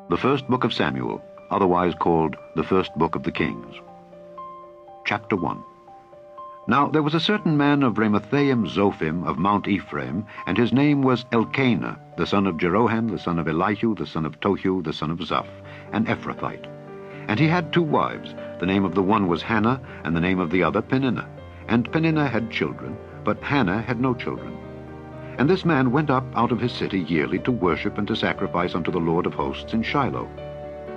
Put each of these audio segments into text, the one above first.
The first book of Samuel, otherwise called the first book of the Kings. Chapter 1. Now there was a certain man of Ramathaim Zophim of Mount Ephraim, and his name was Elkanah, the son of Jeroham, the son of Elihu, the son of Tohu, the son of Zaph, an Ephrathite. And he had 2 wives. The name of the one was Hannah, and the name of the other Peninnah. And Peninnah had children, but Hannah had no children. And this man went up out of his city yearly to worship and to sacrifice unto the Lord of hosts in Shiloh.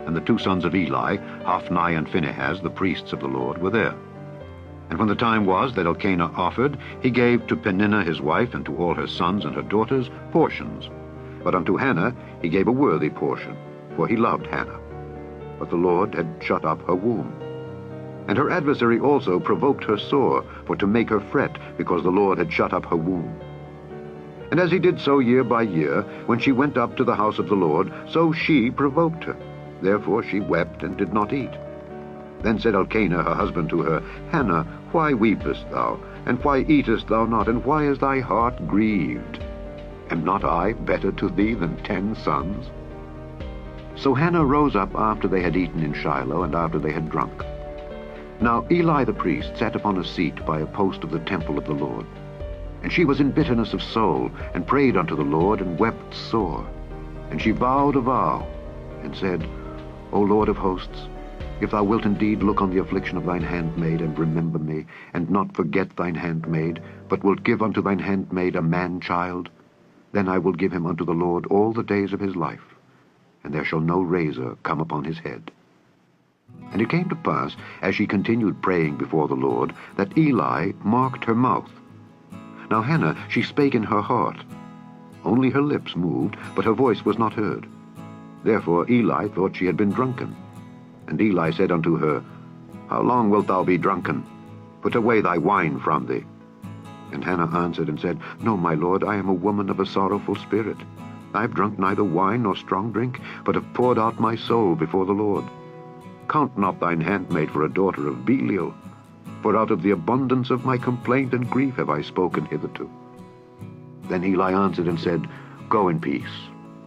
And the 2 sons of Eli, Hophni and Phinehas, the priests of the Lord, were there. And when the time was that Elkanah offered, he gave to Peninnah his wife and to all her sons and her daughters portions. But unto Hannah he gave a worthy portion, for he loved Hannah. But the Lord had shut up her womb. And her adversary also provoked her sore, for to make her fret, because the Lord had shut up her womb. And as he did so year by year, when she went up to the house of the Lord, so she provoked her. Therefore she wept and did not eat. Then said Elkanah her husband to her, Hannah, why weepest thou? And why eatest thou not? And why is thy heart grieved? Am not I better to thee than 10 sons? So Hannah rose up after they had eaten in Shiloh, and after they had drunk. Now Eli the priest sat upon a seat by a post of the temple of the Lord. And she was in bitterness of soul, and prayed unto the Lord, and wept sore. And she vowed a vow, and said, O Lord of hosts, if thou wilt indeed look on the affliction of thine handmaid, and remember me, and not forget thine handmaid, but wilt give unto thine handmaid a man-child, then I will give him unto the Lord all the days of his life, and there shall no razor come upon his head. And it came to pass, as she continued praying before the Lord, that Eli marked her mouth. Now Hannah, she spake in her heart. Only her lips moved, but her voice was not heard. Therefore Eli thought she had been drunken. And Eli said unto her, How long wilt thou be drunken? Put away thy wine from thee. And Hannah answered and said, No, my lord, I am a woman of a sorrowful spirit. I have drunk neither wine nor strong drink, but have poured out my soul before the Lord. Count not thine handmaid for a daughter of Belial, for out of the abundance of my complaint and grief have I spoken hitherto. Then Eli answered and said, Go in peace,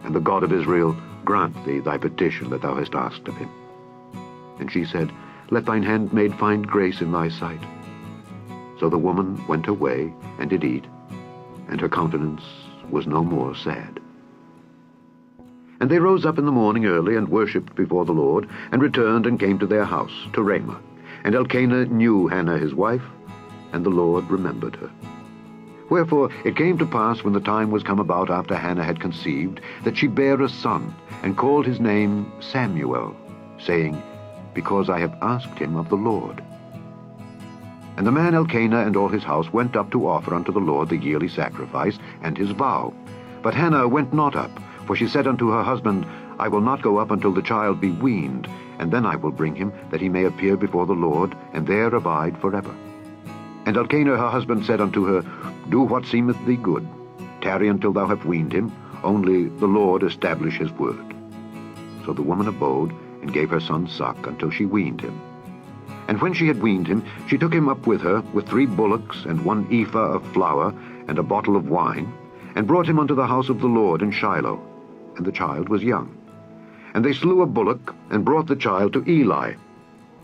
and the God of Israel grant thee thy petition that thou hast asked of him. And she said, Let thine handmaid find grace in thy sight. So the woman went her way, and did eat, and her countenance was no more sad. And they rose up in the morning early, and worshipped before the Lord, and returned and came to their house, to Ramah. And Elkanah knew Hannah his wife, and the Lord remembered her. Wherefore it came to pass, when the time was come about after Hannah had conceived, that she bare a son, and called his name Samuel, saying, Because I have asked him of the Lord. And the man Elkanah and all his house went up to offer unto the Lord the yearly sacrifice and his vow. But Hannah went not up, for she said unto her husband, I will not go up until the child be weaned, and then I will bring him, that he may appear before the Lord, and there abide forever. And Elkanah her husband said unto her, Do what seemeth thee good. Tarry until thou have weaned him, only the Lord establish his word. So the woman abode, and gave her son suck until she weaned him. And when she had weaned him, she took him up with her, with 3 bullocks, and 1 ephah of flour, and a bottle of wine, and brought him unto the house of the Lord in Shiloh. And the child was young. And they slew a bullock, and brought the child to Eli.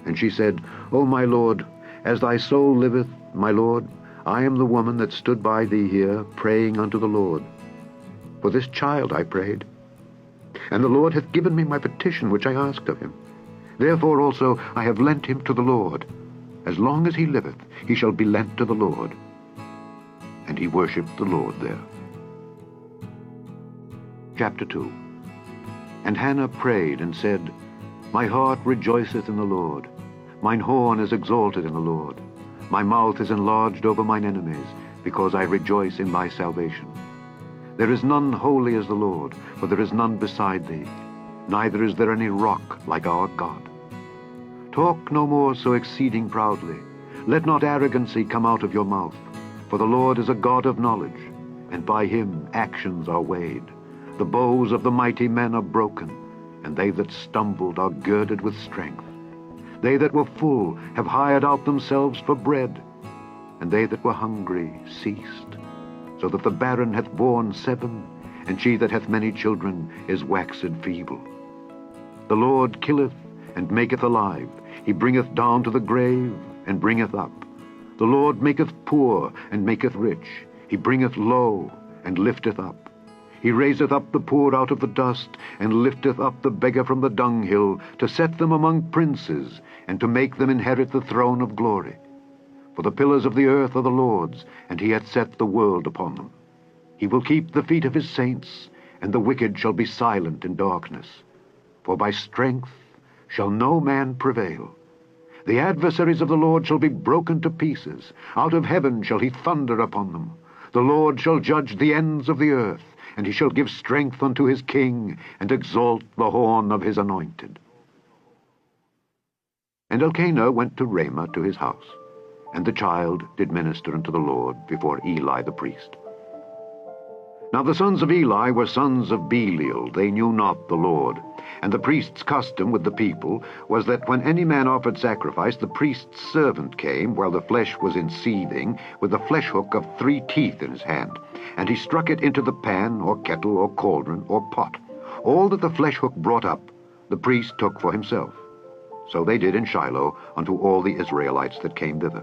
And she said, O my lord, as thy soul liveth, my lord, I am the woman that stood by thee here, praying unto the Lord. For this child I prayed. And the Lord hath given me my petition which I asked of him. Therefore also I have lent him to the Lord. As long as he liveth, he shall be lent to the Lord. And he worshipped the Lord there. Chapter 2. And Hannah prayed and said, My heart rejoiceth in the Lord. Mine horn is exalted in the Lord. My mouth is enlarged over mine enemies, because I rejoice in thy salvation. There is none holy as the Lord, for there is none beside thee, neither is there any rock like our God. Talk no more so exceeding proudly. Let not arrogancy come out of your mouth, for the Lord is a God of knowledge, and by him actions are weighed. The bows of the mighty men are broken, and they that stumbled are girded with strength. They that were full have hired out themselves for bread, and they that were hungry ceased, so that the barren hath borne 7, and she that hath many children is waxed feeble. The Lord killeth and maketh alive. He bringeth down to the grave and bringeth up. The Lord maketh poor and maketh rich. He bringeth low and lifteth up. He raiseth up the poor out of the dust, and lifteth up the beggar from the dunghill, to set them among princes, and to make them inherit the throne of glory. For the pillars of the earth are the Lord's, and he hath set the world upon them. He will keep the feet of his saints, and the wicked shall be silent in darkness. For by strength shall no man prevail. The adversaries of the Lord shall be broken to pieces. Out of heaven shall he thunder upon them. The Lord shall judge the ends of the earth, and he shall give strength unto his king, and exalt the horn of his anointed. And Elkanah went to Ramah to his house, and the child did minister unto the Lord before Eli the priest. Now the sons of Eli were sons of Belial. They knew not the Lord. And the priest's custom with the people was that when any man offered sacrifice, the priest's servant came, while the flesh was in seething, with a flesh hook of 3 teeth in his hand, and he struck it into the pan, or kettle, or cauldron, or pot. All that the flesh hook brought up, the priest took for himself. So they did in Shiloh unto all the Israelites that came thither.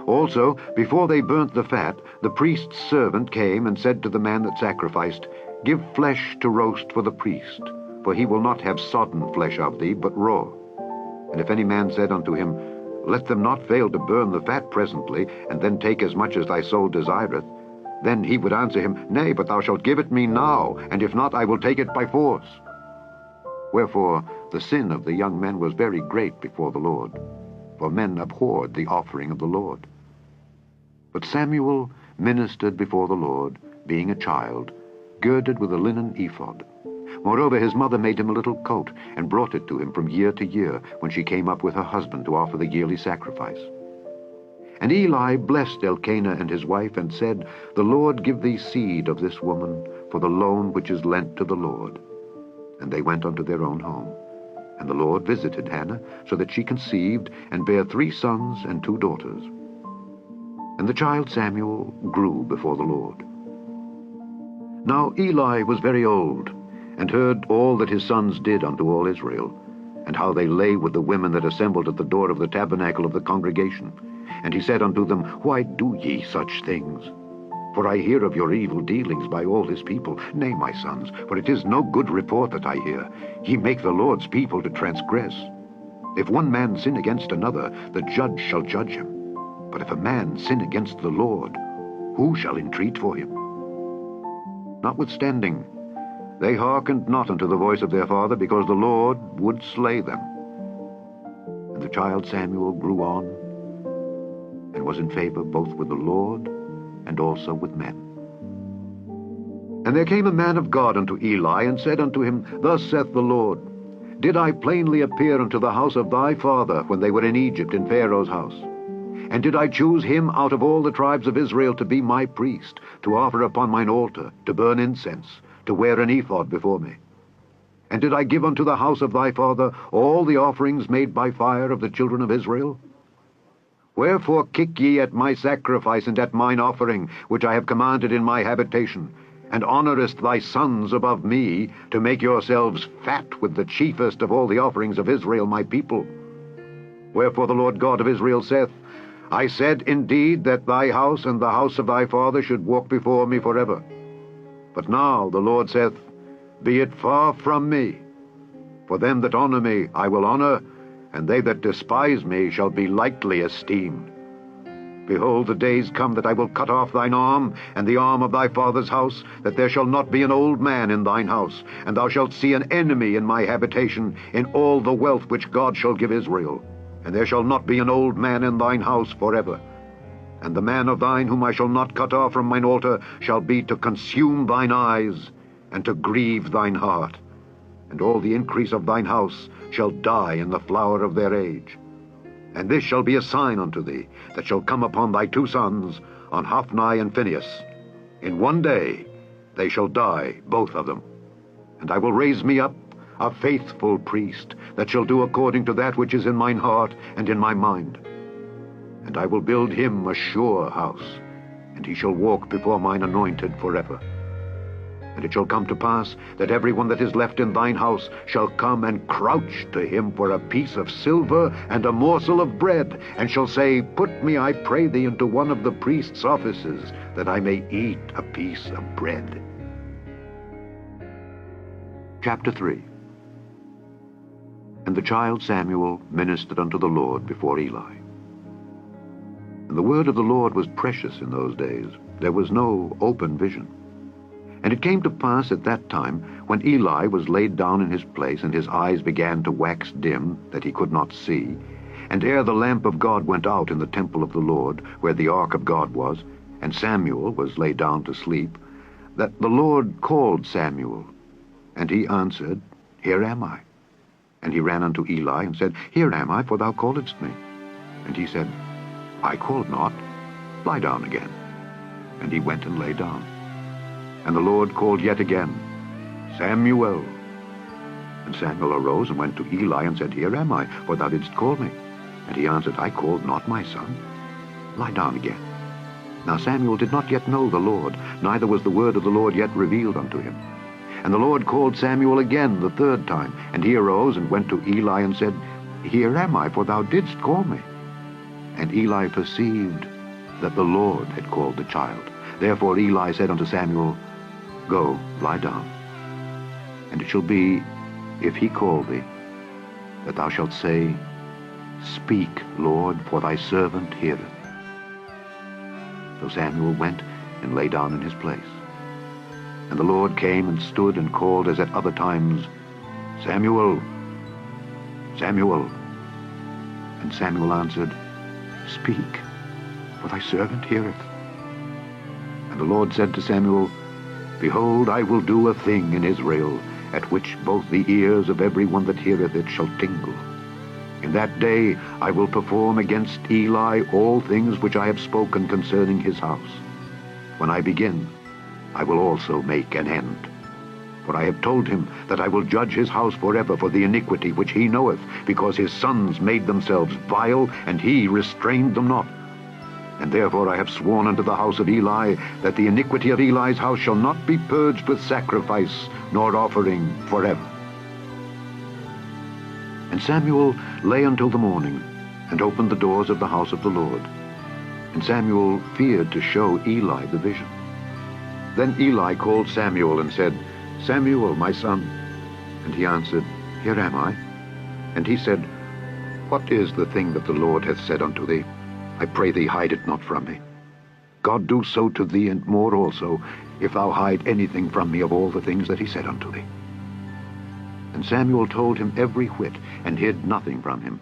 Also, before they burnt the fat, the priest's servant came and said to the man that sacrificed, Give flesh to roast for the priest, for he will not have sodden flesh of thee, but raw. And if any man said unto him, Let them not fail to burn the fat presently, and then take as much as thy soul desireth, then he would answer him, Nay, but thou shalt give it me now, and if not, I will take it by force. Wherefore the sin of the young men was very great before the Lord, for men abhorred the offering of the Lord. But Samuel ministered before the Lord, being a child, girded with a linen ephod. Moreover, his mother made him a little coat, and brought it to him from year to year, when she came up with her husband to offer the yearly sacrifice. And Eli blessed Elkanah and his wife, and said, The Lord give thee seed of this woman, for the loan which is lent to the Lord. And they went unto their own home. And the Lord visited Hannah, so that she conceived, and bare 3 sons and 2 daughters. And the child Samuel grew before the Lord. Now Eli was very old, and heard all that his sons did unto all Israel, and how they lay with the women that assembled at the door of the tabernacle of the congregation. And he said unto them, Why do ye such things? For I hear of your evil dealings by all his people. Nay, my sons, for it is no good report that I hear. Ye make the Lord's people to transgress. If one man sin against another, the judge shall judge him. But if a man sin against the Lord, who shall entreat for him? Notwithstanding, they hearkened not unto the voice of their father, because the Lord would slay them. And the child Samuel grew on, and was in favor both with the Lord and also with men. And there came a man of God unto Eli, and said unto him, Thus saith the Lord, Did I plainly appear unto the house of thy father when they were in Egypt in Pharaoh's house? And did I choose him out of all the tribes of Israel to be my priest, to offer upon mine altar, to burn incense, to wear an ephod before me? And did I give unto the house of thy father all the offerings made by fire of the children of Israel? Wherefore kick ye at my sacrifice and at mine offering, which I have commanded in my habitation, and honourest thy sons above me, to make yourselves fat with the chiefest of all the offerings of Israel my people? Wherefore the Lord God of Israel saith, I said indeed that thy house and the house of thy father should walk before me forever. But now the Lord saith, Be it far from me. For them that honour me I will honour, and they that despise me shall be lightly esteemed. Behold, the days come that I will cut off thine arm, and the arm of thy father's house, that there shall not be an old man in thine house, and thou shalt see an enemy in my habitation, in all the wealth which God shall give Israel. And there shall not be an old man in thine house forever. And the man of thine whom I shall not cut off from mine altar shall be to consume thine eyes, and to grieve thine heart. And all the increase of thine house shall die in the flower of their age. And this shall be a sign unto thee, that shall come upon thy 2 sons, on Hophni and Phinehas. In one day they shall die, both of them. And I will raise me up a faithful priest, that shall do according to that which is in mine heart and in my mind. And I will build him a sure house, and he shall walk before mine anointed forever. And it shall come to pass that every one that is left in thine house shall come and crouch to him for a piece of silver and a morsel of bread, and shall say, Put me, I pray thee, into one of the priest's offices, that I may eat a piece of bread. Chapter 3. And the child Samuel ministered unto the Lord before Eli. And the word of the Lord was precious in those days. There was no open vision. And it came to pass at that time, when Eli was laid down in his place, and his eyes began to wax dim, that he could not see, and ere the lamp of God went out in the temple of the Lord, where the ark of God was, and Samuel was laid down to sleep, that the Lord called Samuel. And he answered, Here am I. And he ran unto Eli, and said, Here am I, for thou calledst me. And he said, I called not. Lie down again. And he went and lay down. And the Lord called yet again, Samuel. And Samuel arose and went to Eli, and said, Here am I, for thou didst call me. And he answered, I called not, my son. Lie down again. Now Samuel did not yet know the Lord, neither was the word of the Lord yet revealed unto him. And the Lord called Samuel again the third time. And he arose and went to Eli, and said, Here am I, for thou didst call me. And Eli perceived that the Lord had called the child. Therefore Eli said unto Samuel, Go, lie down. And it shall be, if he call thee, that thou shalt say, Speak, Lord, for thy servant heareth. So Samuel went and lay down in his place. And the Lord came and stood and called as at other times, Samuel, Samuel. And Samuel answered, Speak, for thy servant heareth. And the Lord said to Samuel, Behold, I will do a thing in Israel, at which both the ears of every one that heareth it shall tingle. In that day I will perform against Eli all things which I have spoken concerning his house. When I begin, I will also make an end. For I have told him that I will judge his house forever for the iniquity which he knoweth, because his sons made themselves vile, and he restrained them not. And therefore I have sworn unto the house of Eli, that the iniquity of Eli's house shall not be purged with sacrifice, nor offering forever. And Samuel lay until the morning, and opened the doors of the house of the Lord. And Samuel feared to show Eli the vision. Then Eli called Samuel, and said, Samuel, my son. And he answered, Here am I. And he said, What is the thing that the Lord hath said unto thee? I pray thee, hide it not from me. God do so to thee, and more also, if thou hide anything from me of all the things that he said unto thee. And Samuel told him every whit, and hid nothing from him.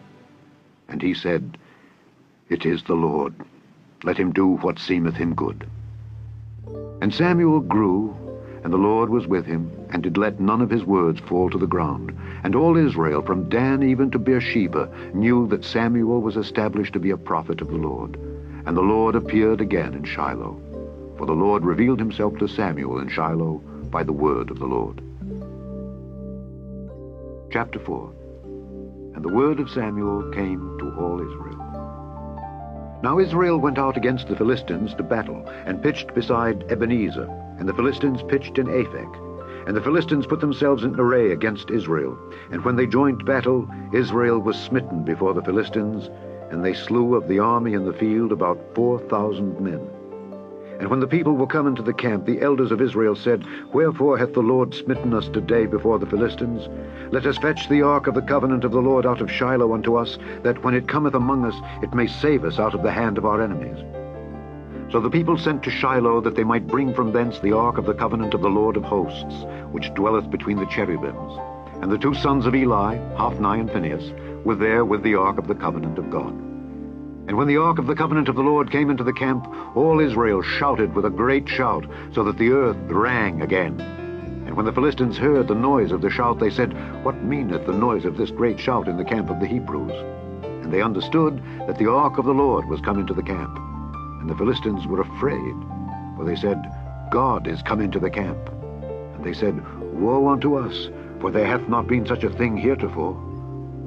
And he said, It is the Lord. Let him do what seemeth him good. And Samuel grew, and the Lord was with him, and did let none of his words fall to the ground. And all Israel, from Dan even to Beersheba, knew that Samuel was established to be a prophet of the Lord. And the Lord appeared again in Shiloh. For the Lord revealed himself to Samuel in Shiloh by the word of the Lord. Chapter 4. And the word of Samuel came to all Israel. Now Israel went out against the Philistines to battle, and pitched beside Ebenezer, and the Philistines pitched in Aphek. And the Philistines put themselves in array against Israel. And when they joined battle, Israel was smitten before the Philistines, and they slew of the army in the field about 4,000 men. And when the people were come into the camp, the elders of Israel said, Wherefore hath the Lord smitten us today before the Philistines? Let us fetch the ark of the covenant of the Lord out of Shiloh unto us, that when it cometh among us, it may save us out of the hand of our enemies. So the people sent to Shiloh, that they might bring from thence the ark of the covenant of the Lord of hosts, which dwelleth between the cherubims. And the two sons of Eli, Hophni and Phinehas, were there with the ark of the covenant of God. And when the ark of the covenant of the Lord came into the camp, all Israel shouted with a great shout, so that the earth rang again. And when the Philistines heard the noise of the shout, they said, What meaneth the noise of this great shout in the camp of the Hebrews? And they understood that the ark of the Lord was come into the camp. And the Philistines were afraid, for they said, God is come into the camp. And they said, Woe unto us, for there hath not been such a thing heretofore.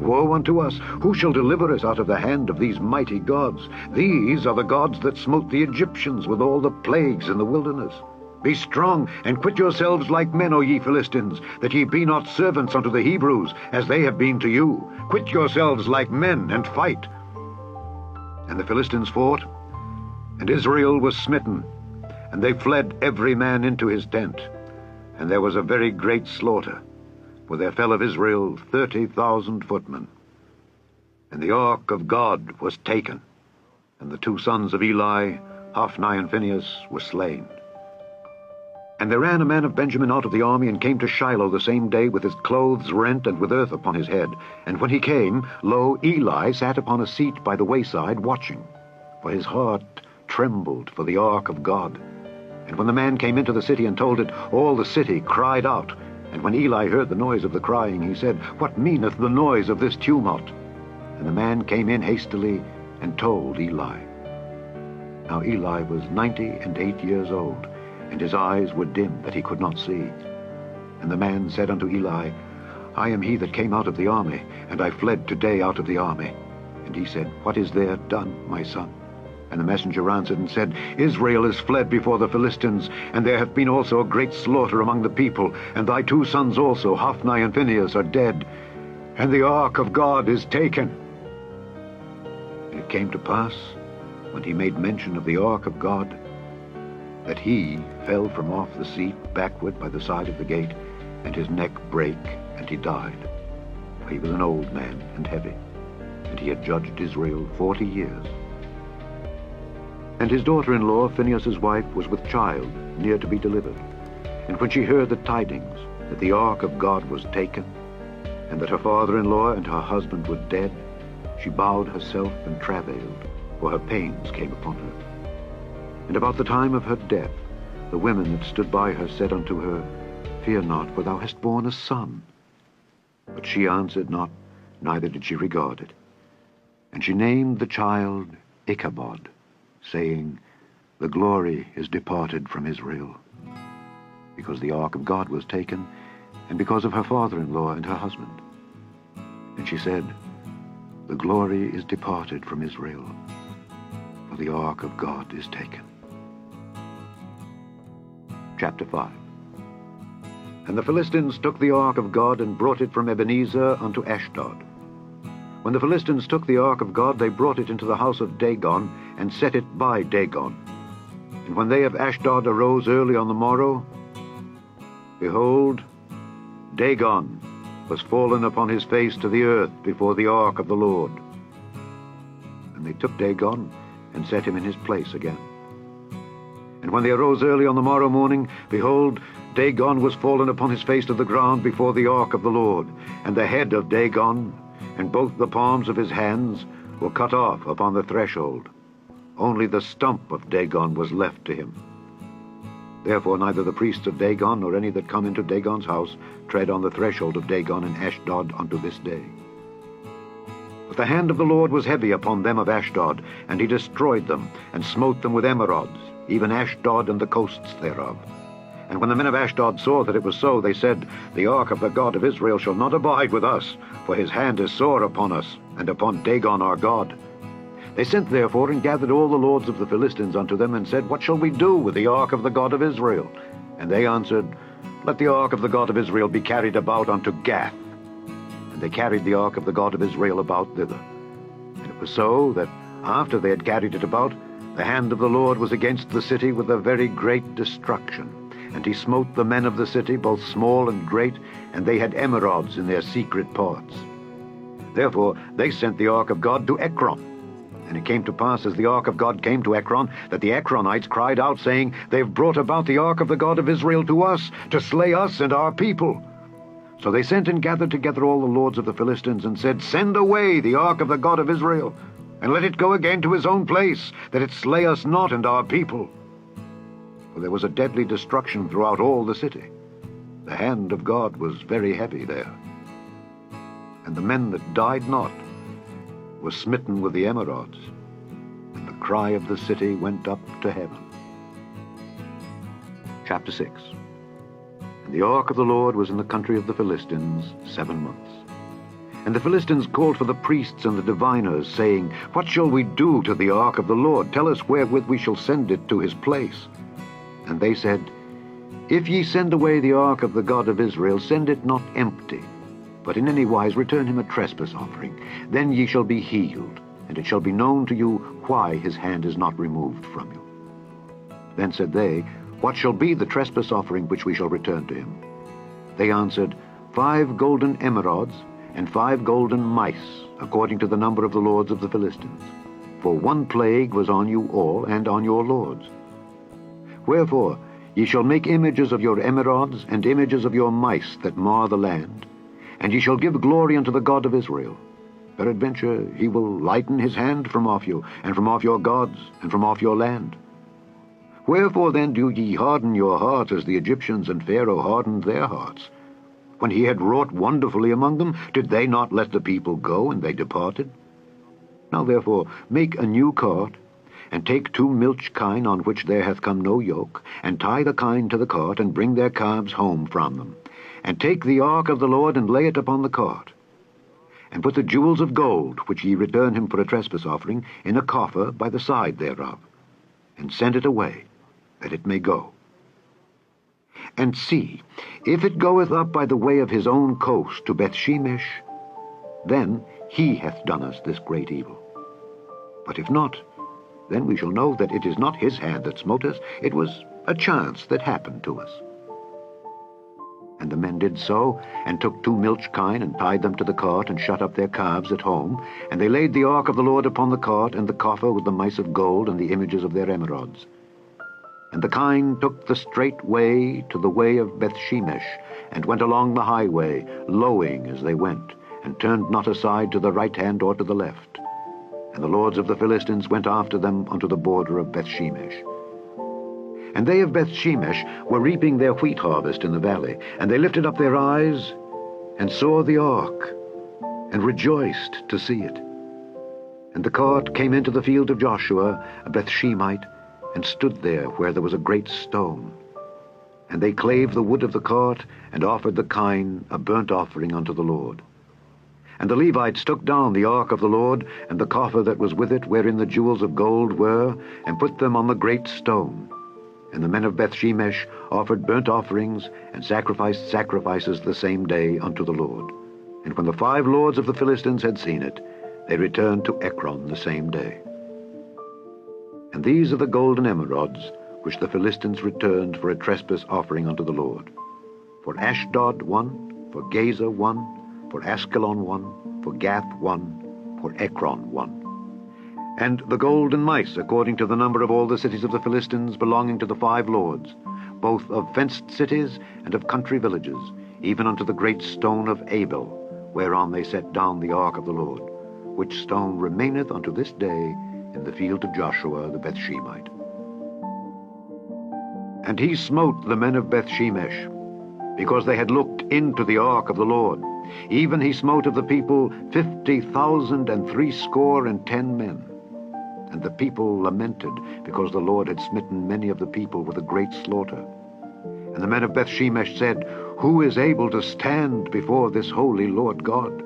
Woe unto us! Who shall deliver us out of the hand of these mighty gods? These are the gods that smote the Egyptians with all the plagues in the wilderness. Be strong, and quit yourselves like men, O ye Philistines, that ye be not servants unto the Hebrews, as they have been to you. Quit yourselves like men, and fight. And the Philistines fought, and Israel was smitten, and they fled every man into his tent. And there was a very great slaughter, for there fell of Israel 30,000 footmen. And the ark of God was taken, and the two sons of Eli, Hophni and Phinehas, were slain. And there ran a man of Benjamin out of the army, and came to Shiloh the same day, with his clothes rent, and with earth upon his head. And when he came, lo, Eli sat upon a seat by the wayside, watching. For his heart trembled for the ark of God. And when the man came into the city and told it, all the city cried out. And when Eli heard the noise of the crying, he said, What meaneth the noise of this tumult? And the man came in hastily, and told Eli. Now Eli was 98 years old, and his eyes were dim, that he could not see. And the man said unto Eli, I am he that came out of the army, and I fled today out of the army. And he said, What is there done, my son? And the messenger answered and said, Israel is fled before the Philistines, and there hath been also a great slaughter among the people, and thy two sons also, Hophni and Phinehas, are dead, and the ark of God is taken. And it came to pass, when he made mention of the ark of God, that he fell from off the seat backward by the side of the gate, and his neck brake, and he died. For he was an old man and heavy, and he had judged Israel 40 years. And his daughter-in-law, Phinehas' wife, was with child, near to be delivered. And when she heard the tidings that the ark of God was taken, and that her father-in-law and her husband were dead, she bowed herself and travailed, for her pains came upon her. And about the time of her death, the women that stood by her said unto her, Fear not, for thou hast borne a son. But she answered not, neither did she regard it. And she named the child Ichabod, saying, The glory is departed from Israel, because the ark of God was taken, and because of her father-in-law and her husband. And she said, The glory is departed from Israel, for the ark of God is taken. Chapter 5. And the Philistines took the ark of God, and brought it from Ebenezer unto Ashdod. When the Philistines took the ark of God, they brought it into the house of Dagon, and set it by Dagon. And when they of Ashdod arose early on the morrow, behold, Dagon was fallen upon his face to the earth before the ark of the Lord. And they took Dagon, and set him in his place again. And when they arose early on the morrow morning, behold, Dagon was fallen upon his face to the ground before the ark of the Lord. And the head of Dagon, and both the palms of his hands, were cut off upon the threshold. Only the stump of Dagon was left to him. Therefore neither the priests of Dagon, nor any that come into Dagon's house, tread on the threshold of Dagon in Ashdod unto this day. But the hand of the Lord was heavy upon them of Ashdod, and he destroyed them, and smote them with emerods, even Ashdod and the coasts thereof. And when the men of Ashdod saw that it was so, they said, The ark of the God of Israel shall not abide with us, for his hand is sore upon us, and upon Dagon our God. They sent therefore and gathered all the lords of the Philistines unto them, and said, What shall we do with the ark of the God of Israel? And they answered, Let the ark of the God of Israel be carried about unto Gath. And they carried the ark of the God of Israel about thither. And it was so that, after they had carried it about, the hand of the Lord was against the city with a very great destruction. And he smote the men of the city, both small and great, and they had emerods in their secret parts. Therefore they sent the ark of God to Ekron. And it came to pass, as the ark of God came to Ekron, that the Ekronites cried out, saying, They have brought about the ark of the God of Israel to us, to slay us and our people. So they sent and gathered together all the lords of the Philistines, and said, Send away the ark of the God of Israel, and let it go again to his own place, that it slay us not and our people. For there was a deadly destruction throughout all the city. The hand of God was very heavy there. And the men that died not were smitten with the emerods, and the cry of the city went up to heaven. Chapter 6. And the ark of the Lord was in the country of the Philistines 7 months. And the Philistines called for the priests and the diviners, saying, What shall we do to the ark of the Lord? Tell us wherewith we shall send it to his place. And they said, If ye send away the ark of the God of Israel, send it not empty, but in any wise return him a trespass offering. Then ye shall be healed, and it shall be known to you why his hand is not removed from you. Then said they, What shall be the trespass offering which we shall return to him? They answered, 5 golden emerods, and 5 golden mice, according to the number of the lords of the Philistines. For one plague was on you all, and on your lords. Wherefore ye shall make images of your emerods, and images of your mice that mar the land, and ye shall give glory unto the God of Israel. Peradventure he will lighten his hand from off you, and from off your gods, and from off your land. Wherefore then do ye harden your hearts, as the Egyptians and Pharaoh hardened their hearts? When he had wrought wonderfully among them, did they not let the people go, and they departed? Now therefore make a new cart, and take 2 milch kine on which there hath come no yoke, and tie the kine to the cart, and bring their calves home from them. And take the ark of the Lord, and lay it upon the cart. And put the jewels of gold, which ye return him for a trespass offering, in a coffer by the side thereof, and send it away, that it may go. And see, if it goeth up by the way of his own coast to Bethshemesh, then he hath done us this great evil. But if not, then we shall know that it is not his hand that smote us, it was a chance that happened to us. And the men did so, and took 2 milch kine, and tied them to the cart, and shut up their calves at home. And they laid the ark of the Lord upon the cart, and the coffer with the mice of gold, and the images of their emerods. And the kine took the straight way to the way of Bethshemesh, and went along the highway, lowing as they went, and turned not aside to the right hand or to the left. And the lords of the Philistines went after them unto the border of Bethshemesh. And they of Bethshemesh were reaping their wheat harvest in the valley, and they lifted up their eyes, and saw the ark, and rejoiced to see it. And the cart came into the field of Joshua, a Bethshemite, and stood there where there was a great stone. And they clave the wood of the cart, and offered the kine a burnt offering unto the Lord. And the Levites took down the ark of the Lord, and the coffer that was with it, wherein the jewels of gold were, and put them on the great stone. And the men of Bethshemesh offered burnt offerings, and sacrificed sacrifices the same day unto the Lord. And when the 5 lords of the Philistines had seen it, they returned to Ekron the same day. And these are the golden emerods, which the Philistines returned for a trespass offering unto the Lord. For Ashdod 1, for Gaza 1, for Askelon 1, for Gath 1, for Ekron 1. And the golden mice, according to the number of all the cities of the Philistines belonging to the 5 lords, both of fenced cities and of country villages, even unto the great stone of Abel, whereon they set down the ark of the Lord, which stone remaineth unto this day in the field of Joshua the Bethshemite. And he smote the men of Bethshemesh, because they had looked into the ark of the Lord. Even he smote of the people 50,010 men. And the people lamented, because the Lord had smitten many of the people with a great slaughter. And the men of Bethshemesh said, Who is able to stand before this holy Lord God?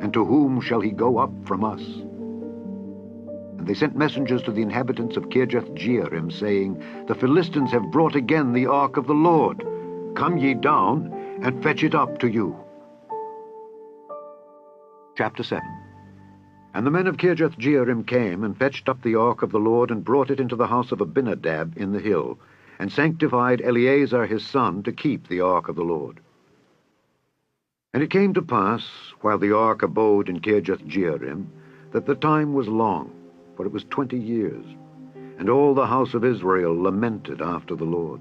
And to whom shall he go up from us? And they sent messengers to the inhabitants of Kirjath-jearim, saying, The Philistines have brought again the ark of the Lord. Come ye down, and fetch it up to you. Chapter 7. And the men of Kirjath-jearim came, and fetched up the ark of the Lord, and brought it into the house of Abinadab in the hill, and sanctified Eleazar his son to keep the ark of the Lord. And it came to pass, while the ark abode in Kirjath-jearim, that the time was long, for it was 20 years, and all the house of Israel lamented after the Lord.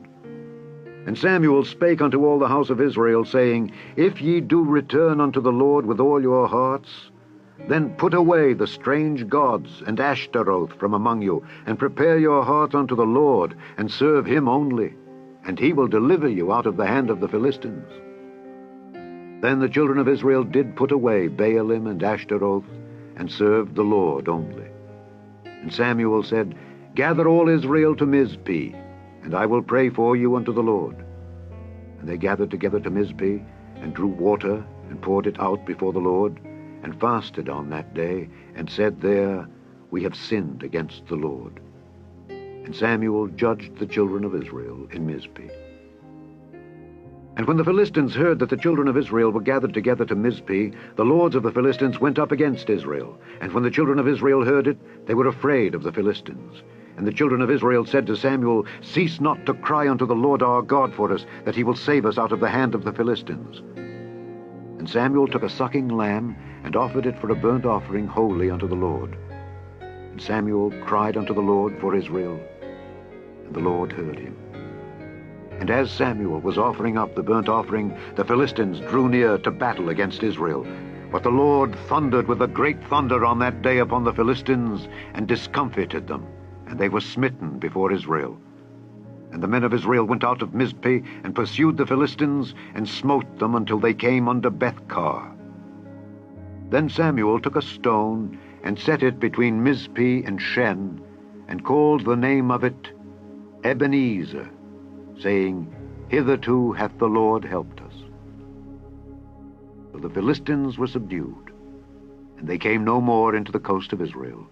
And Samuel spake unto all the house of Israel, saying, If ye do return unto the Lord with all your hearts, then put away the strange gods and Ashtaroth from among you, and prepare your hearts unto the Lord, and serve him only, and he will deliver you out of the hand of the Philistines. Then the children of Israel did put away Baalim and Ashtaroth, and served the Lord only. And Samuel said, Gather all Israel to Mizpeh, and I will pray for you unto the Lord. And they gathered together to Mizpeh, and drew water, and poured it out before the Lord, and fasted on that day, and said there, We have sinned against the Lord. And Samuel judged the children of Israel in Mizpeh. And when the Philistines heard that the children of Israel were gathered together to Mizpeh, the lords of the Philistines went up against Israel. And when the children of Israel heard it, they were afraid of the Philistines. And the children of Israel said to Samuel, Cease not to cry unto the Lord our God for us, that he will save us out of the hand of the Philistines. And Samuel took a sucking lamb, and offered it for a burnt offering wholly unto the Lord. And Samuel cried unto the Lord for Israel, and the Lord heard him. And as Samuel was offering up the burnt offering, the Philistines drew near to battle against Israel. But the Lord thundered with a great thunder on that day upon the Philistines, and discomfited them, and they were smitten before Israel. And the men of Israel went out of Mizpeh, and pursued the Philistines, and smote them until they came unto Beth-kar. Then Samuel took a stone, and set it between Mizpeh and Shen, and called the name of it Ebenezer, saying, Hitherto hath the Lord helped us. So the Philistines were subdued, and they came no more into the coast of Israel.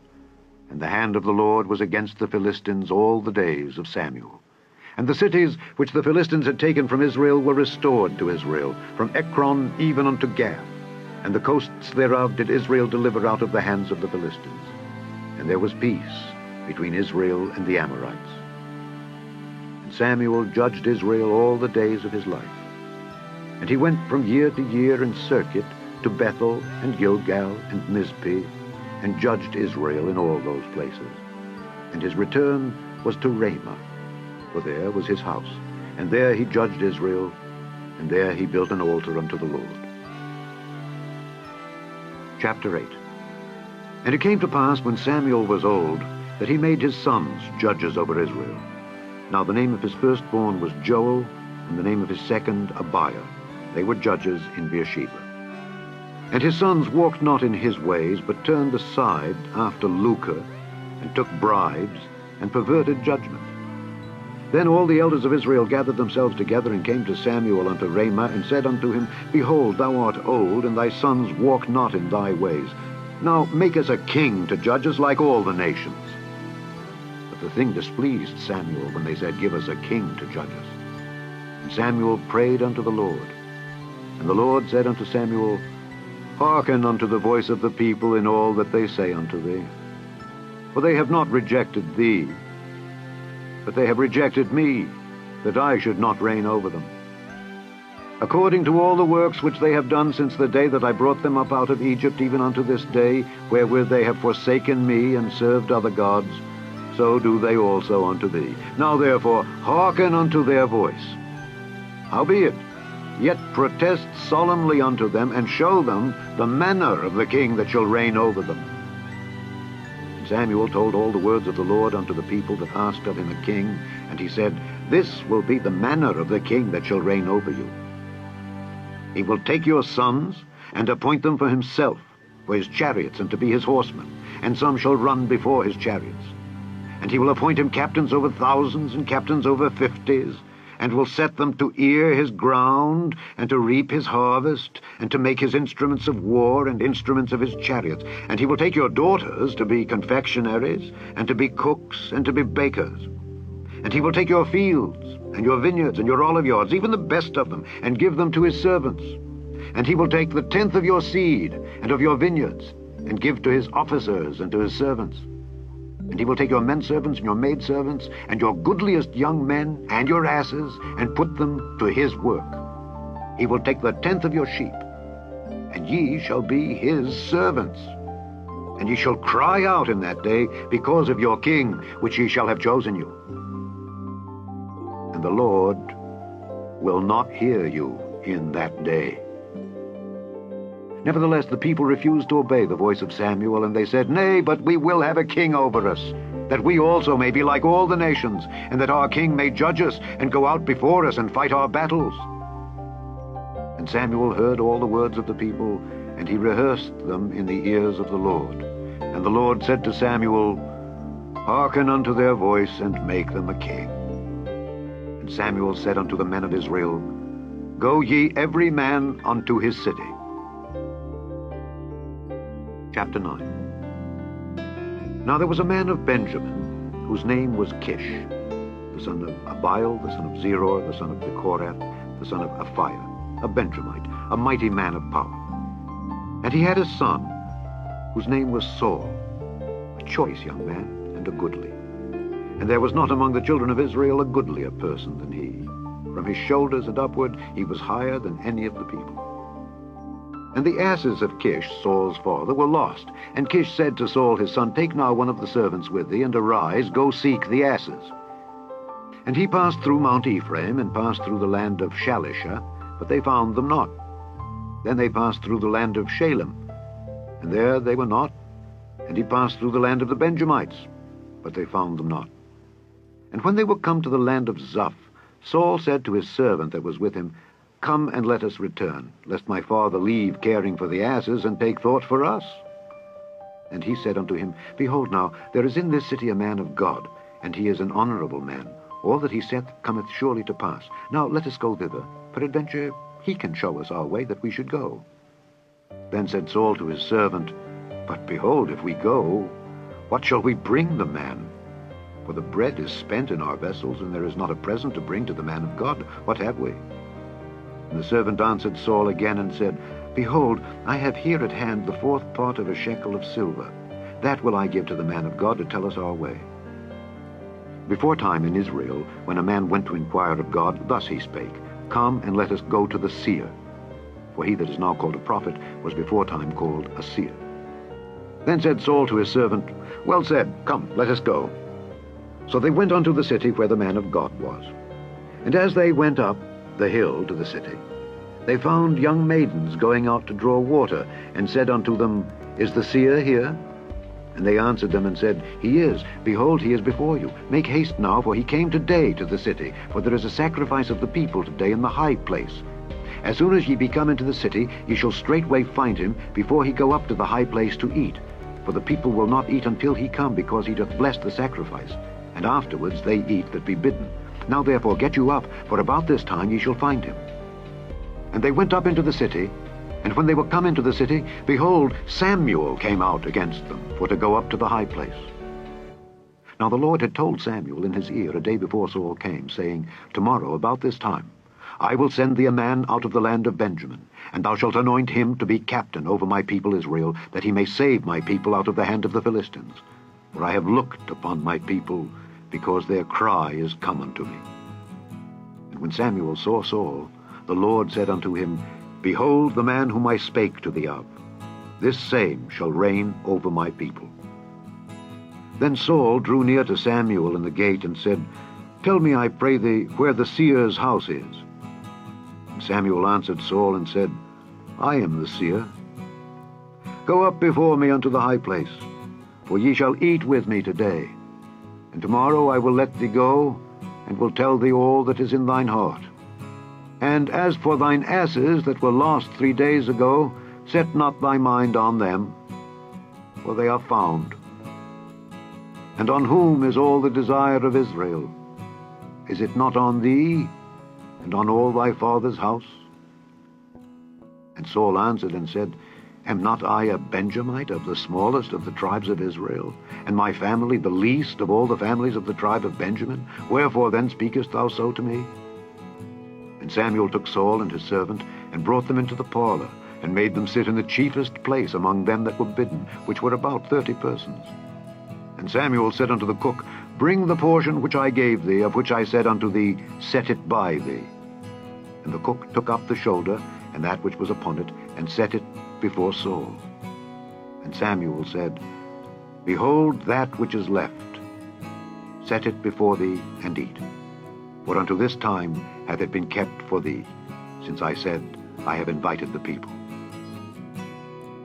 And the hand of the Lord was against the Philistines all the days of Samuel. And the cities which the Philistines had taken from Israel were restored to Israel, from Ekron even unto Gath. And the coasts thereof did Israel deliver out of the hands of the Philistines. And there was peace between Israel and the Amorites. And Samuel judged Israel all the days of his life. And he went from year to year in circuit to Bethel and Gilgal and Mizpeh, and judged Israel in all those places. And his return was to Ramah, for there was his house, and there he judged Israel, and there he built an altar unto the Lord. Chapter 8. And it came to pass, when Samuel was old, that he made his sons judges over Israel. Now the name of his firstborn was Joel, and the name of his second Abiah. They were judges in Beersheba. And his sons walked not in his ways, but turned aside after lucre, and took bribes, and perverted judgment. Then all the elders of Israel gathered themselves together, and came to Samuel unto Ramah, and said unto him, Behold, thou art old, and thy sons walk not in thy ways. Now make us a king to judge us like all the nations. But the thing displeased Samuel when they said, Give us a king to judge us. And Samuel prayed unto the Lord. And the Lord said unto Samuel, Hearken unto the voice of the people in all that they say unto thee. For they have not rejected thee, but they have rejected me, that I should not reign over them. According to all the works which they have done since the day that I brought them up out of Egypt, even unto this day, wherewith they have forsaken me and served other gods, so do they also unto thee. Now therefore hearken unto their voice. Howbeit, yet protest solemnly unto them, and show them the manner of the king that shall reign over them. And Samuel told all the words of the Lord unto the people that asked of him a king, and he said, This will be the manner of the king that shall reign over you. He will take your sons, and appoint them for himself, for his chariots, and to be his horsemen, and some shall run before his chariots. And he will appoint him captains over thousands, and captains over 50s, and will set them to ear his ground, and to reap his harvest, and to make his instruments of war, and instruments of his chariots. And he will take your daughters to be confectionaries, and to be cooks, and to be bakers. And he will take your fields, and your vineyards, and your oliveyards, even the best of them, and give them to his servants. And he will take the 10th of your seed, and of your vineyards, and give to his officers, and to his servants. And he will take your menservants and your maidservants, and your goodliest young men, and your asses, and put them to his work. He will take the 10th of your sheep, and ye shall be his servants. And ye shall cry out in that day because of your king, which ye shall have chosen you. And the Lord will not hear you in that day. Nevertheless, the people refused to obey the voice of Samuel, and they said, Nay, but we will have a king over us, that we also may be like all the nations, and that our king may judge us, and go out before us, and fight our battles. And Samuel heard all the words of the people, and he rehearsed them in the ears of the Lord. And the Lord said to Samuel, Hearken unto their voice, and make them a king. And Samuel said unto the men of Israel, Go ye every man unto his city. Chapter 9. Now there was a man of Benjamin, whose name was Kish, the son of Abiel, the son of Zeror, the son of Bechorath, the son of Aphiah, a Benjamite, a mighty man of power. And he had a son, whose name was Saul, a choice young man and a goodly. And there was not among the children of Israel a goodlier person than he. From his shoulders and upward he was higher than any of the people. And the asses of Kish, Saul's father, were lost. And Kish said to Saul his son, Take now one of the servants with thee, and arise, go seek the asses. And he passed through Mount Ephraim, and passed through the land of Shalisha, but they found them not. Then they passed through the land of Shalem, and there they were not. And he passed through the land of the Benjamites, but they found them not. And when they were come to the land of Zuph, Saul said to his servant that was with him, Come and let us return, lest my father leave caring for the asses, and take thought for us. And he said unto him, Behold now, there is in this city a man of God, and he is an honorable man. All that he saith cometh surely to pass. Now let us go thither. Peradventure he can show us our way that we should go. Then said Saul to his servant, But behold, if we go, what shall we bring the man? For the bread is spent in our vessels, and there is not a present to bring to the man of God. What have we? And the servant answered Saul again and said, Behold, I have here at hand the 4th part of a shekel of silver. That will I give to the man of God to tell us our way. Before time in Israel, when a man went to inquire of God, thus he spake, Come and let us go to the seer. For he that is now called a prophet was before time called a seer. Then said Saul to his servant, Well said, come, let us go. So they went unto the city where the man of God was. And as they went up the hill to the city, they found young maidens going out to draw water, and said unto them, Is the seer here? And they answered them and said, He is. Behold, he is before you. Make haste now, for he came today to the city, for there is a sacrifice of the people today in the high place. As soon as ye be come into the city, ye shall straightway find him, before he go up to the high place to eat. For the people will not eat until he come, because he doth bless the sacrifice. And afterwards they eat that be bidden. Now therefore get you up, for about this time ye shall find him. And they went up into the city, and when they were come into the city, behold, Samuel came out against them, for to go up to the high place. Now the Lord had told Samuel in his ear a day before Saul came, saying, Tomorrow about this time I will send thee a man out of the land of Benjamin, and thou shalt anoint him to be captain over my people Israel, that he may save my people out of the hand of the Philistines. For I have looked upon my people, because their cry is come unto me. And when Samuel saw Saul, the Lord said unto him, Behold the man whom I spake to thee of. This same shall reign over my people. Then Saul drew near to Samuel in the gate, and said, Tell me, I pray thee, where the seer's house is. And Samuel answered Saul and said, I am the seer. Go up before me unto the high place, for ye shall eat with me today. And tomorrow I will let thee go, and will tell thee all that is in thine heart. And as for thine asses that were lost 3 days ago, set not thy mind on them, for they are found. And on whom is all the desire of Israel? Is it not on thee, and on all thy father's house? And Saul answered and said, Am not I a Benjamite, of the smallest of the tribes of Israel, and my family the least of all the families of the tribe of Benjamin? Wherefore then speakest thou so to me? And Samuel took Saul and his servant, and brought them into the parlor, and made them sit in the chiefest place among them that were bidden, which were about 30 persons. And Samuel said unto the cook, Bring the portion which I gave thee, of which I said unto thee, Set it by thee. And the cook took up the shoulder, and that which was upon it, and set it before Saul. And Samuel said, Behold that which is left. Set it before thee, and eat. For unto this time hath it been kept for thee, since I said, I have invited the people.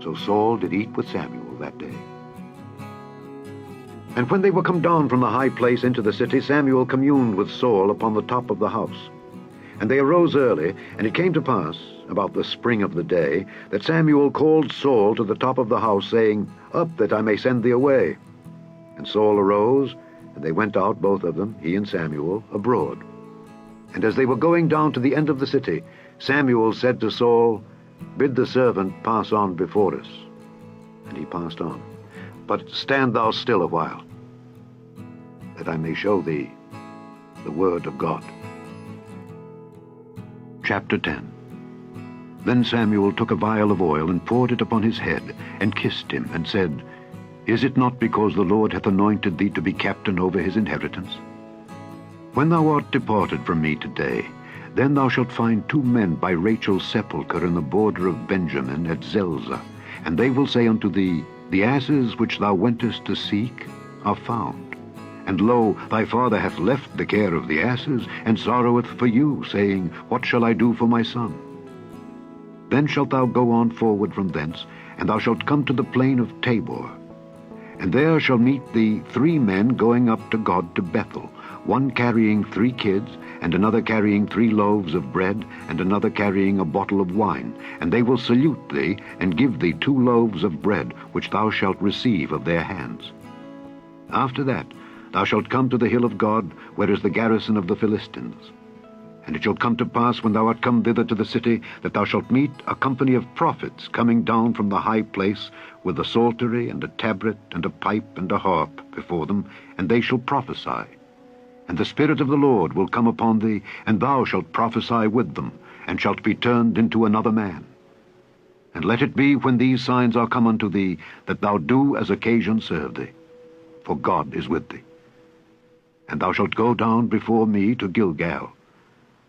So Saul did eat with Samuel that day. And when they were come down from the high place into the city, Samuel communed with Saul upon the top of the house. And they arose early, and it came to pass, about the spring of the day, that Samuel called Saul to the top of the house, saying, Up, that I may send thee away. And Saul arose, and they went out, both of them, he and Samuel, abroad. And as they were going down to the end of the city, Samuel said to Saul, Bid the servant pass on before us. And he passed on. But stand thou still a while, that I may show thee the word of God. Chapter 10. Then Samuel took a vial of oil and poured it upon his head, and kissed him, and said, Is it not because the Lord hath anointed thee to be captain over his inheritance? When thou art departed from me today, then thou shalt find 2 men by Rachel's sepulchre in the border of Benjamin at Zelzah, and they will say unto thee, The asses which thou wentest to seek are found. And lo, thy father hath left the care of the asses, and sorroweth for you, saying, What shall I do for my son? Then shalt thou go on forward from thence, and thou shalt come to the plain of Tabor. And there shall meet thee 3 men going up to God to Bethel, one carrying 3 kids, and another carrying 3 loaves of bread, and another carrying a bottle of wine. And they will salute thee, and give thee 2 loaves of bread, which thou shalt receive of their hands. After that thou shalt come to the hill of God, where is the garrison of the Philistines. And it shall come to pass, when thou art come thither to the city, that thou shalt meet a company of prophets coming down from the high place, with a psaltery, and a tabret, and a pipe, and a harp before them, and they shall prophesy. And the Spirit of the Lord will come upon thee, and thou shalt prophesy with them, and shalt be turned into another man. And let it be, when these signs are come unto thee, that thou do as occasion serve thee, for God is with thee. And thou shalt go down before me to Gilgal.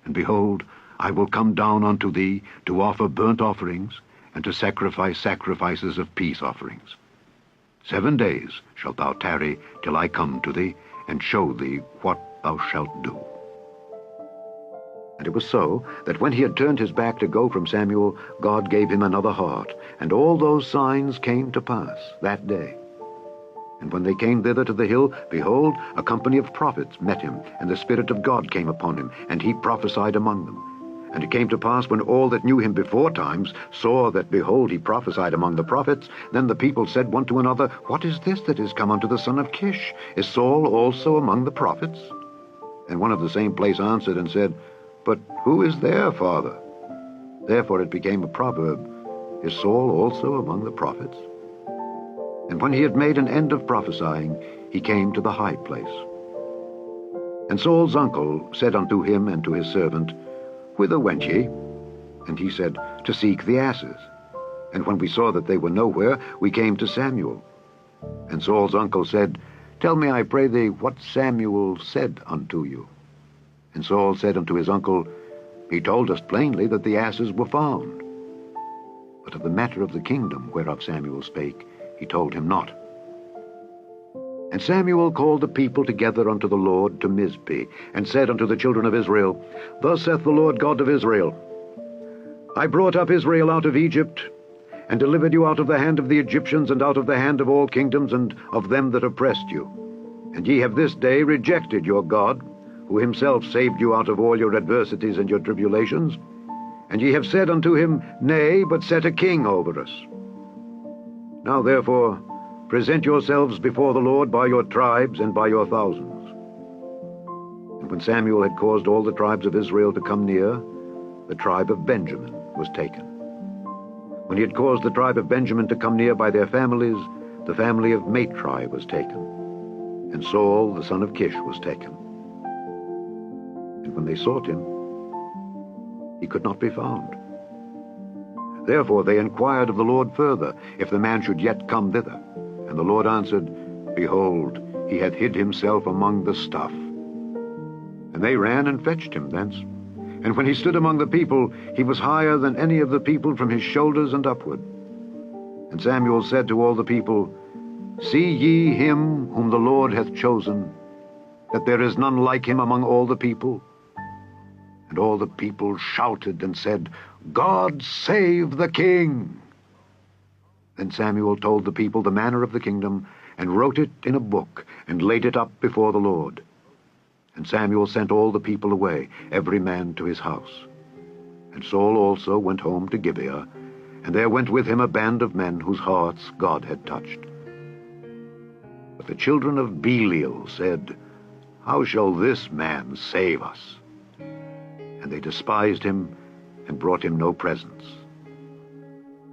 And behold, I will come down unto thee to offer burnt offerings, and to sacrifice sacrifices of peace offerings. 7 days shalt thou tarry till I come to thee, and show thee what thou shalt do. And it was so, that when he had turned his back to go from Samuel, God gave him another heart, and all those signs came to pass that day. And when they came thither to the hill, behold, a company of prophets met him, and the Spirit of God came upon him, and he prophesied among them. And it came to pass, when all that knew him before times saw that, behold, he prophesied among the prophets, then the people said one to another, What is this that is come unto the son of Kish? Is Saul also among the prophets? And one of the same place answered and said, But who is their father? Therefore it became a proverb, Is Saul also among the prophets? And when he had made an end of prophesying, he came to the high place. And Saul's uncle said unto him and to his servant, Whither went ye? And he said, To seek the asses. And when we saw that they were nowhere, we came to Samuel. And Saul's uncle said, Tell me, I pray thee, what Samuel said unto you. And Saul said unto his uncle, He told us plainly that the asses were found. But of the matter of the kingdom whereof Samuel spake, he told him not. And Samuel called the people together unto the Lord to Mizpeh, and said unto the children of Israel, Thus saith the Lord God of Israel, I brought up Israel out of Egypt, and delivered you out of the hand of the Egyptians, and out of the hand of all kingdoms, and of them that oppressed you. And ye have this day rejected your God, who himself saved you out of all your adversities and your tribulations. And ye have said unto him, Nay, but set a king over us. Now therefore, present yourselves before the Lord by your tribes and by your thousands. And when Samuel had caused all the tribes of Israel to come near, the tribe of Benjamin was taken. When he had caused the tribe of Benjamin to come near by their families, the family of Matri was taken. And Saul the son of Kish was taken. And when they sought him, he could not be found. Therefore they inquired of the Lord further, if the man should yet come thither. And the Lord answered, Behold, he hath hid himself among the stuff. And they ran and fetched him thence. And when he stood among the people, he was higher than any of the people from his shoulders and upward. And Samuel said to all the people, See ye him whom the Lord hath chosen, that there is none like him among all the people? And all the people shouted and said, God save the king! Then Samuel told the people the manner of the kingdom, and wrote it in a book, and laid it up before the Lord. And Samuel sent all the people away, every man to his house. And Saul also went home to Gibeah, and there went with him a band of men whose hearts God had touched. But the children of Belial said, How shall this man save us? And they despised him, and brought him no presents.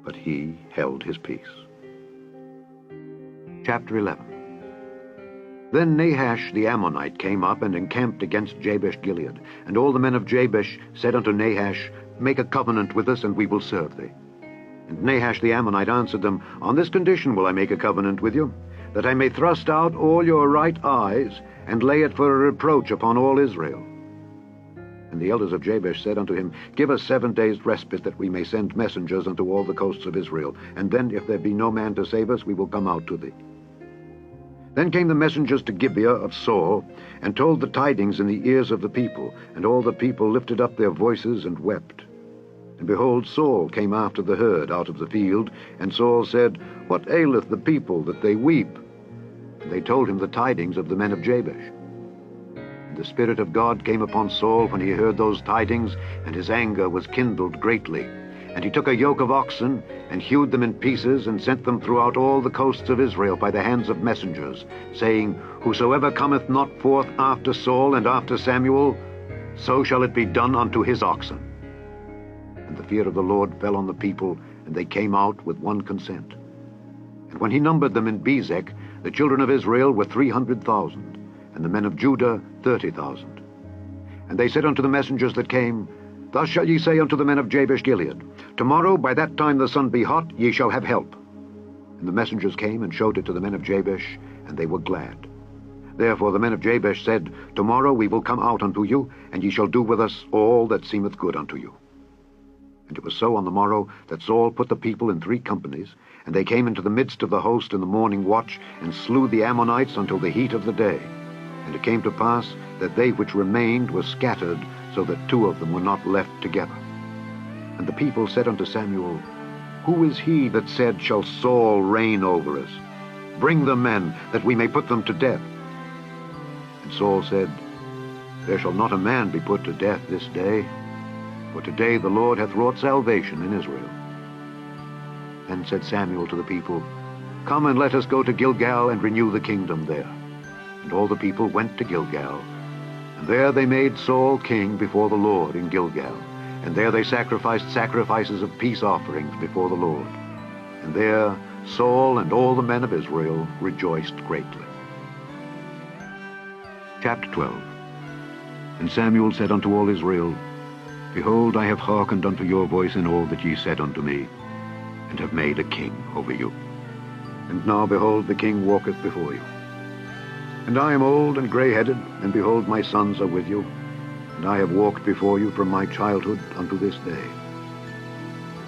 But he held his peace. Chapter 11. Then Nahash the Ammonite came up and encamped against Jabesh-Gilead. And all the men of Jabesh said unto Nahash, Make a covenant with us, and we will serve thee. And Nahash the Ammonite answered them, On this condition will I make a covenant with you, that I may thrust out all your right eyes, and lay it for a reproach upon all Israel. And the elders of Jabesh said unto him, Give us 7 days' respite, that we may send messengers unto all the coasts of Israel. And then, if there be no man to save us, we will come out to thee. Then came the messengers to Gibeah of Saul, and told the tidings in the ears of the people. And all the people lifted up their voices and wept. And behold, Saul came after the herd out of the field. And Saul said, What aileth the people that they weep? And they told him the tidings of the men of Jabesh. And the Spirit of God came upon Saul when he heard those tidings, and his anger was kindled greatly. And he took a yoke of oxen, and hewed them in pieces, and sent them throughout all the coasts of Israel by the hands of messengers, saying, Whosoever cometh not forth after Saul and after Samuel, so shall it be done unto his oxen. And the fear of the Lord fell on the people, and they came out with one consent. And when he numbered them in Bezek, the children of Israel were 300,000, and the men of Judah 30,000. And they said unto the messengers that came, Thus shall ye say unto the men of Jabesh-Gilead, Tomorrow by that time the sun be hot, ye shall have help. And the messengers came and showed it to the men of Jabesh, and they were glad. Therefore the men of Jabesh said, Tomorrow we will come out unto you, and ye shall do with us all that seemeth good unto you. And it was so on the morrow that Saul put the people in 3 companies, and they came into the midst of the host in the morning watch, and slew the Ammonites until the heat of the day. And it came to pass that they which remained were scattered, so that 2 of them were not left together. And the people said unto Samuel, Who is he that said, Shall Saul reign over us? Bring the men, that we may put them to death. And Saul said, There shall not a man be put to death this day, for today the Lord hath wrought salvation in Israel. Then said Samuel to the people, Come and let us go to Gilgal and renew the kingdom there. And all the people went to Gilgal. And there they made Saul king before the Lord in Gilgal. And there they sacrificed sacrifices of peace offerings before the Lord. And there Saul and all the men of Israel rejoiced greatly. Chapter 12. And Samuel said unto all Israel, Behold, I have hearkened unto your voice in all that ye said unto me, and have made a king over you. And now, behold, the king walketh before you. And I am old and grey-headed, and behold, my sons are with you, and I have walked before you from my childhood unto this day.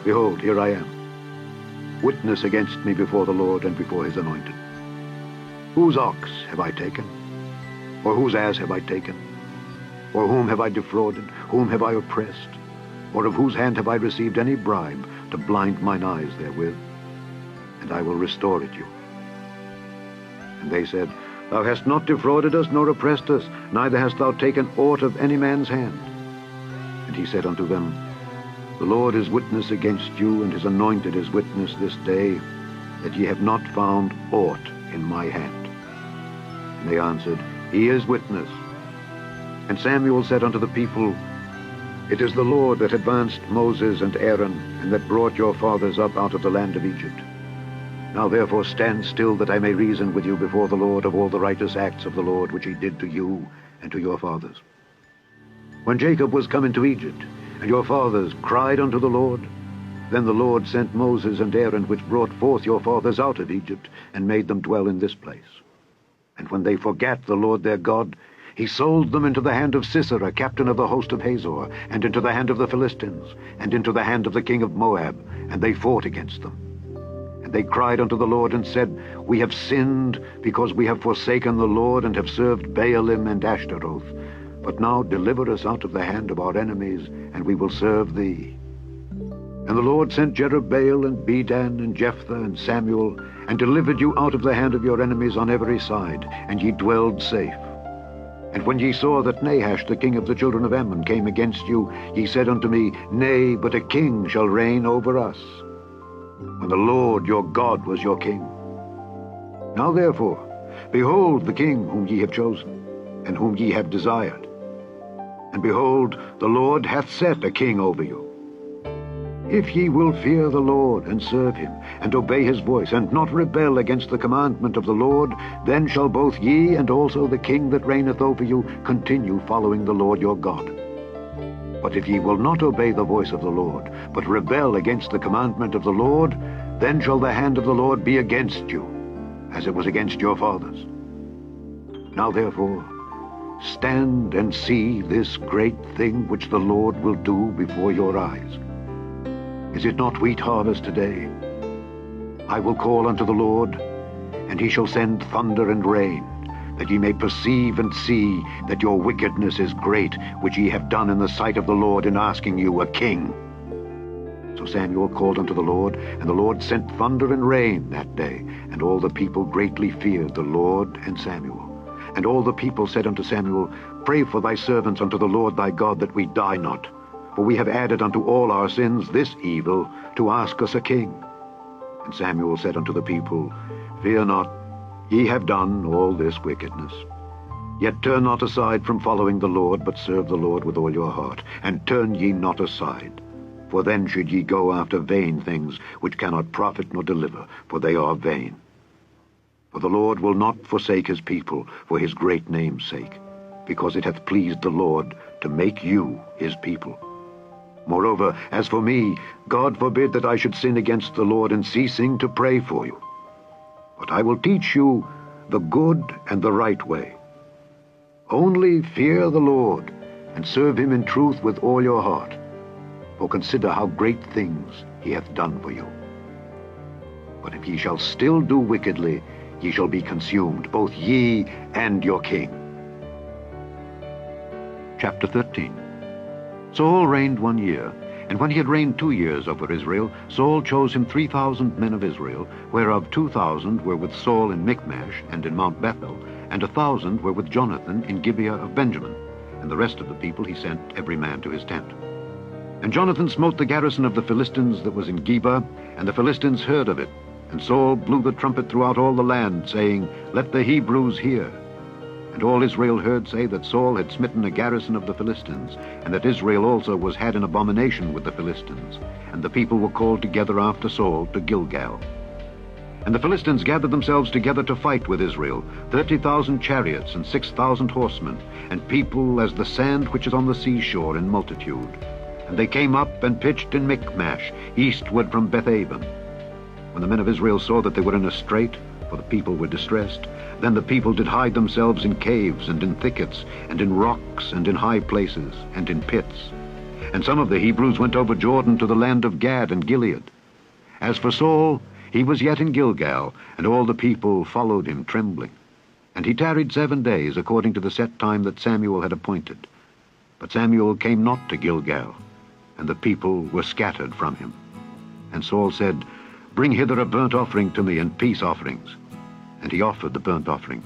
Behold, here I am. Witness against me before the Lord and before his anointed. Whose ox have I taken? Or whose ass have I taken? Or whom have I defrauded? Whom have I oppressed? Or of whose hand have I received any bribe to blind mine eyes therewith? And I will restore it you. And they said, Thou hast not defrauded us, nor oppressed us, neither hast thou taken aught of any man's hand. And he said unto them, The Lord is witness against you, and his anointed is witness this day, that ye have not found aught in my hand. And they answered, He is witness. And Samuel said unto the people, It is the Lord that advanced Moses and Aaron, and that brought your fathers up out of the land of Egypt. Now therefore stand still, that I may reason with you before the Lord of all the righteous acts of the Lord which he did to you and to your fathers. When Jacob was come into Egypt, and your fathers cried unto the Lord, then the Lord sent Moses and Aaron, which brought forth your fathers out of Egypt, and made them dwell in this place. And when they forgat the Lord their God, he sold them into the hand of Sisera, captain of the host of Hazor, and into the hand of the Philistines, and into the hand of the king of Moab, and they fought against them. And they cried unto the Lord, and said, We have sinned, because we have forsaken the Lord, and have served Baalim and Ashtaroth. But now deliver us out of the hand of our enemies, and we will serve thee. And the Lord sent Jerubbaal, and Bedan, and Jephthah, and Samuel, and delivered you out of the hand of your enemies on every side, and ye dwelled safe. And when ye saw that Nahash the king of the children of Ammon came against you, ye said unto me, Nay, but a king shall reign over us, when the Lord your God was your king. Now therefore, behold the king whom ye have chosen, and whom ye have desired. And behold, the Lord hath set a king over you. If ye will fear the Lord, and serve him, and obey his voice, and not rebel against the commandment of the Lord, then shall both ye and also the king that reigneth over you continue following the Lord your God. But if ye will not obey the voice of the Lord, but rebel against the commandment of the Lord, then shall the hand of the Lord be against you, as it was against your fathers. Now therefore, stand and see this great thing which the Lord will do before your eyes. Is it not wheat harvest today? I will call unto the Lord, and he shall send thunder and rain, that ye may perceive and see that your wickedness is great, which ye have done in the sight of the Lord in asking you a king. So Samuel called unto the Lord, and the Lord sent thunder and rain that day, and all the people greatly feared the Lord and Samuel. And all the people said unto Samuel, Pray for thy servants unto the Lord thy God, that we die not. For we have added unto all our sins this evil, to ask us a king. And Samuel said unto the people, Fear not, ye have done all this wickedness. Yet turn not aside from following the Lord, but serve the Lord with all your heart, and turn ye not aside. For then should ye go after vain things, which cannot profit nor deliver, for they are vain. For the Lord will not forsake his people for his great name's sake, because it hath pleased the Lord to make you his people. Moreover, as for me, God forbid that I should sin against the Lord in ceasing to pray for you. But I will teach you the good and the right way. Only fear the Lord, and serve him in truth with all your heart. For consider how great things he hath done for you. But if ye shall still do wickedly, ye shall be consumed, both ye and your king. Chapter 13. Saul reigned 1 year, and when he had reigned 2 years over Israel, Saul chose him 3,000 men of Israel, whereof 2,000 were with Saul in Michmash and in Mount Bethel, and 1,000 were with Jonathan in Gibeah of Benjamin, and the rest of the people he sent every man to his tent. And Jonathan smote the garrison of the Philistines that was in Geba, and the Philistines heard of it. And Saul blew the trumpet throughout all the land, saying, Let the Hebrews hear. And all Israel heard say that Saul had smitten a garrison of the Philistines, and that Israel also was had an abomination with the Philistines. And the people were called together after Saul to Gilgal. And the Philistines gathered themselves together to fight with Israel, 30,000 chariots and 6,000 horsemen, and people as the sand which is on the seashore in multitude. And they came up and pitched in Michmash, eastward from Bethaven. When the men of Israel saw that they were in a strait, for the people were distressed, then the people did hide themselves in caves, and in thickets, and in rocks, and in high places, and in pits. And some of the Hebrews went over Jordan to the land of Gad and Gilead. As for Saul, he was yet in Gilgal, and all the people followed him trembling. And he tarried 7 days, according to the set time that Samuel had appointed. But Samuel came not to Gilgal, and the people were scattered from him. And Saul said, Bring hither a burnt offering to me, and peace offerings. And he offered the burnt offering.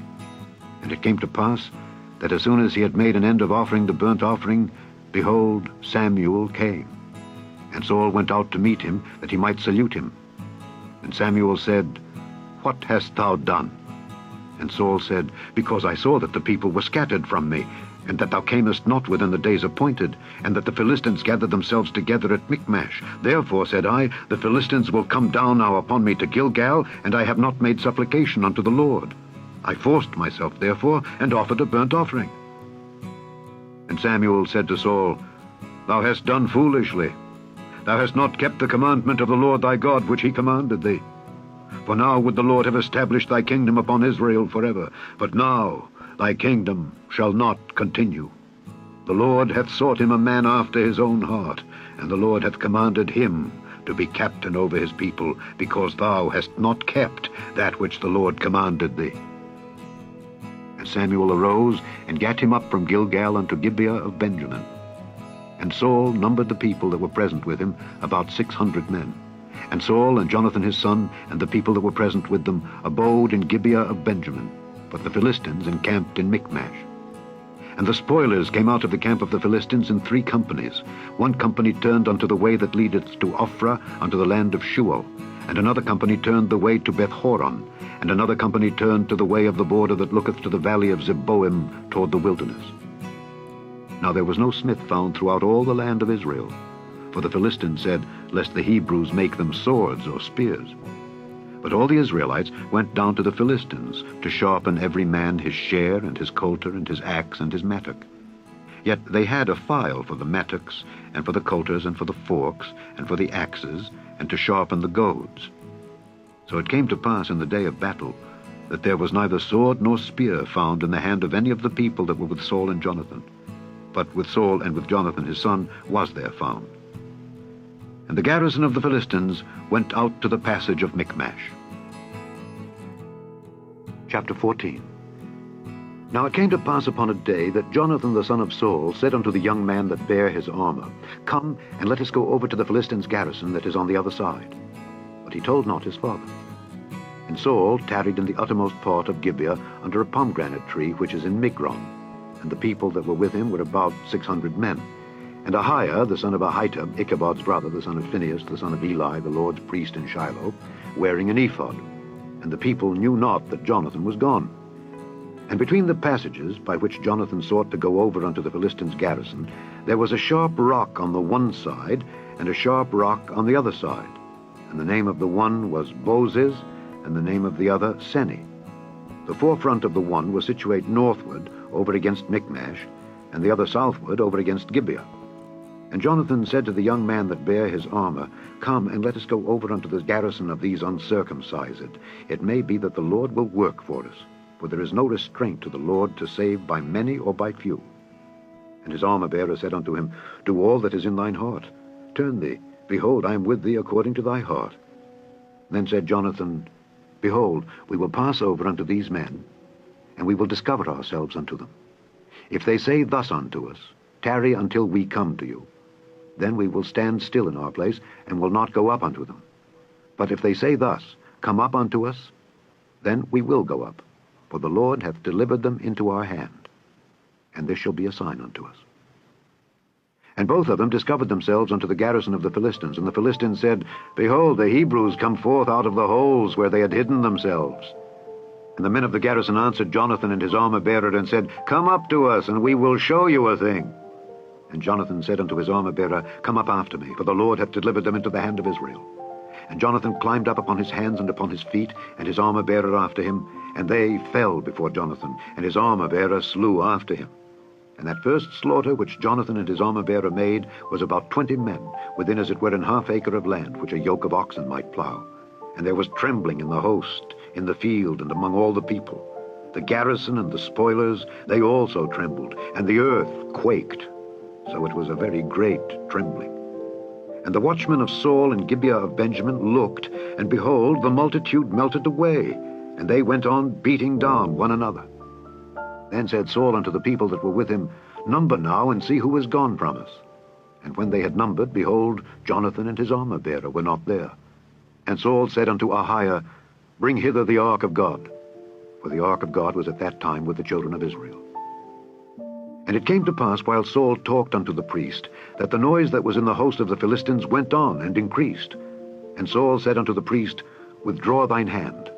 And it came to pass, that as soon as he had made an end of offering the burnt offering, behold, Samuel came. And Saul went out to meet him, that he might salute him. And Samuel said, What hast thou done? And Saul said, Because I saw that the people were scattered from me, and that thou camest not within the days appointed, and that the Philistines gathered themselves together at Michmash. Therefore, said I, the Philistines will come down now upon me to Gilgal, and I have not made supplication unto the Lord. I forced myself, therefore, and offered a burnt offering. And Samuel said to Saul, Thou hast done foolishly. Thou hast not kept the commandment of the Lord thy God, which he commanded thee. For now would the Lord have established thy kingdom upon Israel forever. But now thy kingdom shall not continue. The Lord hath sought him a man after his own heart, and the Lord hath commanded him to be captain over his people, because thou hast not kept that which the Lord commanded thee. And Samuel arose, and gat him up from Gilgal unto Gibeah of Benjamin. And Saul numbered the people that were present with him, about 600 men. And Saul and Jonathan his son, and the people that were present with them, abode in Gibeah of Benjamin. But the Philistines encamped in Michmash. And the spoilers came out of the camp of the Philistines in 3 companies. 1 company turned unto the way that leadeth to Ophrah, unto the land of Shual. And another company turned the way to Beth-horon. And another company turned to the way of the border that looketh to the valley of Zeboim, toward the wilderness. Now there was no smith found throughout all the land of Israel. For the Philistines said, lest the Hebrews make them swords or spears. But all the Israelites went down to the Philistines, to sharpen every man his share, and his coulter, and his axe, and his mattock. Yet they had a file for the mattocks, and for the coulters, and for the forks, and for the axes, and to sharpen the goads. So it came to pass in the day of battle, that there was neither sword nor spear found in the hand of any of the people that were with Saul and Jonathan. But with Saul and with Jonathan his son was there found. And the garrison of the Philistines went out to the passage of Michmash. Chapter 14. Now it came to pass upon a day that Jonathan the son of Saul said unto the young man that bare his armor, Come, and let us go over to the Philistines' garrison that is on the other side. But he told not his father. And Saul tarried in the uttermost part of Gibeah under a pomegranate tree which is in Migron. And the people that were with him were about 600 men. And Ahiah, the son of Ahitub, Ichabod's brother, the son of Phinehas, the son of Eli, the Lord's priest in Shiloh, wearing an ephod. And the people knew not that Jonathan was gone. And between the passages by which Jonathan sought to go over unto the Philistines' garrison, there was a sharp rock on the one side, and a sharp rock on the other side. And the name of the one was Bozez, and the name of the other Seni. The forefront of the one was situate northward, over against Michmash, and the other southward, over against Gibeah. And Jonathan said to the young man that bare his armor, Come, and let us go over unto the garrison of these uncircumcised. It may be that the Lord will work for us, for there is no restraint to the Lord to save by many or by few. And his armor-bearer said unto him, Do all that is in thine heart. Turn thee, behold, I am with thee according to thy heart. Then said Jonathan, Behold, we will pass over unto these men, and we will discover ourselves unto them. If they say thus unto us, Tarry until we come to you, then we will stand still in our place, and will not go up unto them. But if they say thus, Come up unto us, then we will go up, for the Lord hath delivered them into our hand, and this shall be a sign unto us. And both of them discovered themselves unto the garrison of the Philistines. And the Philistines said, Behold, the Hebrews come forth out of the holes where they had hidden themselves. And the men of the garrison answered Jonathan and his armor-bearer, and said, Come up to us, and we will show you a thing. And Jonathan said unto his armor-bearer, Come up after me, for the Lord hath delivered them into the hand of Israel. And Jonathan climbed up upon his hands and upon his feet, and his armor-bearer after him, and they fell before Jonathan, and his armor-bearer slew after him. And that first slaughter which Jonathan and his armor-bearer made was about 20 men, within as it were an half acre of land, which a yoke of oxen might plow. And there was trembling in the host, in the field, and among all the people. The garrison and the spoilers, they also trembled, and the earth quaked. So it was a very great trembling. And the watchmen of Saul and Gibeah of Benjamin looked, and behold, the multitude melted away, and they went on beating down one another. Then said Saul unto the people that were with him, Number now, and see who is gone from us. And when they had numbered, behold, Jonathan and his armor-bearer were not there. And Saul said unto Ahiah, Bring hither the ark of God. For the ark of God was at that time with the children of Israel. And it came to pass, while Saul talked unto the priest, that the noise that was in the host of the Philistines went on and increased. And Saul said unto the priest, Withdraw thine hand.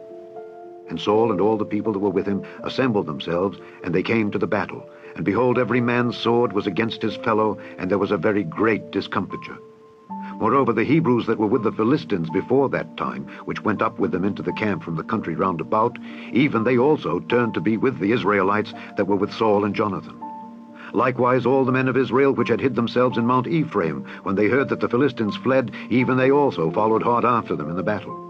And Saul and all the people that were with him assembled themselves, and they came to the battle. And behold, every man's sword was against his fellow, and there was a very great discomfiture. Moreover, the Hebrews that were with the Philistines before that time, which went up with them into the camp from the country round about, even they also turned to be with the Israelites that were with Saul and Jonathan. Likewise all the men of Israel which had hid themselves in Mount Ephraim, when they heard that the Philistines fled, even they also followed hard after them in the battle.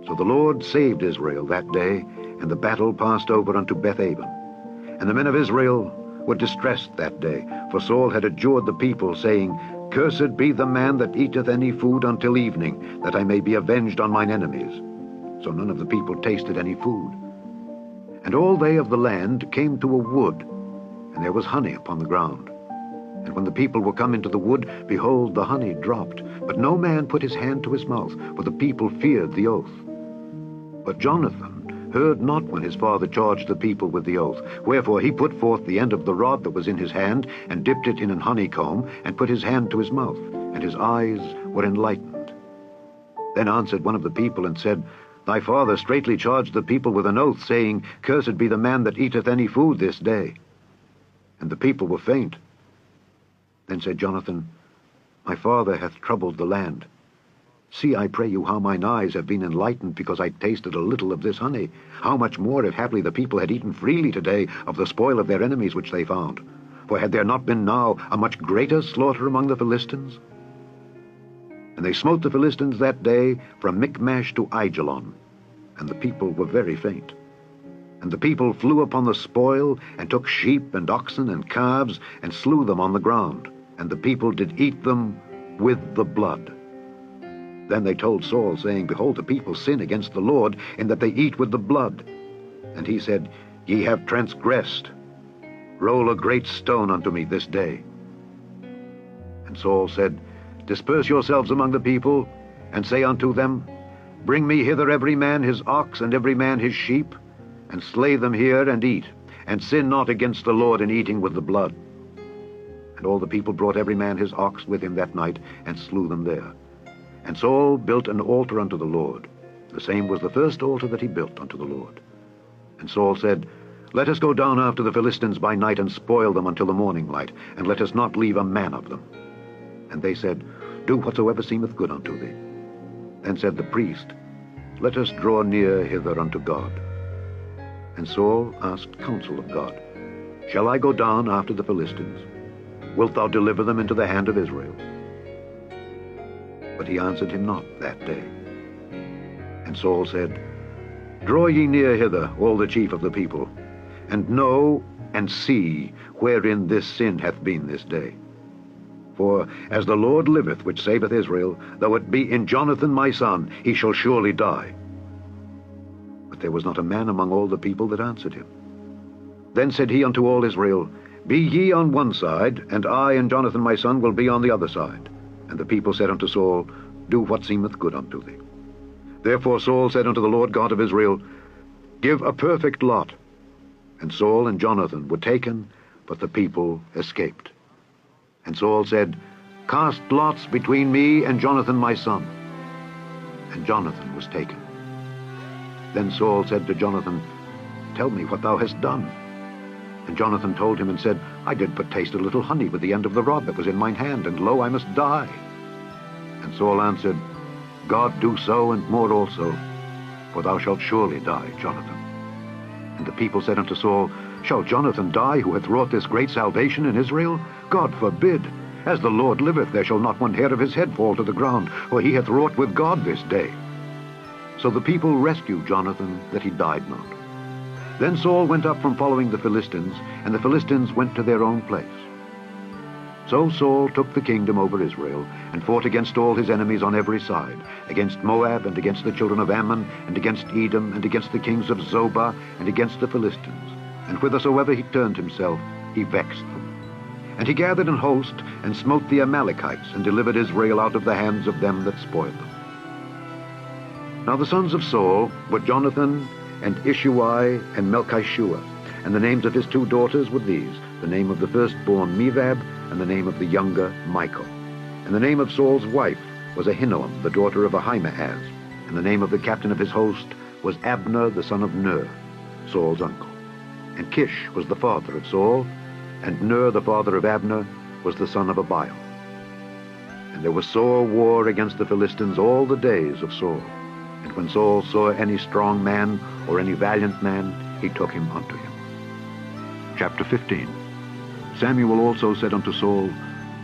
So the Lord saved Israel that day, and the battle passed over unto Beth-aven. And the men of Israel were distressed that day, for Saul had adjured the people, saying, Cursed be the man that eateth any food until evening, that I may be avenged on mine enemies. So none of the people tasted any food. And all they of the land came to a wood, and there was honey upon the ground. And when the people were come into the wood, behold, the honey dropped, but no man put his hand to his mouth, for the people feared the oath. But Jonathan heard not when his father charged the people with the oath. Wherefore he put forth the end of the rod that was in his hand, and dipped it in an honeycomb, and put his hand to his mouth, and his eyes were enlightened. Then answered one of the people, and said, Thy father straitly charged the people with an oath, saying, Cursed be the man that eateth any food this day. And the people were faint. Then said Jonathan, My father hath troubled the land. See, I pray you, how mine eyes have been enlightened, because I tasted a little of this honey. How much more, if haply the people had eaten freely today of the spoil of their enemies which they found? For had there not been now a much greater slaughter among the Philistines? And they smote the Philistines that day from Michmash to Aijalon, and the people were very faint. And the people flew upon the spoil, and took sheep and oxen and calves, and slew them on the ground, and the people did eat them with the blood. Then they told Saul, saying, Behold, the people sin against the Lord, in that they eat with the blood. And he said, Ye have transgressed. Roll a great stone unto me this day. And Saul said, Disperse yourselves among the people, and say unto them, Bring me hither every man his ox, and every man his sheep, and slay them here, and eat, and sin not against the Lord in eating with the blood. And all the people brought every man his ox with him that night, and slew them there. And Saul built an altar unto the Lord. The same was the first altar that he built unto the Lord. And Saul said, Let us go down after the Philistines by night, and spoil them until the morning light, and let us not leave a man of them. And they said, Do whatsoever seemeth good unto thee. Then said the priest, Let us draw near hither unto God. And Saul asked counsel of God, Shall I go down after the Philistines? Wilt thou deliver them into the hand of Israel? But he answered him not that day. And Saul said, Draw ye near hither, all the chief of the people, and know and see wherein this sin hath been this day. For as the Lord liveth, which saveth Israel, though it be in Jonathan my son, he shall surely die. But there was not a man among all the people that answered him. Then said he unto all Israel, Be ye on one side, and I and Jonathan my son will be on the other side. And the people said unto Saul, Do what seemeth good unto thee. Therefore Saul said unto the Lord God of Israel, Give a perfect lot. And Saul and Jonathan were taken, but the people escaped. And Saul said, Cast lots between me and Jonathan my son. And Jonathan was taken. Then Saul said to Jonathan, Tell me what thou hast done. And Jonathan told him and said, I did but taste a little honey with the end of the rod that was in mine hand, and lo, I must die. And Saul answered, God do so, and more also, for thou shalt surely die, Jonathan. And the people said unto Saul, Shall Jonathan die, who hath wrought this great salvation in Israel? God forbid. As the Lord liveth, there shall not one hair of his head fall to the ground, for he hath wrought with God this day. So the people rescued Jonathan, that he died not. Then Saul went up from following the Philistines, and the Philistines went to their own place. So Saul took the kingdom over Israel, and fought against all his enemies on every side, against Moab, and against the children of Ammon, and against Edom, and against the kings of Zobah, and against the Philistines. And whithersoever he turned himself, he vexed them. And he gathered an host, and smote the Amalekites, and delivered Israel out of the hands of them that spoiled them. Now the sons of Saul were Jonathan, and Ishuai, and Melchishua, and the names of his two daughters were these, the name of the firstborn Merab, and the name of the younger Michal. And the name of Saul's wife was Ahinoam, the daughter of Ahimaaz, and the name of the captain of his host was Abner, the son of Ner, Saul's uncle. And Kish was the father of Saul, and Ner, the father of Abner, was the son of Abiel. And there was sore war against the Philistines all the days of Saul. And when Saul saw any strong man or any valiant man, he took him unto him. Chapter 15. Samuel also said unto Saul,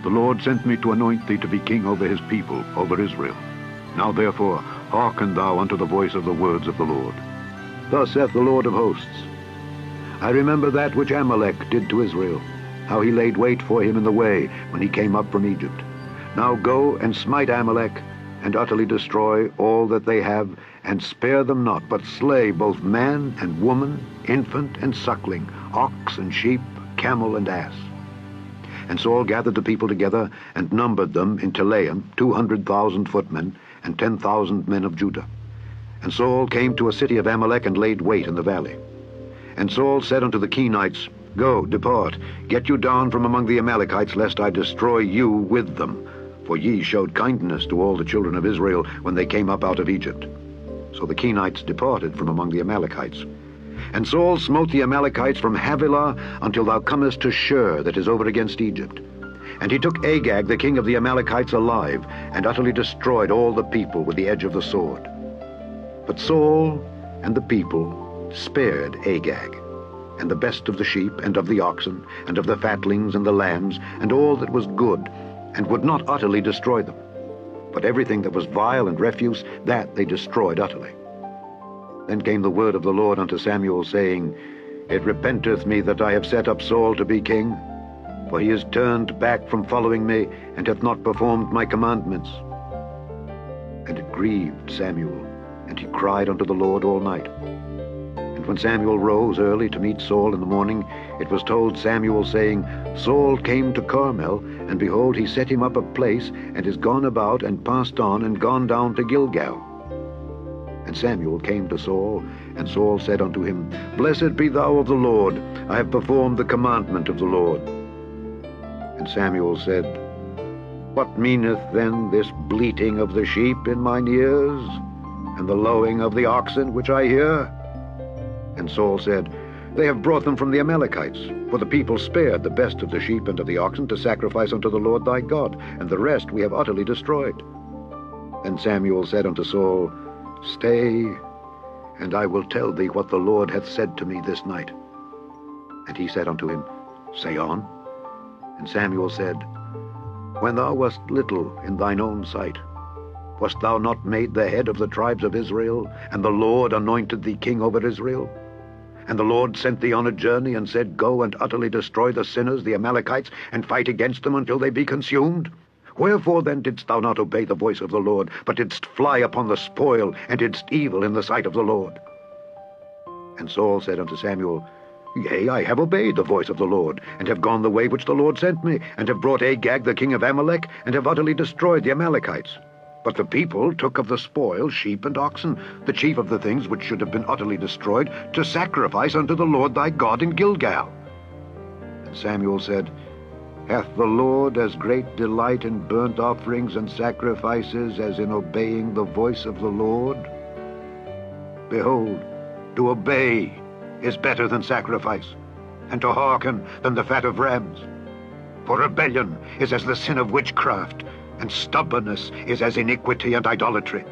The Lord sent me to anoint thee to be king over his people, over Israel. Now therefore hearken thou unto the voice of the words of the Lord. Thus saith the Lord of hosts, I remember that which Amalek did to Israel, how he laid wait for him in the way when he came up from Egypt. Now go and smite Amalek, and utterly destroy all that they have, and spare them not, but slay both man and woman, infant and suckling, ox and sheep, camel and ass. And Saul gathered the people together, and numbered them in Telaim 200,000 footmen, and 10,000 men of Judah. And Saul came to a city of Amalek, and laid wait in the valley. And Saul said unto the Kenites, Go, depart, get you down from among the Amalekites, lest I destroy you with them. For ye showed kindness to all the children of Israel when they came up out of Egypt. So the Kenites departed from among the Amalekites. And Saul smote the Amalekites from Havilah until thou comest to Shur, that is over against Egypt. And he took Agag, the king of the Amalekites, alive, and utterly destroyed all the people with the edge of the sword. But Saul and the people spared Agag, and the best of the sheep, and of the oxen, and of the fatlings and the lambs, and all that was good, and would not utterly destroy them. But everything that was vile and refuse, that they destroyed utterly. Then came the word of the Lord unto Samuel, saying, It repenteth me that I have set up Saul to be king, for he is turned back from following me, and hath not performed my commandments. And it grieved Samuel, and he cried unto the Lord all night. And when Samuel rose early to meet Saul in the morning, it was told Samuel, saying, Saul came to Carmel, and behold, he set him up a place, and is gone about, and passed on, and gone down to Gilgal. And Samuel came to Saul, and Saul said unto him, Blessed be thou of the Lord, I have performed the commandment of the Lord. And Samuel said, What meaneth then this bleating of the sheep in mine ears, and the lowing of the oxen which I hear? And Saul said, They have brought them from the Amalekites, for the people spared the best of the sheep and of the oxen to sacrifice unto the Lord thy God, and the rest we have utterly destroyed. Then Samuel said unto Saul, Stay, and I will tell thee what the Lord hath said to me this night. And he said unto him, Say on. And Samuel said, When thou wast little in thine own sight, wast thou not made the head of the tribes of Israel, and the Lord anointed thee king over Israel? And the Lord sent thee on a journey, and said, Go and utterly destroy the sinners, the Amalekites, and fight against them until they be consumed? Wherefore then didst thou not obey the voice of the Lord, but didst fly upon the spoil, and didst evil in the sight of the Lord? And Saul said unto Samuel, Yea, I have obeyed the voice of the Lord, and have gone the way which the Lord sent me, and have brought Agag the king of Amalek, and have utterly destroyed the Amalekites. But the people took of the spoil sheep and oxen, the chief of the things which should have been utterly destroyed, to sacrifice unto the Lord thy God in Gilgal. And Samuel said, Hath the Lord as great delight in burnt offerings and sacrifices as in obeying the voice of the Lord? Behold, to obey is better than sacrifice, and to hearken than the fat of rams. For rebellion is as the sin of witchcraft, and stubbornness is as iniquity and idolatry.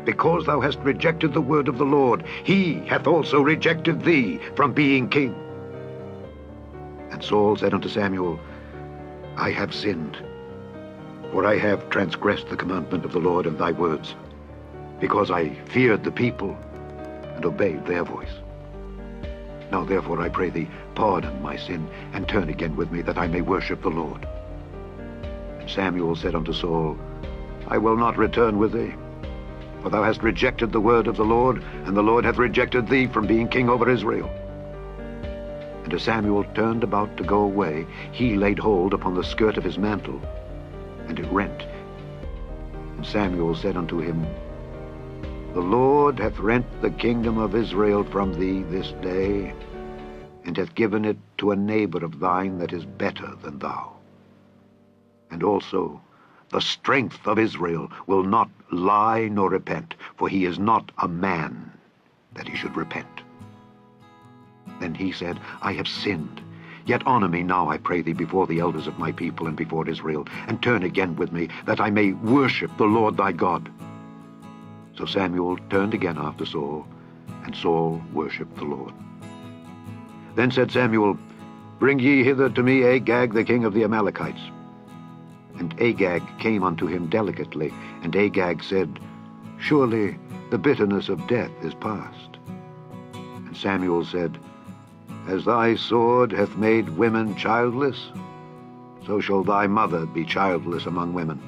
Because thou hast rejected the word of the Lord, he hath also rejected thee from being king. And Saul said unto Samuel, I have sinned, for I have transgressed the commandment of the Lord and thy words, because I feared the people and obeyed their voice. Now therefore I pray thee, pardon my sin, and turn again with me, that I may worship the Lord. And Samuel said unto Saul, I will not return with thee, for thou hast rejected the word of the Lord, and the Lord hath rejected thee from being king over Israel. And as Samuel turned about to go away, he laid hold upon the skirt of his mantle, and it rent. And Samuel said unto him, The Lord hath rent the kingdom of Israel from thee this day, and hath given it to a neighbor of thine that is better than thou. And also the strength of Israel will not lie nor repent, for he is not a man that he should repent. Then he said, I have sinned. Yet honor me now, I pray thee, before the elders of my people and before Israel, and turn again with me, that I may worship the Lord thy God. So Samuel turned again after Saul, and Saul worshipped the Lord. Then said Samuel, Bring ye hither to me Agag the king of the Amalekites. And Agag came unto him delicately, and Agag said, Surely the bitterness of death is past. And Samuel said, As thy sword hath made women childless, so shall thy mother be childless among women.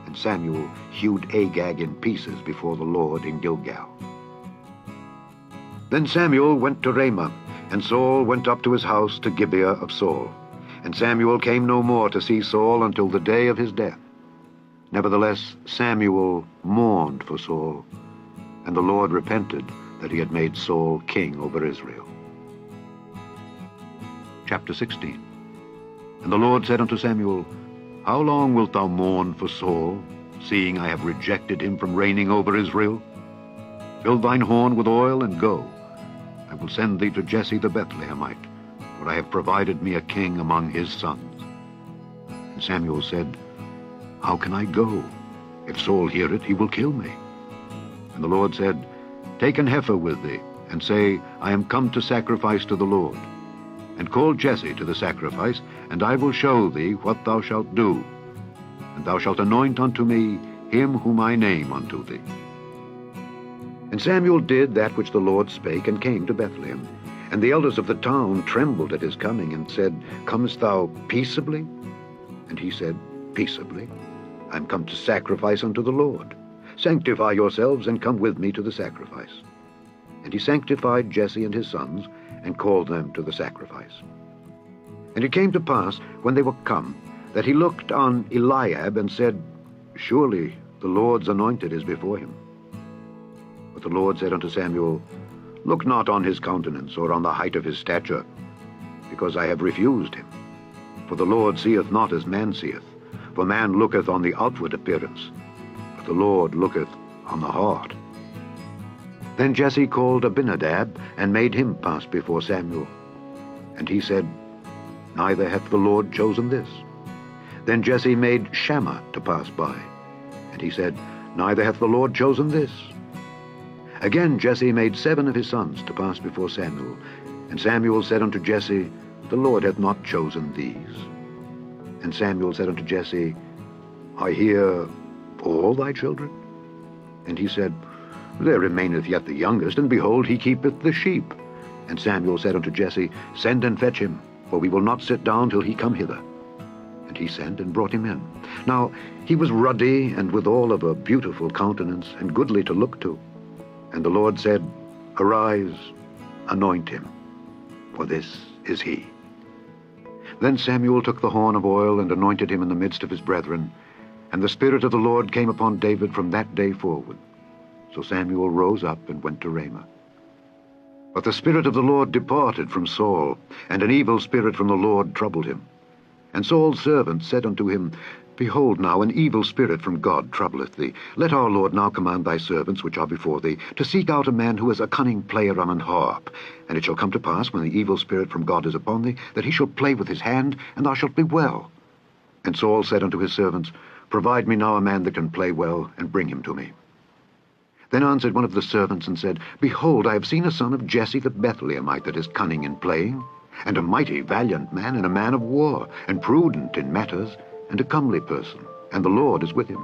And Samuel hewed Agag in pieces before the Lord in Gilgal. Then Samuel went to Ramah, and Saul went up to his house to Gibeah of Saul. And Samuel came no more to see Saul until the day of his death. Nevertheless, Samuel mourned for Saul, and the Lord repented that he had made Saul king over Israel. Chapter 16. And the Lord said unto Samuel, How long wilt thou mourn for Saul, seeing I have rejected him from reigning over Israel? Fill thine horn with oil, and go. I will send thee to Jesse the Bethlehemite, for I have provided me a king among his sons. Samuel said, "How can I go? If Saul hear it, he will kill me." And the Lord said, "Take an heifer with thee, and say, I am come to sacrifice to the Lord. And call Jesse to the sacrifice, and I will show thee what thou shalt do. And thou shalt anoint unto me him whom I name unto thee." And Samuel did that which the Lord spake, and came to Bethlehem. And the elders of the town trembled at his coming, and said, "Comest thou peaceably?" And he said, "Peaceably. I am come to sacrifice unto the Lord. Sanctify yourselves, and come with me to the sacrifice." And he sanctified Jesse and his sons, and called them to the sacrifice. And it came to pass, when they were come, that he looked on Eliab, and said, "Surely the Lord's anointed is before him." But the Lord said unto Samuel, "Look not on his countenance, or on the height of his stature, because I have refused him. For the Lord seeth not as man seeth, for man looketh on the outward appearance, but the Lord looketh on the heart." Then Jesse called Abinadab, and made him pass before Samuel. And he said, "Neither hath the Lord chosen this." Then Jesse made Shammah to pass by. And he said, "Neither hath the Lord chosen this." Again Jesse made 7 of his sons to pass before Samuel. And Samuel said unto Jesse, "The Lord hath not chosen these." And Samuel said unto Jesse, "Are here all thy children?" And he said, "There remaineth yet the youngest, and behold, he keepeth the sheep." And Samuel said unto Jesse, "Send and fetch him, for we will not sit down till he come hither." And he sent and brought him in. Now he was ruddy, and withal of a beautiful countenance, and goodly to look to. And the Lord said, "Arise, anoint him, for this is he." Then Samuel took the horn of oil, and anointed him in the midst of his brethren. And the Spirit of the Lord came upon David from that day forward. So Samuel rose up and went to Ramah. But the Spirit of the Lord departed from Saul, and an evil spirit from the Lord troubled him. And Saul's servant said unto him, "Behold now, an evil spirit from God troubleth thee. Let our Lord now command thy servants which are before thee, to seek out a man who is a cunning player on an harp. And it shall come to pass, when the evil spirit from God is upon thee, that he shall play with his hand, and thou shalt be well." And Saul said unto his servants, "Provide me now a man that can play well, and bring him to me." Then answered one of the servants, and said, "Behold, I have seen a son of Jesse the Bethlehemite that is cunning in playing, and a mighty valiant man, and a man of war, and prudent in matters, and a comely person, and the Lord is with him."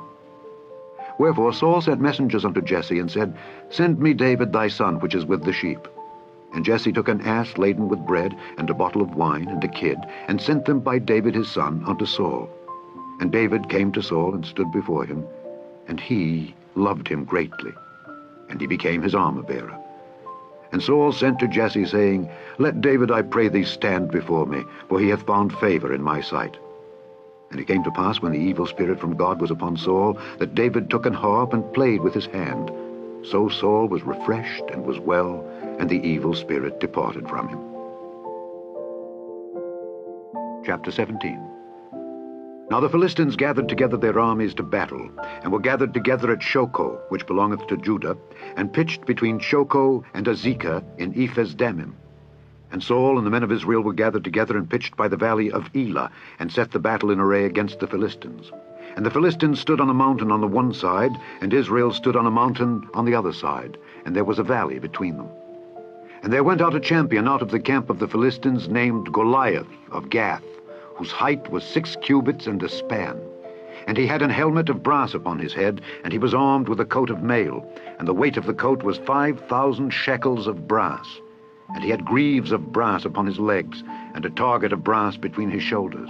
Wherefore Saul sent messengers unto Jesse, and said, "Send me David thy son, which is with the sheep." And Jesse took an ass laden with bread, and a bottle of wine, and a kid, and sent them by David his son unto Saul. And David came to Saul, and stood before him, and he loved him greatly, and he became his armor-bearer. And Saul sent to Jesse, saying, "Let David, I pray thee, stand before me, for he hath found favor in my sight." And it came to pass, when the evil spirit from God was upon Saul, that David took an harp and played with his hand. So Saul was refreshed and was well, and the evil spirit departed from him. Chapter 17. Now the Philistines gathered together their armies to battle, and were gathered together at Shochoh, which belongeth to Judah, and pitched between Shochoh and Azekah in Ephes-dammim. And Saul and the men of Israel were gathered together and pitched by the valley of Elah, and set the battle in array against the Philistines. And the Philistines stood on a mountain on the one side, and Israel stood on a mountain on the other side, and there was a valley between them. And there went out a champion out of the camp of the Philistines, named Goliath of Gath, whose height was 6 cubits and a span. And he had an helmet of brass upon his head, and he was armed with a coat of mail, and the weight of the coat was 5,000 shekels of brass. And he had greaves of brass upon his legs, and a target of brass between his shoulders.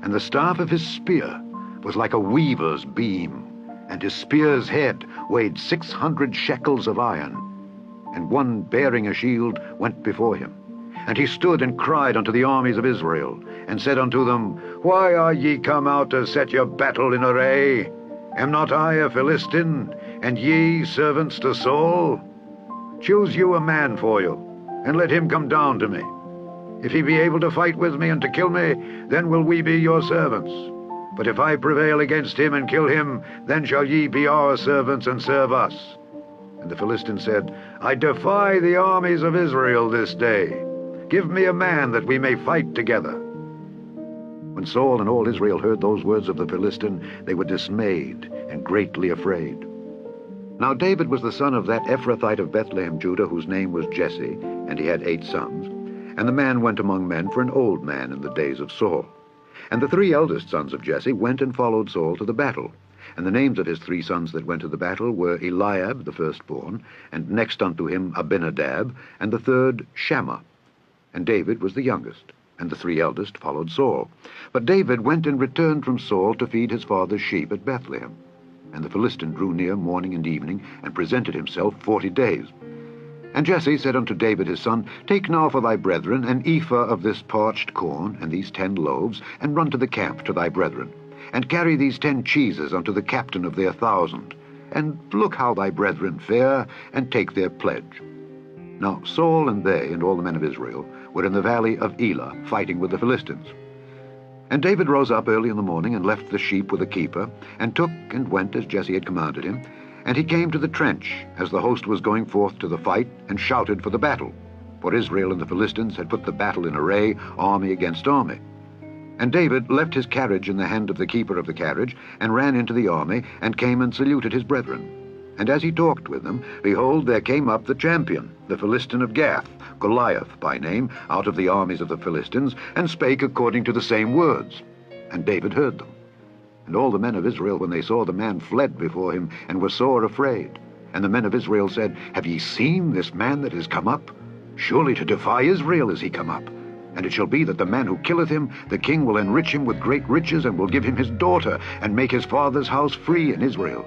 And the staff of his spear was like a weaver's beam, and his spear's head weighed 600 shekels of iron. And one bearing a shield went before him. And he stood and cried unto the armies of Israel, and said unto them, Why are ye come out to set your battle in array? Am not I a Philistine, and ye servants to Saul? Choose you a man for you, and let him come down to me. If he be able to fight with me and to kill me, then will we be your servants. But if I prevail against him and kill him, then shall ye be our servants and serve us. And the Philistine said, I defy the armies of Israel this day. Give me a man that we may fight together. When when Saul and all Israel heard those words of the Philistine, they were dismayed and greatly afraid. Now David was the son of that Ephrathite of Bethlehem, Judah, whose name was Jesse, and he had 8 sons. And the man went among men for an old man in the days of Saul. And the 3 eldest sons of Jesse went and followed Saul to the battle. And the names of his 3 sons that went to the battle were Eliab, the firstborn, and next unto him Abinadab, and the third Shammah. And David was the youngest, and the 3 eldest followed Saul. But David went and returned from Saul to feed his father's sheep at Bethlehem. And the Philistine drew near morning and evening, and presented himself 40 days. And Jesse said unto David his son, Take now for thy brethren an ephah of this parched corn, and these 10 loaves, and run to the camp to thy brethren, and carry these 10 cheeses unto the captain of their 1,000, and look how thy brethren fare, and take their pledge. Now Saul and they and all the men of Israel were in the valley of Elah, fighting with the Philistines. And David rose up early in the morning, and left the sheep with a keeper, and took and went as Jesse had commanded him. And he came to the trench, as the host was going forth to the fight, and shouted for the battle. For Israel and the Philistines had put the battle in array, army against army. And David left his carriage in the hand of the keeper of the carriage, and ran into the army, and came and saluted his brethren. And as he talked with them, behold, there came up the champion, the Philistine of Gath, Goliath by name, out of the armies of the Philistines, and spake according to the same words. And David heard them. And all the men of Israel, when they saw the man, fled before him, and were sore afraid. And the men of Israel said, Have ye seen this man that is come up? Surely to defy Israel is he come up. And it shall be that the man who killeth him, the king will enrich him with great riches, and will give him his daughter, and make his father's house free in Israel.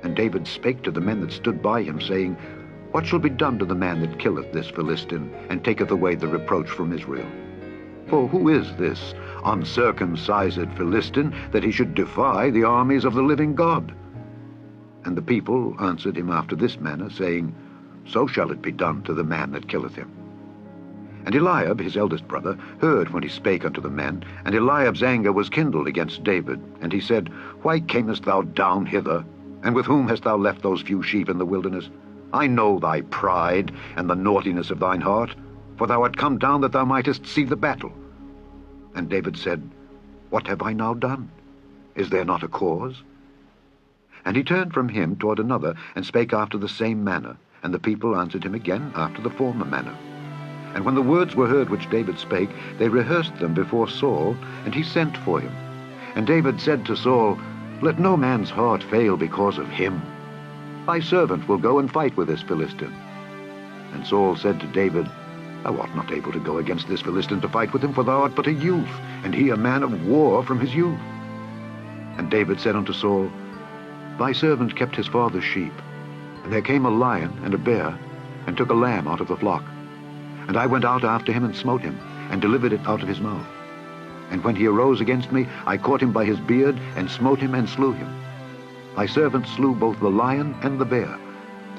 And David spake to the men that stood by him, saying, What shall be done to the man that killeth this Philistine, and taketh away the reproach from Israel? For who is this uncircumcised Philistine, that he should defy the armies of the living God? And the people answered him after this manner, saying, So shall it be done to the man that killeth him. And Eliab, his eldest brother, heard when he spake unto the men, and Eliab's anger was kindled against David. And he said, Why camest thou down hither? And with whom hast thou left those few sheep in the wilderness? I know thy pride, and the naughtiness of thine heart, for thou art come down that thou mightest see the battle. And David said, What have I now done? Is there not a cause? And he turned from him toward another, and spake after the same manner. And the people answered him again after the former manner. And when the words were heard which David spake, they rehearsed them before Saul, and he sent for him. And David said to Saul, Let no man's heart fail because of him. Thy servant will go and fight with this Philistine. And Saul said to David, Thou art not able to go against this Philistine to fight with him, for thou art but a youth, and he a man of war from his youth. And David said unto Saul, Thy servant kept his father's sheep, and there came a lion and a bear, and took a lamb out of the flock. And I went out after him, and smote him, and delivered it out of his mouth. And when he arose against me, I caught him by his beard, and smote him, and slew him. Thy servant slew both the lion and the bear.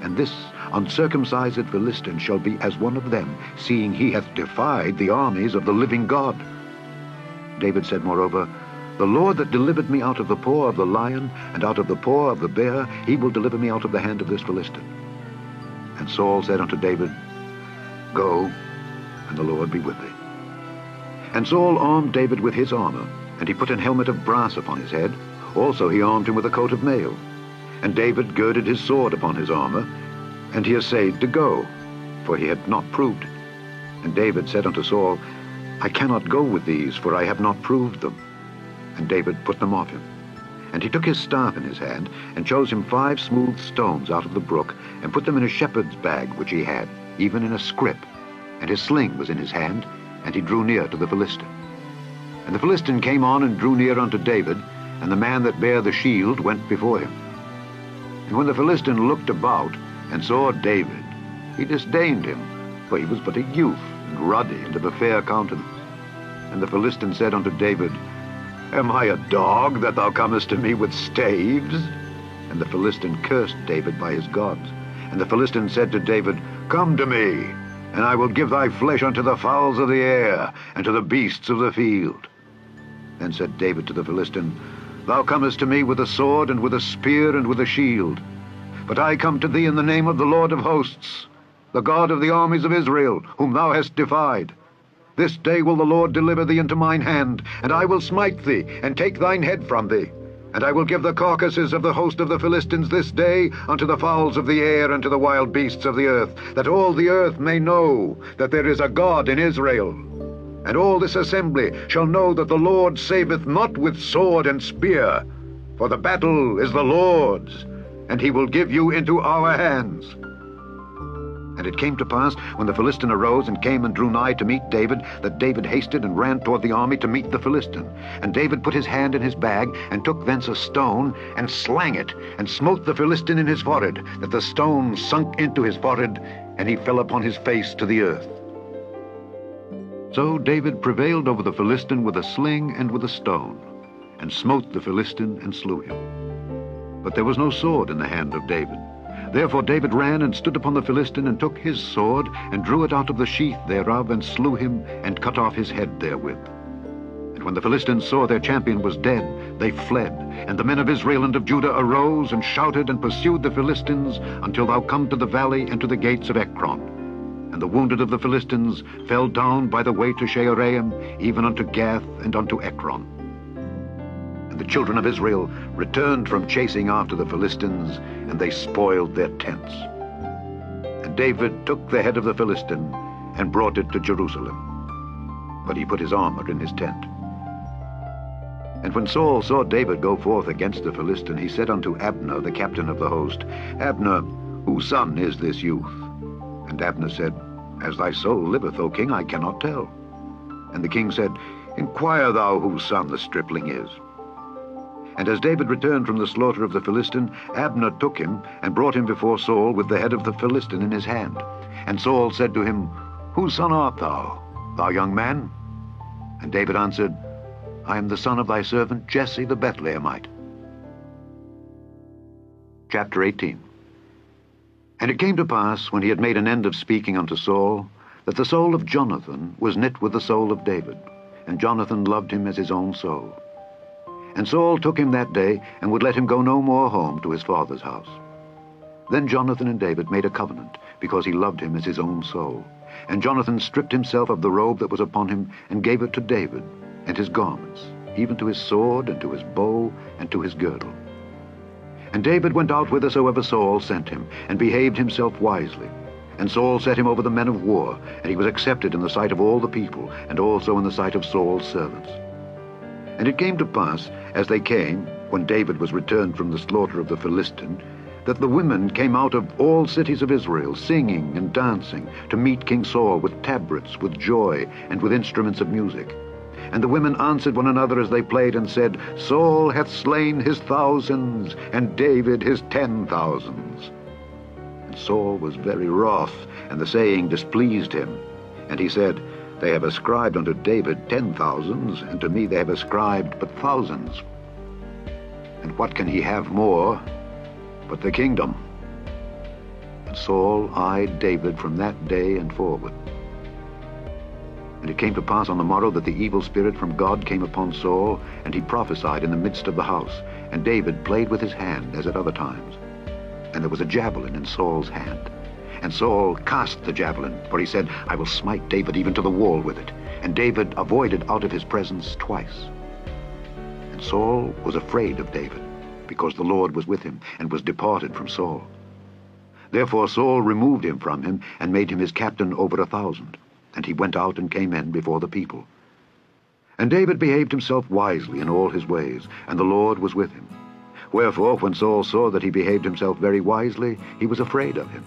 And this uncircumcised Philistine shall be as one of them, seeing he hath defied the armies of the living God. David said moreover, The Lord that delivered me out of the paw of the lion, and out of the paw of the bear, he will deliver me out of the hand of this Philistine. And Saul said unto David, Go, and the Lord be with thee. And Saul armed David with his armor, and he put an helmet of brass upon his head. Also he armed him with a coat of mail. And David girded his sword upon his armor, and he essayed to go, for he had not proved it. And David said unto Saul, I cannot go with these, for I have not proved them. And David put them off him. And he took his staff in his hand, and chose him 5 smooth stones out of the brook, and put them in a shepherd's bag which he had, even in a scrip. And his sling was in his hand, and he drew near to the Philistine. And the Philistine came on and drew near unto David, and the man that bare the shield went before him. And when the Philistine looked about, and saw David, he disdained him, for he was but a youth, and ruddy, and of a fair countenance. And the Philistine said unto David, Am I a dog, that thou comest to me with staves? And the Philistine cursed David by his gods. And the Philistine said to David, Come to me, and I will give thy flesh unto the fowls of the air, and to the beasts of the field. Then said David to the Philistine, Thou comest to me with a sword, and with a spear, and with a shield. But I come to thee in the name of the Lord of hosts, the God of the armies of Israel, whom thou hast defied. This day will the Lord deliver thee into mine hand, and I will smite thee, and take thine head from thee. And I will give the carcasses of the host of the Philistines this day unto the fowls of the air and to the wild beasts of the earth, that all the earth may know that there is a God in Israel. And all this assembly shall know that the Lord saveth not with sword and spear, for the battle is the Lord's, and he will give you into our hands. And it came to pass, when the Philistine arose and came and drew nigh to meet David, that David hasted and ran toward the army to meet the Philistine. And David put his hand in his bag, and took thence a stone, and slang it, and smote the Philistine in his forehead, that the stone sunk into his forehead, and he fell upon his face to the earth. So David prevailed over the Philistine with a sling and with a stone, and smote the Philistine and slew him. But there was no sword in the hand of David. Therefore David ran and stood upon the Philistine, and took his sword, and drew it out of the sheath thereof, and slew him, and cut off his head therewith. And when the Philistines saw their champion was dead, they fled. And the men of Israel and of Judah arose, and shouted, and pursued the Philistines, until thou come to the valley and to the gates of Ekron. And the wounded of the Philistines fell down by the way to Shaaraim, even unto Gath and unto Ekron. And the children of Israel returned from chasing after the Philistines, and they spoiled their tents. And David took the head of the Philistine, and brought it to Jerusalem. But he put his armor in his tent. And when Saul saw David go forth against the Philistine, he said unto Abner, the captain of the host, Abner, whose son is this youth? And Abner said, As thy soul liveth, O king, I cannot tell. And the king said, Inquire thou whose son the stripling is. And as David returned from the slaughter of the Philistine, Abner took him, and brought him before Saul with the head of the Philistine in his hand. And Saul said to him, Whose son art thou, thou young man? And David answered, I am the son of thy servant Jesse the Bethlehemite. Chapter 18. And it came to pass, when he had made an end of speaking unto Saul, that the soul of Jonathan was knit with the soul of David, and Jonathan loved him as his own soul. And Saul took him that day, and would let him go no more home to his father's house. Then Jonathan and David made a covenant, because he loved him as his own soul. And Jonathan stripped himself of the robe that was upon him, and gave it to David, and his garments, even to his sword, and to his bow, and to his girdle. And David went out whithersoever Saul sent him, and behaved himself wisely. And Saul set him over the men of war, and he was accepted in the sight of all the people, and also in the sight of Saul's servants. And it came to pass, as they came, when David was returned from the slaughter of the Philistine, that the women came out of all cities of Israel, singing and dancing, to meet King Saul with tabrets, with joy, and with instruments of music. And the women answered one another as they played, and said, Saul hath slain his thousands, and David his 10,000s. And Saul was very wroth, and the saying displeased him. And he said, They have ascribed unto David 10,000s, and to me they have ascribed but thousands. And what can he have more but the kingdom? And Saul eyed David from that day and forward. And it came to pass on the morrow that the evil spirit from God came upon Saul, and he prophesied in the midst of the house. And David played with his hand, as at other times. And there was a javelin in Saul's hand. And Saul cast the javelin, for he said, I will smite David even to the wall with it. And David avoided out of his presence twice. And Saul was afraid of David, because the Lord was with him, and was departed from Saul. Therefore Saul removed him from him, and made him his captain over 1,000. And he went out and came in before the people. And David behaved himself wisely in all his ways, and the Lord was with him. Wherefore, when Saul saw that he behaved himself very wisely, he was afraid of him.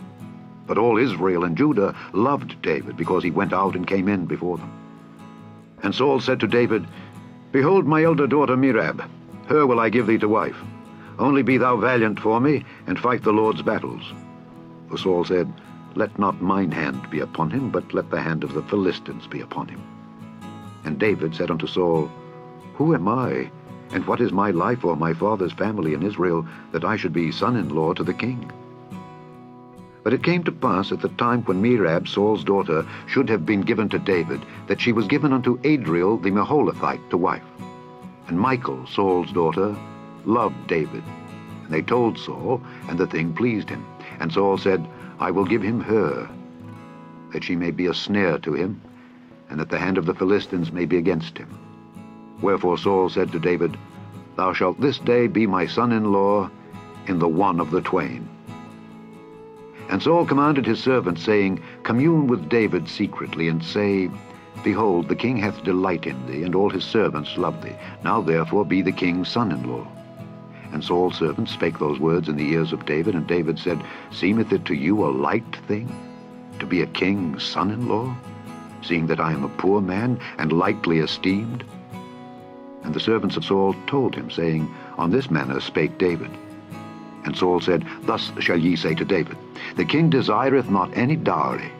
But all Israel and Judah loved David, because he went out and came in before them. And Saul said to David, Behold my elder daughter Merab, her will I give thee to wife. Only be thou valiant for me, and fight the Lord's battles. For Saul said, Let not mine hand be upon him, but let the hand of the Philistines be upon him. And David said unto Saul, Who am I, and what is my life or my father's family in Israel, that I should be son-in-law to the king? But it came to pass at the time when Merab, Saul's daughter, should have been given to David, that she was given unto Adriel the Meholathite to wife. And Michal, Saul's daughter, loved David. And they told Saul, and the thing pleased him. And Saul said, I will give him her, that she may be a snare to him, and that the hand of the Philistines may be against him. Wherefore Saul said to David, Thou shalt this day be my son-in-law in the one of the twain. And Saul commanded his servants, saying, Commune with David secretly, and say, Behold, the king hath delight in thee, and all his servants love thee. Now therefore be the king's son-in-law. And Saul's servants spake those words in the ears of David, and David said, Seemeth it to you a light thing, to be a king's son-in-law, seeing that I am a poor man, and lightly esteemed? And the servants of Saul told him, saying, On this manner spake David. And Saul said, Thus shall ye say to David, The king desireth not any dowry,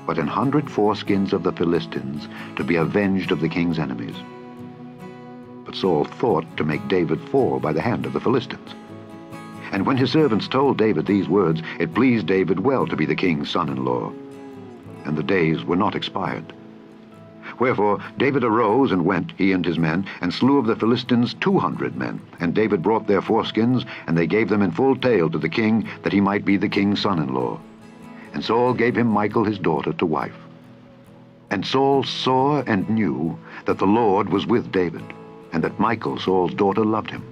but 100 foreskins of the Philistines, to be avenged of the king's enemies. But Saul thought to make David fall by the hand of the Philistines. And when his servants told David these words, it pleased David well to be the king's son-in-law. And the days were not expired. Wherefore David arose and went, he and his men, and slew of the Philistines 200 men. And David brought their foreskins, and they gave them in full tale to the king, that he might be the king's son-in-law. And Saul gave him Michal his daughter to wife. And Saul saw and knew that the Lord was with David, and that Michal, Saul's daughter, loved him.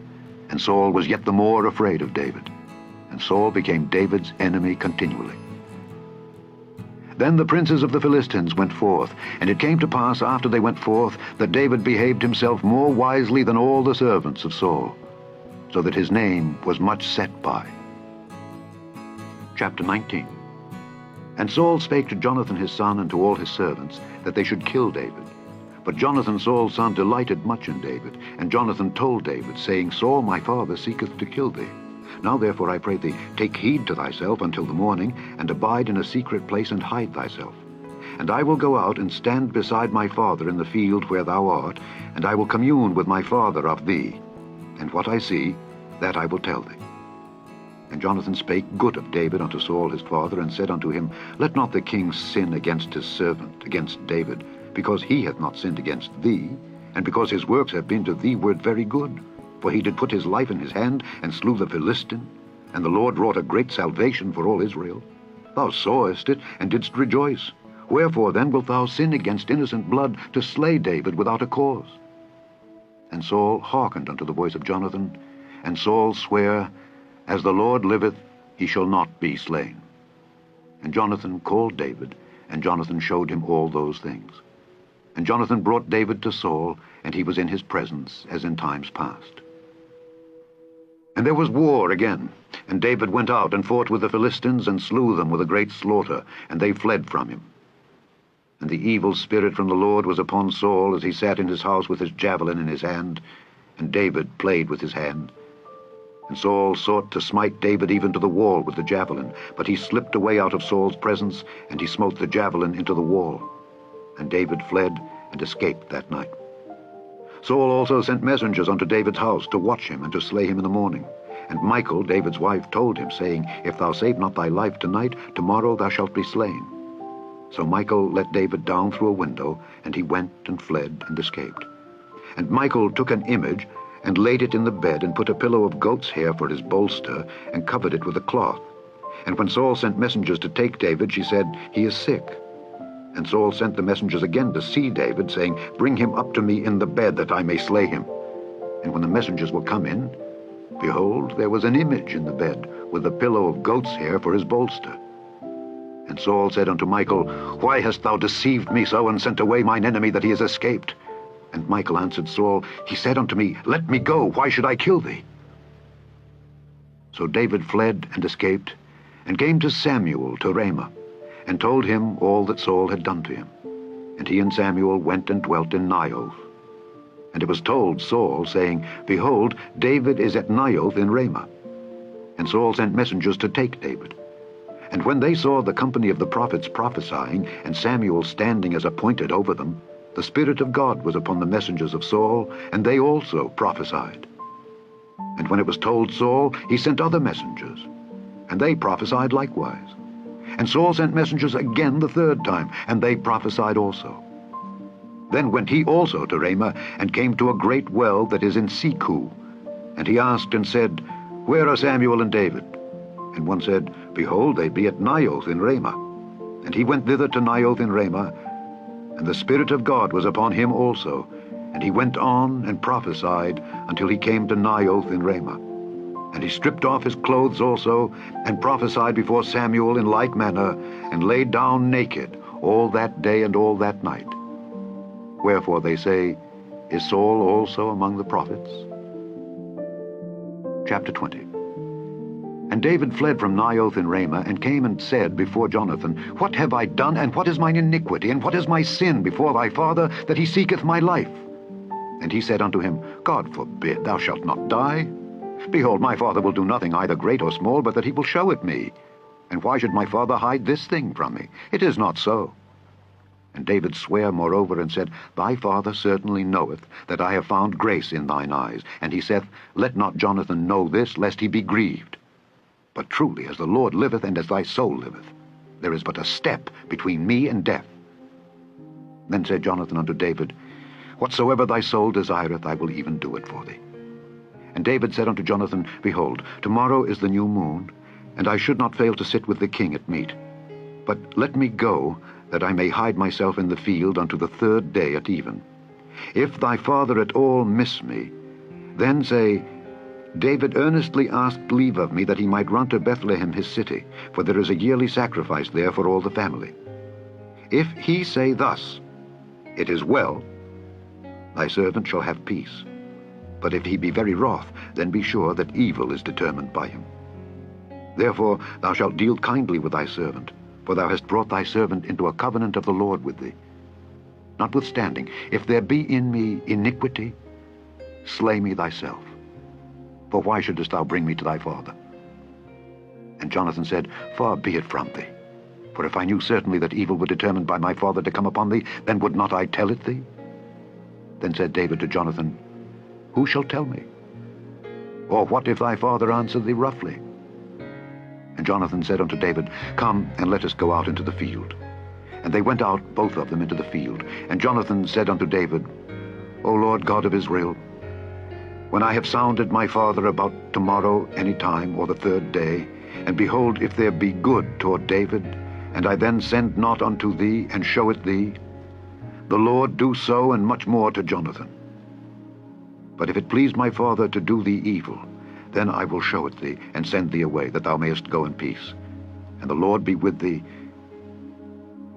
And Saul was yet the more afraid of David. And Saul became David's enemy continually. Then the princes of the Philistines went forth, and it came to pass after they went forth that David behaved himself more wisely than all the servants of Saul, so that his name was much set by. Chapter 19. And Saul spake to Jonathan his son and to all his servants, that they should kill David. But Jonathan Saul's son delighted much in David, and Jonathan told David, saying, Saul my father seeketh to kill thee. Now therefore I pray thee, take heed to thyself until the morning, and abide in a secret place, and hide thyself. And I will go out and stand beside my father in the field where thou art, and I will commune with my father of thee. And what I see, that I will tell thee. And Jonathan spake good of David unto Saul his father, and said unto him, Let not the king sin against his servant, against David, because he hath not sinned against thee, and because his works have been to thee word very good. For he did put his life in his hand, and slew the Philistine, and the Lord wrought a great salvation for all Israel. Thou sawest it, and didst rejoice. Wherefore then wilt thou sin against innocent blood, to slay David without a cause? And Saul hearkened unto the voice of Jonathan, and Saul sware, As the Lord liveth, he shall not be slain. And Jonathan called David, and Jonathan showed him all those things. And Jonathan brought David to Saul, and he was in his presence, as in times past. And there was war again, and David went out and fought with the Philistines, and slew them with a great slaughter, and they fled from him. And the evil spirit from the Lord was upon Saul, as he sat in his house with his javelin in his hand, and David played with his hand. And Saul sought to smite David even to the wall with the javelin, but he slipped away out of Saul's presence, and he smote the javelin into the wall. And David fled and escaped that night. Saul also sent messengers unto David's house to watch him and to slay him in the morning. And Michal, David's wife, told him, saying, If thou save not thy life tonight, tomorrow thou shalt be slain. So Michal let David down through a window, and he went and fled and escaped. And Michal took an image, and laid it in the bed, and put a pillow of goat's hair for his bolster, and covered it with a cloth. And when Saul sent messengers to take David, she said, He is sick. And Saul sent the messengers again to see David, saying, Bring him up to me in the bed, that I may slay him. And when the messengers were come in, behold, there was an image in the bed, with a pillow of goat's hair for his bolster. And Saul said unto Michal, Why hast thou deceived me so, and sent away mine enemy, that he is escaped? And Michal answered Saul, He said unto me, Let me go, why should I kill thee? So David fled and escaped, and came to Samuel to Ramah, and told him all that Saul had done to him. And he and Samuel went and dwelt in Naioth. And it was told Saul, saying, Behold, David is at Naioth in Ramah. And Saul sent messengers to take David. And when they saw the company of the prophets prophesying, and Samuel standing as appointed over them, the Spirit of God was upon the messengers of Saul, and they also prophesied. And when it was told Saul, he sent other messengers, and they prophesied likewise. And Saul sent messengers again the third time, and they prophesied also. Then went he also to Ramah, and came to a great well that is in Seku. And he asked and said, Where are Samuel and David? And one said, Behold, they be at Naioth in Ramah. And he went thither to Naioth in Ramah. And the Spirit of God was upon him also, and he went on and prophesied until he came to Naioth in Ramah. And he stripped off his clothes also, and prophesied before Samuel in like manner, and lay down naked all that day and all that night. Wherefore they say, Is Saul also among the prophets? Chapter 20. And David fled from Naioth in Ramah, and came and said before Jonathan, What have I done, and what is mine iniquity, and what is my sin before thy father, that he seeketh my life? And he said unto him, God forbid, thou shalt not die. Behold, my father will do nothing either great or small, but that he will show it me. And why should my father hide this thing from me? It is not so. And David sware moreover, and said, Thy father certainly knoweth that I have found grace in thine eyes. And he saith, Let not Jonathan know this, lest he be grieved. But truly, as the Lord liveth, and as thy soul liveth, there is but a step between me and death. Then said Jonathan unto David, Whatsoever thy soul desireth, I will even do it for thee. And David said unto Jonathan, Behold, tomorrow is the new moon, and I should not fail to sit with the king at meat. But let me go, that I may hide myself in the field unto the 3rd day at even. If thy father at all miss me, then say, David earnestly asked leave of me that he might run to Bethlehem his city, for there is a yearly sacrifice there for all the family. If he say thus, It is well, thy servant shall have peace. But if he be very wroth, then be sure that evil is determined by him. Therefore thou shalt deal kindly with thy servant, for thou hast brought thy servant into a covenant of the Lord with thee. Notwithstanding, if there be in me iniquity, slay me thyself. For why shouldest thou bring me to thy father? And Jonathan said, Far be it from thee. For if I knew certainly that evil were determined by my father to come upon thee, then would not I tell it thee? Then said David to Jonathan, Who shall tell me? Or what if thy father answer thee roughly? And Jonathan said unto David, Come, and let us go out into the field. And they went out, both of them, into the field. And Jonathan said unto David, O Lord God of Israel, when I have sounded my father about tomorrow any time, or the 3rd day, and behold, if there be good toward David, and I then send not unto thee, and show it thee, the Lord do so, and much more to Jonathan. But if it please my father to do thee evil, then I will show it thee, and send thee away, that thou mayest go in peace. And the Lord be with thee,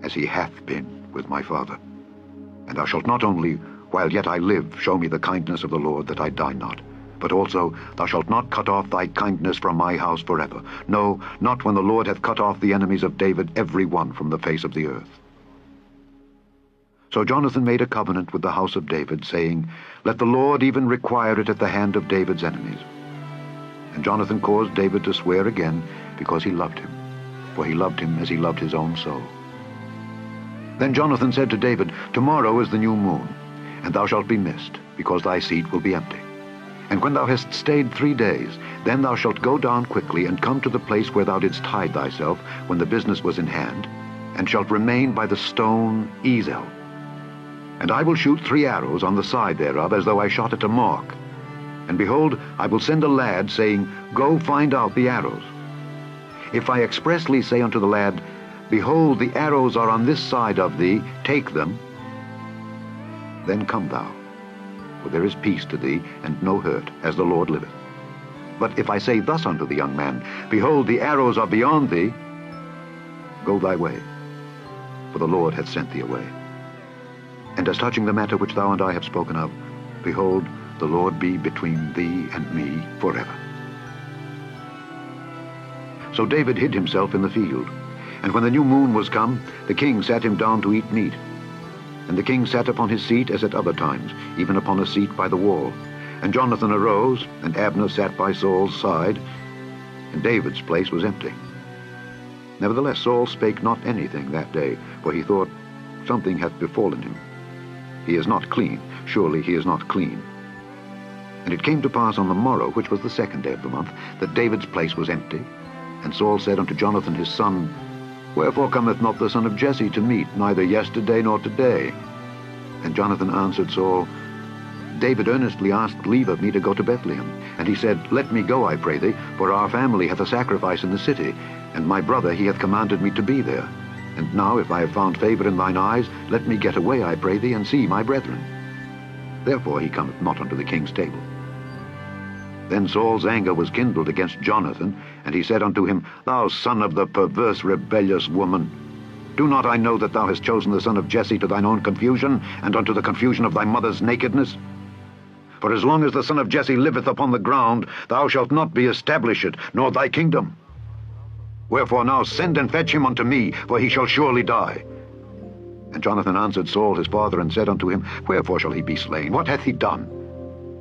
as he hath been with my father. And thou shalt not only, while yet I live, show me the kindness of the Lord, that I die not, but also thou shalt not cut off thy kindness from my house forever. No, not when the Lord hath cut off the enemies of David, every one from the face of the earth. So Jonathan made a covenant with the house of David, saying, Let the Lord even require it at the hand of David's enemies. And Jonathan caused David to swear again, because he loved him, for he loved him as he loved his own soul. Then Jonathan said to David, Tomorrow is the new moon, and thou shalt be missed, because thy seat will be empty. And when thou hast stayed 3 days, then thou shalt go down quickly, and come to the place where thou didst hide thyself, when the business was in hand, and shalt remain by the stone Ezel. And I will shoot 3 arrows on the side thereof, as though I shot at a mark. And behold, I will send a lad, saying, Go find out the arrows. If I expressly say unto the lad, Behold, the arrows are on this side of thee, take them, then come thou, for there is peace to thee, and no hurt, as the Lord liveth. But if I say thus unto the young man, Behold, the arrows are beyond thee, go thy way, for the Lord hath sent thee away. And as touching the matter which thou and I have spoken of, behold, the Lord be between thee and me forever. So David hid himself in the field. And when the new moon was come, the king sat him down to eat meat. And the king sat upon his seat as at other times, even upon a seat by the wall. And Jonathan arose, and Abner sat by Saul's side, and David's place was empty. Nevertheless Saul spake not anything that day, for he thought, Something hath befallen him. He is not clean, surely he is not clean. And it came to pass on the morrow, which was the 2nd day of the month, that David's place was empty. And Saul said unto Jonathan his son, Wherefore cometh not the son of Jesse to meat, neither yesterday nor today? And Jonathan answered Saul, David earnestly asked leave of me to go to Bethlehem. And he said, Let me go, I pray thee, for our family hath a sacrifice in the city, and my brother he hath commanded me to be there. And now, if I have found favor in thine eyes, let me get away, I pray thee, and see my brethren. Therefore he cometh not unto the king's table. Then Saul's anger was kindled against Jonathan, and he said unto him, Thou son of the perverse, rebellious woman, do not I know that thou hast chosen the son of Jesse to thine own confusion, and unto the confusion of thy mother's nakedness? For as long as the son of Jesse liveth upon the ground, thou shalt not be established, nor thy kingdom. Wherefore now send and fetch him unto me, for he shall surely die. And Jonathan answered Saul his father, and said unto him, Wherefore shall he be slain? What hath he done?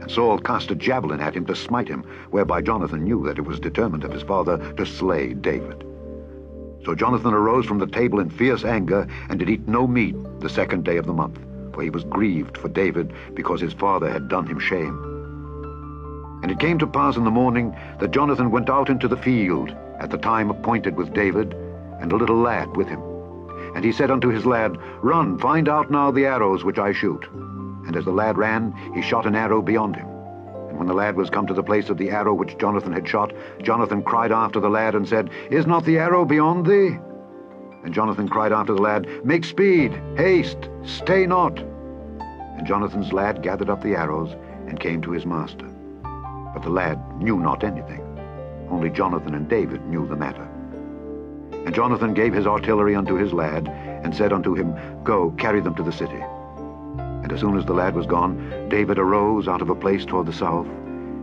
And Saul cast a javelin at him to smite him, whereby Jonathan knew that it was determined of his father to slay David. So Jonathan arose from the table in fierce anger, and did eat no meat the 2nd day of the month, for he was grieved for David, because his father had done him shame. And it came to pass in the morning that Jonathan went out into the field at the time appointed with David, and a little lad with him. And he said unto his lad, Run, find out now the arrows which I shoot. And as the lad ran, he shot an arrow beyond him. And when the lad was come to the place of the arrow which Jonathan had shot, Jonathan cried after the lad, and said, Is not the arrow beyond thee? And Jonathan cried after the lad, Make speed, haste, stay not. And Jonathan's lad gathered up the arrows, and came to his master. But the lad knew not anything. Only Jonathan and David knew the matter. And Jonathan gave his artillery unto his lad, and said unto him, Go, carry them to the city. And as soon as the lad was gone, David arose out of a place toward the south,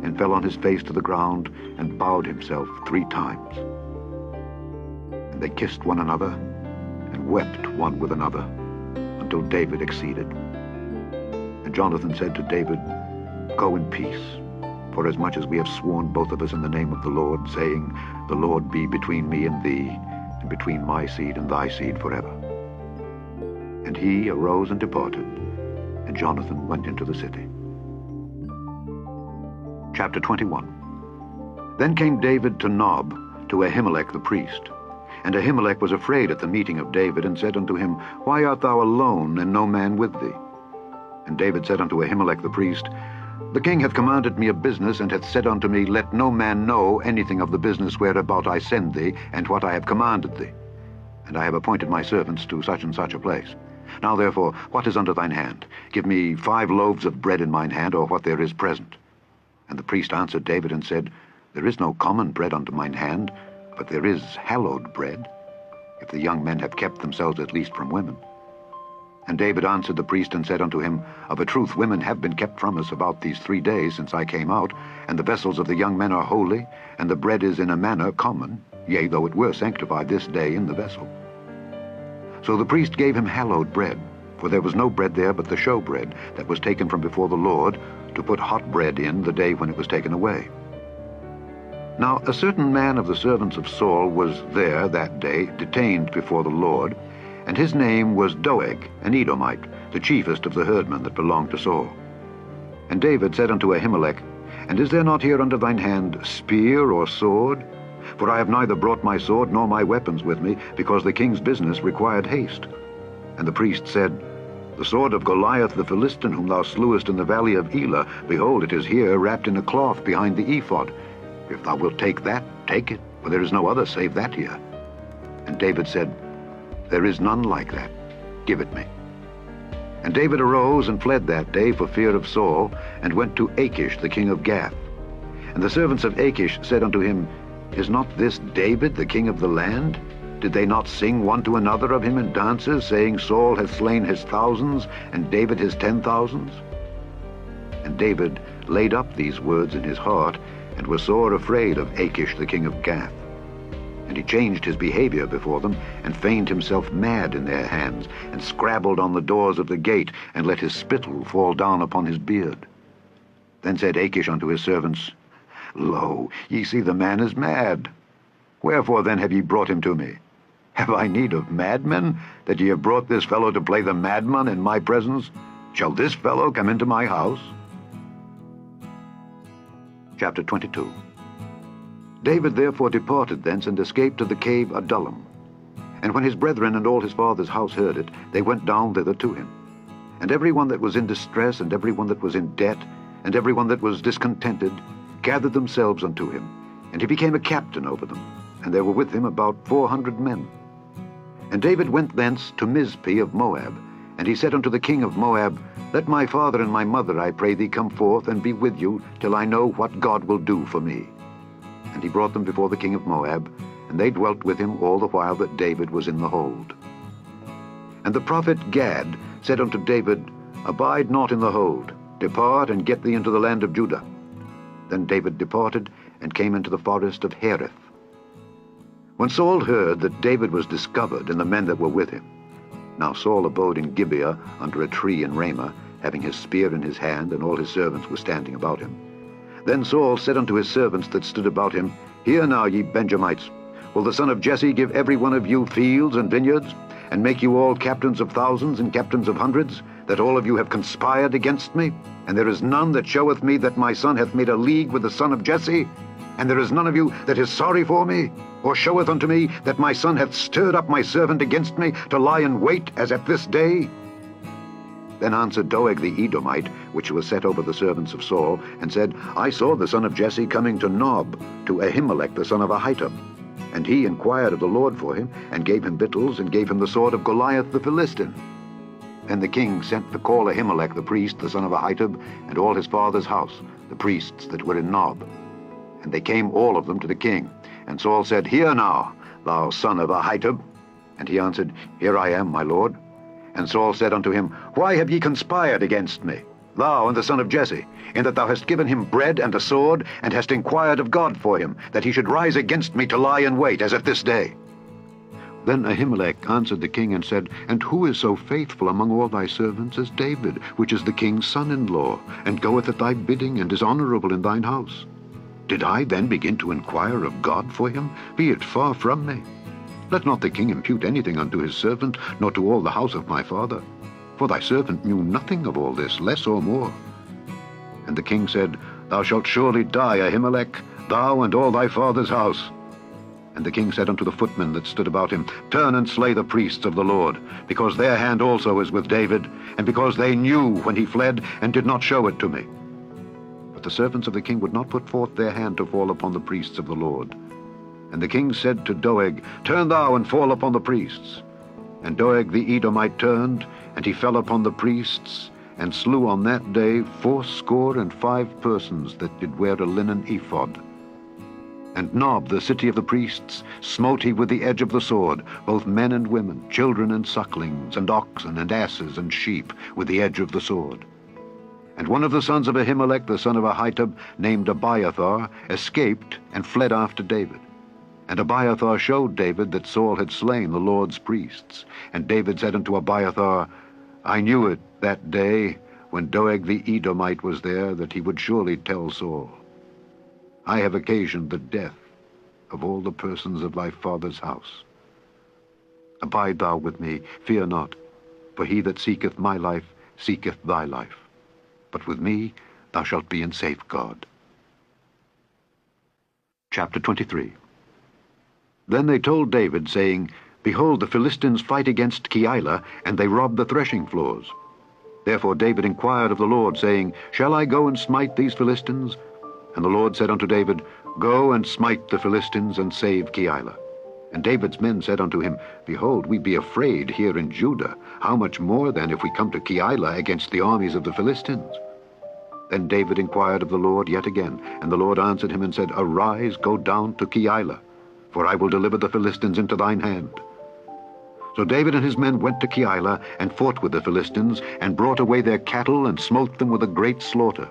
and fell on his face to the ground, and bowed himself 3 times. And they kissed one another, and wept one with another, until David exceeded. And Jonathan said to David, Go in peace, for as much as we have sworn both of us in the name of the Lord, saying, The Lord be between me and thee, and between my seed and thy seed forever. And he arose and departed, and Jonathan went into the city. Chapter 21. Then came David to Nob, to Ahimelech the priest. And Ahimelech was afraid at the meeting of David, and said unto him, Why art thou alone, and no man with thee? And David said unto Ahimelech the priest, The king hath commanded me a business, and hath said unto me, Let no man know anything of the business whereabout I send thee, and what I have commanded thee. And I have appointed my servants to such and such a place. Now therefore, what is under thine hand? Give me 5 loaves of bread in mine hand, or what there is present. And the priest answered David, and said, There is no common bread unto mine hand, but there is hallowed bread, if the young men have kept themselves at least from women. And David answered the priest, and said unto him, Of a truth women have been kept from us about these 3 days since I came out, and the vessels of the young men are holy, and the bread is in a manner common, yea, though it were sanctified this day in the vessel. So the priest gave him hallowed bread, for there was no bread there but the showbread that was taken from before the Lord, to put hot bread in the day when it was taken away. Now a certain man of the servants of Saul was there that day, detained before the Lord, and his name was Doeg, an Edomite, the chiefest of the herdmen that belonged to Saul. And David said unto Ahimelech, And is there not here under thine hand spear or sword? For I have neither brought my sword nor my weapons with me, because the king's business required haste. And the priest said, The sword of Goliath the Philistine, whom thou slewest in the valley of Elah, behold, it is here wrapped in a cloth behind the ephod. If thou wilt take that, take it, for there is no other save that here. And David said, There is none like that. Give it me. And David arose and fled that day for fear of Saul, and went to Achish the king of Gath. And the servants of Achish said unto him, Is not this David the king of the land? Did they not sing one to another of him in dances, saying, Saul hath slain his thousands, and David his 10,000s? And David laid up these words in his heart, and was sore afraid of Achish the king of Gath. And he changed his behavior before them, and feigned himself mad in their hands, and scrabbled on the doors of the gate, and let his spittle fall down upon his beard. Then said Achish unto his servants, Lo, ye see the man is mad. Wherefore then have ye brought him to me? Have I need of madmen, that ye have brought this fellow to play the madman in my presence? Shall this fellow come into my house? Chapter 22. David therefore departed thence, and escaped to the cave Adullam. And when his brethren and all his father's house heard it, they went down thither to him. And every one that was in distress, and every one that was in debt, and every one that was discontented, gathered themselves unto him, and he became a captain over them, and there were with him about 400 men. And David went thence to Mizpeh of Moab, and he said unto the king of Moab, Let my father and my mother, I pray thee, come forth and be with you, till I know what God will do for me. And he brought them before the king of Moab, and they dwelt with him all the while that David was in the hold. And the prophet Gad said unto David, Abide not in the hold, depart and get thee into the land of Judah. Then David departed, and came into the forest of Hereth. When Saul heard that David was discovered, and the men that were with him, now Saul abode in Gibeah under a tree in Ramah, having his spear in his hand, and all his servants were standing about him. Then Saul said unto his servants that stood about him, Hear now, ye Benjamites, will the son of Jesse give every one of you fields and vineyards, and make you all captains of thousands and captains of hundreds, that all of you have conspired against me? And there is none that showeth me that my son hath made a league with the son of Jesse? And there is none of you that is sorry for me, or showeth unto me that my son hath stirred up my servant against me, to lie in wait as at this day? Then answered Doeg the Edomite, which was set over the servants of Saul, and said, I saw the son of Jesse coming to Nob, to Ahimelech the son of Ahitub. And he inquired of the Lord for him, and gave him victuals, and gave him the sword of Goliath the Philistine. Then the king sent to call Ahimelech the priest, the son of Ahitub, and all his father's house, the priests that were in Nob. And they came all of them to the king. And Saul said, Hear now, thou son of Ahitub. And he answered, Here I am, my lord. And Saul said unto him, Why have ye conspired against me, thou and the son of Jesse, in that thou hast given him bread and a sword, and hast inquired of God for him, that he should rise against me to lie in wait, as at this day? Then Ahimelech answered the king and said, And who is so faithful among all thy servants as David, which is the king's son-in-law, and goeth at thy bidding, and is honorable in thine house? Did I then begin to inquire of God for him? Be it far from me. Let not the king impute anything unto his servant, nor to all the house of my father. For thy servant knew nothing of all this, less or more. And the king said, Thou shalt surely die, Ahimelech, thou and all thy father's house. And the king said unto the footmen that stood about him, Turn and slay the priests of the Lord, because their hand also is with David, and because they knew when he fled, and did not show it to me. But the servants of the king would not put forth their hand to fall upon the priests of the Lord. And the king said to Doeg, Turn thou and fall upon the priests. And Doeg the Edomite turned, and he fell upon the priests, and slew on that day 75 persons that did wear a linen ephod. And Nob, the city of the priests, smote he with the edge of the sword, both men and women, children and sucklings, and oxen, and asses, and sheep, with the edge of the sword. And one of the sons of Ahimelech, the son of Ahitub, named Abiathar, escaped and fled after David. And Abiathar showed David that Saul had slain the Lord's priests. And David said unto Abiathar, I knew it that day, when Doeg the Edomite was there, that he would surely tell Saul, I have occasioned the death of all the persons of thy father's house. Abide thou with me, fear not, for he that seeketh my life seeketh thy life. But with me thou shalt be in safeguard. Chapter 23. Then they told David, saying, Behold, the Philistines fight against Keilah, and they rob the threshing floors. Therefore David inquired of the Lord, saying, Shall I go and smite these Philistines? And the Lord said unto David, Go and smite the Philistines, and save Keilah. And David's men said unto him, Behold, we be afraid here in Judah. How much more then if we come to Keilah against the armies of the Philistines? Then David inquired of the Lord yet again, and the Lord answered him and said, Arise, go down to Keilah, for I will deliver the Philistines into thine hand. So David and his men went to Keilah, and fought with the Philistines, and brought away their cattle, and smote them with a great slaughter.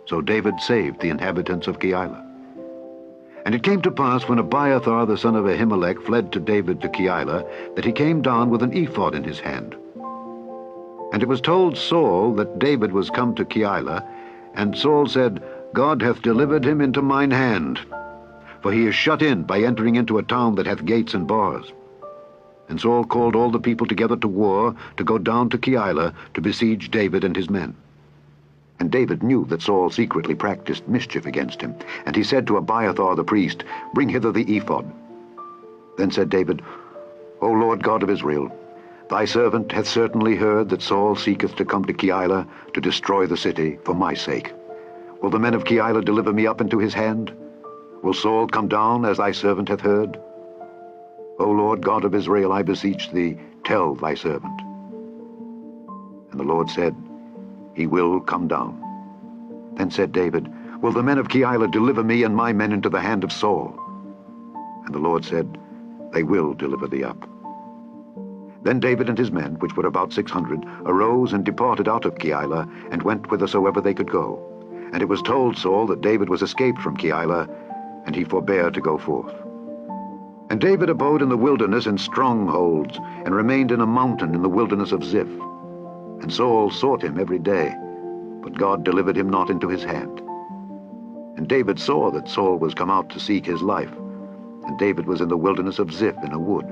So David saved the inhabitants of Keilah. And it came to pass, when Abiathar the son of Ahimelech fled to David to Keilah, that he came down with an ephod in his hand. And it was told Saul that David was come to Keilah, and Saul said, God hath delivered him into mine hand, for he is shut in by entering into a town that hath gates and bars. And Saul called all the people together to war, to go down to Keilah, to besiege David and his men. And David knew that Saul secretly practiced mischief against him. And he said to Abiathar the priest, Bring hither the ephod. Then said David, O Lord God of Israel, thy servant hath certainly heard that Saul seeketh to come to Keilah, to destroy the city, for my sake. Will the men of Keilah deliver me up into his hand? Will Saul come down, as thy servant hath heard? O Lord God of Israel, I beseech thee, tell thy servant. And the Lord said, He will come down. Then said David, Will the men of Keilah deliver me and my men into the hand of Saul? And the Lord said, They will deliver thee up. Then David and his men, which were about 600, arose and departed out of Keilah, and went whithersoever they could go. And it was told Saul that David was escaped from Keilah, and he forbare to go forth. And David abode in the wilderness in strongholds, and remained in a mountain in the wilderness of Ziph. And Saul sought him every day, but God delivered him not into his hand. And David saw that Saul was come out to seek his life, and David was in the wilderness of Ziph in a wood.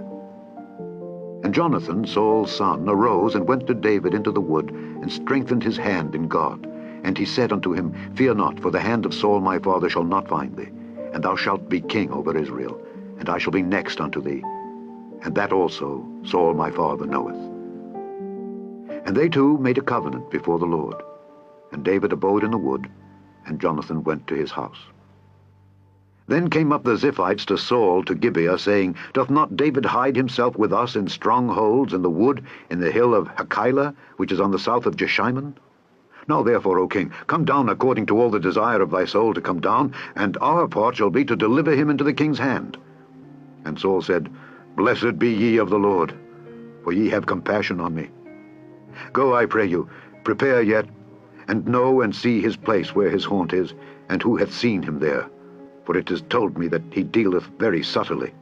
And Jonathan, Saul's son, arose and went to David into the wood, and strengthened his hand in God. And he said unto him, Fear not, for the hand of Saul my father shall not find thee, and thou shalt be king over Israel, and I shall be next unto thee. And that also Saul my father knoweth. And they two made a covenant before the Lord. And David abode in the wood, and Jonathan went to his house. Then came up the Ziphites to Saul to Gibeah, saying, Doth not David hide himself with us in strongholds in the wood, in the hill of Hachilah, which is on the south of Jeshimon? Now therefore, O king, come down according to all the desire of thy soul to come down, and our part shall be to deliver him into the king's hand. And Saul said, Blessed be ye of the Lord, for ye have compassion on me. Go, I pray you, prepare yet, and know and see his place where his haunt is, and who hath seen him there. For it is told me that he dealeth very subtly.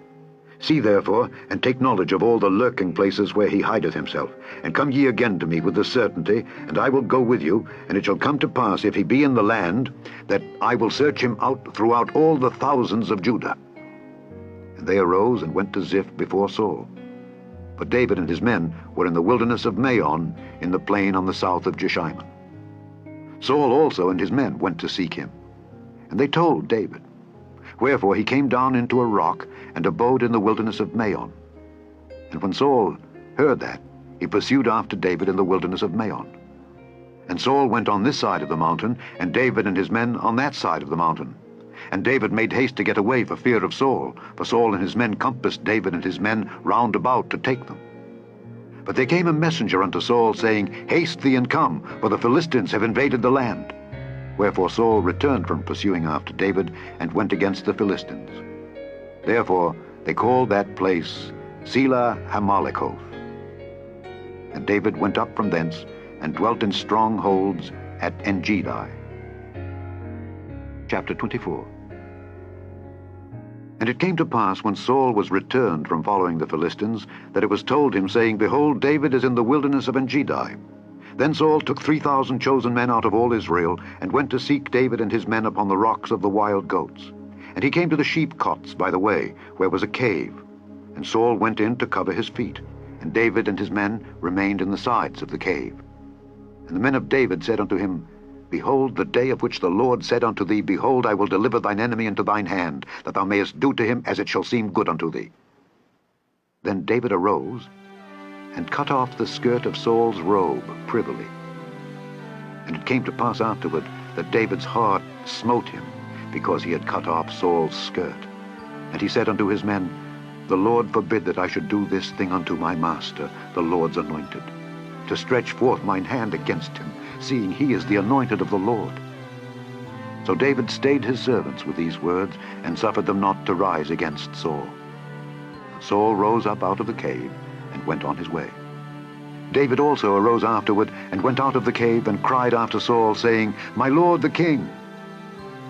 See therefore, and take knowledge of all the lurking places where he hideth himself, and come ye again to me with the certainty, and I will go with you, and it shall come to pass, if he be in the land, that I will search him out throughout all the thousands of Judah. And they arose and went to Ziph before Saul. But David and his men were in the wilderness of Maon, in the plain on the south of Jeshimon. Saul also and his men went to seek him. And they told David. Wherefore he came down into a rock, and abode in the wilderness of Maon. And when Saul heard that, he pursued after David in the wilderness of Maon. And Saul went on this side of the mountain, and David and his men on that side of the mountain. And David made haste to get away for fear of Saul, for Saul and his men compassed David and his men round about to take them. But there came a messenger unto Saul, saying, Haste thee and come, for the Philistines have invaded the land. Wherefore Saul returned from pursuing after David, and went against the Philistines. Therefore they called that place Selah Hammalekoth. And David went up from thence, and dwelt in strongholds at Engedi. Chapter 24. And it came to pass, when Saul was returned from following the Philistines, that it was told him, saying, Behold, David is in the wilderness of Engedi. Then Saul took 3,000 chosen men out of all Israel, and went to seek David and his men upon the rocks of the wild goats. And he came to the sheep-cots by the way, where was a cave. And Saul went in to cover his feet, and David and his men remained in the sides of the cave. And the men of David said unto him, Behold, the day of which the Lord said unto thee, Behold, I will deliver thine enemy into thine hand, that thou mayest do to him as it shall seem good unto thee. Then David arose, and cut off the skirt of Saul's robe privily. And it came to pass afterward that David's heart smote him, because he had cut off Saul's skirt. And he said unto his men, The Lord forbid that I should do this thing unto my master, the Lord's anointed, to stretch forth mine hand against him, seeing he is the anointed of the Lord. So David stayed his servants with these words, and suffered them not to rise against Saul. Saul rose up out of the cave, and went on his way. David also arose afterward, and went out of the cave, and cried after Saul, saying, My lord the king.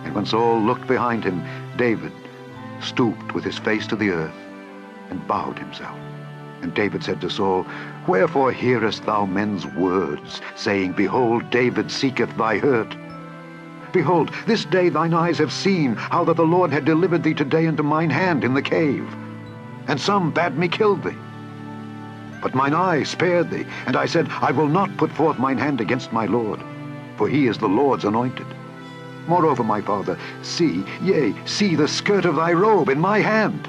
And when Saul looked behind him, David stooped with his face to the earth, and bowed himself. And David said to Saul, Wherefore hearest thou men's words, saying, Behold, David seeketh thy hurt? Behold, this day thine eyes have seen how that the Lord had delivered thee today into mine hand in the cave. And some bade me kill thee. But mine eye spared thee, and I said, I will not put forth mine hand against my Lord, for he is the Lord's anointed. Moreover, my father, see, yea, see the skirt of thy robe in my hand.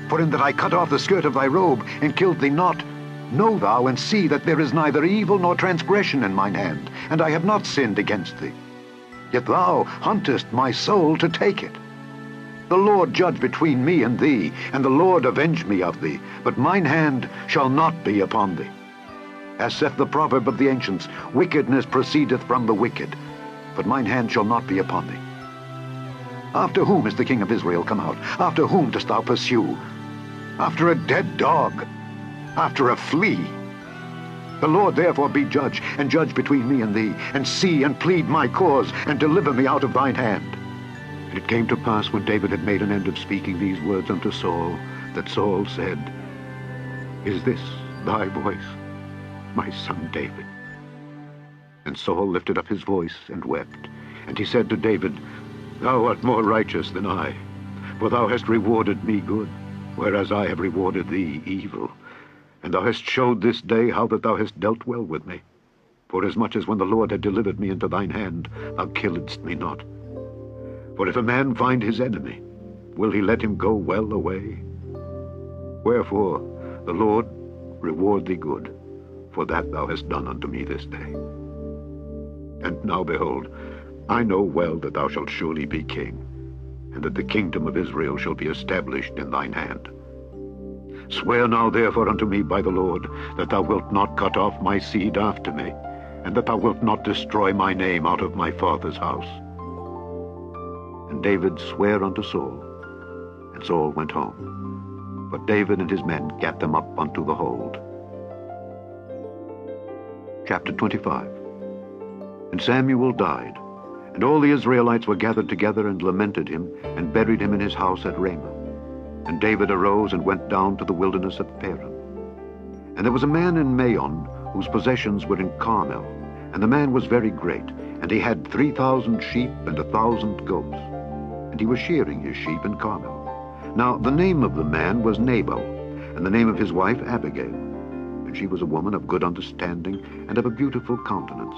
For in that I cut off the skirt of thy robe, and killed thee not, know thou and see that there is neither evil nor transgression in mine hand, and I have not sinned against thee. Yet thou huntest my soul to take it. The Lord judge between me and thee, and the Lord avenge me of thee, but mine hand shall not be upon thee. As saith the proverb of the ancients, wickedness proceedeth from the wicked, but mine hand shall not be upon thee. After whom is the king of Israel come out? After whom dost thou pursue? After a dead dog, after a flea. The Lord therefore be judge, and judge between me and thee, and see and plead my cause, and deliver me out of thine hand. And it came to pass, when David had made an end of speaking these words unto Saul, that Saul said, Is this thy voice, my son David? And Saul lifted up his voice and wept. And he said to David, Thou art more righteous than I, for thou hast rewarded me good, whereas I have rewarded thee evil. And thou hast showed this day how that thou hast dealt well with me. Forasmuch as when the Lord had delivered me into thine hand, thou killedst me not. For if a man find his enemy, will he let him go well away? Wherefore the Lord reward thee good, for that thou hast done unto me this day. And now behold, I know well that thou shalt surely be king, and that the kingdom of Israel shall be established in thine hand. Swear now therefore unto me by the Lord, that thou wilt not cut off my seed after me, and that thou wilt not destroy my name out of my father's house. And David sware unto Saul, and Saul went home. But David and his men gat them up unto the hold. Chapter 25. And Samuel died, and all the Israelites were gathered together and lamented him, and buried him in his house at Ramah. And David arose and went down to the wilderness of Paran. And there was a man in Maon, whose possessions were in Carmel, and the man was very great, and he had 3,000 sheep and 1,000 goats. And he was shearing his sheep in Carmel. Now the name of the man was Nabal, and the name of his wife Abigail. And she was a woman of good understanding, and of a beautiful countenance.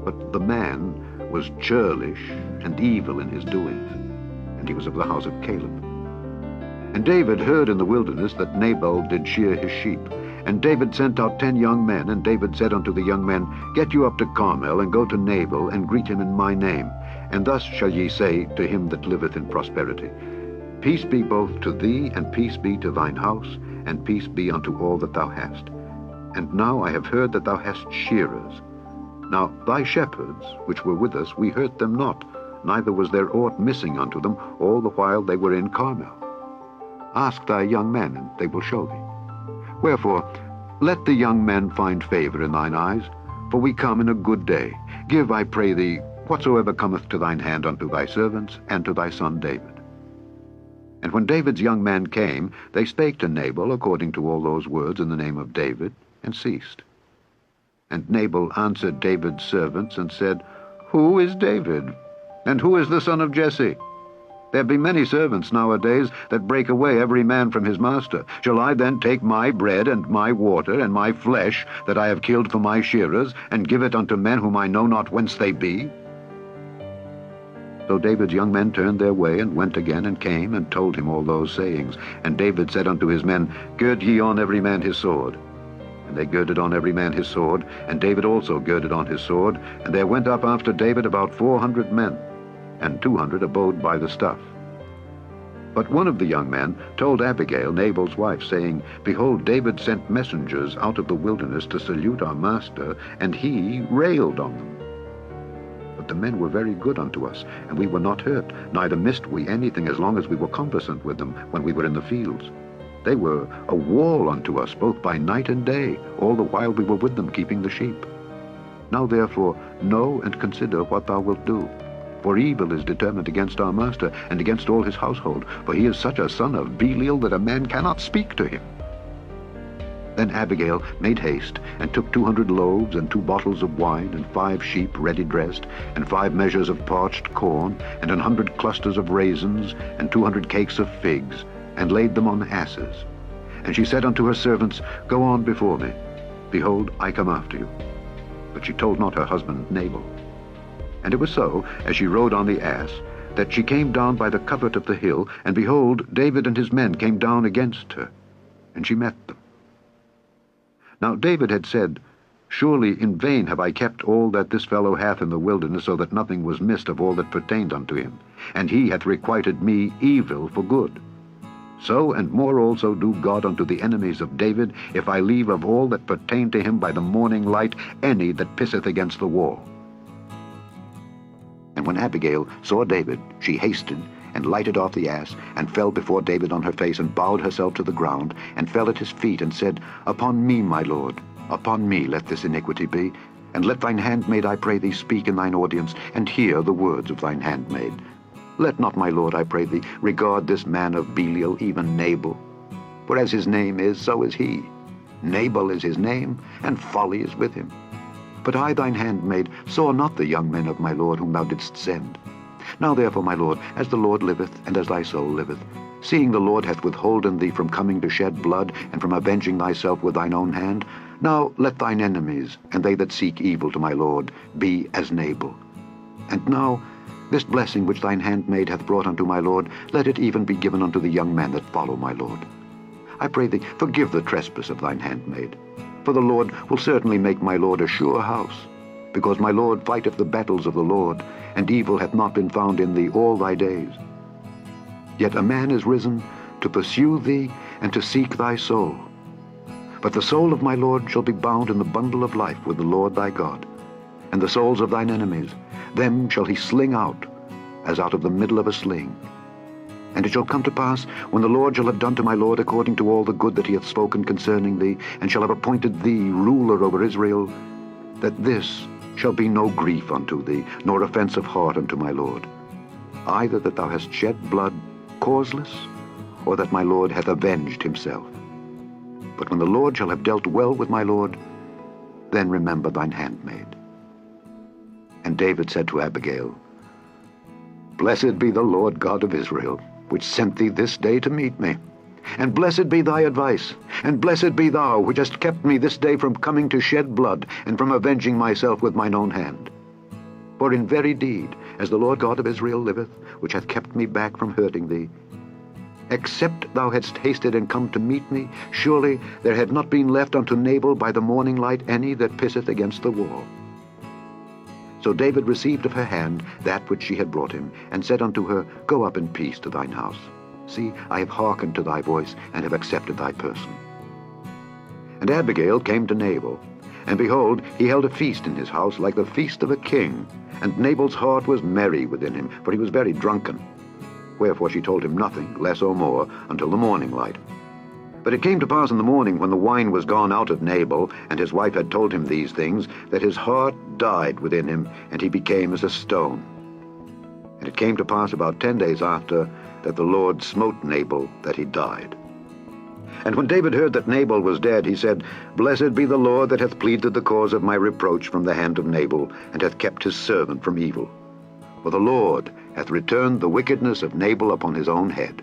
But the man was churlish and evil in his doings, and he was of the house of Caleb. And David heard in the wilderness that Nabal did shear his sheep. And David sent out 10 young men, and David said unto the young men, Get you up to Carmel, and go to Nabal, and greet him in my name. And thus shall ye say to him that liveth in prosperity, Peace be both to thee, and peace be to thine house, and peace be unto all that thou hast. And now I have heard that thou hast shearers. Now thy shepherds, which were with us, we hurt them not, neither was there aught missing unto them all the while they were in Carmel. Ask thy young men, and they will show thee. Wherefore, let the young men find favor in thine eyes, for we come in a good day. Give, I pray thee, whatsoever cometh to thine hand unto thy servants, and to thy son David. And when David's young men came, they spake to Nabal according to all those words in the name of David, and ceased. And Nabal answered David's servants, and said, Who is David? And who is the son of Jesse? There be many servants nowadays that break away every man from his master. Shall I then take my bread and my water and my flesh that I have killed for my shearers, and give it unto men whom I know not whence they be? So David's young men turned their way, and went again, and came, and told him all those sayings. And David said unto his men, Gird ye on every man his sword. And they girded on every man his sword, and David also girded on his sword. And there went up after David about 400 men, and 200 abode by the stuff. But one of the young men told Abigail, Nabal's wife, saying, Behold, David sent messengers out of the wilderness to salute our master, and he railed on them. But the men were very good unto us, and we were not hurt, neither missed we anything as long as we were conversant with them when we were in the fields. They were a wall unto us both by night and day, all the while we were with them keeping the sheep. Now therefore know and consider what thou wilt do. For evil is determined against our master, and against all his household, for he is such a son of Belial that a man cannot speak to him. Then Abigail made haste, and took 200 loaves, and 2 bottles of wine, and 5 sheep ready dressed, and 5 measures of parched corn, and 100 clusters of raisins, and 200 cakes of figs, and laid them on asses. And she said unto her servants, Go on before me. Behold, I come after you. But she told not her husband Nabal. And it was so, as she rode on the ass, that she came down by the covert of the hill, and behold, David and his men came down against her, and she met them. Now David had said, Surely in vain have I kept all that this fellow hath in the wilderness, so that nothing was missed of all that pertained unto him. and he hath requited me evil for good. So and more also do God unto the enemies of David, if I leave of all that pertain to him by the morning light any that pisseth against the wall. And when Abigail saw David, she hasted, and lighted off the ass, and fell before David on her face, and bowed herself to the ground, and fell at his feet, and said, Upon me, my lord, upon me let this iniquity be, and let thine handmaid, I pray thee, speak in thine audience, and hear the words of thine handmaid. Let not, my lord, I pray thee, regard this man of Belial, even Nabal. For as his name is, so is he. Nabal is his name, and folly is with him. But I, thine handmaid, saw not the young men of my lord whom thou didst send. Now therefore, my lord, as the Lord liveth, and as thy soul liveth, seeing the Lord hath withholden thee from coming to shed blood, and from avenging thyself with thine own hand, now let thine enemies, and they that seek evil to my lord, be as Nabal. And now this blessing which thine handmaid hath brought unto my lord, let it even be given unto the young men that follow my lord. I pray thee, forgive the trespass of thine handmaid. For the Lord will certainly make my lord a sure house, because my lord fighteth the battles of the Lord, and evil hath not been found in thee all thy days. Yet a man is risen to pursue thee, and to seek thy soul. But the soul of my lord shall be bound in the bundle of life with the Lord thy God. And the souls of thine enemies, them shall he sling out, as out of the middle of a sling. And it shall come to pass, when the Lord shall have done to my lord according to all the good that he hath spoken concerning thee, and shall have appointed thee ruler over Israel, that this shall be no grief unto thee, nor offense of heart unto my lord, either that thou hast shed blood causeless, or that my lord hath avenged himself. But when the Lord shall have dealt well with my lord, then remember thine handmaid. And David said to Abigail, Blessed be the Lord God of Israel, which sent thee this day to meet me. And blessed be thy advice, and blessed be thou, which hast kept me this day from coming to shed blood, and from avenging myself with mine own hand. For in very deed, as the Lord God of Israel liveth, which hath kept me back from hurting thee, except thou hadst hasted and come to meet me, surely there had not been left unto Nabal by the morning light any that pisseth against the wall. So David received of her hand that which she had brought him, and said unto her, Go up in peace to thine house. See, I have hearkened to thy voice, and have accepted thy person. And Abigail came to Nabal, and behold, he held a feast in his house like the feast of a king. And Nabal's heart was merry within him, for he was very drunken. Wherefore she told him nothing, less or more, until the morning light. But it came to pass in the morning, when the wine was gone out of Nabal, and his wife had told him these things, that his heart died within him, and he became as a stone. And it came to pass about 10 days after, that the Lord smote Nabal, that he died. And when David heard that Nabal was dead, he said, Blessed be the Lord that hath pleaded the cause of my reproach from the hand of Nabal, and hath kept his servant from evil. For the Lord hath returned the wickedness of Nabal upon his own head.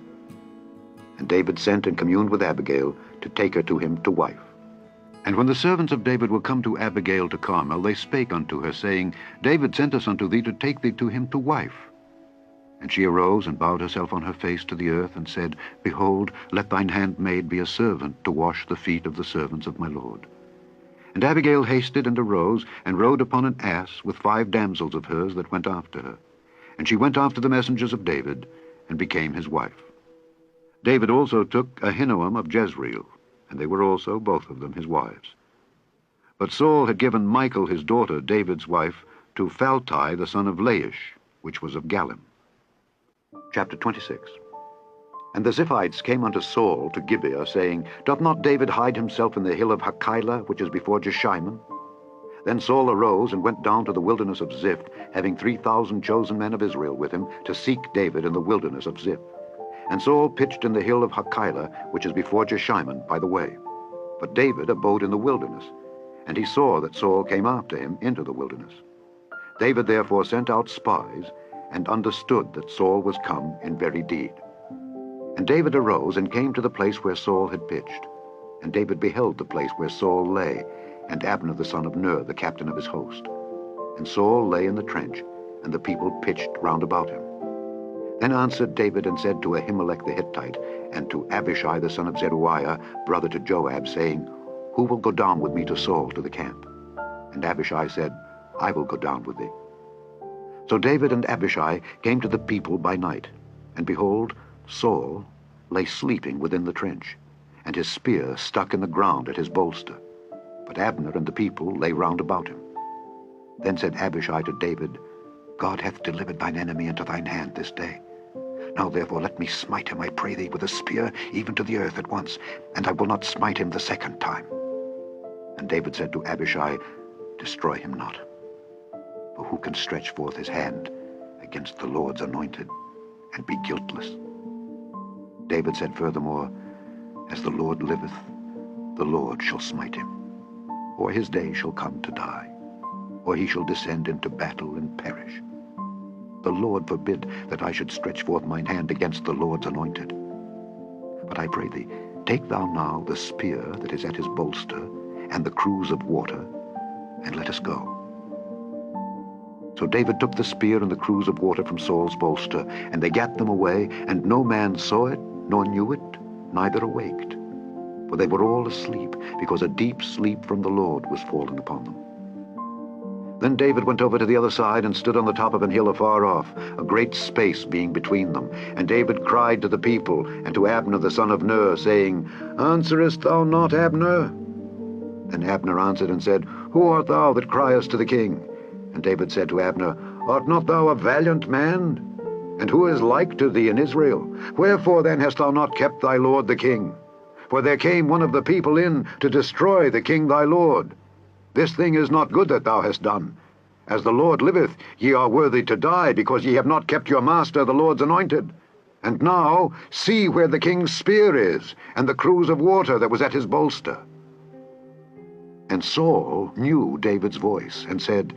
And David sent and communed with Abigail, to take her to him to wife. And when the servants of David were come to Abigail to Carmel, they spake unto her, saying, David sent us unto thee to take thee to him to wife. And she arose and bowed herself on her face to the earth, and said, Behold, let thine handmaid be a servant to wash the feet of the servants of my lord. And Abigail hasted and arose, and rode upon an ass with 5 damsels of hers that went after her. And she went after the messengers of David, and became his wife. David also took Ahinoam of Jezreel, and they were also both of them his wives. But Saul had given Michal his daughter, David's wife, to Phalti the son of Laish, which was of Galim. Chapter 26. And the Ziphites came unto Saul to Gibeah, saying, Doth not David hide himself in the hill of Hachilah, which is before Jeshimon? Then Saul arose and went down to the wilderness of Ziph, having 3,000 chosen men of Israel with him, to seek David in the wilderness of Ziph. And Saul pitched in the hill of Hachilah, which is before Jeshimon, by the way. But David abode in the wilderness, and he saw that Saul came after him into the wilderness. David therefore sent out spies, and understood that Saul was come in very deed. And David arose and came to the place where Saul had pitched. And David beheld the place where Saul lay, and Abner the son of Ner, the captain of his host. And Saul lay in the trench, and the people pitched round about him. Then answered David and said to Ahimelech the Hittite, and to Abishai the son of Zeruiah, brother to Joab, saying, Who will go down with me to Saul to the camp? And Abishai said, I will go down with thee. So David and Abishai came to the people by night, and behold, Saul lay sleeping within the trench, and his spear stuck in the ground at his bolster. But Abner and the people lay round about him. Then said Abishai to David, God hath delivered thine enemy into thine hand this day. Now therefore let me smite him, I pray thee, with a spear, even to the earth at once, and I will not smite him the second time. And David said to Abishai, Destroy him not. For who can stretch forth his hand against the Lord's anointed and be guiltless? David said furthermore, As the Lord liveth, the Lord shall smite him, or his day shall come to die, or he shall descend into battle and perish. The Lord forbid that I should stretch forth mine hand against the Lord's anointed. But I pray thee, take thou now the spear that is at his bolster, and the cruse of water, and let us go. So David took the spear and the cruse of water from Saul's bolster, and they gat them away, and no man saw it, nor knew it, neither awaked. For they were all asleep, because a deep sleep from the Lord was fallen upon them. Then David went over to the other side and stood on the top of an hill afar off, a great space being between them. And David cried to the people and to Abner the son of Ner, saying, Answerest thou not, Abner? Then Abner answered and said, Who art thou that criest to the king? And David said to Abner, Art not thou a valiant man? And who is like to thee in Israel? Wherefore then hast thou not kept thy lord the king? For there came one of the people in to destroy the king thy lord. This thing is not good that thou hast done. As the Lord liveth, ye are worthy to die, because ye have not kept your master the Lord's anointed. And now see where the king's spear is, and the cruse of water that was at his bolster. And Saul knew David's voice, and said,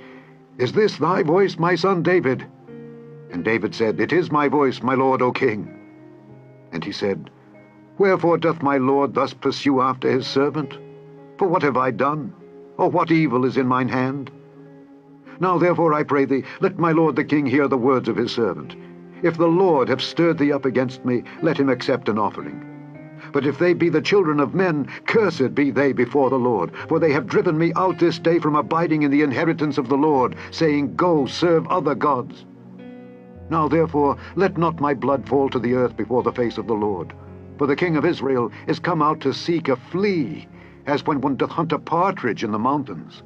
Is this thy voice, my son David? And David said, It is my voice, my lord, O king. And he said, Wherefore doth my lord thus pursue after his servant? For what have I done? Or what evil is in mine hand? Now therefore I pray thee, let my lord the king hear the words of his servant. If the Lord have stirred thee up against me, let him accept an offering. But if they be the children of men, cursed be they before the Lord. For they have driven me out this day from abiding in the inheritance of the Lord, saying, Go, serve other gods. Now therefore let not my blood fall to the earth before the face of the Lord. For the king of Israel is come out to seek a flea, as when one doth hunt a partridge in the mountains.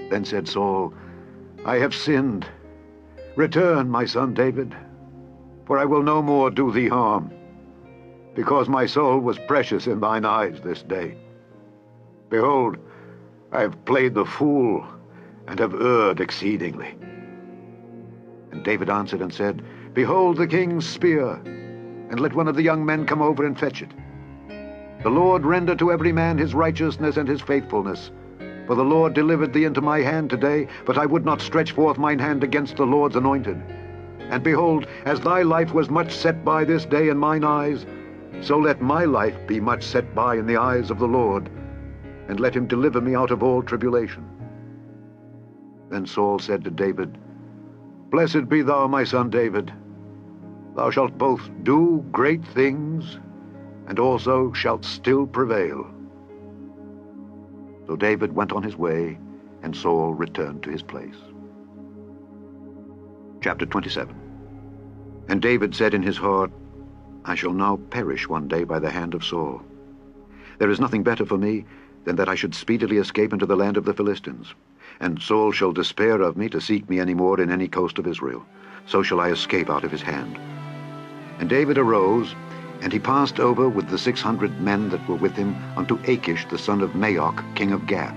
Then said Saul, I have sinned. Return, my son David, for I will no more do thee harm, because my soul was precious in thine eyes this day. Behold, I have played the fool, and have erred exceedingly. And David answered and said, Behold the king's spear, and let one of the young men come over and fetch it. The Lord render to every man his righteousness and his faithfulness. For the Lord delivered thee into my hand today, but I would not stretch forth mine hand against the Lord's anointed. And behold, as thy life was much set by this day in mine eyes, so let my life be much set by in the eyes of the Lord, and let him deliver me out of all tribulation. Then Saul said to David, Blessed be thou, my son David. Thou shalt both do great things, and also shalt still prevail. So David went on his way, and Saul returned to his place. Chapter 27. And David said in his heart, I shall now perish one day by the hand of Saul. There is nothing better for me than that I should speedily escape into the land of the Philistines. And Saul shall despair of me to seek me any more in any coast of Israel. So shall I escape out of his hand. And David arose, and he passed over with the 600 men that were with him unto Achish the son of Maoch, king of Gath.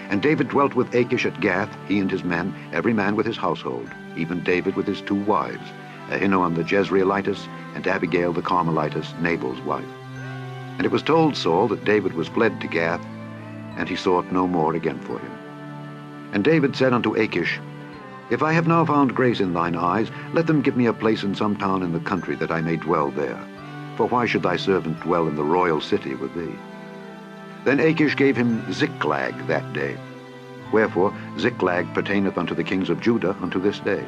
And David dwelt with Achish at Gath, he and his men, every man with his household, even David with his 2 wives, Ahinoam the Jezreelitess, and Abigail the Carmelitess, Nabal's wife. And it was told Saul that David was fled to Gath, and he sought no more again for him. And David said unto Achish, If I have now found grace in thine eyes, let them give me a place in some town in the country, that I may dwell there. For why should thy servant dwell in the royal city with thee? Then Achish gave him Ziklag that day. Wherefore Ziklag pertaineth unto the kings of Judah unto this day.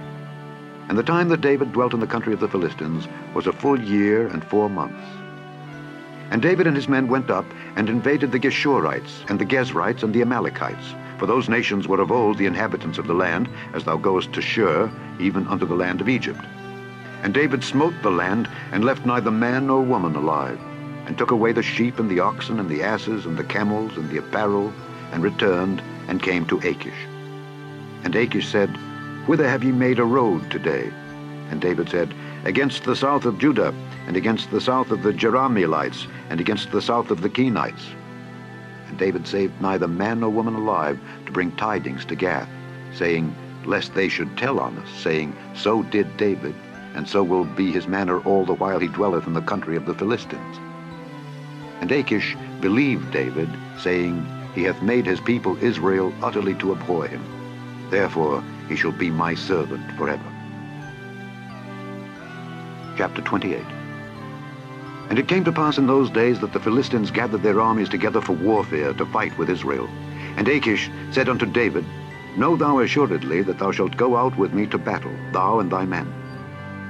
And the time that David dwelt in the country of the Philistines was a full year and 4 months. And David and his men went up and invaded the Geshurites, and the Gezrites, and the Amalekites. For those nations were of old the inhabitants of the land, as thou goest to Shur, even unto the land of Egypt. And David smote the land, and left neither man nor woman alive, and took away the sheep and the oxen and the asses and the camels and the apparel, and returned, and came to Achish. And Achish said, Whither have ye made a road today? And David said, Against the south of Judah, and against the south of the Jerahmeelites, and against the south of the Kenites. And David saved neither man nor woman alive to bring tidings to Gath, saying, Lest they should tell on us, saying, So did David, and so will be his manner all the while he dwelleth in the country of the Philistines. And Achish believed David, saying, He hath made his people Israel utterly to abhor him. Therefore he shall be my servant forever. Chapter 28. And it came to pass in those days that the Philistines gathered their armies together for warfare to fight with Israel. And Achish said unto David, Know thou assuredly that thou shalt go out with me to battle, thou and thy men.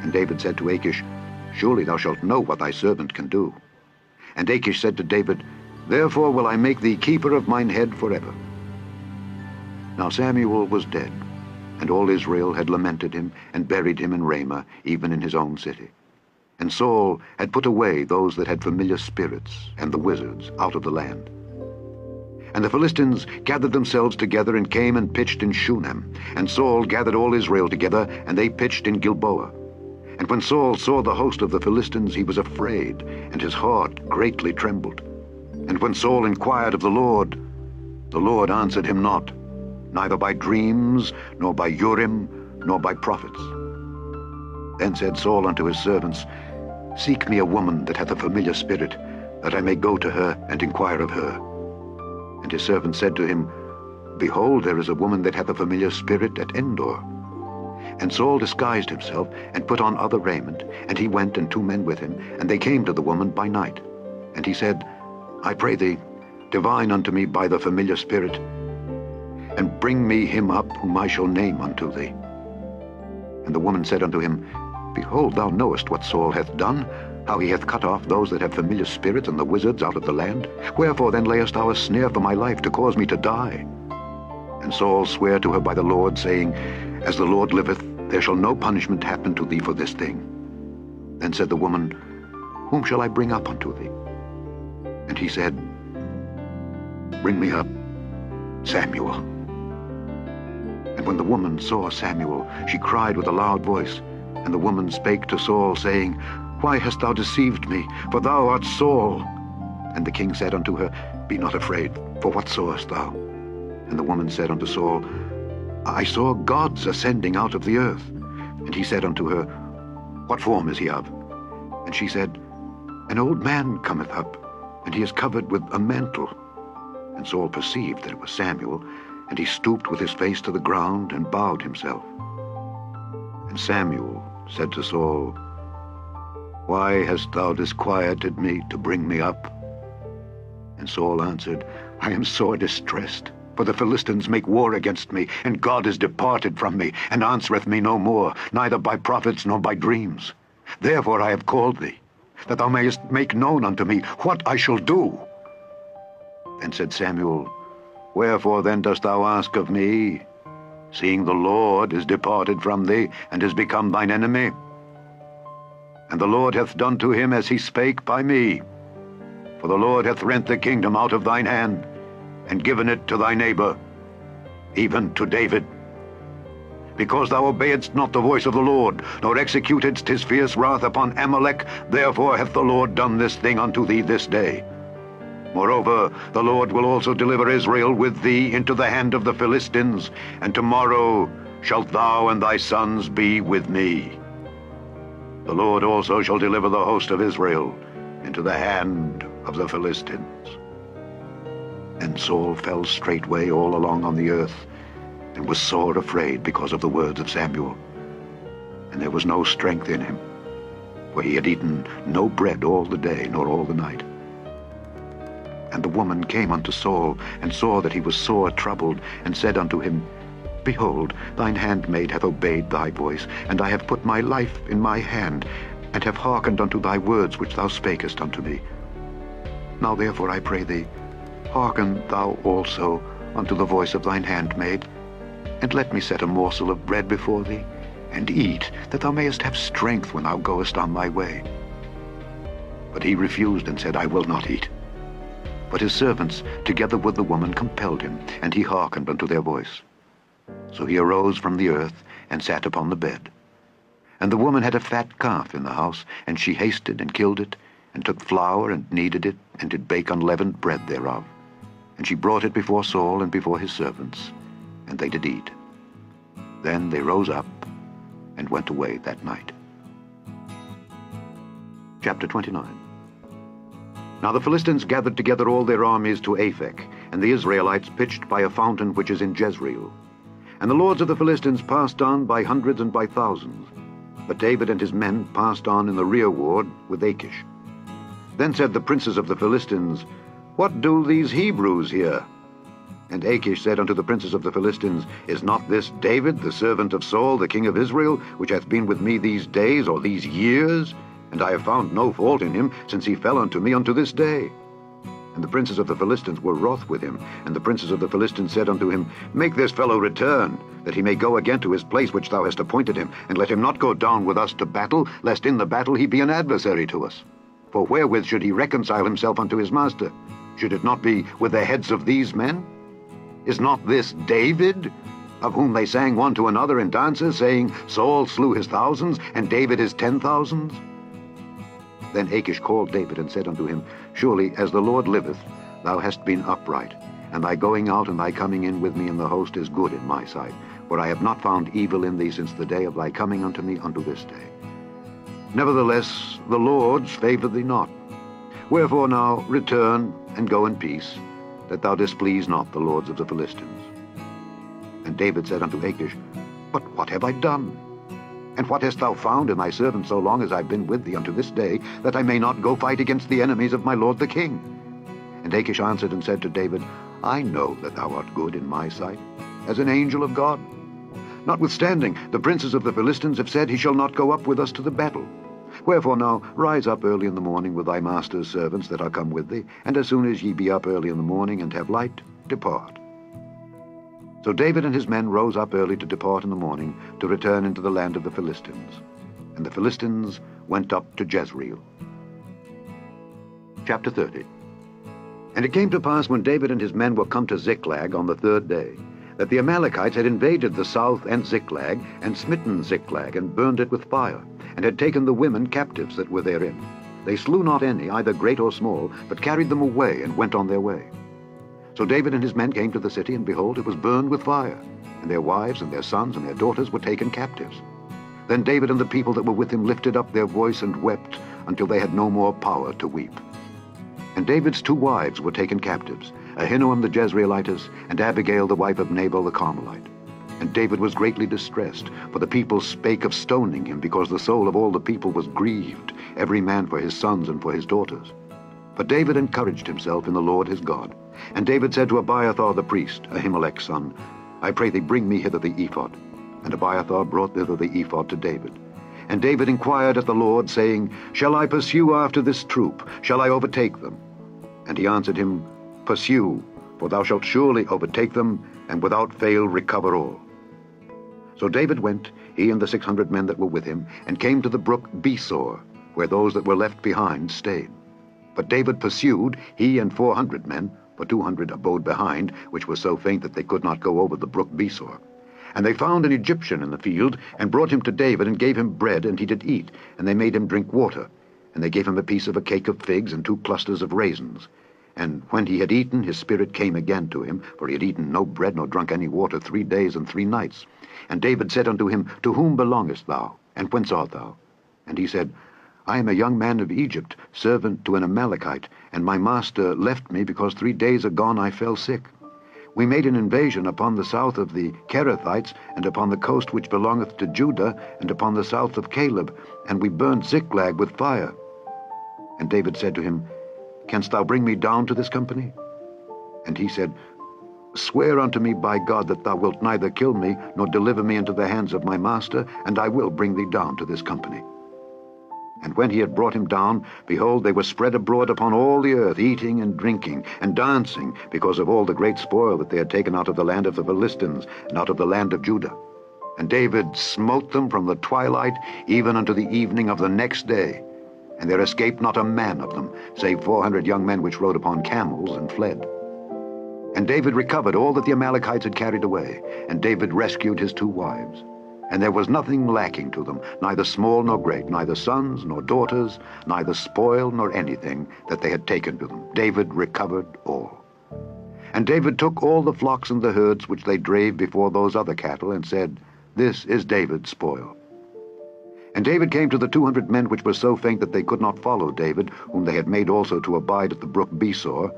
And David said to Achish, Surely thou shalt know what thy servant can do. And Achish said to David, Therefore will I make thee keeper of mine head forever. Now Samuel was dead, and all Israel had lamented him, and buried him in Ramah, even in his own city. And Saul had put away those that had familiar spirits, and the wizards, out of the land. And the Philistines gathered themselves together, and came and pitched in Shunem. And Saul gathered all Israel together, and they pitched in Gilboa. And when Saul saw the host of the Philistines, he was afraid, and his heart greatly trembled. And when Saul inquired of the Lord answered him not, neither by dreams, nor by Urim, nor by prophets. Then said Saul unto his servants, Seek me a woman that hath a familiar spirit, that I may go to her and inquire of her. And his servants said to him, Behold, there is a woman that hath a familiar spirit at Endor. And Saul disguised himself, and put on other raiment, and he went, and 2 men with him, and they came to the woman by night. And he said, I pray thee, divine unto me by the familiar spirit, and bring me him up whom I shall name unto thee. And the woman said unto him, Behold, thou knowest what Saul hath done, how he hath cut off those that have familiar spirits and the wizards out of the land. Wherefore then layest thou a snare for my life, to cause me to die? And Saul sware to her by the Lord, saying, As the Lord liveth, there shall no punishment happen to thee for this thing. Then said the woman, Whom shall I bring up unto thee? And he said, Bring me up Samuel. And when the woman saw Samuel, she cried with a loud voice. And the woman spake to Saul, saying, Why hast thou deceived me? For thou art Saul. And the king said unto her, Be not afraid, for what sawest thou? And the woman said unto Saul, I saw gods ascending out of the earth. And he said unto her, What form is he of? And she said, An old man cometh up, and he is covered with a mantle. And Saul perceived that it was Samuel, and he stooped with his face to the ground, and bowed himself. And Samuel said to Saul, Why hast thou disquieted me to bring me up? And Saul answered, I am sore distressed, for the Philistines make war against me, and God is departed from me, and answereth me no more, neither by prophets nor by dreams. Therefore I have called thee, that thou mayest make known unto me what I shall do. Then said Samuel, Wherefore then dost thou ask of me, seeing the Lord is departed from thee, and is become thine enemy? And the Lord hath done to him as he spake by me. For the Lord hath rent the kingdom out of thine hand, and given it to thy neighbor, even to David. Because thou obeyedst not the voice of the Lord, nor executedst his fierce wrath upon Amalek, therefore hath the Lord done this thing unto thee this day. Moreover, the Lord will also deliver Israel with thee into the hand of the Philistines, and tomorrow shalt thou and thy sons be with me. The Lord also shall deliver the host of Israel into the hand of the Philistines. And Saul fell straightway all along on the earth, and was sore afraid because of the words of Samuel. And there was no strength in him, for he had eaten no bread all the day nor all the night. And the woman came unto Saul, and saw that he was sore troubled, and said unto him, Behold, thine handmaid hath obeyed thy voice, and I have put my life in my hand, and have hearkened unto thy words which thou spakest unto me. Now therefore I pray thee, hearken thou also unto the voice of thine handmaid, and let me set a morsel of bread before thee, and eat, that thou mayest have strength when thou goest on thy way. But he refused and said, I will not eat. But his servants, together with the woman, compelled him, and he hearkened unto their voice. So he arose from the earth, and sat upon the bed. And the woman had a fat calf in the house, and she hasted and killed it, and took flour and kneaded it, and did bake unleavened bread thereof. And she brought it before Saul and before his servants, and they did eat. Then they rose up and went away that night. Chapter 29. Now the Philistines gathered together all their armies to Aphek, and the Israelites pitched by a fountain which is in Jezreel. And the lords of the Philistines passed on by hundreds and by thousands. But David and his men passed on in the rearward with Achish. Then said the princes of the Philistines, What do these Hebrews here? And Achish said unto the princes of the Philistines, Is not this David, the servant of Saul, the king of Israel, which hath been with me these days, or these years? And I have found no fault in him, since he fell unto me unto this day. And the princes of the Philistines were wroth with him. And the princes of the Philistines said unto him, Make this fellow return, that he may go again to his place which thou hast appointed him, and let him not go down with us to battle, lest in the battle he be an adversary to us. For wherewith should he reconcile himself unto his master? Should it not be with the heads of these men? Is not this David, of whom they sang one to another in dances, saying, Saul slew his thousands, and David his 10,000s? Then Achish called David and said unto him, Surely, as the Lord liveth, thou hast been upright, and thy going out and thy coming in with me in the host is good in my sight, for I have not found evil in thee since the day of thy coming unto me unto this day. Nevertheless, the Lord's favor thee not. Wherefore now return and go in peace, that thou displease not the lords of the Philistines. And David said unto Achish, But what have I done? And what hast thou found in thy servant so long as I have been with thee unto this day, that I may not go fight against the enemies of my lord the king? And Achish answered and said to David, I know that thou art good in my sight, as an angel of God. Notwithstanding, the princes of the Philistines have said, He shall not go up with us to the battle. Wherefore now rise up early in the morning with thy master's servants that are come with thee, and as soon as ye be up early in the morning and have light, depart. So David and his men rose up early to depart in the morning, to return into the land of the Philistines. And the Philistines went up to Jezreel. Chapter 30. And it came to pass, when David and his men were come to Ziklag on the third day, that the Amalekites had invaded the south and Ziklag, and smitten Ziklag, and burned it with fire, and had taken the women captives that were therein. They slew not any, either great or small, but carried them away, and went on their way. So David and his men came to the city, and behold, it was burned with fire, and their wives and their sons and their daughters were taken captives. Then David and the people that were with him lifted up their voice and wept, until they had no more power to weep. And David's 2 wives were taken captives, Ahinoam the Jezreelitess, and Abigail the wife of Nabal the Carmelite. And David was greatly distressed, for the people spake of stoning him, because the soul of all the people was grieved, every man for his sons and for his daughters. But David encouraged himself in the Lord his God. And David said to Abiathar the priest, Ahimelech's son, I pray thee, bring me hither the ephod. And Abiathar brought thither the ephod to David. And David inquired at the Lord, saying, Shall I pursue after this troop? Shall I overtake them? And he answered him, Pursue, for thou shalt surely overtake them, and without fail recover all. So David went, he and the 600 men that were with him, and came to the brook Besor, where those that were left behind stayed. But David pursued, he and 400 men, for 200 abode behind, which were so faint that they could not go over the brook Besor. And they found an Egyptian in the field, and brought him to David, and gave him bread, and he did eat, and they made him drink water. And they gave him a piece of a cake of figs, and 2 clusters of raisins. And when he had eaten, his spirit came again to him, for he had eaten no bread nor drunk any water 3 days and 3 nights. And David said unto him, To whom belongest thou, and whence art thou? And he said, I am a young man of Egypt, servant to an Amalekite, and my master left me, because 3 days agone I fell sick. We made an invasion upon the south of the Kerethites, and upon the coast which belongeth to Judah, and upon the south of Caleb, and we burned Ziklag with fire. And David said to him, Canst thou bring me down to this company? And he said, Swear unto me by God that thou wilt neither kill me, nor deliver me into the hands of my master, and I will bring thee down to this company. And when he had brought him down, behold, they were spread abroad upon all the earth, eating and drinking and dancing, because of all the great spoil that they had taken out of the land of the Philistines and out of the land of Judah. And David smote them from the twilight even unto the evening of the next day. And there escaped not a man of them, save 400 young men which rode upon camels and fled. And David recovered all that the Amalekites had carried away, and David rescued his 2 wives. And there was nothing lacking to them, neither small nor great, neither sons nor daughters, neither spoil nor anything that they had taken to them. David recovered all. And David took all the flocks and the herds which they drave before those other cattle, and said, This is David's spoil. And David came to the 200 men which were so faint that they could not follow David, whom they had made also to abide at the brook Besor.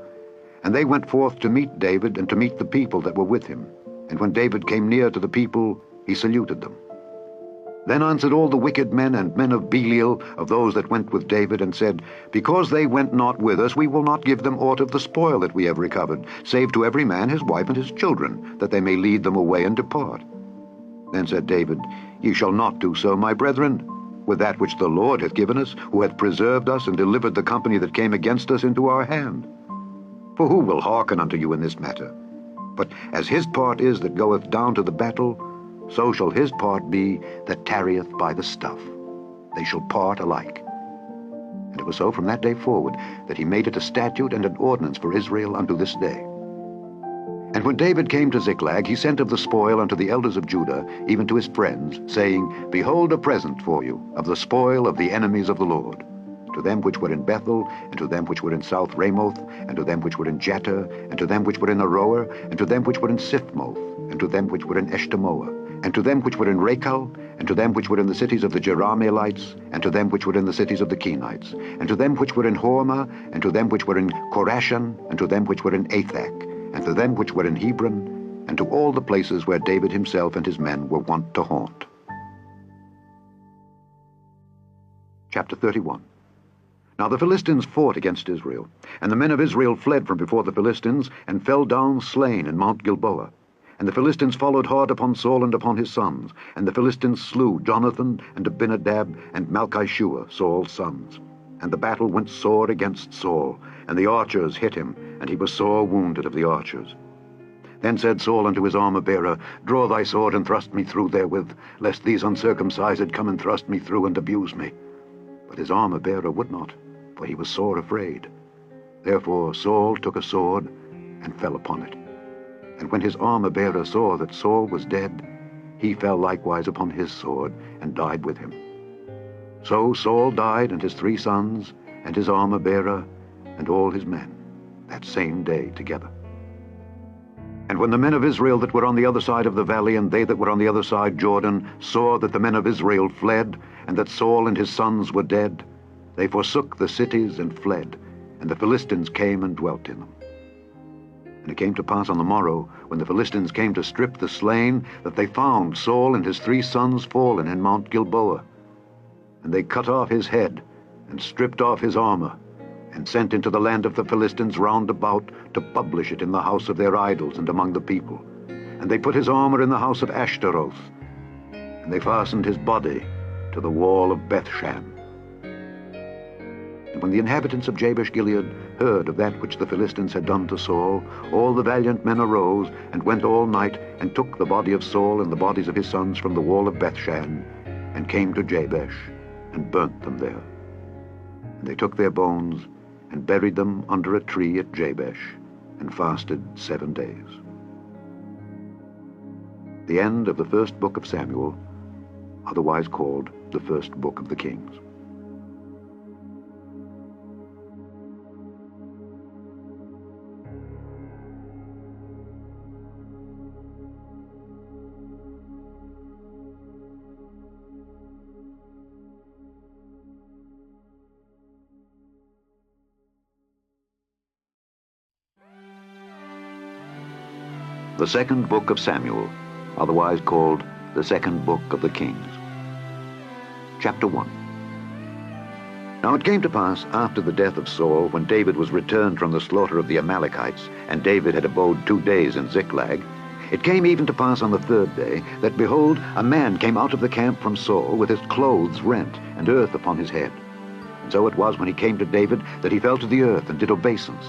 And they went forth to meet David, and to meet the people that were with him. And when David came near to the people, he saluted them. Then answered all the wicked men and men of Belial, of those that went with David, and said, Because they went not with us, we will not give them aught of the spoil that we have recovered, save to every man his wife and his children, that they may lead them away and depart. Then said David, Ye shall not do so, my brethren, with that which the Lord hath given us, who hath preserved us and delivered the company that came against us into our hand. For who will hearken unto you in this matter? But as his part is that goeth down to the battle, so shall his part be that tarrieth by the stuff. They shall part alike. And it was so from that day forward, that he made it a statute and an ordinance for Israel unto this day. And when David came to Ziklag, he sent of the spoil unto the elders of Judah, even to his friends, saying, Behold a present for you of the spoil of the enemies of the Lord, to them which were in Bethel, and to them which were in South Ramoth, and to them which were in Jeter, and to them which were in Aroer, and to them which were in Siphmoth, and to them which were in Eshtemoa, and to them which were in Rachel, and to them which were in the cities of the Jerahmeelites, and to them which were in the cities of the Kenites, and to them which were in Hormah, and to them which were in Korashan, and to them which were in Athach, and to them which were in Hebron, and to all the places where David himself and his men were wont to haunt. Chapter 31. Now the Philistines fought against Israel, and the men of Israel fled from before the Philistines, and fell down slain in Mount Gilboa. And the Philistines followed hard upon Saul and upon his sons, and the Philistines slew Jonathan and Abinadab and Malchishua, Saul's sons. And the battle went sore against Saul, and the archers hit him, and he was sore wounded of the archers. Then said Saul unto his armor-bearer, Draw thy sword, and thrust me through therewith, lest these uncircumcised come and thrust me through and abuse me. But his armor-bearer would not, for he was sore afraid. Therefore Saul took a sword, and fell upon it. And when his armor-bearer saw that Saul was dead, he fell likewise upon his sword, and died with him. So Saul died, and his 3 sons, and his armor-bearer, and all his men, that same day together. And when the men of Israel that were on the other side of the valley, and they that were on the other side Jordan, saw that the men of Israel fled, and that Saul and his sons were dead, they forsook the cities and fled, and the Philistines came and dwelt in them. And it came to pass on the morrow, when the Philistines came to strip the slain, that they found Saul and his 3 sons fallen in Mount Gilboa. And they cut off his head, and stripped off his armor, and sent into the land of the Philistines round about to publish it in the house of their idols and among the people. And they put his armor in the house of Ashtaroth, and they fastened his body to the wall of Bethshan. And when the inhabitants of Jabesh-Gilead heard of that which the Philistines had done to Saul, all the valiant men arose, and went all night, and took the body of Saul and the bodies of his sons from the wall of Bethshan, and came to Jabesh, and burnt them there. And they took their bones, and buried them under a tree at Jabesh, and fasted 7 days. The end of the first book of Samuel, otherwise called the first book of the Kings. The second book of Samuel, otherwise called the second book of the Kings. Chapter 1. Now it came to pass after the death of Saul, when David was returned from the slaughter of the Amalekites, and David had abode 2 days in Ziklag, it came even to pass on the 3rd day, that, behold, a man came out of the camp from Saul, with his clothes rent, and earth upon his head. And so it was, when he came to David, that he fell to the earth and did obeisance.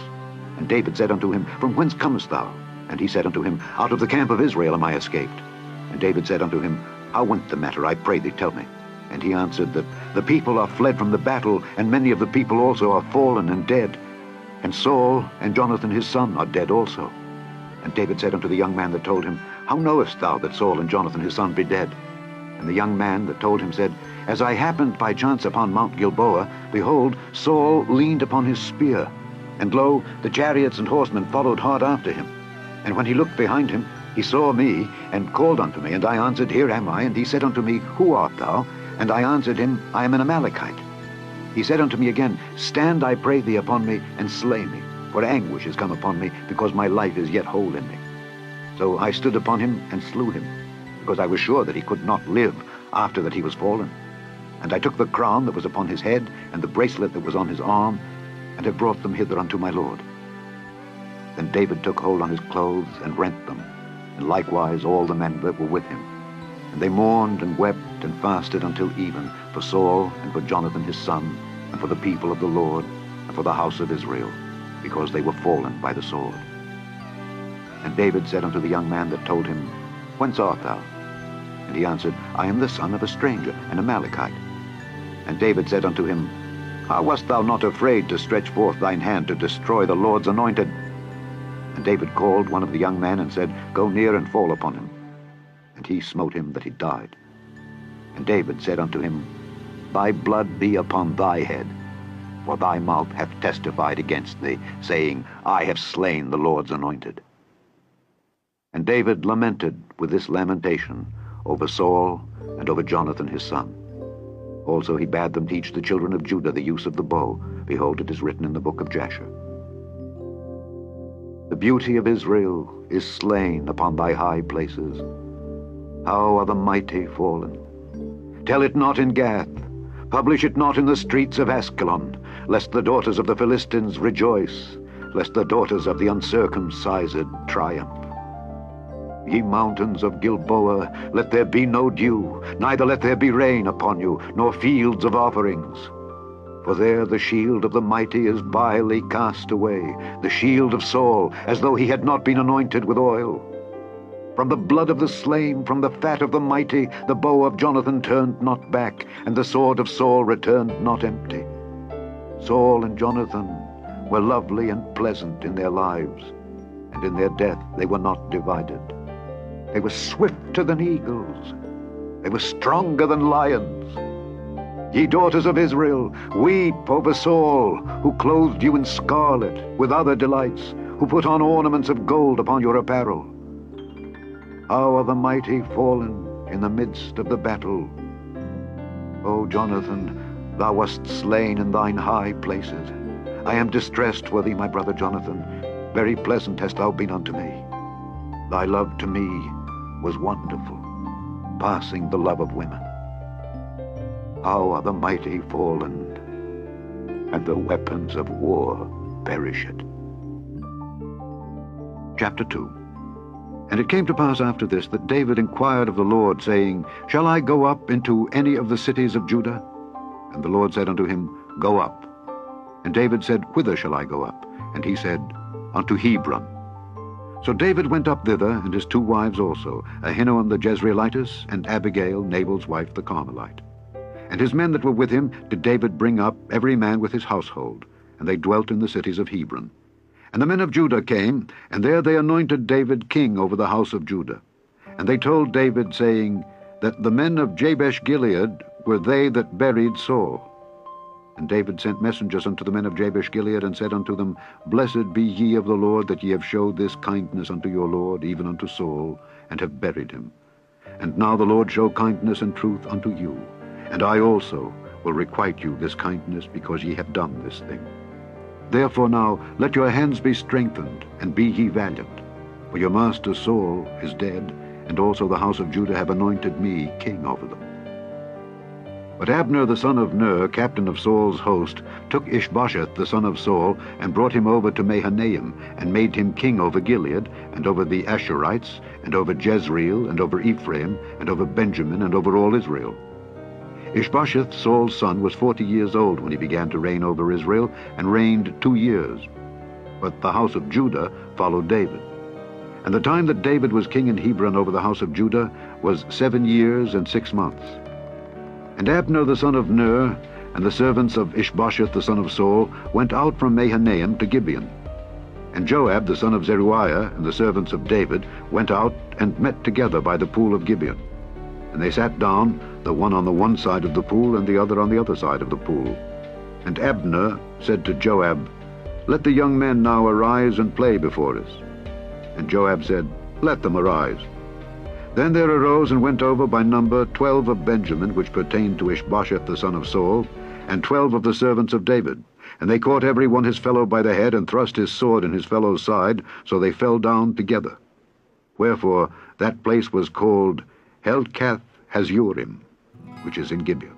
And David said unto him, From whence comest thou? And he said unto him, Out of the camp of Israel am I escaped. And David said unto him, How went the matter? I pray thee, tell me. And he answered that the people are fled from the battle, and many of the people also are fallen and dead. And Saul and Jonathan his son are dead also. And David said unto the young man that told him, How knowest thou that Saul and Jonathan his son be dead? And the young man that told him said, As I happened by chance upon Mount Gilboa, behold, Saul leaned upon his spear, and lo, the chariots and horsemen followed hard after him. And when he looked behind him, he saw me, and called unto me, and I answered, Here am I. And he said unto me, Who art thou? And I answered him, I am an Amalekite. He said unto me again, Stand, I pray thee, upon me, and slay me, for anguish is come upon me, because my life is yet whole in me. So I stood upon him and slew him, because I was sure that he could not live after that he was fallen. And I took the crown that was upon his head, and the bracelet that was on his arm, and have brought them hither unto my lord. Then David took hold on his clothes, and rent them, and likewise all the men that were with him. And they mourned and wept and fasted until even, for Saul and for Jonathan his son, and for the people of the Lord, and for the house of Israel, because they were fallen by the sword. And David said unto the young man that told him, Whence art thou? And he answered, I am the son of a stranger, an Amalekite. And David said unto him, How wast thou not afraid to stretch forth thine hand to destroy the Lord's anointed? And David called one of the young men and said, Go near and fall upon him. And he smote him that he died. And David said unto him, Thy blood be upon thy head, for thy mouth hath testified against thee, saying, I have slain the Lord's anointed. And David lamented with this lamentation over Saul and over Jonathan his son. Also he bade them teach the children of Judah the use of the bow. Behold, it is written in the book of Jasher. The beauty of Israel is slain upon thy high places. How are the mighty fallen? Tell it not in Gath, publish it not in the streets of Askelon, lest the daughters of the Philistines rejoice, lest the daughters of the uncircumcised triumph. Ye mountains of Gilboa, let there be no dew, neither let there be rain upon you, nor fields of offerings. For there the shield of the mighty is vilely cast away, the shield of Saul, as though he had not been anointed with oil. From the blood of the slain, from the fat of the mighty, the bow of Jonathan turned not back, and the sword of Saul returned not empty. Saul and Jonathan were lovely and pleasant in their lives, and in their death they were not divided. They were swifter than eagles. They were stronger than lions. Ye daughters of Israel, weep over Saul, who clothed you in scarlet with other delights, who put on ornaments of gold upon your apparel. How are the mighty fallen in the midst of the battle? O Jonathan, thou wast slain in thine high places. I am distressed for thee, my brother Jonathan. Very pleasant hast thou been unto me. Thy love to me was wonderful, passing the love of women. How are the mighty fallen, and the weapons of war perished. Chapter 2. And it came to pass after this that David inquired of the Lord, saying, Shall I go up into any of the cities of Judah? And the Lord said unto him, Go up. And David said, Whither shall I go up? And he said, Unto Hebron. So David went up thither, and his two wives also, Ahinoam the Jezreelitess, and Abigail, Nabal's wife, the Carmelite. And his men that were with him did David bring up, every man with his household, and they dwelt in the cities of Hebron. And the men of Judah came, and there they anointed David king over the house of Judah. And they told David, saying, that the men of Jabesh-Gilead were they that buried Saul. And David sent messengers unto the men of Jabesh-Gilead, and said unto them, Blessed be ye of the Lord, that ye have showed this kindness unto your Lord, even unto Saul, and have buried him. And now the Lord show kindness and truth unto you, and I also will requite you this kindness, because ye have done this thing. Therefore now let your hands be strengthened, and be ye valiant. For your master Saul is dead, and also the house of Judah have anointed me king over them. But Abner the son of Ner, captain of Saul's host, took Ishbosheth the son of Saul, and brought him over to Mahanaim, and made him king over Gilead, and over the Asherites, and over Jezreel, and over Ephraim, and over Benjamin, and over all Israel. Ishbosheth, Saul's son, was 40 years old when he began to reign over Israel, and reigned 2 years. But the house of Judah followed David. And the time that David was king in Hebron over the house of Judah was 7 years and 6 months. And Abner the son of Ner, and the servants of Ishbosheth the son of Saul, went out from Mahanaim to Gibeon. And Joab the son of Zeruiah, and the servants of David, went out and met together by the pool of Gibeon. And they sat down, the one on the one side of the pool, and the other on the other side of the pool. And Abner said to Joab, "Let the young men now arise and play before us." And Joab said, "Let them arise." Then there arose and went over by number 12 of Benjamin, which pertained to Ishbosheth the son of Saul, and 12 of the servants of David. And they caught every one his fellow by the head, and thrust his sword in his fellow's side, so they fell down together. Wherefore that place was called Helkath Hazurim, which is in Gibeon.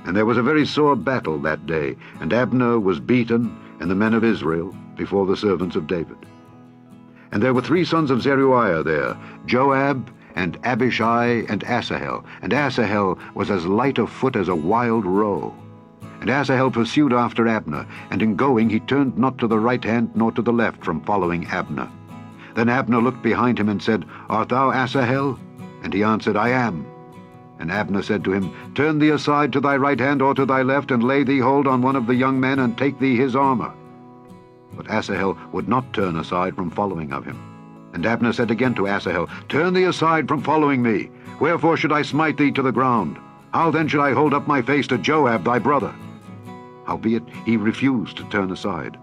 And there was a very sore battle that day, and Abner was beaten, and the men of Israel, before the servants of David. And there were 3 sons of Zeruiah there, Joab, and Abishai, and Asahel. And Asahel was as light of foot as a wild roe. And Asahel pursued after Abner, and in going he turned not to the right hand nor to the left from following Abner. Then Abner looked behind him and said, "Art thou Asahel?" And he answered, "I am." And Abner said to him, "Turn thee aside to thy right hand or to thy left, and lay thee hold on one of the young men, and take thee his armor." But Asahel would not turn aside from following of him. And Abner said again to Asahel, "Turn thee aside from following me. Wherefore should I smite thee to the ground? How then should I hold up my face to Joab thy brother?" Howbeit he refused to turn aside.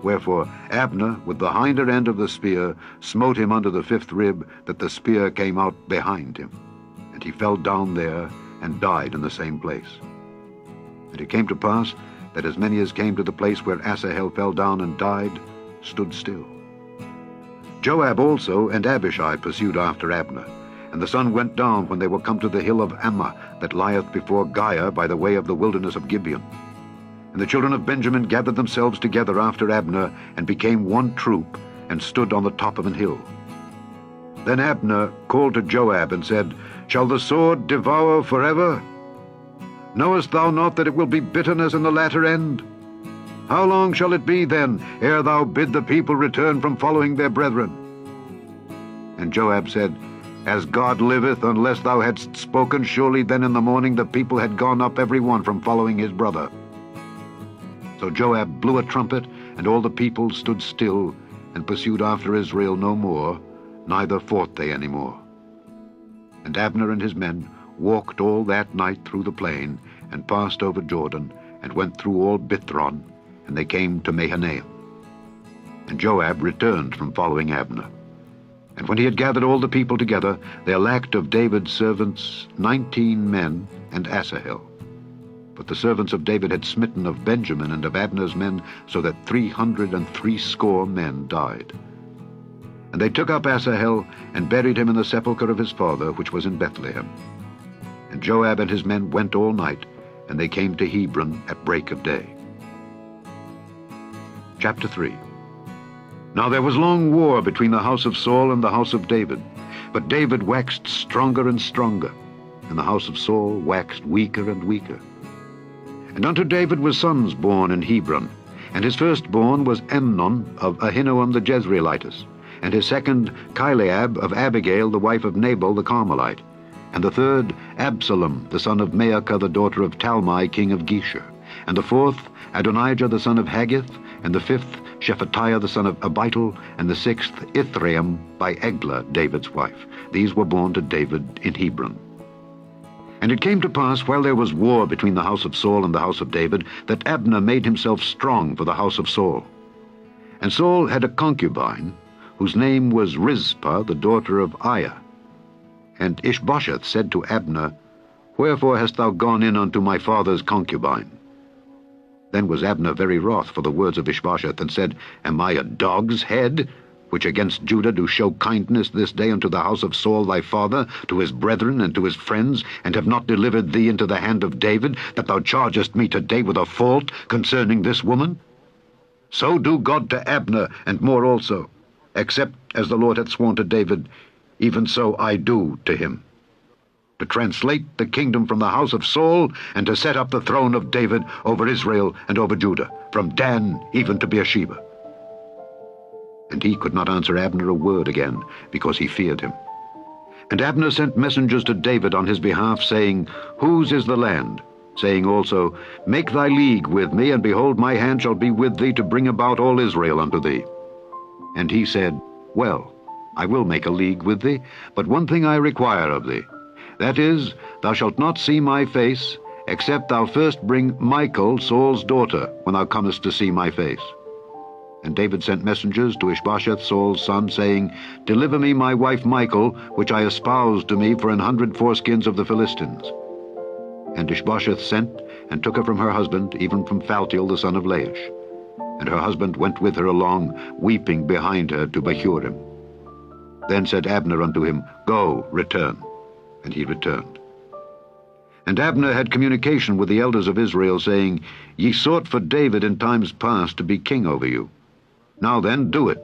Wherefore Abner, with the hinder end of the spear, smote him under the 5th rib, that the spear came out behind him. And he fell down there, and died in the same place. And it came to pass, that as many as came to the place where Asahel fell down and died, stood still. Joab also and Abishai pursued after Abner. And the sun went down when they were come to the hill of Ammah, that lieth before Giah by the way of the wilderness of Gibeon. And the children of Benjamin gathered themselves together after Abner, and became one troop, and stood on the top of an hill. Then Abner called to Joab, and said, "Shall the sword devour forever? Knowest thou not that it will be bitterness in the latter end? How long shall it be then, ere thou bid the people return from following their brethren?" And Joab said, "As God liveth, unless thou hadst spoken, surely then in the morning the people had gone up every one from following his brother." So Joab blew a trumpet, and all the people stood still, and pursued after Israel no more, neither fought they any more. And Abner and his men walked all that night through the plain, and passed over Jordan, and went through all Bithron, and they came to Mahanaim. And Joab returned from following Abner. And when he had gathered all the people together, there lacked of David's servants 19 men and Asahel. But the servants of David had smitten of Benjamin and of Abner's men, so that 360 men died. And they took up Asahel, and buried him in the sepulchre of his father, which was in Bethlehem. And Joab and his men went all night, and they came to Hebron at break of day. Chapter 3. Now there was long war between the house of Saul and the house of David. But David waxed stronger and stronger, and the house of Saul waxed weaker and weaker. And unto David were sons born in Hebron, and his firstborn was Amnon of Ahinoam the Jezreelitess, and his second Chileab of Abigail the wife of Nabal the Carmelite, and the third Absalom the son of Maacah the daughter of Talmai king of Geshur, and the fourth Adonijah the son of Haggith, and the fifth Shephatiah the son of Abital, and the sixth Ithream by Eglah David's wife. These were born to David in Hebron. And it came to pass, while there was war between the house of Saul and the house of David, that Abner made himself strong for the house of Saul. And Saul had a concubine, whose name was Rizpah, the daughter of Aiah. And Ishbosheth said to Abner, Wherefore hast thou gone in unto my father's concubine? Then was Abner very wroth for the words of Ishbosheth, and said, Am I a dog's head, which against Judah do show kindness this day unto the house of Saul thy father, to his brethren and to his friends, and have not delivered thee into the hand of David, that thou chargest me today with a fault concerning this woman? So do God to Abner, and more also, except as the Lord hath sworn to David, even so I do to him. to translate the kingdom from the house of Saul, and to set up the throne of David over Israel and over Judah, from Dan even to Beersheba. And he could not answer Abner a word again, because he feared him. And Abner sent messengers to David on his behalf, saying, Whose is the land? Saying also, Make thy league with me, and behold, my hand shall be with thee to bring about all Israel unto thee. And he said, Well, I will make a league with thee, but one thing I require of thee. That is, thou shalt not see my face, except thou first bring Michal, Saul's daughter, when thou comest to see my face. And David sent messengers to Ishbosheth, Saul's son, saying, Deliver me my wife Michal, which I espoused to me for 100 foreskins of the Philistines. And Ishbosheth sent, and took her from her husband, even from Phaltiel the son of Laish. And her husband went with her along, weeping behind her to Bahurim. Then said Abner unto him, Go, return. And he returned. And Abner had communication with the elders of Israel, saying, Ye sought for David in times past to be king over you. Now then, do it.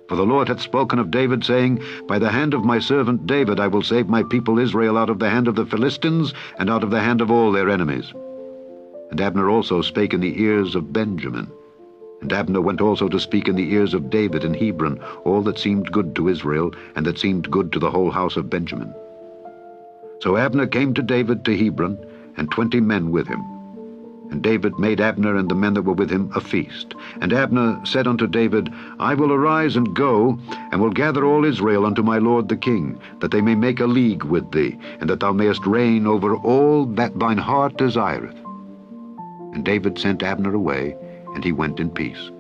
For the Lord hath spoken of David, saying, By the hand of my servant David I will save my people Israel out of the hand of the Philistines, and out of the hand of all their enemies. And Abner also spake in the ears of Benjamin. And Abner went also to speak in the ears of David in Hebron, all that seemed good to Israel, and that seemed good to the whole house of Benjamin. So Abner came to David to Hebron, and 20 men with him. And David made Abner and the men that were with him a feast. And Abner said unto David, I will arise and go, and will gather all Israel unto my lord the king, that they may make a league with thee, and that thou mayest reign over all that thine heart desireth. And David sent Abner away, and he went in peace.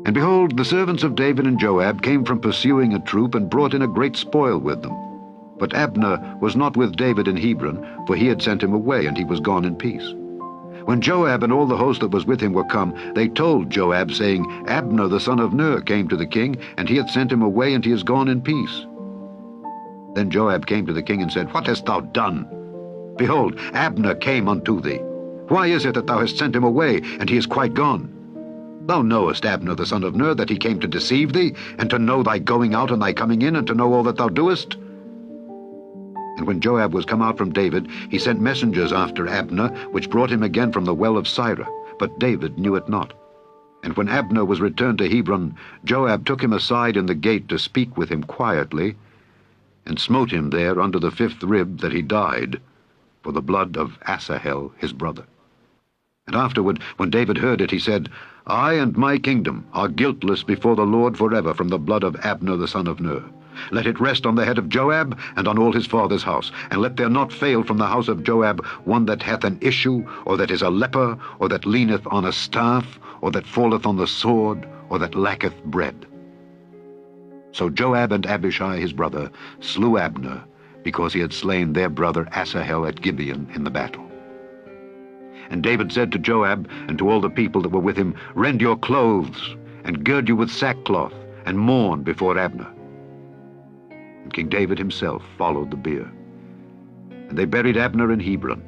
And behold, the servants of David and Joab came from pursuing a troop, and brought in a great spoil with them. But Abner was not with David in Hebron, for he had sent him away, and he was gone in peace. When Joab and all the host that was with him were come, they told Joab, saying, Abner the son of Ner came to the king, and he hath sent him away, and he is gone in peace. Then Joab came to the king and said, What hast thou done? Behold, Abner came unto thee. Why is it that thou hast sent him away, and he is quite gone? Thou knowest Abner the son of Ner, that he came to deceive thee, and to know thy going out and thy coming in, and to know all that thou doest. And when Joab was come out from David, he sent messengers after Abner, which brought him again from the well of Sirah, but David knew it not. And when Abner was returned to Hebron, Joab took him aside in the gate to speak with him quietly, and smote him there under the 5th rib, that he died, for the blood of Asahel his brother. And afterward, when David heard it, he said, I and my kingdom are guiltless before the Lord forever from the blood of Abner the son of Ner. Let it rest on the head of Joab, and on all his father's house. And let there not fail from the house of Joab one that hath an issue, or that is a leper, or that leaneth on a staff, or that falleth on the sword, or that lacketh bread. So Joab and Abishai his brother slew Abner, because he had slain their brother Asahel at Gibeon in the battle. And David said to Joab and to all the people that were with him, Rend your clothes, and gird you with sackcloth, and mourn before Abner. And King David himself followed the bier. And they buried Abner in Hebron.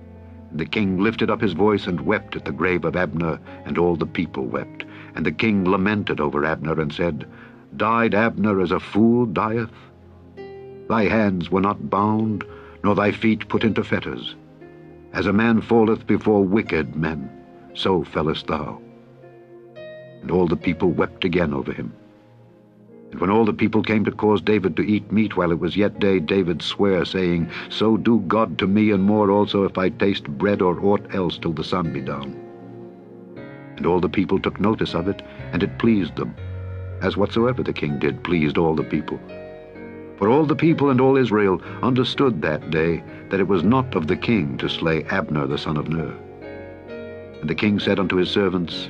And the king lifted up his voice and wept at the grave of Abner, and all the people wept. And the king lamented over Abner, and said, Died Abner as a fool dieth? Thy hands were not bound, nor thy feet put into fetters. As a man falleth before wicked men, so fellest thou. And all the people wept again over him. And when all the people came to cause David to eat meat while it was yet day, David sware, saying, So do God to me, and more also, if I taste bread or aught else till the sun be down. And all the people took notice of it, and it pleased them, as whatsoever the king did pleased all the people. For all the people and all Israel understood that day that it was not of the king to slay Abner the son of Ner. And the king said unto his servants,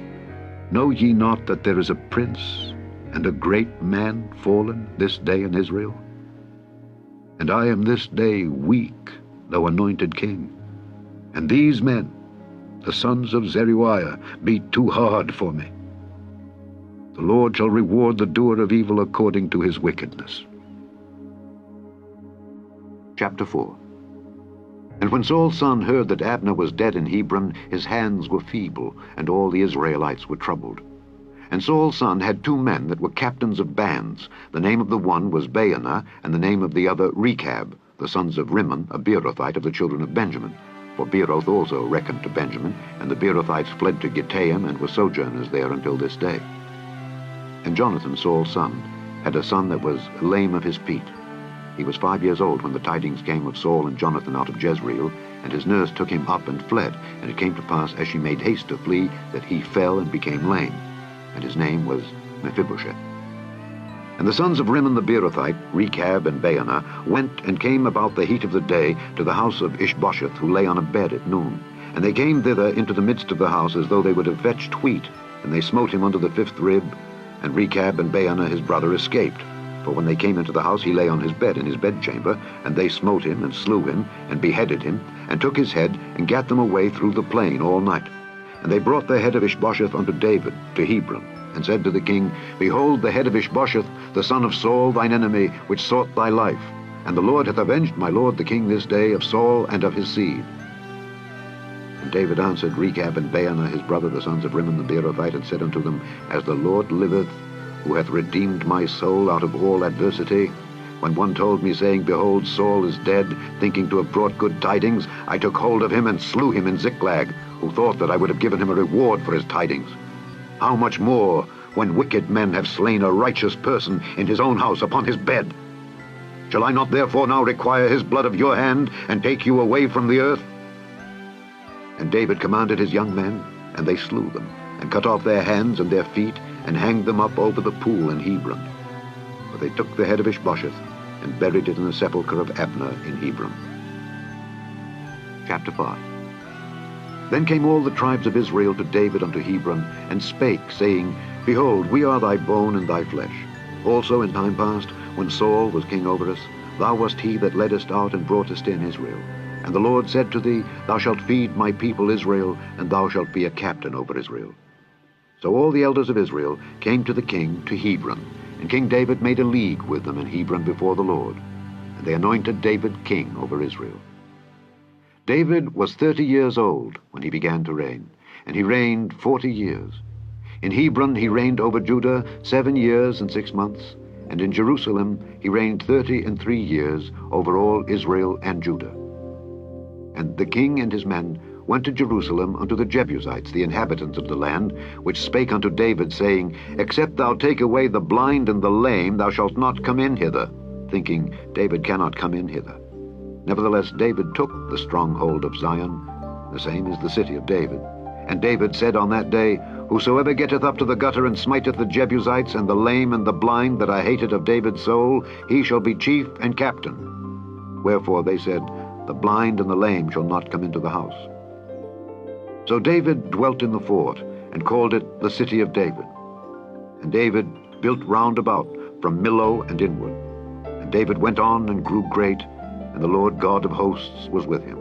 Know ye not that there is a prince and a great man fallen this day in Israel? And I am this day weak, though anointed king. And these men, the sons of Zeruiah, be too hard for me. The Lord shall reward the doer of evil according to his wickedness. Chapter 4. And when Saul's son heard that Abner was dead in Hebron, his hands were feeble, and all the Israelites were troubled. And Saul's son had 2 men that were captains of bands. The name of the one was Baanah, and the name of the other Rechab, the sons of Rimmon, a Beerothite of the children of Benjamin. For Beeroth also reckoned to Benjamin, and the Beerothites fled to Gittaim and were sojourners there until this day. And Jonathan, Saul's son, had a son that was lame of his feet. He was 5 years old when the tidings came of Saul and Jonathan out of Jezreel, and his nurse took him up and fled. And it came to pass, as she made haste to flee, that he fell and became lame. And his name was Mephibosheth. And the sons of Rimmon the Beerothite, Rechab and Baanah, went and came about the heat of the day to the house of Ishbosheth, who lay on a bed at noon. And they came thither into the midst of the house, as though they would have fetched wheat. And they smote him under the 5th rib. And Rechab and Baanah his brother escaped. For when they came into the house, he lay on his bed in his bedchamber. And they smote him, and slew him, and beheaded him, and took his head, and gat them away through the plain all night. And they brought the head of Ishbosheth unto David to Hebron, and said to the king, Behold the head of Ishbosheth, the son of Saul thine enemy, which sought thy life. And the Lord hath avenged my lord the king this day of Saul and of his seed. And David answered Rechab and Baanah his brother, the sons of Rimmon the Beerothite, and said unto them, As the Lord liveth, who hath redeemed my soul out of all adversity, when one told me, saying, Behold, Saul is dead, thinking to have brought good tidings, I took hold of him and slew him in Ziklag, who thought that I would have given him a reward for his tidings. How much more when wicked men have slain a righteous person in his own house upon his bed? Shall I not therefore now require his blood of your hand, and take you away from the earth? And David commanded his young men, and they slew them, and cut off their hands and their feet, and hanged them up over the pool in Hebron. For they took the head of Ishbosheth, and buried it in the sepulchre of Abner in Hebron. Chapter 5. Then came all the tribes of Israel to David unto Hebron, and spake, saying, Behold, we are thy bone and thy flesh. Also in time past, when Saul was king over us, thou wast he that leddest out and broughtest in Israel. And the Lord said to thee, Thou shalt feed my people Israel, and thou shalt be a captain over Israel. So all the elders of Israel came to the king to Hebron, and King David made a league with them in Hebron before the Lord. And they anointed David king over Israel. David was 30 years old when he began to reign, and he reigned 40 years. In Hebron he reigned over Judah 7 years and 6 months, and in Jerusalem he reigned 33 years over all Israel and Judah. And the king and his men went to Jerusalem unto the Jebusites, the inhabitants of the land, which spake unto David, saying, Except thou take away the blind and the lame, thou shalt not come in hither, thinking, David cannot come in hither. Nevertheless David took the stronghold of Zion, the same is the city of David. And David said on that day, Whosoever getteth up to the gutter and smiteth the Jebusites and the lame and the blind that I hated of David's soul, he shall be chief and captain. Wherefore they said, The blind and the lame shall not come into the house. So David dwelt in the fort, and called it the city of David. And David built round about from Millo and inward. And David went on and grew great, and the Lord God of hosts was with him.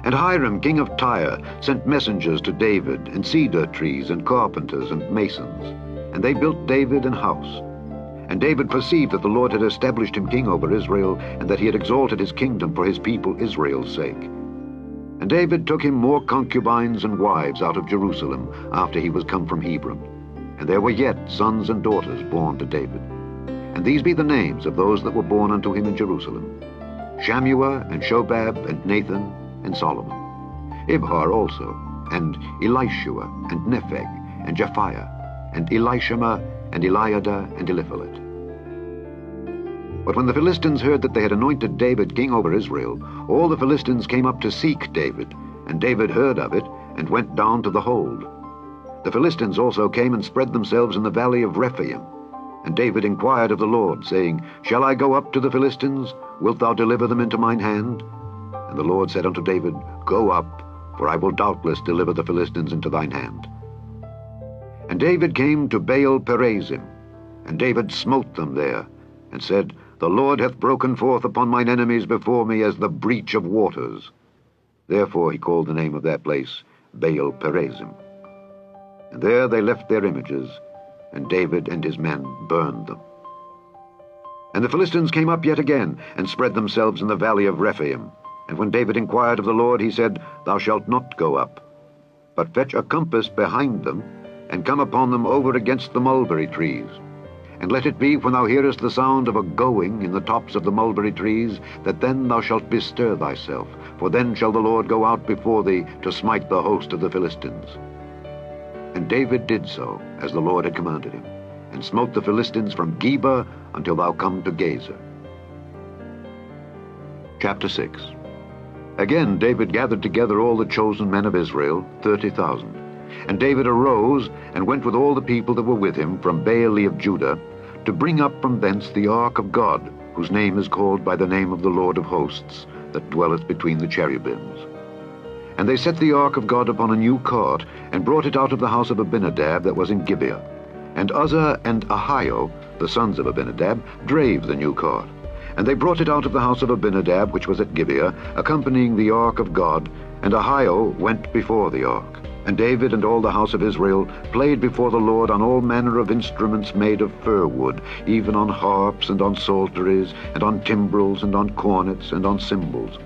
And Hiram king of Tyre sent messengers to David, and cedar trees, and carpenters, and masons. And they built David an house. And David perceived that the Lord had established him king over Israel, and that he had exalted his kingdom for his people Israel's sake. And David took him more concubines and wives out of Jerusalem, after he was come from Hebron. And there were yet sons and daughters born to David. And these be the names of those that were born unto him in Jerusalem: Shammua, and Shobab, and Nathan, and Solomon. Ibhar also, and Elishua, and Nepheg, and Japhiah, and Elishama, and Eliada, and Eliphalet. But when the Philistines heard that they had anointed David king over Israel, all the Philistines came up to seek David, and David heard of it, and went down to the hold. The Philistines also came and spread themselves in the valley of Rephaim. And David inquired of the Lord, saying, Shall I go up to the Philistines? Wilt thou deliver them into mine hand? And the Lord said unto David, Go up, for I will doubtless deliver the Philistines into thine hand. And David came to Baal Perazim, and David smote them there, and said, The Lord hath broken forth upon mine enemies before me as the breach of waters. Therefore he called the name of that place Baal Perazim. And there they left their images, and David and his men burned them. And the Philistines came up yet again, and spread themselves in the valley of Rephaim. And when David inquired of the Lord, he said, Thou shalt not go up, but fetch a compass behind them, and come upon them over against the mulberry trees. And let it be, when thou hearest the sound of a going in the tops of the mulberry trees, that then thou shalt bestir thyself, for then shall the Lord go out before thee to smite the host of the Philistines. And David did so, as the Lord had commanded him, and smote the Philistines from Geba until thou come to Gazer. Chapter 6. Again David gathered together all the chosen men of Israel, 30,000. And David arose, and went with all the people that were with him from Baale of Judah, to bring up from thence the ark of God, whose name is called by the name of the Lord of hosts, that dwelleth between the cherubims. And they set the ark of God upon a new cart, and brought it out of the house of Abinadab that was in Gibeah. And Uzzah and Ahio, the sons of Abinadab, drave the new cart. And they brought it out of the house of Abinadab, which was at Gibeah, accompanying the ark of God, and Ahio went before the ark. And David and all the house of Israel played before the Lord on all manner of instruments made of fir wood, even on harps, and on psalteries, and on timbrels, and on cornets, and on cymbals.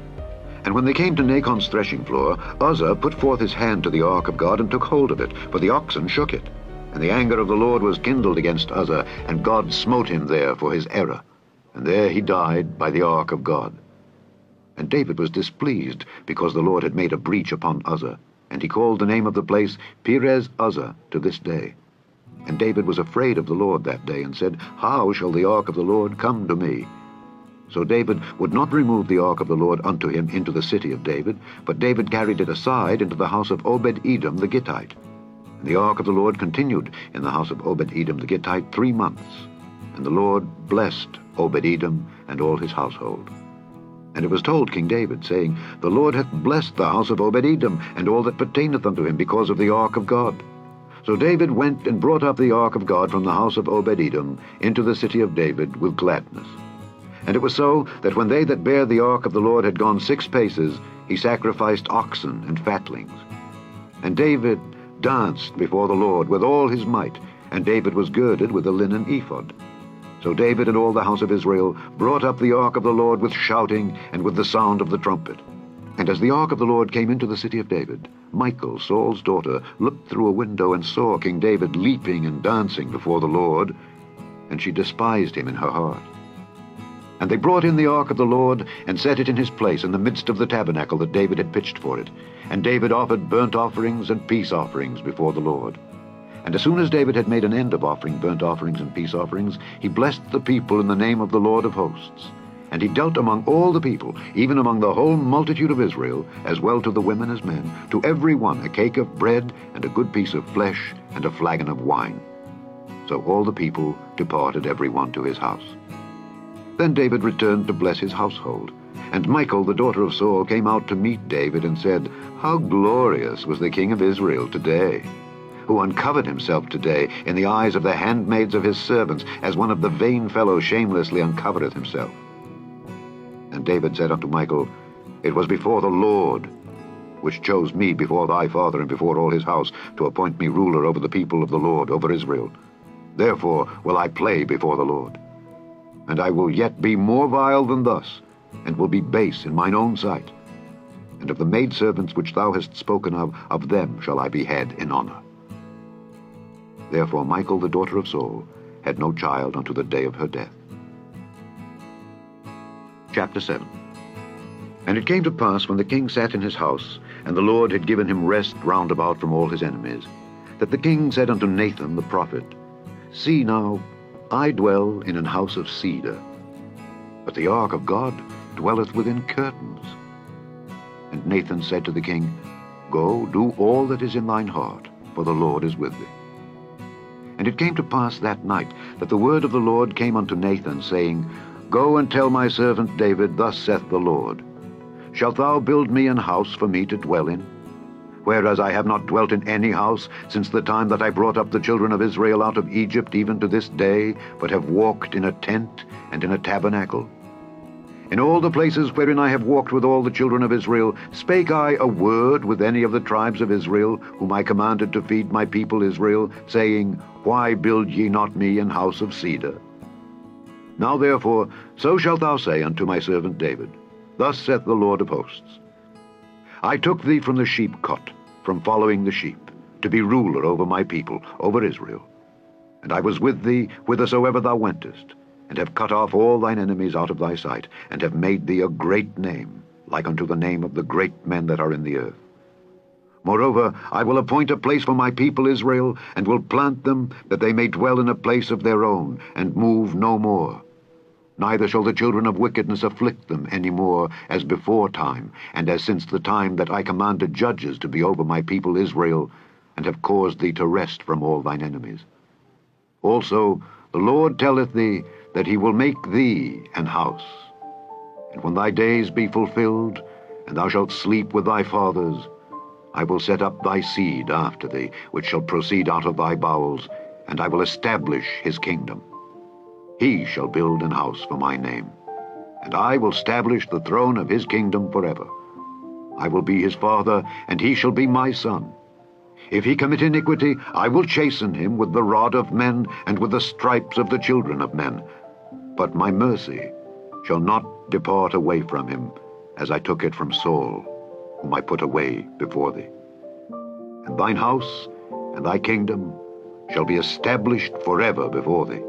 And when they came to Nachon's threshing floor, Uzzah put forth his hand to the ark of God, and took hold of it, for the oxen shook it. And the anger of the Lord was kindled against Uzzah, and God smote him there for his error. And there he died by the ark of God. And David was displeased, because the Lord had made a breach upon Uzzah. And he called the name of the place Perez Uzzah to this day. And David was afraid of the Lord that day, and said, How shall the ark of the Lord come to me? So David would not remove the ark of the Lord unto him into the city of David, but David carried it aside into the house of Obed-Edom the Gittite. And the ark of the Lord continued in the house of Obed-Edom the Gittite 3 months. And the Lord blessed Obed-Edom and all his household. And it was told King David, saying, The Lord hath blessed the house of Obed-Edom, and all that pertaineth unto him, because of the ark of God. So David went and brought up the ark of God from the house of Obed-Edom into the city of David with gladness. And it was so, that when they that bare the ark of the Lord had gone 6 paces, he sacrificed oxen and fatlings. And David danced before the Lord with all his might, and David was girded with a linen ephod. So David and all the house of Israel brought up the ark of the Lord with shouting and with the sound of the trumpet. And as the ark of the Lord came into the city of David, Michal, Saul's daughter, looked through a window and saw King David leaping and dancing before the Lord, and she despised him in her heart. And they brought in the ark of the Lord, and set it in his place in the midst of the tabernacle that David had pitched for it. And David offered burnt offerings and peace offerings before the Lord. And as soon as David had made an end of offering burnt offerings and peace offerings, he blessed the people in the name of the Lord of hosts. And he dealt among all the people, even among the whole multitude of Israel, as well to the women as men, to every one a cake of bread, and a good piece of flesh, and a flagon of wine. So all the people departed every one to his house. Then David returned to bless his household. And Michal, the daughter of Saul, came out to meet David, and said, How glorious was the king of Israel today, who uncovered himself today in the eyes of the handmaids of his servants, as one of the vain fellows shamelessly uncovereth himself. And David said unto Michal, It was before the Lord, which chose me before thy father and before all his house, to appoint me ruler over the people of the Lord, over Israel. Therefore will I play before the Lord. And I will yet be more vile than thus, and will be base in mine own sight. And of the maidservants which thou hast spoken of them shall I be head in honor. Therefore Michal, the daughter of Saul, had no child unto the day of her death. Chapter 7. And it came to pass, when the king sat in his house, and the Lord had given him rest round about from all his enemies, that the king said unto Nathan the prophet, See now, I dwell in an house of cedar, but the ark of God dwelleth within curtains. And Nathan said to the king, Go, do all that is in thine heart, for the Lord is with thee. And it came to pass that night, that the word of the Lord came unto Nathan, saying, Go and tell my servant David, Thus saith the Lord, Shalt thou build me an house for me to dwell in? Whereas I have not dwelt in any house since the time that I brought up the children of Israel out of Egypt even to this day, but have walked in a tent and in a tabernacle. In all the places wherein I have walked with all the children of Israel, spake I a word with any of the tribes of Israel, whom I commanded to feed my people Israel, saying, Why build ye not me an house of cedar? Now therefore, so shalt thou say unto my servant David, Thus saith the Lord of hosts, I took thee from the sheep-cot, from following the sheep, to be ruler over my people, over Israel. And I was with thee whithersoever thou wentest, and have cut off all thine enemies out of thy sight, and have made thee a great name, like unto the name of the great men that are in the earth. Moreover, I will appoint a place for my people Israel, and will plant them, that they may dwell in a place of their own, and move no more. Neither shall the children of wickedness afflict them any more, as before time, and as since the time that I commanded judges to be over my people Israel, and have caused thee to rest from all thine enemies. Also the Lord telleth thee that he will make thee an house. And when thy days be fulfilled, and thou shalt sleep with thy fathers, I will set up thy seed after thee, which shall proceed out of thy bowels, and I will establish his kingdom. He shall build an house for my name, and I will establish the throne of his kingdom forever. I will be his father, and he shall be my son. If he commit iniquity, I will chasten him with the rod of men, and with the stripes of the children of men. But my mercy shall not depart away from him, as I took it from Saul, whom I put away before thee. And thine house and thy kingdom shall be established forever before thee.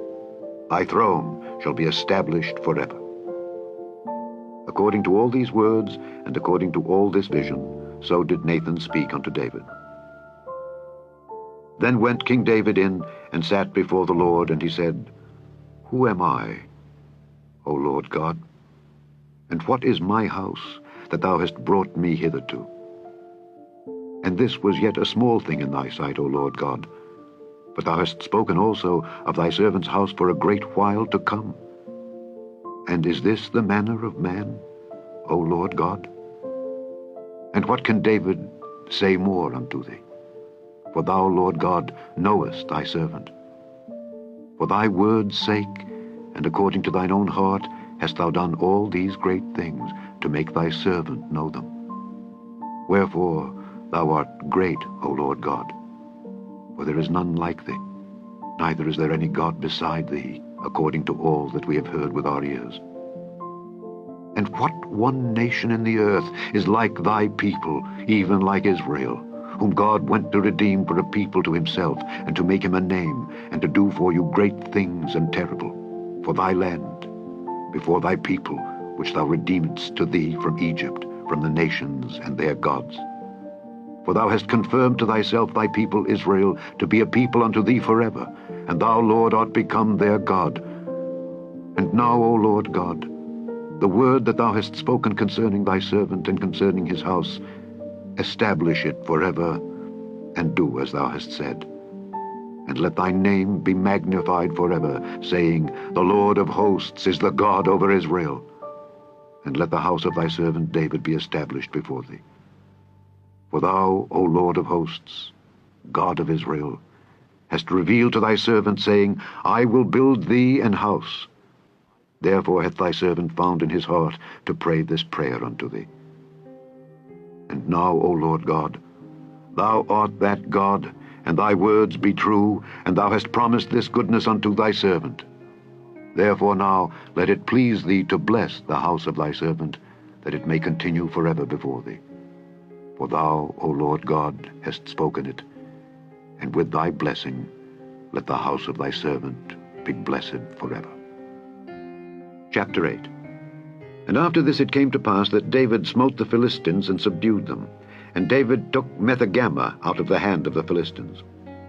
Thy throne shall be established forever. According to all these words, and according to all this vision, so did Nathan speak unto David. Then went King David in, and sat before the Lord, and he said, Who am I, O Lord God? And what is my house, that thou hast brought me hitherto? And this was yet a small thing in thy sight, O Lord God. But thou hast spoken also of thy servant's house for a great while to come. And is this the manner of man, O Lord God? And what can David say more unto thee? For thou, Lord God, knowest thy servant. For thy word's sake, and according to thine own heart, hast thou done all these great things, to make thy servant know them. Wherefore thou art great, O Lord God, for there is none like thee, neither is there any God beside thee, according to all that we have heard with our ears. And what one nation in the earth is like thy people, even like Israel, whom God went to redeem for a people to himself, and to make him a name, and to do for you great things and terrible, for thy land, before thy people, which thou redeemedst to thee from Egypt, from the nations and their gods. For thou hast confirmed to thyself thy people Israel, to be a people unto thee forever, and thou, Lord, art become their God. And now, O Lord God, the word that thou hast spoken concerning thy servant and concerning his house, establish it forever, and do as thou hast said. And let thy name be magnified forever, saying, The Lord of hosts is the God over Israel. And let the house of thy servant David be established before thee. For thou, O Lord of hosts, God of Israel, hast revealed to thy servant, saying, I will build thee an house. Therefore hath thy servant found in his heart to pray this prayer unto thee. And now, O Lord God, thou art that God, and thy words be true, and thou hast promised this goodness unto thy servant. Therefore now let it please thee to bless the house of thy servant, that it may continue forever before thee. For thou, O Lord God, hast spoken it, and with thy blessing let the house of thy servant be blessed forever. Chapter 8. And after this it came to pass that David smote the Philistines and subdued them. And David took Methegama out of the hand of the Philistines.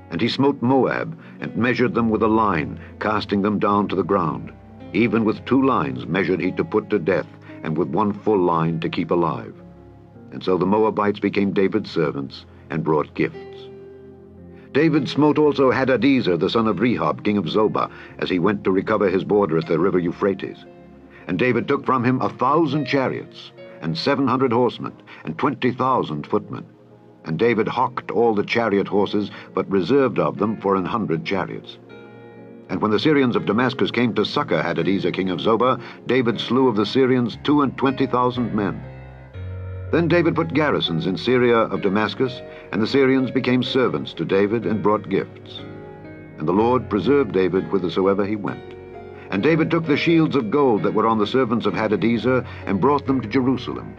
And he smote Moab, and measured them with a line, casting them down to the ground. Even with 2 lines measured he to put to death, and with 1 full line to keep alive. And so the Moabites became David's servants, and brought gifts. David smote also Hadadezer the son of Rehob, king of Zobah, as he went to recover his border at the river Euphrates. And David took from him 1,000 chariots, and 700 horsemen, and 20,000 footmen. And David hocked all the chariot horses, but reserved of them for 100 chariots. And when the Syrians of Damascus came to succor Hadadezer king of Zobah, David slew of the Syrians 22,000 men. Then David put garrisons in Syria of Damascus, and the Syrians became servants to David, and brought gifts. And the Lord preserved David whithersoever he went. And David took the shields of gold that were on the servants of Hadadezer, and brought them to Jerusalem.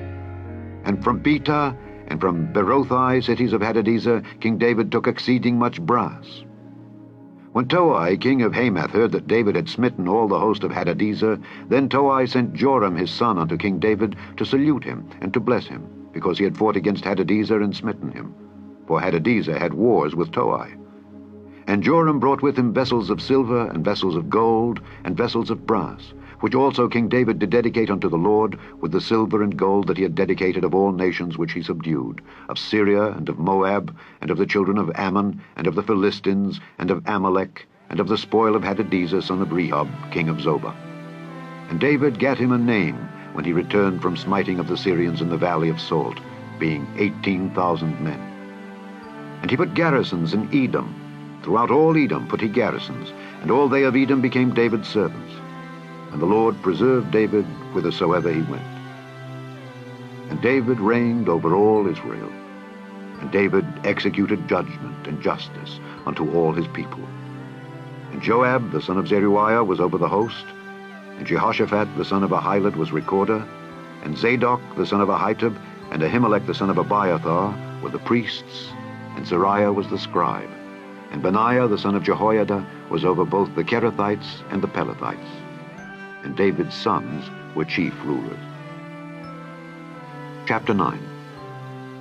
And from Betah and from Berothai, cities of Hadadezer, King David took exceeding much brass. When Toi, king of Hamath, heard that David had smitten all the host of Hadadezer, then Toi sent Joram his son unto King David to salute him and to bless him, because he had fought against Hadadezer and smitten him. For Hadadezer had wars with Toi. And Joram brought with him vessels of silver, and vessels of gold, and vessels of brass, which also King David did dedicate unto the Lord, with the silver and gold that he had dedicated of all nations which he subdued, of Syria, and of Moab, and of the children of Ammon, and of the Philistines, and of Amalek, and of the spoil of Hadadezer son of Rehob, king of Zobah. And David gat him a name when he returned from smiting of the Syrians in the valley of Salt, being 18,000 men. And he put garrisons in Edom. Throughout all Edom put he garrisons, and all they of Edom became David's servants. And the Lord preserved David whithersoever he went. And David reigned over all Israel. And David executed judgment and justice unto all his people. And Joab the son of Zeruiah was over the host, and Jehoshaphat the son of Ahilud was recorder, and Zadok the son of Ahitub, and Ahimelech the son of Abiathar were the priests, and Zariah was the scribe, and Benaiah the son of Jehoiada was over both the Kerethites and the Pelethites. And David's sons were chief rulers. Chapter 9.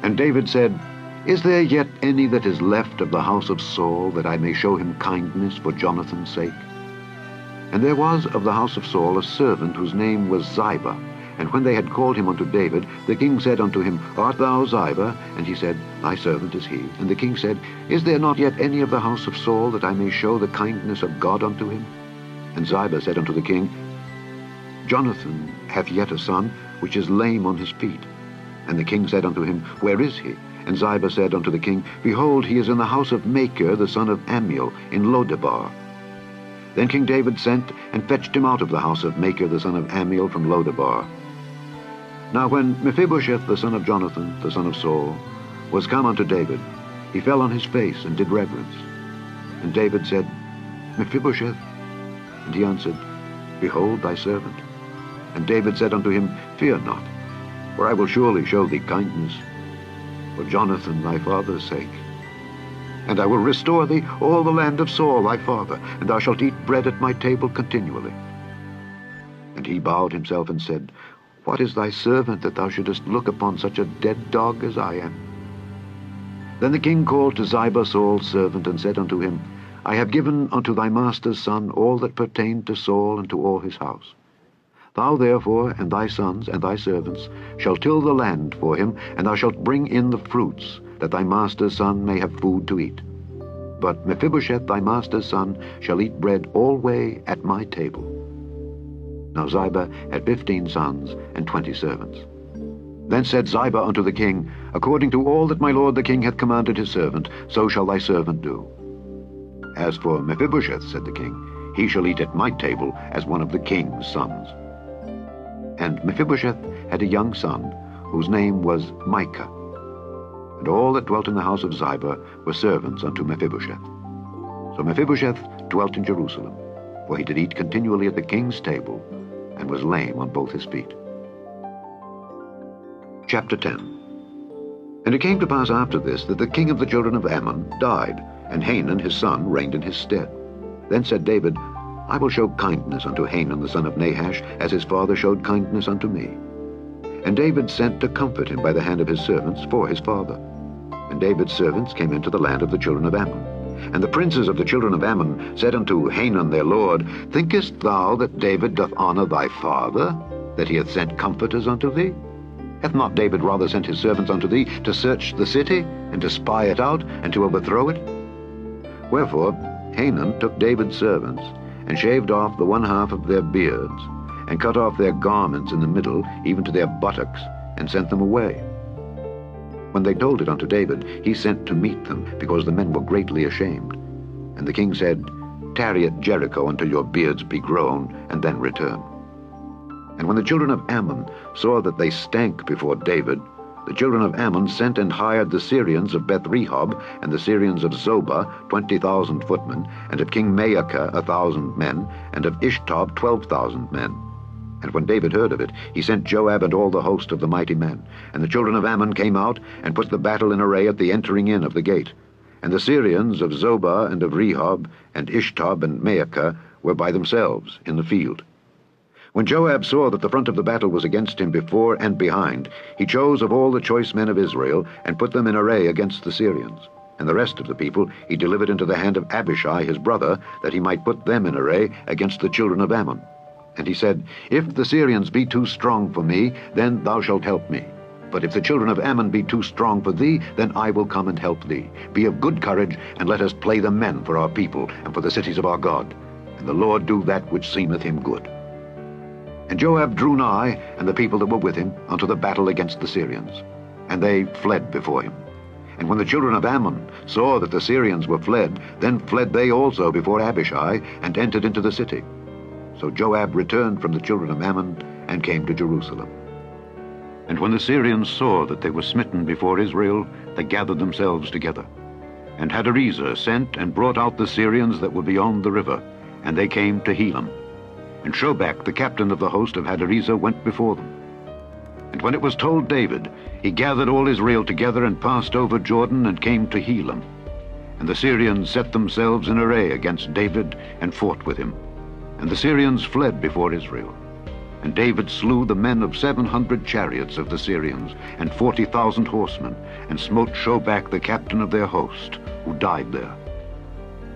And David said, Is there yet any that is left of the house of Saul, that I may show him kindness for Jonathan's sake? And there was of the house of Saul a servant whose name was Ziba. And when they had called him unto David, the king said unto him, Art thou Ziba? And he said, Thy servant is he. And the king said, Is there not yet any of the house of Saul, that I may show the kindness of God unto him? And Ziba said unto the king, Jonathan hath yet a son, which is lame on his feet. And the king said unto him, Where is he? And Ziba said unto the king, Behold, he is in the house of Machir the son of Ammiel, in Lodebar. Then King David sent and fetched him out of the house of Machir the son of Ammiel from Lodebar. Now when Mephibosheth the son of Jonathan, the son of Saul, was come unto David, he fell on his face and did reverence. And David said, Mephibosheth? And he answered, Behold thy servant. And David said unto him, Fear not, for I will surely show thee kindness, for Jonathan thy father's sake. And I will restore thee all the land of Saul thy father, and thou shalt eat bread at my table continually. And he bowed himself and said, What is thy servant, that thou shouldest look upon such a dead dog as I am? Then the king called to Ziba Saul's servant, and said unto him, I have given unto thy master's son all that pertained to Saul and to all his house. Thou therefore and thy sons and thy servants shall till the land for him, and thou shalt bring in the fruits, that thy master's son may have food to eat. But Mephibosheth thy master's son shall eat bread alway at my table. Now Ziba had 15 sons and 20 servants. Then said Ziba unto the king, According to all that my lord the king hath commanded his servant, so shall thy servant do. As for Mephibosheth, said the king, he shall eat at my table as one of the king's sons. And Mephibosheth had a young son, whose name was Micah. And all that dwelt in the house of Ziba were servants unto Mephibosheth. So Mephibosheth dwelt in Jerusalem, for he did eat continually at the king's table, and was lame on both his feet. Chapter 10. And it came to pass after this, that the king of the children of Ammon died, and Hanun his son reigned in his stead. Then said David, I will show kindness unto Hanun the son of Nahash, as his father showed kindness unto me. And David sent to comfort him by the hand of his servants for his father. And David's servants came into the land of the children of Ammon. And the princes of the children of Ammon said unto Hanun their lord, Thinkest thou that David doth honor thy father, that he hath sent comforters unto thee? Hath not David rather sent his servants unto thee to search the city, and to spy it out, and to overthrow it? Wherefore Hanun took David's servants, and shaved off the one half of their beards, and cut off their garments in the middle, even to their buttocks, and sent them away. When they told it unto David, he sent to meet them, because the men were greatly ashamed. And the king said, Tarry at Jericho until your beards be grown, and then return. And when the children of Ammon saw that they stank before David, the children of Ammon sent and hired the Syrians of Beth-rehob, and the Syrians of Zobah 20,000 footmen, and of King Maacah 1,000 men, and of Ishtob 12,000 men. And when David heard of it, he sent Joab and all the host of the mighty men. And the children of Ammon came out, and put the battle in array at the entering in of the gate. And the Syrians of Zobah and of Rehob and Ishtob and Maacah were by themselves in the field. When Joab saw that the front of the battle was against him before and behind, he chose of all the choice men of Israel, and put them in array against the Syrians. And the rest of the people he delivered into the hand of Abishai his brother, that he might put them in array against the children of Ammon. And he said, If the Syrians be too strong for me, then thou shalt help me. But if the children of Ammon be too strong for thee, then I will come and help thee. Be of good courage, and let us play the men for our people, and for the cities of our God. And the Lord do that which seemeth him good. And Joab drew nigh, and the people that were with him, unto the battle against the Syrians. And they fled before him. And when the children of Ammon saw that the Syrians were fled, then fled they also before Abishai, and entered into the city. So Joab returned from the children of Ammon, and came to Jerusalem. And when the Syrians saw that they were smitten before Israel, they gathered themselves together. And Hadarezer sent and brought out the Syrians that were beyond the river, and they came to Helam. And Shobach, the captain of the host of Hadarezer, went before them. And when it was told David, he gathered all Israel together, and passed over Jordan, and came to Helam. And the Syrians set themselves in array against David, and fought with him. And the Syrians fled before Israel. And David slew the men of 700 chariots of the Syrians, and 40,000 horsemen, and smote Shobach the captain of their host, who died there.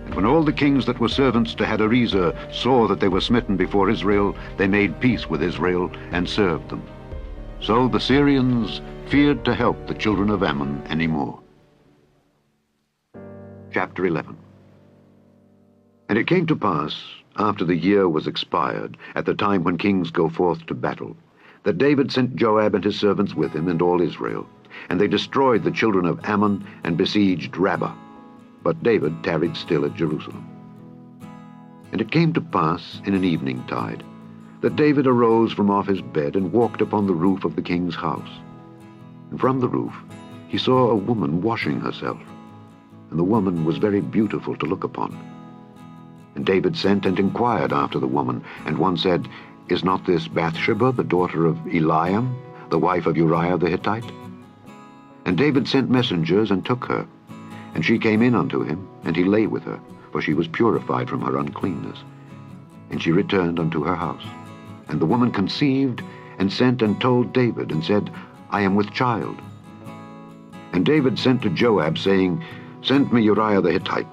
And when all the kings that were servants to Hadarezer saw that they were smitten before Israel, they made peace with Israel, and served them. So the Syrians feared to help the children of Ammon any more. Chapter 11. And it came to pass, after the year was expired, at the time when kings go forth to battle, that David sent Joab and his servants with him, and all Israel. And they destroyed the children of Ammon, and besieged Rabbah. But David tarried still at Jerusalem. And it came to pass in an eventide, that David arose from off his bed, and walked upon the roof of the king's house. And from the roof he saw a woman washing herself, and the woman was very beautiful to look upon. And David sent and inquired after the woman, and one said, Is not this Bathsheba, the daughter of Eliam, the wife of Uriah the Hittite? And David sent messengers, and took her. And she came in unto him, and he lay with her, for she was purified from her uncleanness. And she returned unto her house. And the woman conceived, and sent and told David, and said, I am with child. And David sent to Joab, saying, Send me Uriah the Hittite.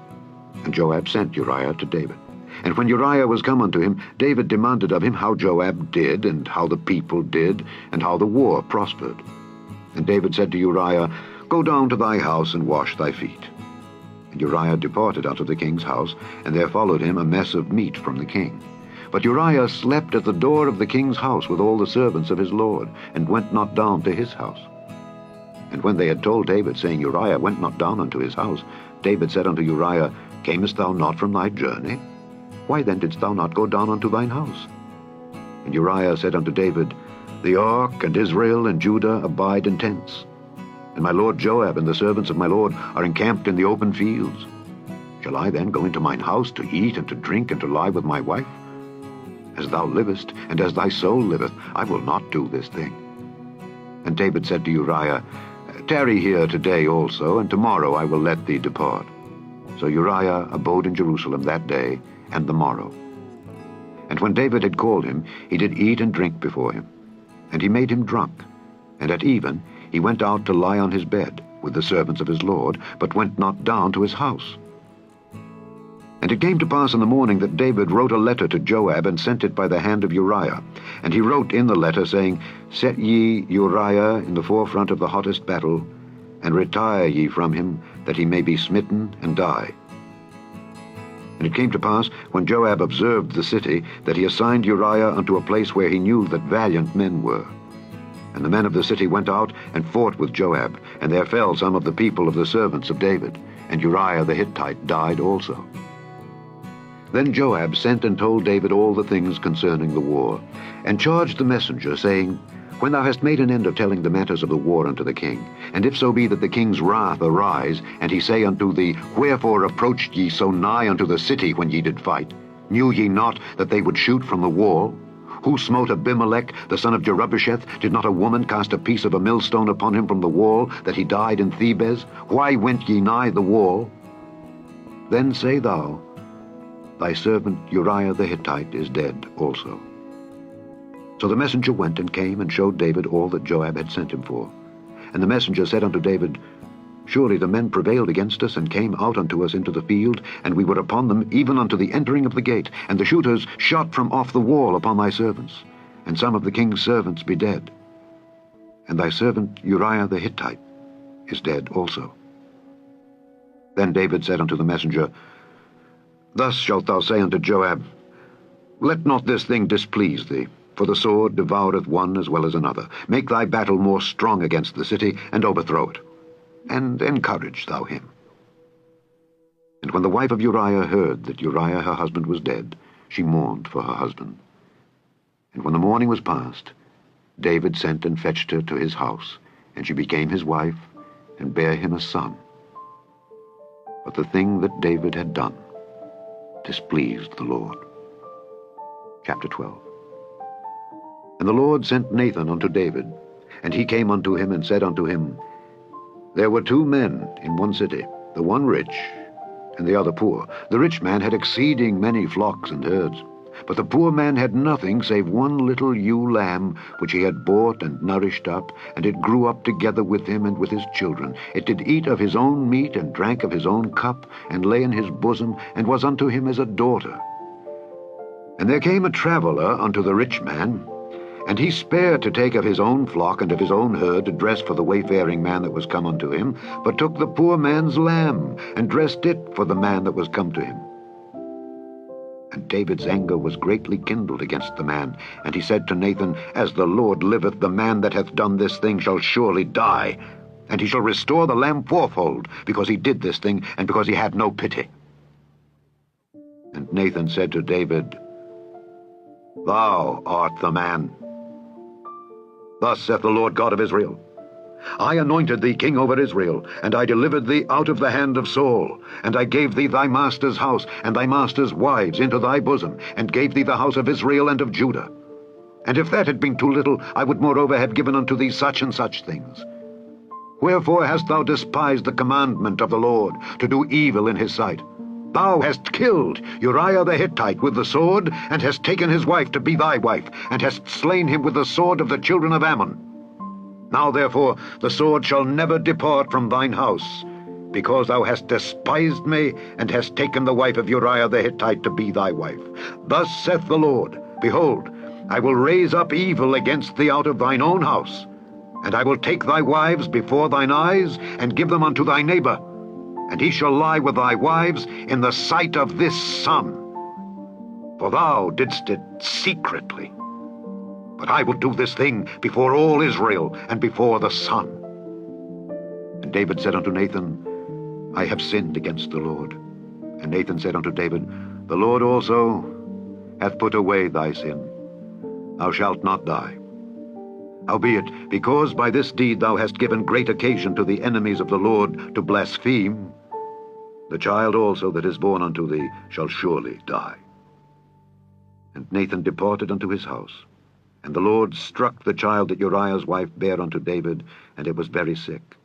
And Joab sent Uriah to David. And when Uriah was come unto him, David demanded of him how Joab did, and how the people did, and how the war prospered. And David said to Uriah, Go down to thy house, and wash thy feet. And Uriah departed out of the king's house, and there followed him a mess of meat from the king. But Uriah slept at the door of the king's house with all the servants of his lord, and went not down to his house. And when they had told David, saying, Uriah went not down unto his house, David said unto Uriah, Camest thou not from thy journey? Why then didst thou not go down unto thine house? And Uriah said unto David, The ark and Israel and Judah abide in tents, and my lord Joab and the servants of my lord are encamped in the open fields. Shall I then go into mine house to eat and to drink and to lie with my wife? As thou livest, and as thy soul liveth, I will not do this thing. And David said to Uriah, Tarry here today also, and tomorrow I will let thee depart. So Uriah abode in Jerusalem that day and the morrow. And when David had called him, he did eat and drink before him. And he made him drunk. And at even he went out to lie on his bed with the servants of his lord, but went not down to his house. And it came to pass in the morning that David wrote a letter to Joab, and sent it by the hand of Uriah. And he wrote in the letter, saying, Set ye Uriah in the forefront of the hottest battle, and retire ye from him, that he may be smitten and die. And it came to pass, when Joab observed the city, that he assigned Uriah unto a place where he knew that valiant men were. And the men of the city went out and fought with Joab, and there fell some of the people of the servants of David, and Uriah the Hittite died also. Then Joab sent and told David all the things concerning the war, and charged the messenger, saying, When thou hast made an end of telling the matters of the war unto the king, and if so be that the king's wrath arise, and he say unto thee, Wherefore approached ye so nigh unto the city when ye did fight? Knew ye not that they would shoot from the wall? Who smote Abimelech, the son of Jerubbesheth? Did not a woman cast a piece of a millstone upon him from the wall, that he died in Thebez? Why went ye nigh the wall? Then say thou, Thy servant Uriah the Hittite is dead also. So the messenger went and came and showed David all that Joab had sent him for. And the messenger said unto David, Surely the men prevailed against us, and came out unto us into the field, and we were upon them even unto the entering of the gate, and the shooters shot from off the wall upon thy servants, and some of the king's servants be dead. And thy servant Uriah the Hittite is dead also. Then David said unto the messenger, Thus shalt thou say unto Joab, Let not this thing displease thee, for the sword devoureth one as well as another. Make thy battle more strong against the city, and overthrow it, and encourage thou him. And when the wife of Uriah heard that Uriah her husband was dead, she mourned for her husband. And when the mourning was past, David sent and fetched her to his house, and she became his wife, and bare him a son. But the thing that David had done displeased the Lord. Chapter 12. And the Lord sent Nathan unto David, and he came unto him and said unto him, There were 2 men in one city, the one rich, and the other poor. The rich man had exceeding many flocks and herds, but the poor man had nothing save one little ewe lamb, which he had bought and nourished up, and it grew up together with him and with his children. It did eat of his own meat, and drank of his own cup, and lay in his bosom, and was unto him as a daughter. And there came a traveller unto the rich man, and he spared to take of his own flock and of his own herd to dress for the wayfaring man that was come unto him, but took the poor man's lamb, and dressed it for the man that was come to him. And David's anger was greatly kindled against the man, and he said to Nathan, As the Lord liveth, the man that hath done this thing shall surely die, and he shall restore the lamb fourfold, because he did this thing, and because he had no pity. And Nathan said to David, Thou art the man. Thus saith the Lord God of Israel, I anointed thee king over Israel, and I delivered thee out of the hand of Saul, and I gave thee thy master's house, and thy master's wives into thy bosom, and gave thee the house of Israel and of Judah. And if that had been too little, I would moreover have given unto thee such and such things. Wherefore hast thou despised the commandment of the Lord, to do evil in his sight? Thou hast killed Uriah the Hittite with the sword, and hast taken his wife to be thy wife, and hast slain him with the sword of the children of Ammon. Now therefore the sword shall never depart from thine house, because thou hast despised me, and hast taken the wife of Uriah the Hittite to be thy wife. Thus saith the Lord, Behold, I will raise up evil against thee out of thine own house, and I will take thy wives before thine eyes, and give them unto thy neighbor, and he shall lie with thy wives in the sight of this sun. For thou didst it secretly. But I will do this thing before all Israel, and before the sun. And David said unto Nathan, I have sinned against the Lord. And Nathan said unto David, The Lord also hath put away thy sin. Thou shalt not die. Howbeit, because by this deed thou hast given great occasion to the enemies of the Lord to blaspheme, the child also that is born unto thee shall surely die. And Nathan departed unto his house. And the Lord struck the child that Uriah's wife bare unto David, and it was very sick.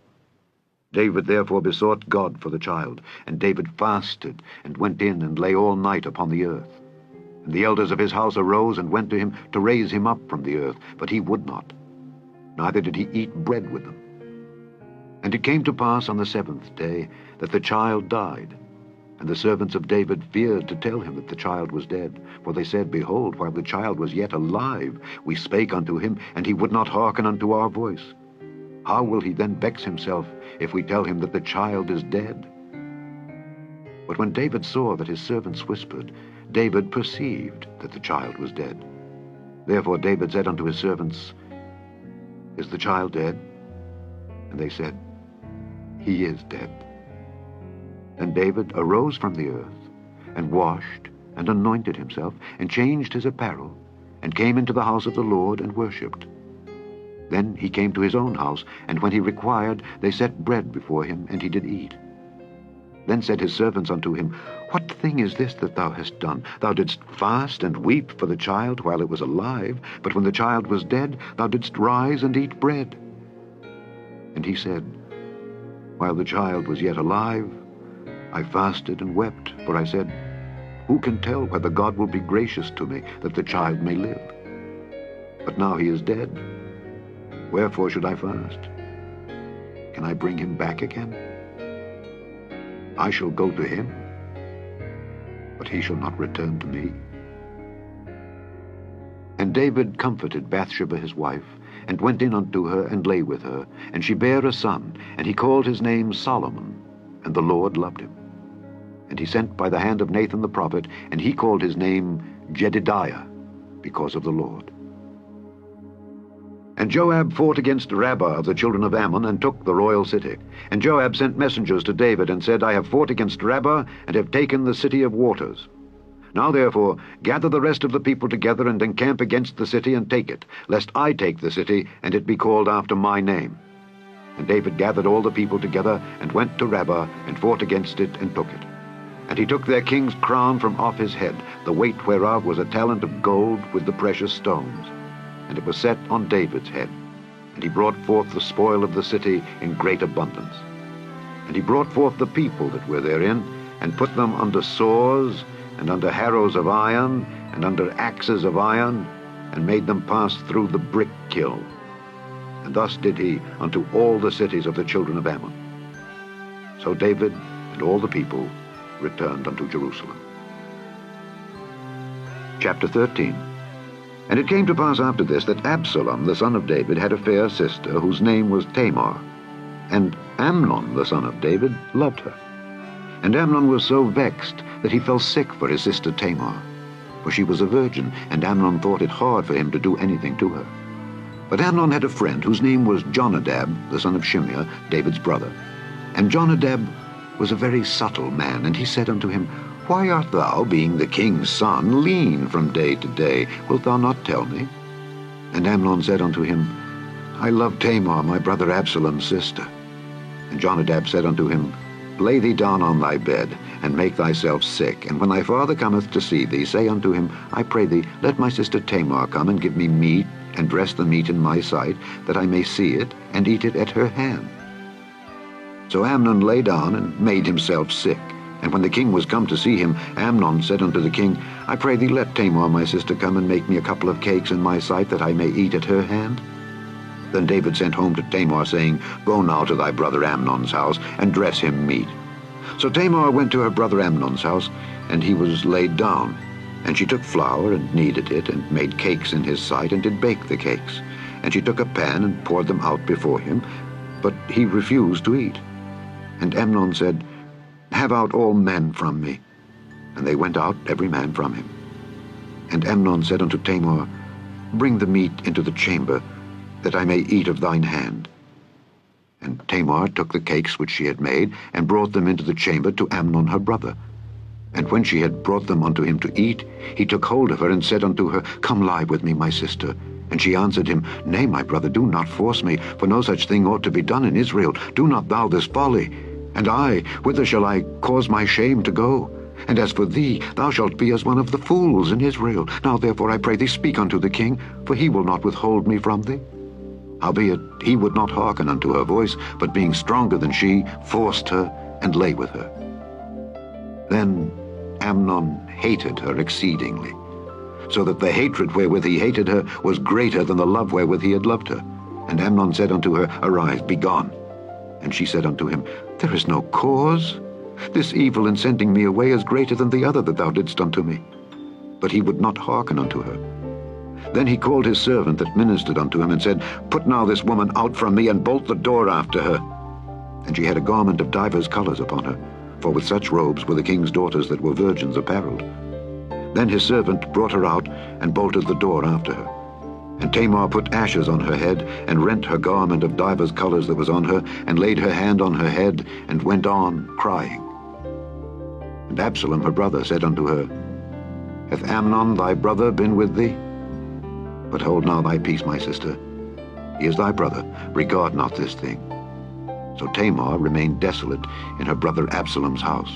David therefore besought God for the child, and David fasted, and went in and lay all night upon the earth. And the elders of his house arose and went to him to raise him up from the earth, but he would not, neither did he eat bread with them. And it came to pass on the 7th day that the child died. And the servants of David feared to tell him that the child was dead. For they said, Behold, while the child was yet alive, we spake unto him, and he would not hearken unto our voice. How will he then vex himself, if we tell him that the child is dead? But when David saw that his servants whispered, David perceived that the child was dead. Therefore David said unto his servants, Is the child dead? And they said, He is dead. Then David arose from the earth, and washed, and anointed himself, and changed his apparel, and came into the house of the Lord, and worshipped. Then he came to his own house, and when he required, they set bread before him, and he did eat. Then said his servants unto him, What thing is this that thou hast done? Thou didst fast and weep for the child while it was alive, but when the child was dead, thou didst rise and eat bread. And he said, While the child was yet alive, I fasted and wept, for I said, who can tell whether God will be gracious to me, that the child may live? But now he is dead. Wherefore should I fast? Can I bring him back again? I shall go to him, but he shall not return to me. And David comforted Bathsheba his wife, and went in unto her, and lay with her. And she bare a son, and he called his name Solomon, and the Lord loved him. And he sent by the hand of Nathan the prophet, and he called his name Jedidiah, because of the Lord. And Joab fought against Rabbah of the children of Ammon, and took the royal city. And Joab sent messengers to David, and said, I have fought against Rabbah, and have taken the city of waters. Now therefore gather the rest of the people together, and encamp against the city, and take it, lest I take the city, and it be called after my name. And David gathered all the people together, and went to Rabbah, and fought against it, and took it. And he took their king's crown from off his head, the weight whereof was a talent of gold with the precious stones. And it was set on David's head. And he brought forth the spoil of the city in great abundance. And he brought forth the people that were therein, and put them under saws, and under harrows of iron, and under axes of iron, and made them pass through the brick kiln. And thus did he unto all the cities of the children of Ammon. So David and all the people returned unto Jerusalem. Chapter 13. And it came to pass after this, that Absalom the son of David had a fair sister, whose name was Tamar. And Amnon the son of David loved her. And Amnon was so vexed that he fell sick for his sister Tamar. For she was a virgin, and Amnon thought it hard for him to do anything to her. But Amnon had a friend, whose name was Jonadab, the son of Shimeah, David's brother. And Jonadab was a very subtle man, and he said unto him, Why art thou, being the king's son, lean from day to day? Wilt thou not tell me? And Amnon said unto him, I love Tamar, my brother Absalom's sister. And Jonadab said unto him, Lay thee down on thy bed, and make thyself sick. And when thy father cometh to see thee, say unto him, I pray thee, let my sister Tamar come and give me meat, and dress the meat in my sight, that I may see it, and eat it at her hand. So Amnon lay down, and made himself sick. And when the king was come to see him, Amnon said unto the king, I pray thee, let Tamar my sister come and make me a couple of cakes in my sight, that I may eat at her hand. Then David sent home to Tamar, saying, Go now to thy brother Amnon's house, and dress him meat. So Tamar went to her brother Amnon's house, and he was laid down. And she took flour, and kneaded it, and made cakes in his sight, and did bake the cakes. And she took a pan, and poured them out before him, but he refused to eat. And Amnon said, Have out all men from me. And they went out, every man from him. And Amnon said unto Tamar, Bring the meat into the chamber, that I may eat of thine hand. And Tamar took the cakes which she had made, and brought them into the chamber to Amnon her brother. And when she had brought them unto him to eat, he took hold of her, and said unto her, Come lie with me, my sister. And she answered him, Nay, my brother, do not force me, for no such thing ought to be done in Israel. Do not thou this folly. And I, whither shall I cause my shame to go? And as for thee, thou shalt be as one of the fools in Israel. Now therefore I pray thee, speak unto the king, for he will not withhold me from thee. Howbeit he would not hearken unto her voice, but being stronger than she, forced her, and lay with her. Then Amnon hated her exceedingly, so that the hatred wherewith he hated her was greater than the love wherewith he had loved her. And Amnon said unto her, Arise, be gone. And she said unto him, There is no cause. This evil in sending me away is greater than the other that thou didst unto me. But he would not hearken unto her. Then he called his servant that ministered unto him, and said, Put now this woman out from me, and bolt the door after her. And she had a garment of divers colors upon her, for with such robes were the king's daughters that were virgins apparelled. Then his servant brought her out, and bolted the door after her. And Tamar put ashes on her head, and rent her garment of divers colors that was on her, and laid her hand on her head, and went on crying. And Absalom her brother said unto her, Hath Amnon thy brother been with thee? But hold now thy peace, my sister. He is thy brother, regard not this thing. So Tamar remained desolate in her brother Absalom's house.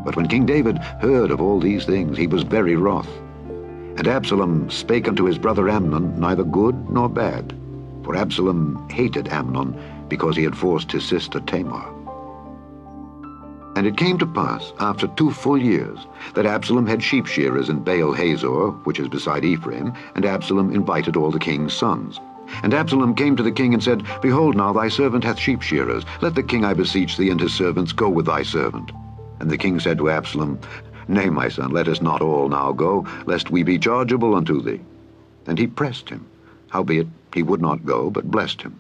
But when King David heard of all these things, he was very wroth. And Absalom spake unto his brother Amnon neither good nor bad, for Absalom hated Amnon, because he had forced his sister Tamar. And it came to pass, after 2 full years, that Absalom had sheep shearers in Baal Hazor, which is beside Ephraim, and Absalom invited all the king's sons. And Absalom came to the king and said, Behold, now thy servant hath sheep shearers. Let the king, I beseech thee, and his servants go with thy servant. And the king said to Absalom, Nay, my son, let us not all now go, lest we be chargeable unto thee. And he pressed him. Howbeit he would not go, but blessed him.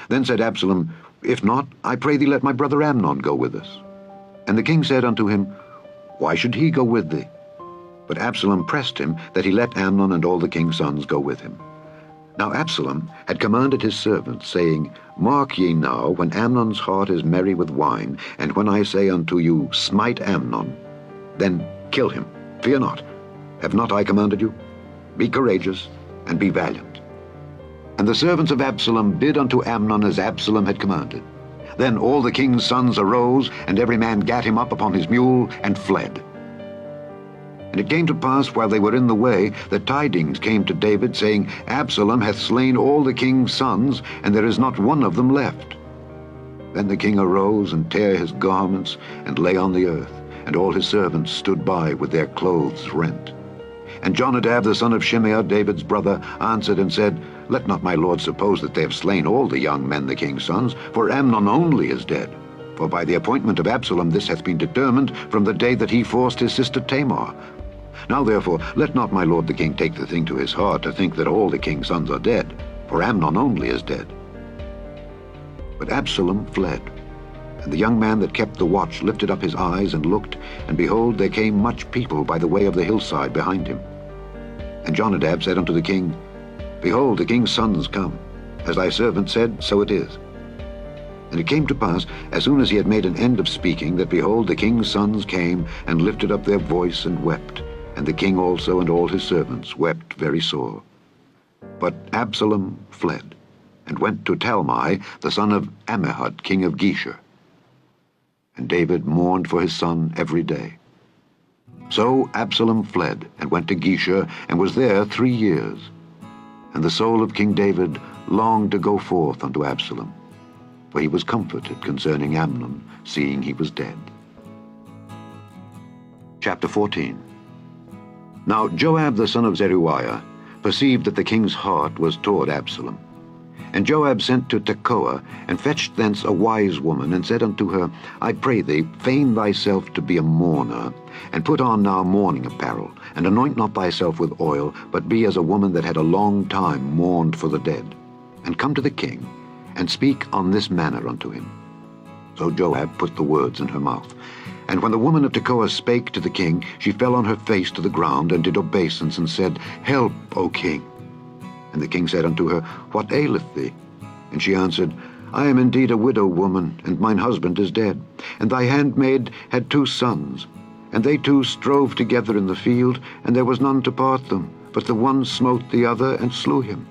Then said Absalom, If not, I pray thee let my brother Amnon go with us. And the king said unto him, Why should he go with thee? But Absalom pressed him that he let Amnon and all the king's sons go with him. Now Absalom had commanded his servants, saying, Mark ye now, when Amnon's heart is merry with wine, and when I say unto you, Smite Amnon, then kill him. Fear not. Have not I commanded you? Be courageous, and be valiant. And the servants of Absalom did unto Amnon as Absalom had commanded. Then all the king's sons arose, and every man gat him up upon his mule, and fled. And it came to pass, while they were in the way, that tidings came to David, saying, Absalom hath slain all the king's sons, and there is not one of them left. Then the king arose, and tare his garments, and lay on the earth, and all his servants stood by with their clothes rent. And Jonadab the son of Shimeah, David's brother, answered and said, Let not my lord suppose that they have slain all the young men the king's sons, for Amnon only is dead. For by the appointment of Absalom this hath been determined from the day that he forced his sister Tamar. Now therefore let not my lord the king take the thing to his heart to think that all the king's sons are dead, for Amnon only is dead. But Absalom fled. And the young man that kept the watch lifted up his eyes and looked, and behold, there came much people by the way of the hillside behind him. And Jonadab said unto the king, Behold, the king's sons come. As thy servant said, so it is. And it came to pass, as soon as he had made an end of speaking, that behold, the king's sons came, and lifted up their voice and wept. And the king also and all his servants wept very sore. But Absalom fled, and went to Talmai, the son of Ammihud, king of Geshur. And David mourned for his son every day. So Absalom fled, and went to Geshur, and was there 3 years. And the soul of King David longed to go forth unto Absalom, for he was comforted concerning Amnon, seeing he was dead. Chapter 14. Now Joab the son of Zeruiah perceived that the king's heart was toward Absalom. And Joab sent to Tekoa, and fetched thence a wise woman, and said unto her, I pray thee, feign thyself to be a mourner, and put on now mourning apparel, and anoint not thyself with oil, but be as a woman that had a long time mourned for the dead. And come to the king, and speak on this manner unto him. So Joab put the words in her mouth. And when the woman of Tekoa spake to the king, she fell on her face to the ground, and did obeisance, and said, Help, O king. And the king said unto her, What aileth thee? And she answered, I am indeed a widow woman, and mine husband is dead. And thy handmaid had 2 sons, and they 2 strove together in the field, and there was none to part them. But the one smote the other, and slew him.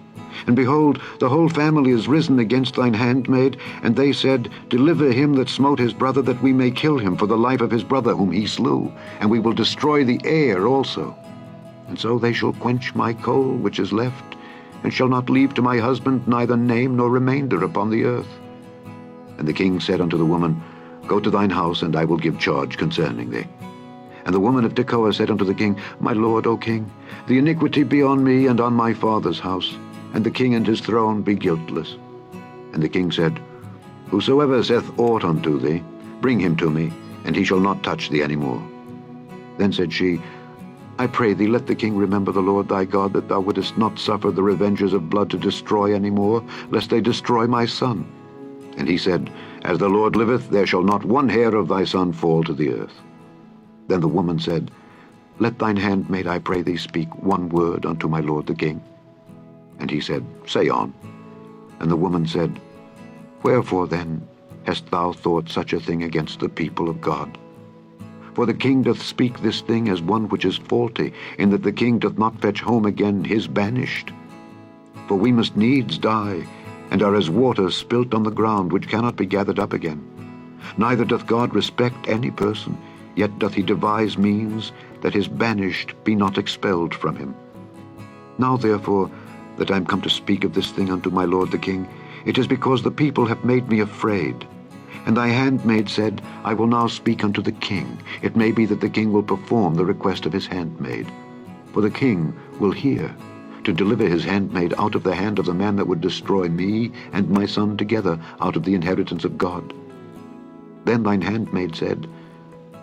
And behold, the whole family is risen against thine handmaid, and they said, Deliver him that smote his brother, that we may kill him for the life of his brother whom he slew, and we will destroy the heir also. And so they shall quench my coal which is left, and shall not leave to my husband neither name nor remainder upon the earth. And the king said unto the woman, Go to thine house, and I will give charge concerning thee. And the woman of Tekoa said unto the king, My lord, O king, the iniquity be on me and on my father's house, and the king and his throne be guiltless. And the king said, Whosoever saith aught unto thee, bring him to me, and he shall not touch thee any more. Then said she, I pray thee, let the king remember the Lord thy God, that thou wouldest not suffer the revengers of blood to destroy any more, lest they destroy my son. And he said, As the Lord liveth, there shall not one hair of thy son fall to the earth. Then the woman said, Let thine handmaid, I pray thee, speak one word unto my lord the king. And he said, Say on. And the woman said, Wherefore then hast thou thought such a thing against the people of God? For the king doth speak this thing as one which is faulty, in that the king doth not fetch home again his banished. For we must needs die, and are as water spilt on the ground, which cannot be gathered up again. Neither doth God respect any person, yet doth he devise means that his banished be not expelled from him. Now therefore, that I am come to speak of this thing unto my lord the king, it is because the people have made me afraid. And thy handmaid said, I will now speak unto the king. It may be that the king will perform the request of his handmaid. For the king will hear, to deliver his handmaid out of the hand of the man that would destroy me and my son together out of the inheritance of God. Then thine handmaid said,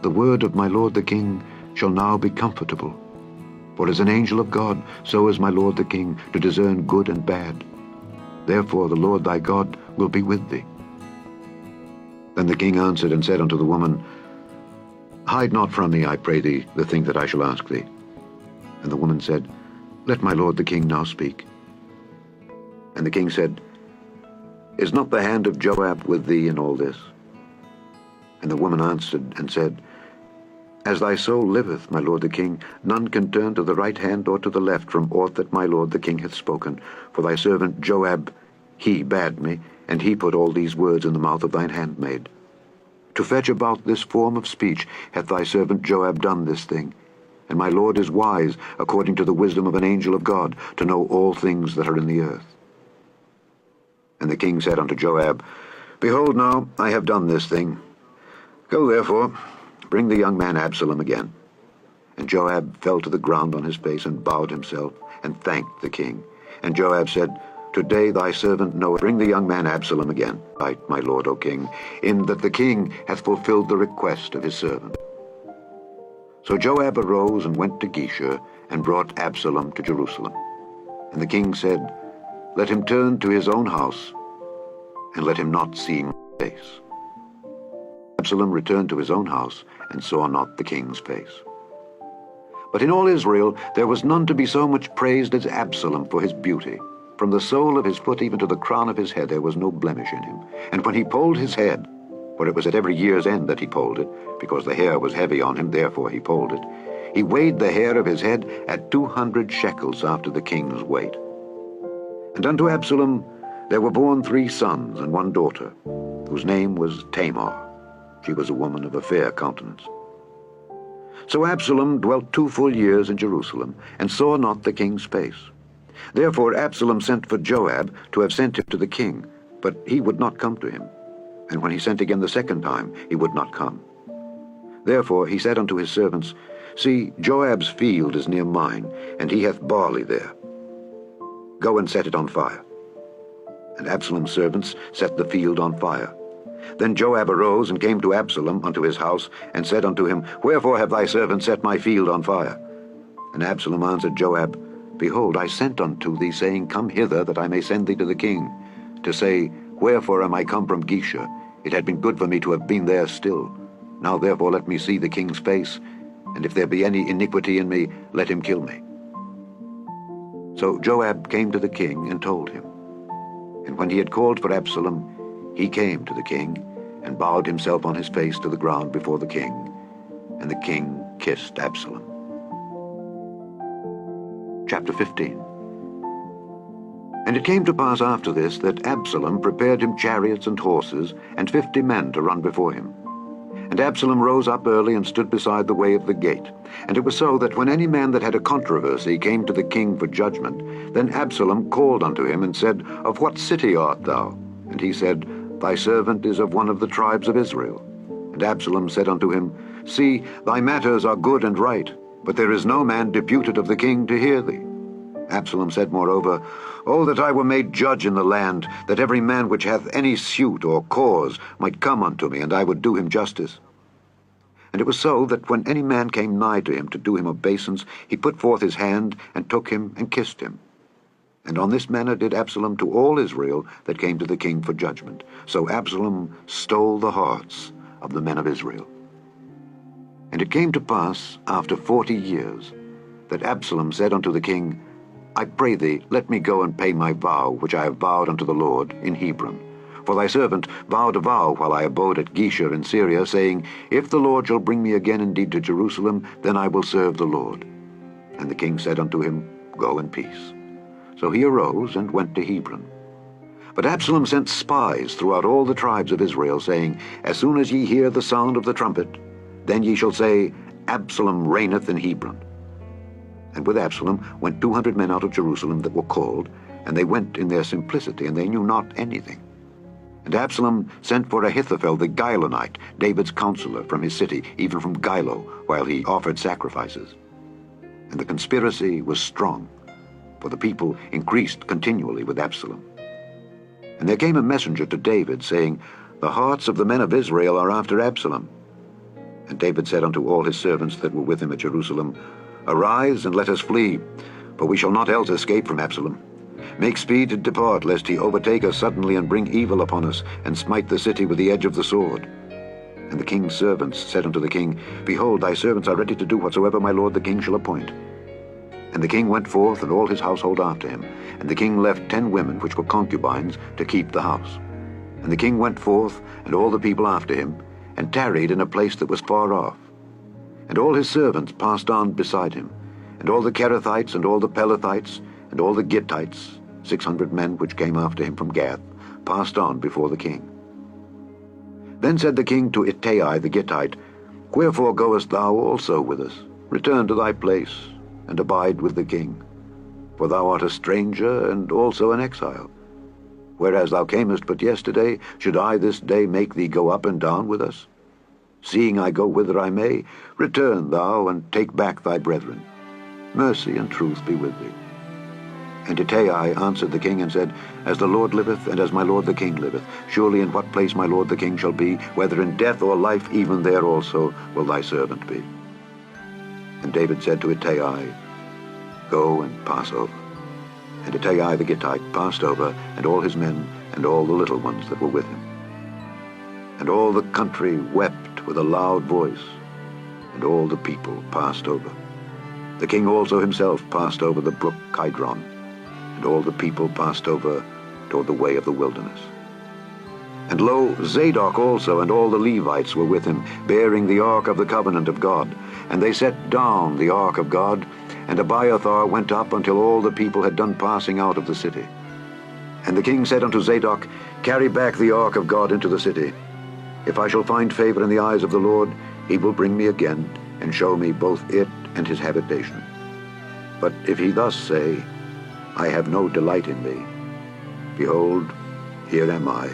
The word of my lord the king shall now be comfortable. For as an angel of God, so is my lord the king, to discern good and bad. Therefore the Lord thy God will be with thee. Then the king answered and said unto the woman, Hide not from me, I pray thee, the thing that I shall ask thee. And the woman said, Let my lord the king now speak. And the king said, Is not the hand of Joab with thee in all this? And the woman answered and said, As thy soul liveth, my lord the king, none can turn to the right hand or to the left from aught that my lord the king hath spoken. For thy servant Joab, he bade me, and he put all these words in the mouth of thine handmaid. To fetch about this form of speech hath thy servant Joab done this thing. And my lord is wise, according to the wisdom of an angel of God, to know all things that are in the earth. And the king said unto Joab, Behold now, I have done this thing. Go therefore, bring the young man Absalom again. And Joab fell to the ground on his face, and bowed himself, and thanked the king. And Joab said, Today thy servant knoweth, bring the young man Absalom again, right, my lord, O king, in that the king hath fulfilled the request of his servant. So Joab arose and went to Geshur, and brought Absalom to Jerusalem. And the king said, Let him turn to his own house, and let him not see my face. Absalom returned to his own house, and saw not the king's face. But in all Israel there was none to be so much praised as Absalom for his beauty. From the sole of his foot even to the crown of his head there was no blemish in him. And when he polled his head, for it was at every year's end that he polled it, because the hair was heavy on him, therefore he polled it, he weighed the hair of his head at 200 shekels after the king's weight. And unto Absalom there were born 3 sons and 1 daughter, whose name was Tamar. She was a woman of a fair countenance. So Absalom dwelt 2 full years in Jerusalem, and saw not the king's face. Therefore Absalom sent for Joab to have sent him to the king, but he would not come to him. And when he sent again the 2nd time, he would not come. Therefore he said unto his servants, See, Joab's field is near mine, and he hath barley there. Go and set it on fire. And Absalom's servants set the field on fire. Then Joab arose and came to Absalom unto his house, and said unto him, Wherefore have thy servant set my field on fire? And Absalom answered Joab, Behold, I sent unto thee, saying, Come hither, that I may send thee to the king, to say, Wherefore am I come from Geshur? It had been good for me to have been there still. Now therefore let me see the king's face, and if there be any iniquity in me, let him kill me. So Joab came to the king and told him. And when he had called for Absalom, he came to the king, and bowed himself on his face to the ground before the king. And the king kissed Absalom. Chapter 15. And it came to pass after this, that Absalom prepared him chariots and horses, and 50 men to run before him. And Absalom rose up early, and stood beside the way of the gate. And it was so, that when any man that had a controversy came to the king for judgment, then Absalom called unto him, and said, Of what city art thou? And he said, Thy servant is of one of the tribes of Israel. And Absalom said unto him, See, thy matters are good and right, but there is no man deputed of the king to hear thee. Absalom said moreover, Oh, that I were made judge in the land, that every man which hath any suit or cause might come unto me, and I would do him justice. And it was so, that when any man came nigh to him to do him obeisance, he put forth his hand, and took him, and kissed him. And on this manner did Absalom to all Israel that came to the king for judgment. So Absalom stole the hearts of the men of Israel. And it came to pass, after 40 years, that Absalom said unto the king, I pray thee, let me go and pay my vow, which I have vowed unto the Lord in Hebron. For thy servant vowed a vow while I abode at Geshur in Syria, saying, If the Lord shall bring me again indeed to Jerusalem, then I will serve the Lord. And the king said unto him, Go in peace. So he arose and went to Hebron. But Absalom sent spies throughout all the tribes of Israel, saying, As soon as ye hear the sound of the trumpet, then ye shall say, Absalom reigneth in Hebron. And with Absalom went 200 men out of Jerusalem that were called, and they went in their simplicity, and they knew not anything. And Absalom sent for Ahithophel the Gilonite, David's counselor, from his city, even from Gilo, while he offered sacrifices. And the conspiracy was strong, for the people increased continually with Absalom. And there came a messenger to David, saying, The hearts of the men of Israel are after Absalom. And David said unto all his servants that were with him at Jerusalem, Arise, and let us flee, for we shall not else escape from Absalom. Make speed to depart, lest he overtake us suddenly and bring evil upon us, and smite the city with the edge of the sword. And the king's servants said unto the king, Behold, thy servants are ready to do whatsoever my lord the king shall appoint. And the king went forth, and all his household after him. And the king left 10 women which were concubines to keep the house. And the king went forth, and all the people after him, and tarried in a place that was far off. And all his servants passed on beside him, and all the Kerethites, and all the Pelethites, and all the Gittites, 600 men which came after him from Gath, passed on before the king. Then said the king to Ittai the Gittite, Wherefore goest thou also with us? Return to thy place, and abide with the king. For thou art a stranger, and also an exile. Whereas thou camest but yesterday, should I this day make thee go up and down with us? Seeing I go whither I may, return thou, and take back thy brethren. Mercy and truth be with thee. And Ittai answered the king and said, As the Lord liveth, and as my lord the king liveth, surely in what place my lord the king shall be, whether in death or life, even there also will thy servant be. And David said to Ittai, Go and pass over. And Ittai the Gittite passed over, and all his men, and all the little ones that were with him. And all the country wept with a loud voice, and all the people passed over. The king also himself passed over the brook Kidron, and all the people passed over toward the way of the wilderness. And lo, Zadok also and all the Levites were with him, bearing the ark of the covenant of God. And they set down the ark of God, and Abiathar went up until all the people had done passing out of the city. And the king said unto Zadok, Carry back the ark of God into the city. If I shall find favor in the eyes of the Lord, he will bring me again, and show me both it and his habitation. But if he thus say, I have no delight in thee, behold, here am I,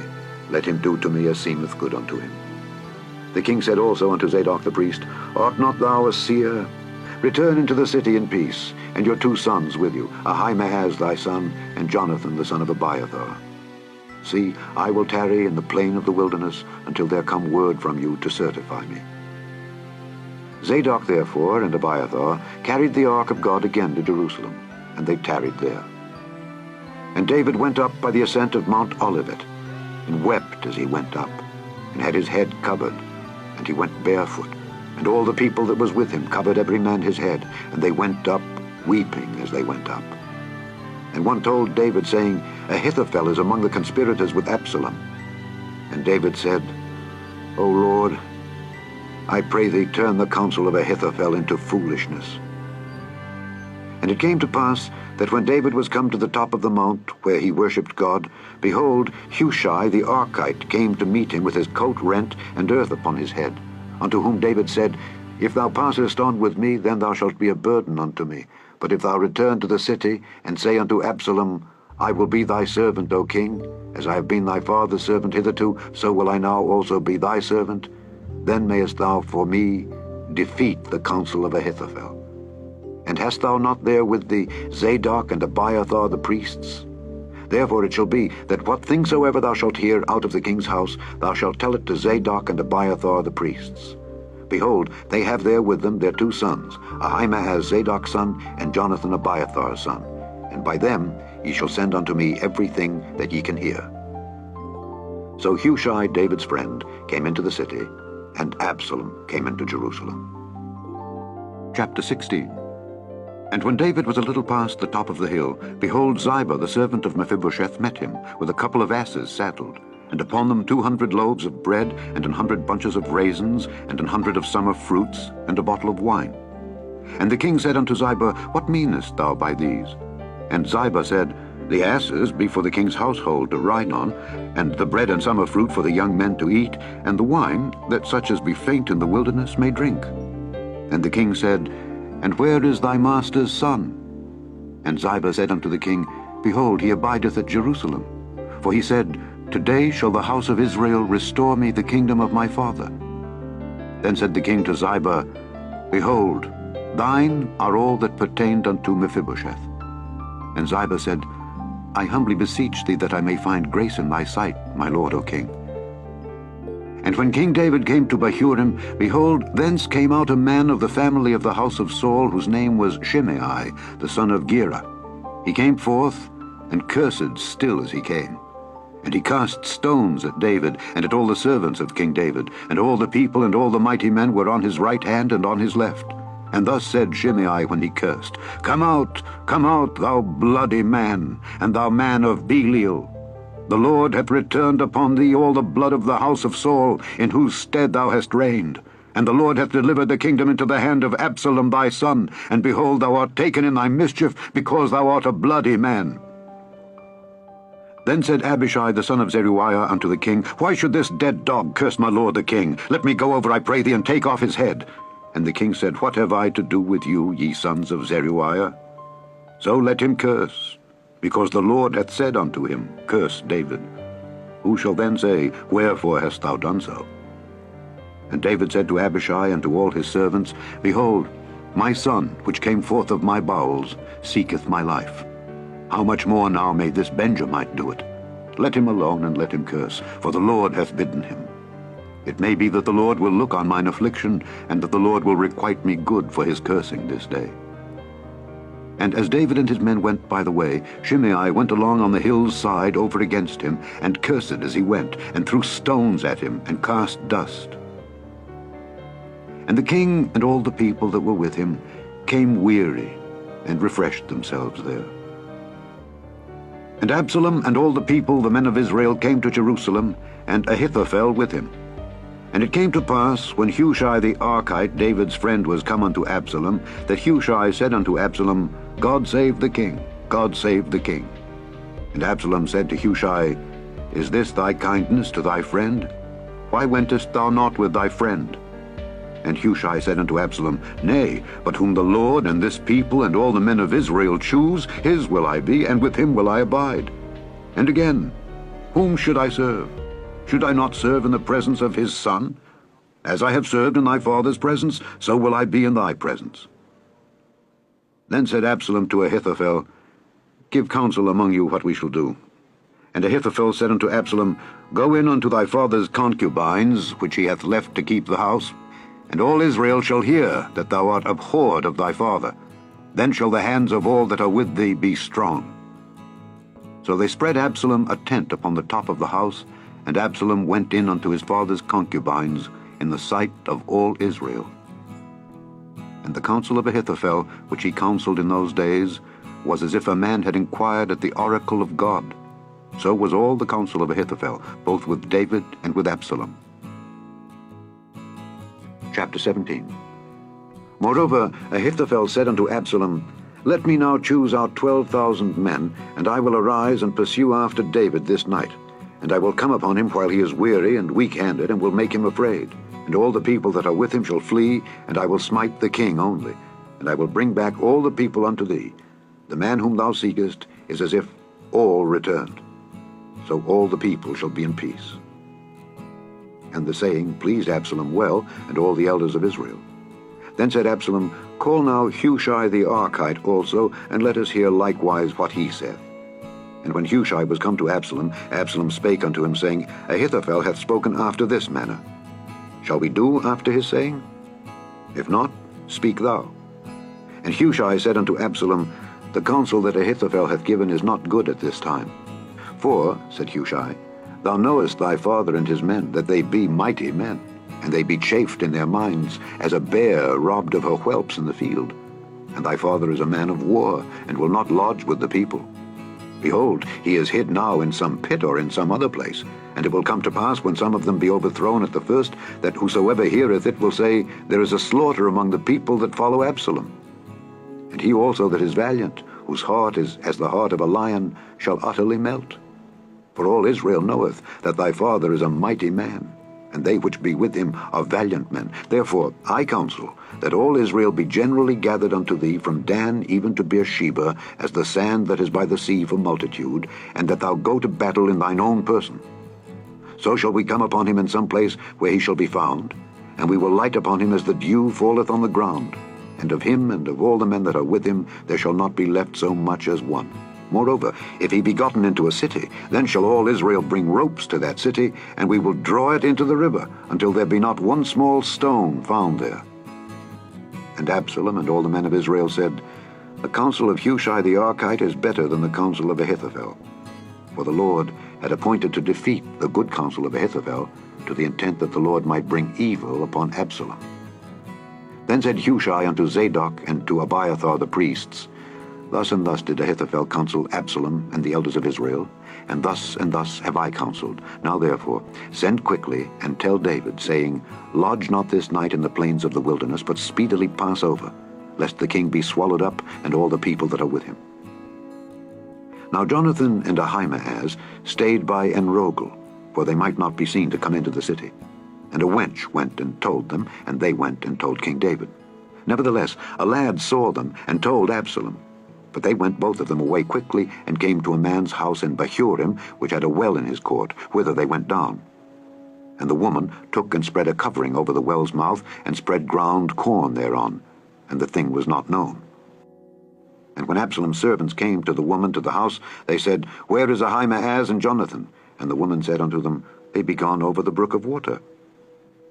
let him do to me as seemeth good unto him. The king said also unto Zadok the priest, Art not thou a seer? Return into the city in peace, and your 2 sons with you, Ahimaaz thy son, and Jonathan the son of Abiathar. See, I will tarry in the plain of the wilderness until there come word from you to certify me. Zadok therefore and Abiathar carried the ark of God again to Jerusalem, and they tarried there. And David went up by the ascent of Mount Olivet, and wept as he went up, and had his head covered, and he went barefoot. And all the people that was with him covered every man his head, and they went up, weeping as they went up. And one told David, saying, Ahithophel is among the conspirators with Absalom. And David said, O Lord, I pray thee turn the counsel of Ahithophel into foolishness. And it came to pass that when David was come to the top of the mount where he worshipped God, behold, Hushai the Archite came to meet him with his coat rent and earth upon his head, unto whom David said, If thou passest on with me, then thou shalt be a burden unto me. But if thou return to the city, and say unto Absalom, I will be thy servant, O king, as I have been thy father's servant hitherto, so will I now also be thy servant, then mayest thou for me defeat the counsel of Ahithophel. And hast thou not there with thee Zadok and Abiathar the priests? Therefore it shall be, that what thing soever thou shalt hear out of the king's house, thou shalt tell it to Zadok and Abiathar the priests. Behold, they have there with them their 2 sons, Ahimaaz Zadok's son, and Jonathan Abiathar's son. And by them ye shall send unto me everything that ye can hear. So Hushai, David's friend, came into the city, and Absalom came into Jerusalem. Chapter 16. And when David was a little past the top of the hill, behold, Ziba the servant of Mephibosheth met him, with a couple of asses saddled, and upon them 200 loaves of bread, and 100 bunches of raisins, and 100 of summer fruits, and a bottle of wine. And the king said unto Ziba, What meanest thou by these? And Ziba said, The asses be for the king's household to ride on, and the bread and summer fruit for the young men to eat, and the wine, that such as be faint in the wilderness may drink. And the king said, And where is thy master's son? And Ziba said unto the king, Behold, he abideth at Jerusalem. For he said, Today shall the house of Israel restore me the kingdom of my father. Then said the king to Ziba, Behold, thine are all that pertained unto Mephibosheth. And Ziba said, I humbly beseech thee that I may find grace in thy sight, my lord, O king. And when King David came to Bahurim, behold, thence came out a man of the family of the house of Saul, whose name was Shimei, the son of Gera. He came forth, and cursed still as he came. And he cast stones at David, and at all the servants of King David, and all the people and all the mighty men were on his right hand and on his left. And thus said Shimei when he cursed, come out, thou bloody man, and thou man of Belial. The Lord hath returned upon thee all the blood of the house of Saul, in whose stead thou hast reigned. And the Lord hath delivered the kingdom into the hand of Absalom thy son, and behold, thou art taken in thy mischief, because thou art a bloody man. Then said Abishai the son of Zeruiah unto the king, Why should this dead dog curse my lord the king? Let me go over, I pray thee, and take off his head. And the king said, What have I to do with you, ye sons of Zeruiah? So let him curse, because the Lord hath said unto him, Curse David. Who shall then say, Wherefore hast thou done so? And David said to Abishai and to all his servants, Behold, my son, which came forth of my bowels, seeketh my life. How much more now may this Benjamite do it? Let him alone, and let him curse, for the Lord hath bidden him. It may be that the Lord will look on mine affliction, and that the Lord will requite me good for his cursing this day. And as David and his men went by the way, Shimei went along on the hill's side over against him, and cursed as he went, and threw stones at him, and cast dust. And the king and all the people that were with him came weary, and refreshed themselves there. And Absalom and all the people, the men of Israel, came to Jerusalem, and Ahithophel with him. And it came to pass, when Hushai the Archite, David's friend, was come unto Absalom, that Hushai said unto Absalom, God save the king, God save the king. And Absalom said to Hushai, Is this thy kindness to thy friend? Why wentest thou not with thy friend? And Hushai said unto Absalom, Nay, but whom the Lord and this people and all the men of Israel choose, his will I be, and with him will I abide. And again, whom should I serve? Should I not serve in the presence of his son? As I have served in thy father's presence, so will I be in thy presence. Then said Absalom to Ahithophel, Give counsel among you what we shall do. And Ahithophel said unto Absalom, Go in unto thy father's concubines, which he hath left to keep the house, and all Israel shall hear that thou art abhorred of thy father. Then shall the hands of all that are with thee be strong. So they spread Absalom a tent upon the top of the house, and Absalom went in unto his father's concubines in the sight of all Israel. And the counsel of Ahithophel, which he counseled in those days, was as if a man had inquired at the oracle of God. So was all the counsel of Ahithophel, both with David and with Absalom. Chapter 17. Moreover, Ahithophel said unto Absalom, Let me now choose out 12,000 men, and I will arise and pursue after David this night. And I will come upon him while he is weary and weak-handed, and will make him afraid. And all the people that are with him shall flee, and I will smite the king only. And I will bring back all the people unto thee. The man whom thou seekest is as if all returned. So all the people shall be in peace. And the saying pleased Absalom well, and all the elders of Israel. Then said Absalom, Call now Hushai the Archite also, and let us hear likewise what he saith. And when Hushai was come to Absalom, Absalom spake unto him, saying, Ahithophel hath spoken after this manner. Shall we do after his saying? If not, speak thou. And Hushai said unto Absalom, The counsel that Ahithophel hath given is not good at this time. For, said Hushai, Thou knowest thy father and his men, that they be mighty men, and they be chafed in their minds, as a bear robbed of her whelps in the field. And thy father is a man of war, and will not lodge with the people. Behold, he is hid now in some pit or in some other place. And it will come to pass, when some of them be overthrown at the first, that whosoever heareth it will say, There is a slaughter among the people that follow Absalom. And he also that is valiant, whose heart is as the heart of a lion, shall utterly melt. For all Israel knoweth that thy father is a mighty man, and they which be with him are valiant men. Therefore I counsel that all Israel be generally gathered unto thee from Dan even to Beersheba, as the sand that is by the sea for multitude, and that thou go to battle in thine own person. So shall we come upon him in some place where he shall be found, and we will light upon him as the dew falleth on the ground. And of him and of all the men that are with him there shall not be left so much as one. Moreover, if he be gotten into a city, then shall all Israel bring ropes to that city, and we will draw it into the river, until there be not one small stone found there. And Absalom and all the men of Israel said, The counsel of Hushai the Archite is better than the counsel of Ahithophel. For the Lord had appointed to defeat the good counsel of Ahithophel, to the intent that the Lord might bring evil upon Absalom. Then said Hushai unto Zadok and to Abiathar the priests, Thus and thus did Ahithophel counsel Absalom and the elders of Israel, and thus have I counseled. Now therefore send quickly and tell David, saying, Lodge not this night in the plains of the wilderness, but speedily pass over, lest the king be swallowed up, and all the people that are with him. Now Jonathan and Ahimaaz stayed by Enrogel, for they might not be seen to come into the city. And a wench went and told them, and they went and told King David. Nevertheless, a lad saw them, and told Absalom. But they went both of them away quickly, and came to a man's house in Bahurim, which had a well in his court, whither they went down. And the woman took and spread a covering over the well's mouth, and spread ground corn thereon, and the thing was not known. And when Absalom's servants came to the woman to the house, they said, Where is Ahimaaz and Jonathan? And the woman said unto them, They be gone over the brook of water.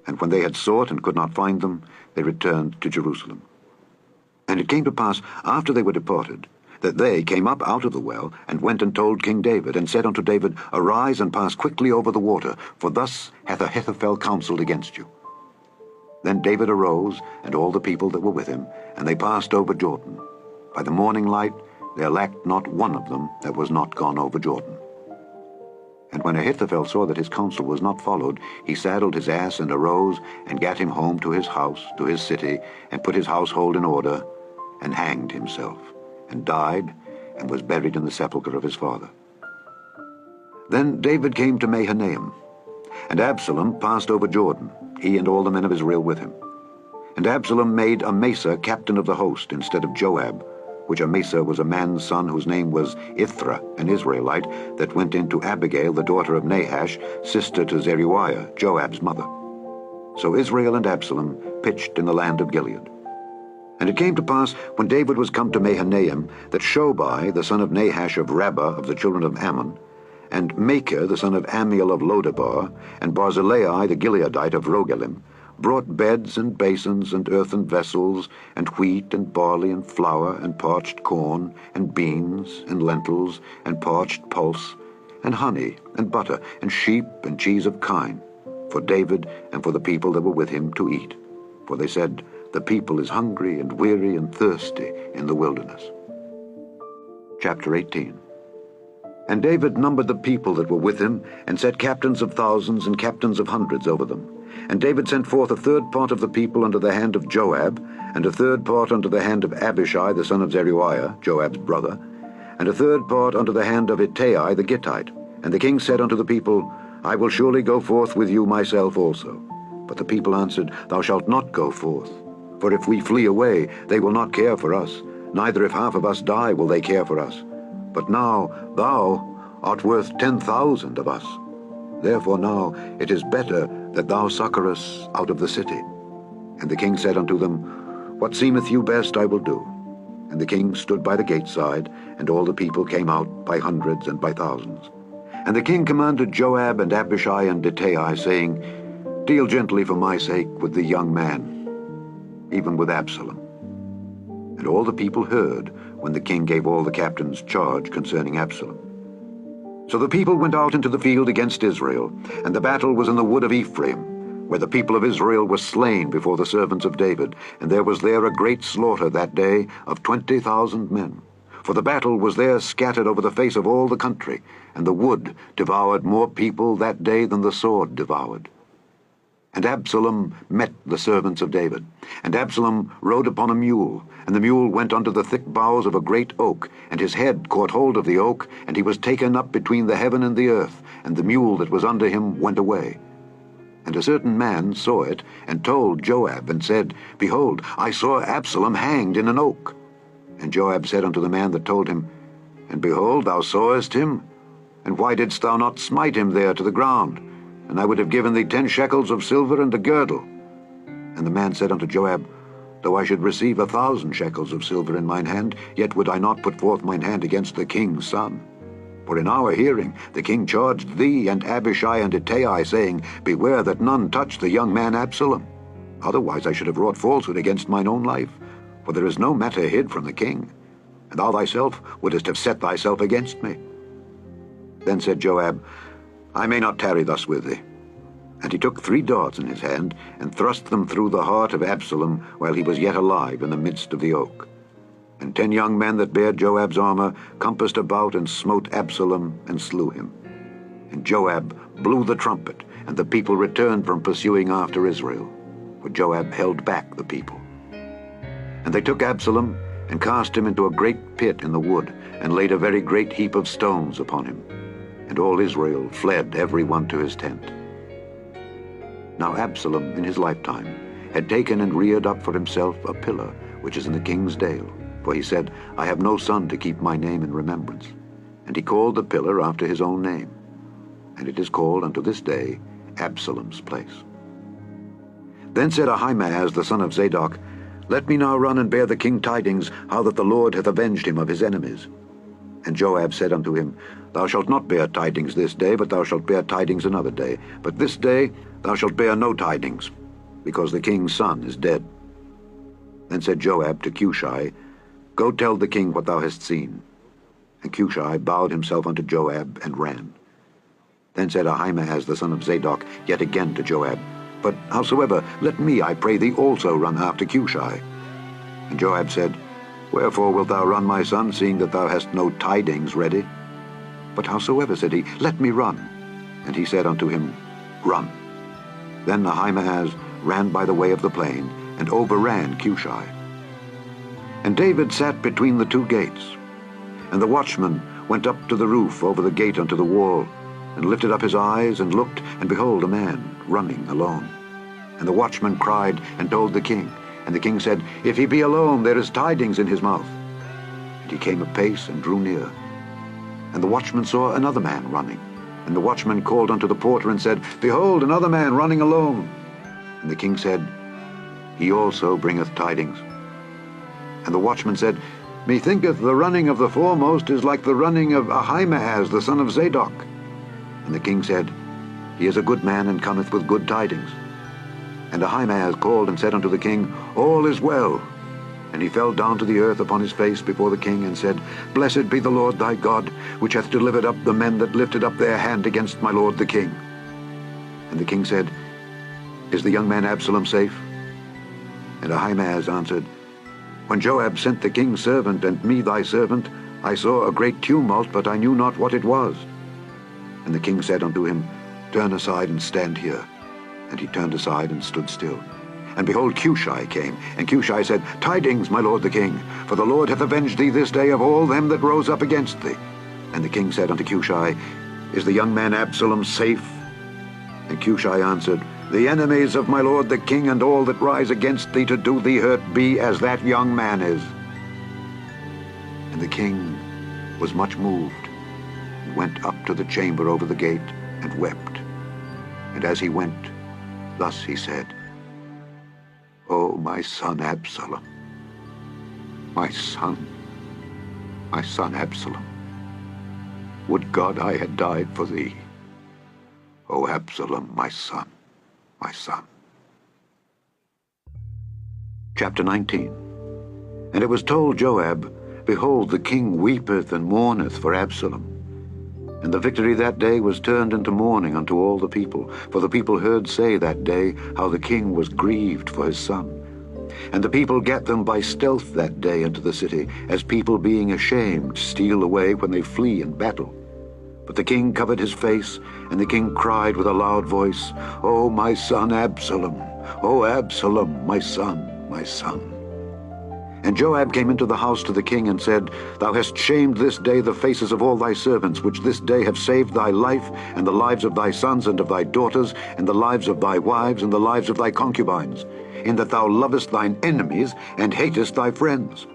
And when they had sought and could not find them, they returned to Jerusalem. And it came to pass, after they were departed, that they came up out of the well, and went and told King David, and said unto David, Arise and pass quickly over the water, for thus hath Ahithophel counselled against you. Then David arose, and all the people that were with him, and they passed over Jordan. By the morning light there lacked not one of them that was not gone over Jordan. And when Ahithophel saw that his counsel was not followed, he saddled his ass and arose, and gat him home to his house, to his city, and put his household in order, and hanged himself, and died, and was buried in the sepulchre of his father. Then David came to Mahanaim, and Absalom passed over Jordan, he and all the men of Israel with him. And Absalom made Amasa captain of the host instead of Joab, which Amasa was a man's son whose name was Ithra, an Israelite, that went in to Abigail, the daughter of Nahash, sister to Zeruiah, Joab's mother. So Israel and Absalom pitched in the land of Gilead. And it came to pass, when David was come to Mahanaim, that Shobai, the son of Nahash of Rabbah of the children of Ammon, and Machir, the son of Ammiel of Lodebar, and Barzillai, the Gileadite of Rogelim, brought beds and basins and earthen vessels, and wheat and barley and flour and parched corn and beans and lentils and parched pulse and honey and butter and sheep and cheese of kine, for David and for the people that were with him to eat. For they said, The people is hungry and weary and thirsty in the wilderness. Chapter 18. And David numbered the people that were with him, and set captains of thousands and captains of hundreds over them. And David sent forth a third part of the people under the hand of Joab, and a third part under the hand of Abishai the son of Zeruiah, Joab's brother, and a third part under the hand of Ittai the Gittite. And the king said unto the people, I will surely go forth with you myself also. But the people answered, Thou shalt not go forth. For if we flee away, they will not care for us, neither if half of us die will they care for us. But now thou art worth 10,000 of us. Therefore now it is better that thou succor us out of the city. And the king said unto them, What seemeth you best I will do. And the king stood by the gate side, and all the people came out by hundreds and by thousands. And the king commanded Joab and Abishai and Ittai, saying, Deal gently for my sake with the young man, even with Absalom. And all the people heard when the king gave all the captains charge concerning Absalom. So the people went out into the field against Israel, and the battle was in the wood of Ephraim, where the people of Israel were slain before the servants of David, and there was there a great slaughter that day of 20,000 men. For the battle was there scattered over the face of all the country, and the wood devoured more people that day than the sword devoured. And Absalom met the servants of David. And Absalom rode upon a mule, and the mule went under the thick boughs of a great oak, and his head caught hold of the oak, and he was taken up between the heaven and the earth, and the mule that was under him went away. And a certain man saw it, and told Joab, and said, Behold, I saw Absalom hanged in an oak. And Joab said unto the man that told him, And behold, thou sawest him? And why didst thou not smite him there to the ground? and I would have given thee 10 shekels of silver and a girdle. And the man said unto Joab, Though I should receive 1,000 shekels of silver in mine hand, yet would I not put forth mine hand against the king's son. For in our hearing the king charged thee and Abishai and Ittai, saying, Beware that none touch the young man Absalom. Otherwise I should have wrought falsehood against mine own life, for there is no matter hid from the king, and thou thyself wouldest have set thyself against me. Then said Joab, I may not tarry thus with thee. And he took 3 darts in his hand, and thrust them through the heart of Absalom while he was yet alive in the midst of the oak. And 10 young men that bare Joab's armor compassed about and smote Absalom and slew him. And Joab blew the trumpet, and the people returned from pursuing after Israel, for Joab held back the people. And they took Absalom, and cast him into a great pit in the wood, and laid a very great heap of stones upon him. And all Israel fled every one to his tent. Now Absalom in his lifetime had taken and reared up for himself a pillar, which is in the king's dale, for he said, I have no son to keep my name in remembrance. And he called the pillar after his own name. And it is called unto this day Absalom's place. Then said Ahimaaz the son of Zadok, Let me now run and bear the king tidings, how that the Lord hath avenged him of his enemies. And Joab said unto him, Thou shalt not bear tidings this day, but thou shalt bear tidings another day. But this day thou shalt bear no tidings, because the king's son is dead. Then said Joab to Cushai, Go tell the king what thou hast seen. And Cushai bowed himself unto Joab, and ran. Then said Ahimaaz the son of Zadok yet again to Joab, But howsoever, let me, I pray thee, also run after Cushai. And Joab said, Wherefore wilt thou run, my son, seeing that thou hast no tidings ready? But howsoever, said he, let me run. And he said unto him, Run. Then Ahimaaz ran by the way of the plain, and overran Cushai. And David sat between the 2 gates. And the watchman went up to the roof over the gate unto the wall, and lifted up his eyes, and looked, and behold, a man running alone. And the watchman cried, and told the king. And the king said, If he be alone, there is tidings in his mouth. And he came apace, and drew near. And the watchman saw another man running. And the watchman called unto the porter, and said, Behold, another man running alone. And the king said, He also bringeth tidings. And the watchman said, Methinketh the running of the foremost is like the running of Ahimaaz the son of Zadok. And the king said, He is a good man, and cometh with good tidings. And Ahimaaz called and said unto the king, All is well. And he fell down to the earth upon his face before the king, and said, Blessed be the Lord thy God, which hath delivered up the men that lifted up their hand against my lord the king. And the king said, Is the young man Absalom safe? And Ahimaaz answered, When Joab sent the king's servant and me thy servant, I saw a great tumult, but I knew not what it was. And the king said unto him, Turn aside and stand here. And he turned aside and stood still. And behold, Cushai came. And Cushai said, Tidings, my lord the king, for the Lord hath avenged thee this day of all them that rose up against thee. And the king said unto Cushai, Is the young man Absalom safe? And Cushai answered, The enemies of my lord the king and all that rise against thee to do thee hurt be as that young man is. And the king was much moved, and went up to the chamber over the gate, and wept. And as he went, thus he said, O my son Absalom, my son Absalom, would God I had died for thee. O Absalom, my son, my son. Chapter 19. And it was told Joab, Behold, the king weepeth and mourneth for Absalom. And the victory that day was turned into mourning unto all the people, for the people heard say that day how the king was grieved for his son. And the people gat them by stealth that day into the city, as people being ashamed steal away when they flee in battle. But the king covered his face, and the king cried with a loud voice, O my son Absalom, O Absalom, my son, my son. And Joab came into the house to the king, and said, Thou hast shamed this day the faces of all thy servants, which this day have saved thy life, and the lives of thy sons and of thy daughters, and the lives of thy wives, and the lives of thy concubines, in that thou lovest thine enemies, and hatest thy friends.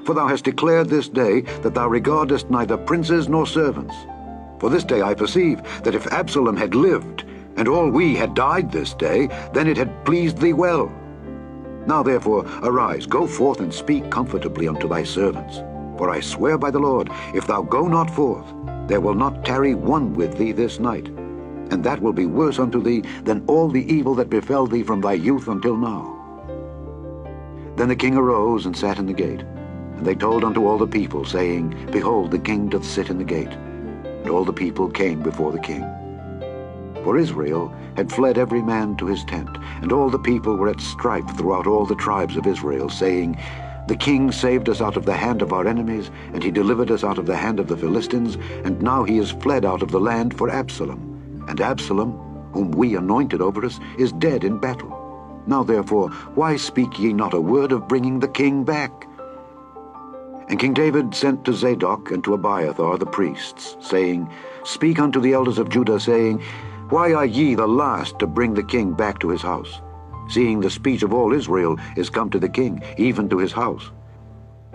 For thou hast declared this day that thou regardest neither princes nor servants. For this day I perceive that if Absalom had lived, and all we had died this day, then it had pleased thee well. Now therefore arise, go forth, and speak comfortably unto thy servants. For I swear by the Lord, if thou go not forth, there will not tarry one with thee this night, and that will be worse unto thee than all the evil that befell thee from thy youth until now. Then the king arose and sat in the gate. And they told unto all the people, saying, Behold, the king doth sit in the gate. And all the people came before the king. For Israel had fled every man to his tent, and all the people were at strife throughout all the tribes of Israel, saying, The king saved us out of the hand of our enemies, and he delivered us out of the hand of the Philistines, and now he is fled out of the land for Absalom. And Absalom, whom we anointed over us, is dead in battle. Now therefore, why speak ye not a word of bringing the king back? And King David sent to Zadok and to Abiathar the priests, saying, Speak unto the elders of Judah, saying, Why are ye the last to bring the king back to his house, seeing the speech of all Israel is come to the king, even to his house?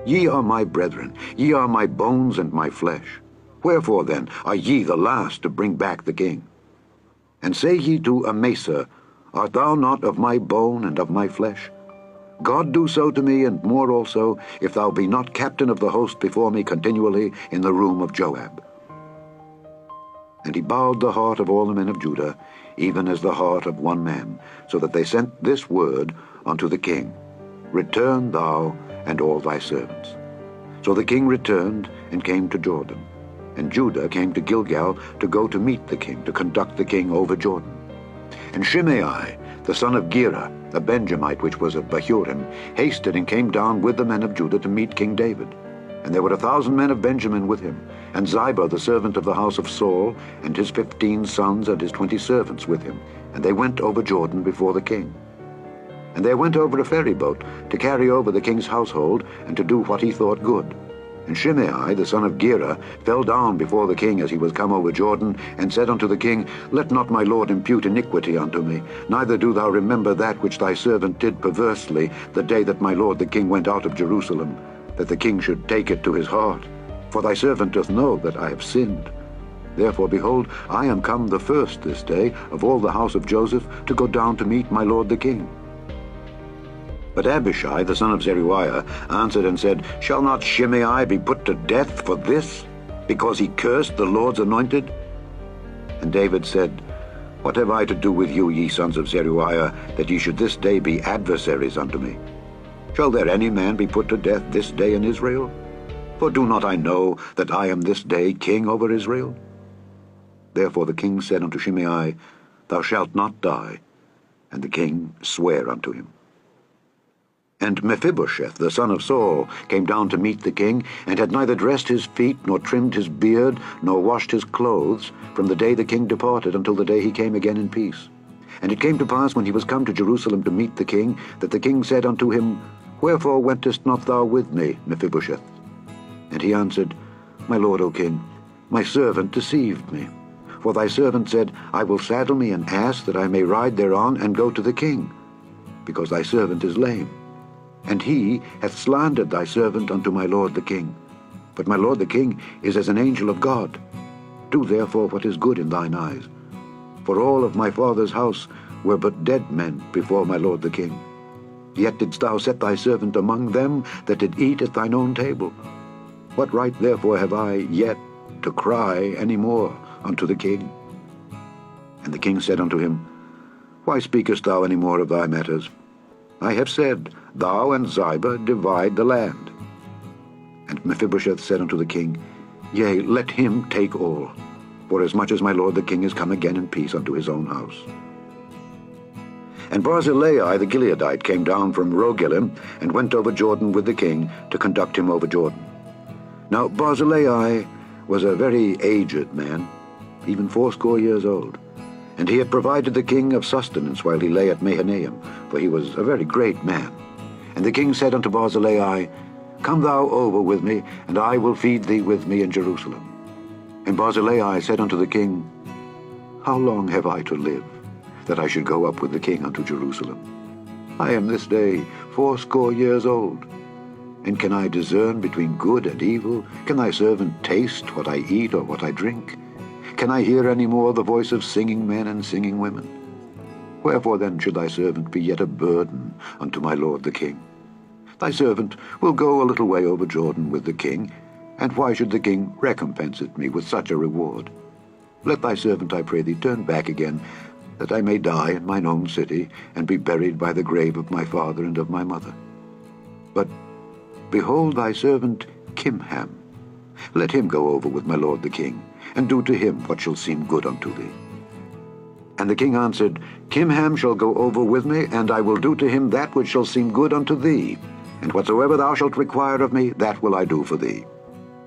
Ye are my brethren, ye are my bones and my flesh. Wherefore then are ye the last to bring back the king? And say ye to Amasa, Art thou not of my bone and of my flesh? God do so to me, and more also, if thou be not captain of the host before me continually in the room of Joab. And he bowed the heart of all the men of Judah, even as the heart of one man, so that they sent this word unto the king, Return thou and all thy servants. So the king returned and came to Jordan, and Judah came to Gilgal to go to meet the king, to conduct the king over Jordan. And Shimei, the son of Gera, a Benjamite which was of Bahurim, hasted and came down with the men of Judah to meet King David. And there were 1,000 men of Benjamin with him, and Ziba the servant of the house of Saul, and his 15 sons and his 20 servants with him. And they went over Jordan before the king. And they went over a ferry boat to carry over the king's household, and to do what he thought good. And Shimei, the son of Gera, fell down before the king as he was come over Jordan, and said unto the king, Let not my lord impute iniquity unto me, neither do thou remember that which thy servant did perversely the day that my lord the king went out of Jerusalem, that the king should take it to his heart. For thy servant doth know that I have sinned. Therefore, behold, I am come the first this day of all the house of Joseph to go down to meet my lord the king. But Abishai, the son of Zeruiah, answered and said, Shall not Shimei be put to death for this, because he cursed the Lord's anointed? And David said, What have I to do with you, ye sons of Zeruiah, that ye should this day be adversaries unto me? Shall there any man be put to death this day in Israel? For do not I know that I am this day king over Israel? Therefore the king said unto Shimei, Thou shalt not die. And the king sware unto him. And Mephibosheth, the son of Saul, came down to meet the king, and had neither dressed his feet, nor trimmed his beard, nor washed his clothes, from the day the king departed until the day he came again in peace. And it came to pass, when he was come to Jerusalem to meet the king, that the king said unto him, Wherefore wentest not thou with me, Mephibosheth? And he answered, My lord, O king, my servant deceived me. For thy servant said, I will saddle me an ass, that I may ride thereon, and go to the king, because thy servant is lame. And he hath slandered thy servant unto my lord the king. But my lord the king is as an angel of God. Do therefore what is good in thine eyes. For all of my father's house were but dead men before my lord the king. Yet didst thou set thy servant among them that did eat at thine own table. What right therefore have I yet to cry any more unto the king? And the king said unto him, Why speakest thou any more of thy matters? I have said, Thou and Ziba divide the land. And Mephibosheth said unto the king, Yea, let him take all, forasmuch as my lord the king is come again in peace unto his own house. And Barzillai the Gileadite came down from Rogelim, and went over Jordan with the king, to conduct him over Jordan. Now Barzillai was a very aged man, even 80 years old. And he had provided the king of sustenance while he lay at Mahanaim, for he was a very great man. And the king said unto Barzillai, Come thou over with me, and I will feed thee with me in Jerusalem. And Barzillai said unto the king, How long have I to live, that I should go up with the king unto Jerusalem? I am this day 80 years old. And can I discern between good and evil? Can thy servant taste what I eat or what I drink? Can I hear any more the voice of singing men and singing women? Wherefore then should thy servant be yet a burden unto my lord the king? Thy servant will go a little way over Jordan with the king, and why should the king recompense me with such a reward? Let thy servant, I pray thee, turn back again, that I may die in mine own city, and be buried by the grave of my father and of my mother. But behold thy servant Kimham. Let him go over with my lord the king, and do to him what shall seem good unto thee. And the king answered, Kimham shall go over with me, and I will do to him that which shall seem good unto thee, and whatsoever thou shalt require of me, that will I do for thee.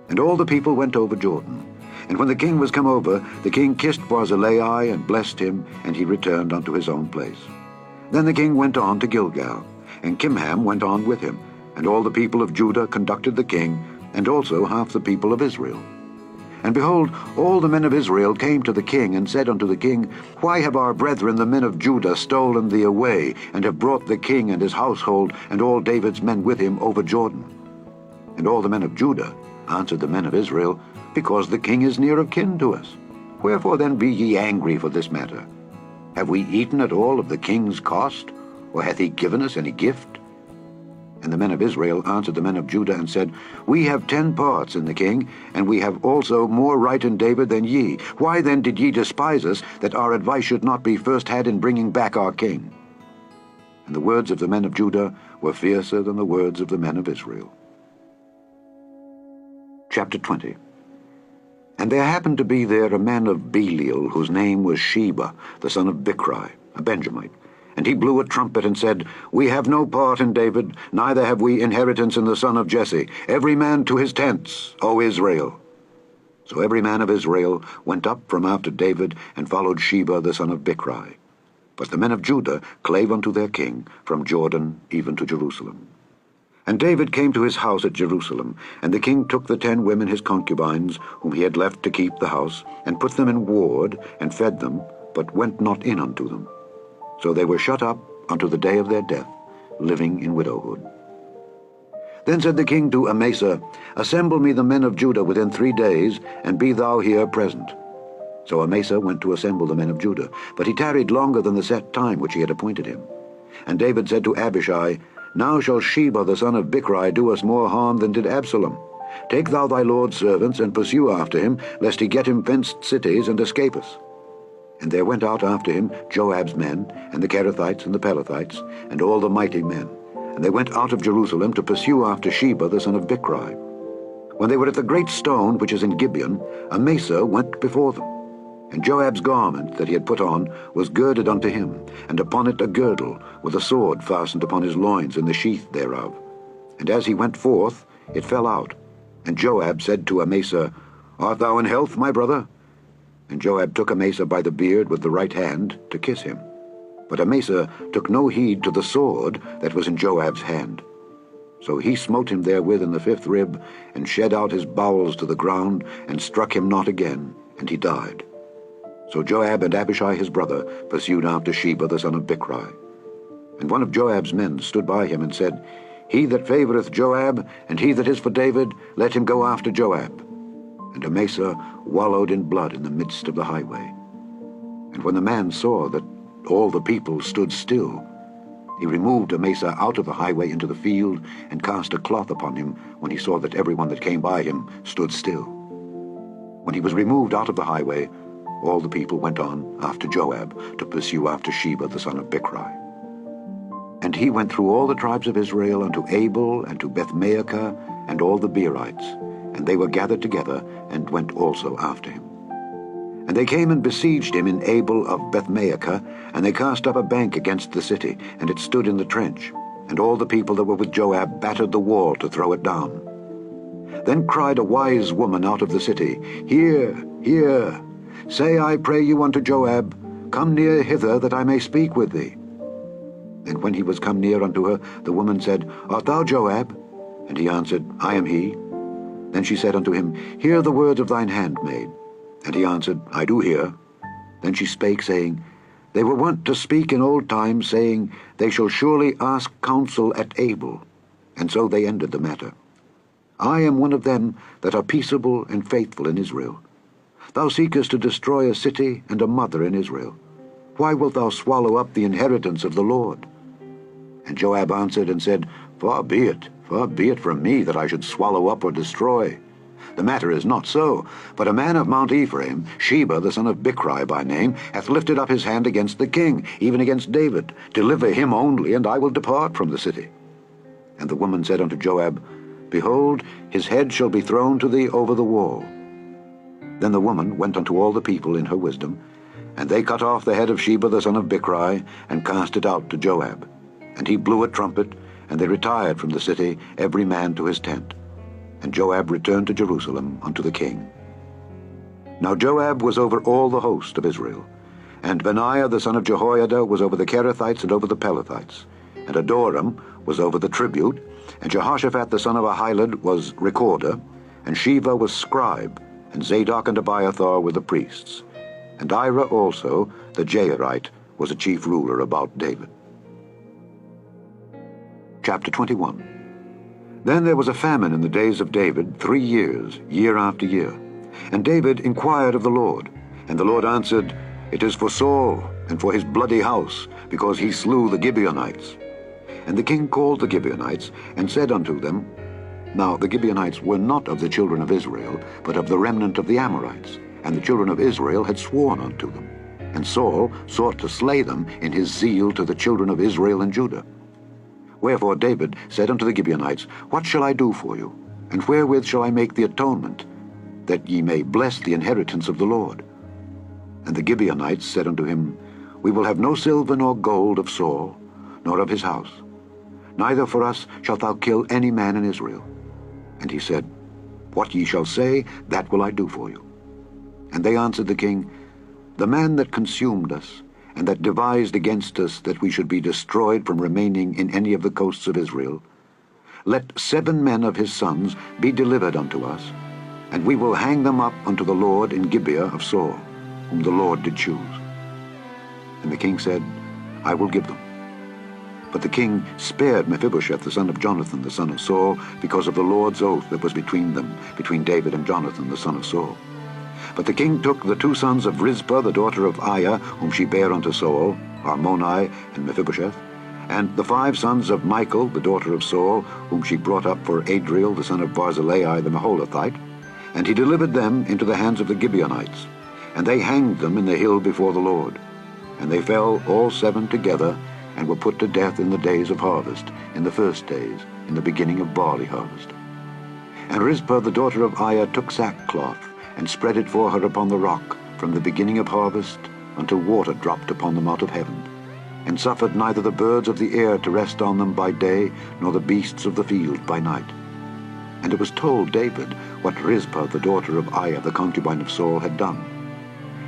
And all the people went over Jordan. And when the king was come over, the king kissed Barzillai and blessed him, and he returned unto his own place. Then the king went on to Gilgal, and Kimham went on with him, and all the people of Judah conducted the king, and also half the people of Israel. And behold, all the men of Israel came to the king, and said unto the king, Why have our brethren the men of Judah stolen thee away, and have brought the king and his household, and all David's men with him over Jordan? And all the men of Judah answered the men of Israel, Because the king is near of kin to us. Wherefore then be ye angry for this matter? Have we eaten at all of the king's cost, or hath he given us any gift? And the men of Israel answered the men of Judah, and said, We have 10 parts in the king, and we have also more right in David than ye. Why then did ye despise us, that our advice should not be first had in bringing back our king? And the words of the men of Judah were fiercer than the words of the men of Israel. Chapter 20. And there happened to be there a man of Belial, whose name was Sheba, the son of Bichri, a Benjamite. And he blew a trumpet and said, We have no part in David, neither have we inheritance in the son of Jesse. Every man to his tents, O Israel. So every man of Israel went up from after David, and followed Sheba the son of Bichri. But the men of Judah clave unto their king from Jordan even to Jerusalem. And David came to his house at Jerusalem, and the king took the 10 women his concubines, whom he had left to keep the house, and put them in ward, and fed them, but went not in unto them. So they were shut up unto the day of their death, living in widowhood. Then said the king to Amasa, Assemble me the men of Judah within 3 days, and be thou here present. So Amasa went to assemble the men of Judah, but he tarried longer than the set time which he had appointed him. And David said to Abishai, Now shall Sheba the son of Bichri do us more harm than did Absalom. Take thou thy lord's servants, and pursue after him, lest he get him fenced cities, and escape us. And there went out after him Joab's men, and the Kerethites and the Pelethites, and all the mighty men. And they went out of Jerusalem to pursue after Sheba the son of Bichri. When they were at the great stone which is in Gibeon, Amasa went before them. And Joab's garment that he had put on was girded unto him, and upon it a girdle, with a sword fastened upon his loins in the sheath thereof. And as he went forth, it fell out. And Joab said to Amasa, Art thou in health, my brother? And Joab took Amasa by the beard with the right hand to kiss him. But Amasa took no heed to the sword that was in Joab's hand. So he smote him therewith in the 5th rib, and shed out his bowels to the ground, and struck him not again, and he died. So Joab and Abishai his brother pursued after Sheba the son of Bichri. And one of Joab's men stood by him and said, He that favoureth Joab, and he that is for David, let him go after Joab. And Amasa wallowed in blood in the midst of the highway. And when the man saw that all the people stood still, he removed Amasa out of the highway into the field, and cast a cloth upon him, when he saw that everyone that came by him stood still. When he was removed out of the highway, all the people went on after Joab to pursue after Sheba the son of Bichri. And he went through all the tribes of Israel unto Abel and to Bethmaachah and all the Beerites, and they were gathered together, and went also after him. And they came and besieged him in Abel of Bethmaachah, and they cast up a bank against the city, and it stood in the trench. And all the people that were with Joab battered the wall to throw it down. Then cried a wise woman out of the city, Hear, hear! Say, I pray you unto Joab, Come near hither, that I may speak with thee. And when he was come near unto her, the woman said, Art thou Joab? And he answered, I am he. Then she said unto him, Hear the words of thine handmaid. And he answered, I do hear. Then she spake, saying, They were wont to speak in old times, saying, They shall surely ask counsel at Abel. And so they ended the matter. I am one of them that are peaceable and faithful in Israel. Thou seekest to destroy a city and a mother in Israel. Why wilt thou swallow up the inheritance of the Lord? And Joab answered and said, far be it from me that I should swallow up or destroy. The matter is not so, but a man of Mount Ephraim, Sheba the son of Bichri by name, hath lifted up his hand against the king, even against David. Deliver him only, and I will depart from the city. And the woman said unto Joab, Behold, his head shall be thrown to thee over the wall. Then the woman went unto all the people in her wisdom, and they cut off the head of Sheba the son of Bichri, and cast it out to Joab. And he blew a trumpet, and they retired from the city, every man to his tent. And Joab returned to Jerusalem unto the king. Now Joab was over all the host of Israel, and Benaiah the son of Jehoiada was over the Kerethites and over the Pelethites, and Adoram was over the tribute, and Jehoshaphat the son of Ahilud was recorder, and Sheva was scribe, and Zadok and Abiathar were the priests. And Ira also, the Jairite, was a chief ruler about David. Chapter 21. Then there was a famine in the days of David 3 years, year after year. And David inquired of the Lord. And the Lord answered, It is for Saul, and for his bloody house, because he slew the Gibeonites. And the king called the Gibeonites, and said unto them, Now the Gibeonites were not of the children of Israel, but of the remnant of the Amorites. And the children of Israel had sworn unto them. And Saul sought to slay them in his zeal to the children of Israel and Judah. Wherefore David said unto the Gibeonites, What shall I do for you? And wherewith shall I make the atonement, that ye may bless the inheritance of the Lord? And the Gibeonites said unto him, We will have no silver nor gold of Saul, nor of his house. Neither for us shalt thou kill any man in Israel. And he said, What ye shall say, that will I do for you. And they answered the king, The man that consumed us, and that devised against us that we should be destroyed from remaining in any of the coasts of Israel, let 7 men of his sons be delivered unto us, and we will hang them up unto the Lord in Gibeah of Saul, whom the Lord did choose. And the king said, I will give them. But the king spared Mephibosheth the son of Jonathan the son of Saul, because of the Lord's oath that was between them, between David and Jonathan the son of Saul. But the king took the 2 sons of Rizpah the daughter of Aiah, whom she bare unto Saul, Armoni and Mephibosheth, and the 5 sons of Michal the daughter of Saul, whom she brought up for Adriel the son of Barzillai the Maholathite, and he delivered them into the hands of the Gibeonites, and they hanged them in the hill before the Lord. And they fell all 7 together, and were put to death in the days of harvest, in the first days, in the beginning of barley harvest. And Rizpah the daughter of Aiah took sackcloth, and spread it for her upon the rock, from the beginning of harvest until water dropped upon them out of heaven, and suffered neither the birds of the air to rest on them by day, nor the beasts of the field by night. And it was told David what Rizpah the daughter of Aiah the concubine of Saul had done.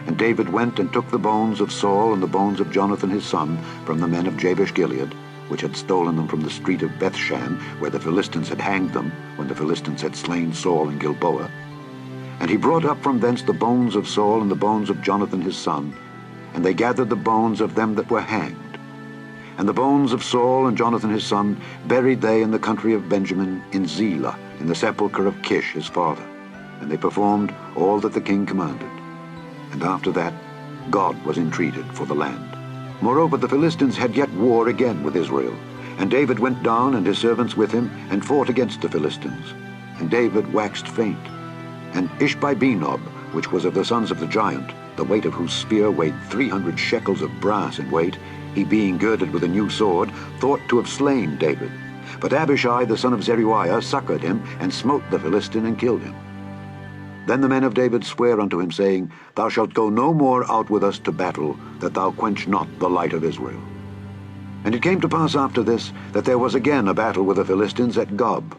And David went and took the bones of Saul and the bones of Jonathan his son from the men of Jabesh-Gilead, which had stolen them from the street of Bethshan, where the Philistines had hanged them, when the Philistines had slain Saul in Gilboa. And he brought up from thence the bones of Saul and the bones of Jonathan his son, and they gathered the bones of them that were hanged. And the bones of Saul and Jonathan his son buried they in the country of Benjamin in Zelah, in the sepulchre of Kish his father. And they performed all that the king commanded. And after that, God was entreated for the land. Moreover, the Philistines had yet war again with Israel. And David went down, and his servants with him, and fought against the Philistines. And David waxed faint. And Ishbi-Benob, which was of the sons of the giant, the weight of whose spear weighed 300 shekels of brass in weight, he being girded with a new sword, thought to have slain David. But Abishai the son of Zeruiah succored him, and smote the Philistine, and killed him. Then the men of David sware unto him, saying, Thou shalt go no more out with us to battle, that thou quench not the light of Israel. And it came to pass after this, that there was again a battle with the Philistines at Gob.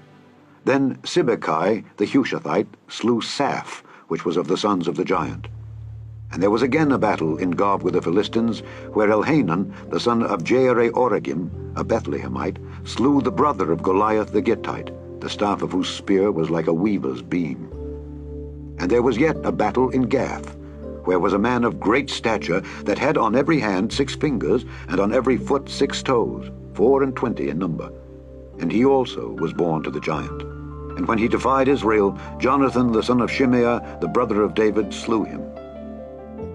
Then Sibbecai the Hushathite slew Saph, which was of the sons of the giant. And there was again a battle in Gob with the Philistines, where Elhanan, the son of Jaare-Oregim, a Bethlehemite, slew the brother of Goliath the Gittite, the staff of whose spear was like a weaver's beam. And there was yet a battle in Gath, where was a man of great stature, that had on every hand 6 fingers, and on every foot 6 toes, 24 in number. And he also was born to the giant. And when he defied Israel, Jonathan the son of Shimeah, the brother of David, slew him.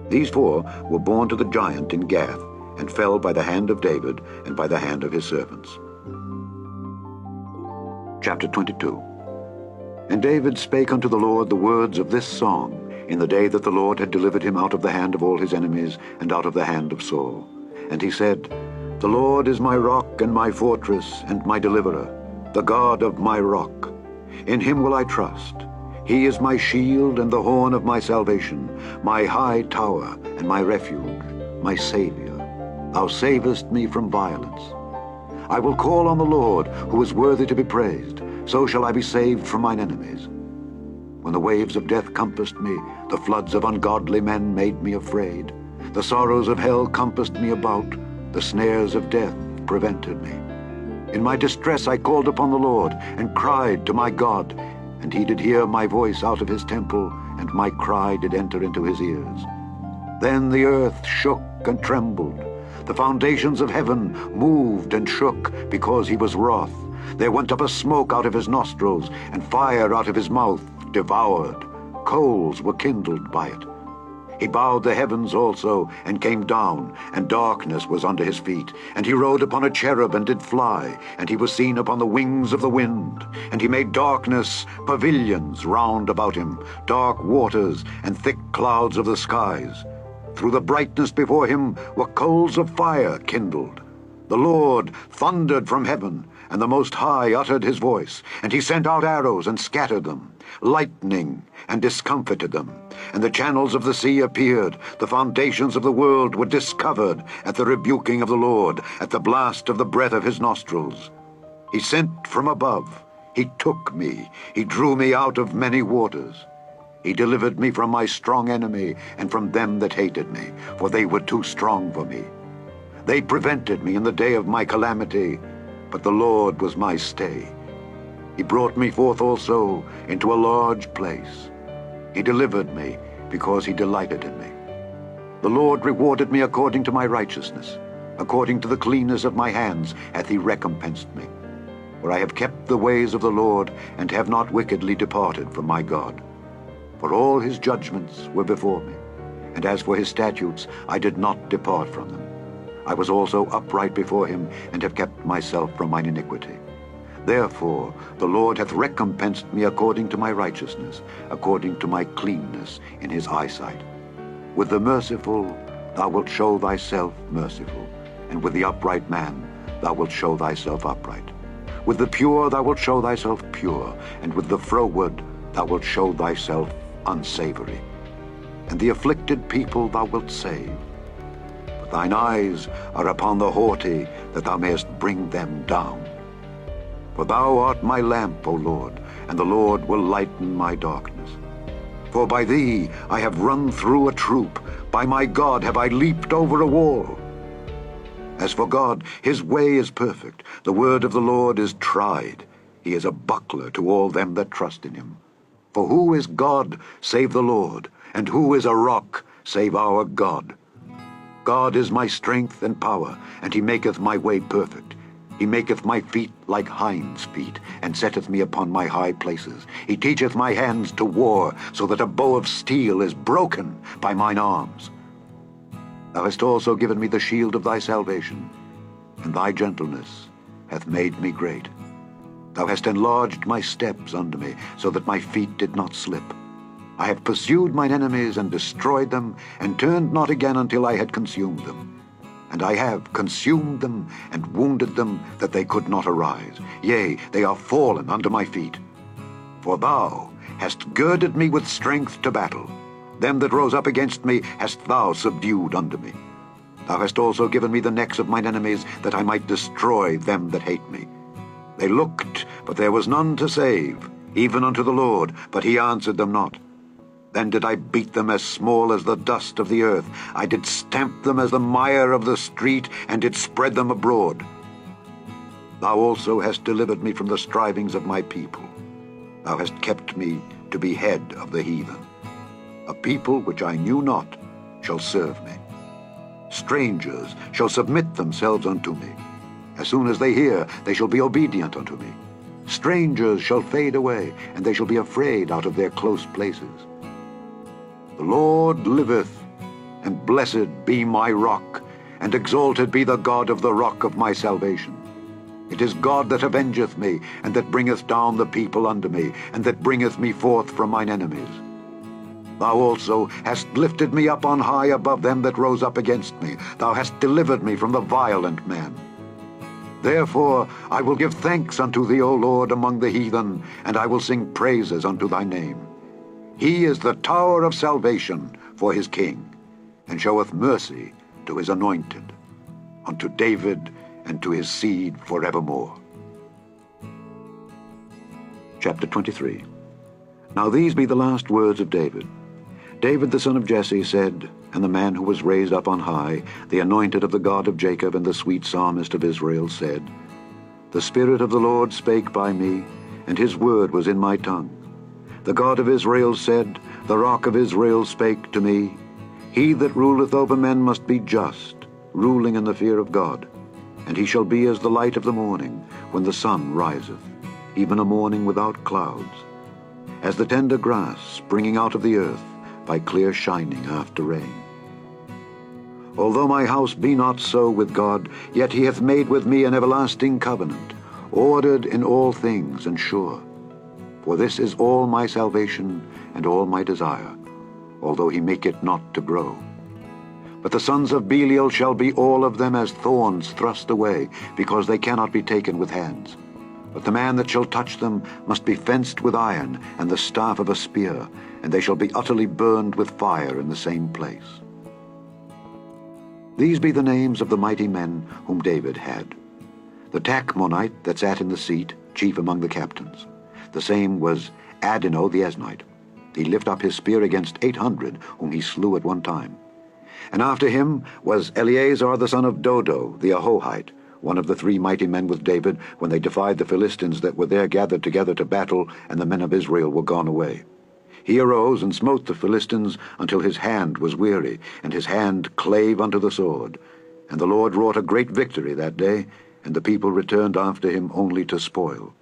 These 4 were born to the giant in Gath, and fell by the hand of David and by the hand of his servants. Chapter 22. And David spake unto the Lord the words of this song, in the day that the Lord had delivered him out of the hand of all his enemies, and out of the hand of Saul. And he said, The Lord is my rock and my fortress and my deliverer, the God of my rock. In him will I trust. He is my shield and the horn of my salvation, my high tower and my refuge, my Savior. Thou savest me from violence. I will call on the Lord, who is worthy to be praised. So shall I be saved from mine enemies. When the waves of death compassed me, the floods of ungodly men made me afraid. The sorrows of hell compassed me about, the snares of death prevented me. In my distress I called upon the Lord, and cried to my God, and he did hear my voice out of his temple, and my cry did enter into his ears. Then the earth shook and trembled. The foundations of heaven moved and shook, because he was wroth. There went up a smoke out of his nostrils, and fire out of his mouth devoured. Coals were kindled by it. He bowed the heavens also, and came down, and darkness was under his feet. And he rode upon a cherub, and did fly, and he was seen upon the wings of the wind. And he made darkness pavilions round about him, dark waters, and thick clouds of the skies. Through the brightness before him were coals of fire kindled. The Lord thundered from heaven, and the Most High uttered his voice, and he sent out arrows and scattered them, lightning and discomfited them. And the channels of the sea appeared, the foundations of the world were discovered at the rebuking of the Lord, at the blast of the breath of his nostrils. He sent from above, he took me, he drew me out of many waters. He delivered me from my strong enemy, and from them that hated me, for they were too strong for me. They prevented me in the day of my calamity, but the Lord was my stay. He brought me forth also into a large place. He delivered me, because he delighted in me. The Lord rewarded me according to my righteousness. According to the cleanness of my hands hath he recompensed me. For I have kept the ways of the Lord, and have not wickedly departed from my God. For all his judgments were before me, and as for his statutes, I did not depart from them. I was also upright before him, and have kept myself from mine iniquity. Therefore the Lord hath recompensed me according to my righteousness, according to my cleanness in his eyesight. With the merciful thou wilt show thyself merciful, and with the upright man thou wilt show thyself upright. With the pure thou wilt show thyself pure, and with the froward thou wilt show thyself unsavory. And the afflicted people thou wilt save. But thine eyes are upon the haughty, that thou mayest bring them down. For thou art my lamp, O Lord, and the Lord will lighten my darkness. For by thee I have run through a troop, by my God have I leaped over a wall. As for God, his way is perfect, the word of the Lord is tried. He is a buckler to all them that trust in him. For who is God save the Lord, and who is a rock save our God? God is my strength and power, and he maketh my way perfect. He maketh my feet like hinds' feet, and setteth me upon my high places. He teacheth my hands to war, so that a bow of steel is broken by mine arms. Thou hast also given me the shield of thy salvation, and thy gentleness hath made me great. Thou hast enlarged my steps under me, so that my feet did not slip. I have pursued mine enemies and destroyed them, and turned not again until I had consumed them. And I have consumed them and wounded them, that they could not arise. Yea, they are fallen under my feet. For thou hast girded me with strength to battle. Them that rose up against me hast thou subdued under me. Thou hast also given me the necks of mine enemies, that I might destroy them that hate me. They looked, but there was none to save, even unto the Lord, but he answered them not. Then did I beat them as small as the dust of the earth. I did stamp them as the mire of the street, and did spread them abroad. Thou also hast delivered me from the strivings of my people. Thou hast kept me to be head of the heathen. A people which I knew not shall serve me. Strangers shall submit themselves unto me. As soon as they hear, they shall be obedient unto me. Strangers shall fade away, and they shall be afraid out of their close places. The Lord liveth, and blessed be my rock, and exalted be the God of the rock of my salvation. It is God that avengeth me, and that bringeth down the people under me, and that bringeth me forth from mine enemies. Thou also hast lifted me up on high above them that rose up against me. Thou hast delivered me from the violent man. Therefore I will give thanks unto thee, O Lord, among the heathen, and I will sing praises unto thy name. He is the tower of salvation for his king, and showeth mercy to his anointed, unto David and to his seed forevermore. Chapter 23. Now these be the last words of David. David the son of Jesse said, and the man who was raised up on high, the anointed of the God of Jacob and the sweet psalmist of Israel, said, The Spirit of the Lord spake by me, and his word was in my tongue. The God of Israel said, The rock of Israel spake to me, He that ruleth over men must be just, ruling in the fear of God. And he shall be as the light of the morning, when the sun riseth, even a morning without clouds, as the tender grass springing out of the earth, by clear shining after rain. Although my house be not so with God, yet he hath made with me an everlasting covenant, ordered in all things and sure. For this is all my salvation and all my desire, although he make it not to grow. But the sons of Belial shall be all of them as thorns thrust away, because they cannot be taken with hands. But the man that shall touch them must be fenced with iron and the staff of a spear, and they shall be utterly burned with fire in the same place. These be the names of the mighty men whom David had. The Tachmonite that sat in the seat, chief among the captains. The same was Adino the Eznite. He lifted up his spear against 800, whom he slew at one time. And after him was Eleazar the son of Dodo the Ahohite, one of the 3 mighty men with David, when they defied the Philistines that were there gathered together to battle, and the men of Israel were gone away. He arose and smote the Philistines until his hand was weary, and his hand clave unto the sword. And the Lord wrought a great victory that day, and the people returned after him only to spoil.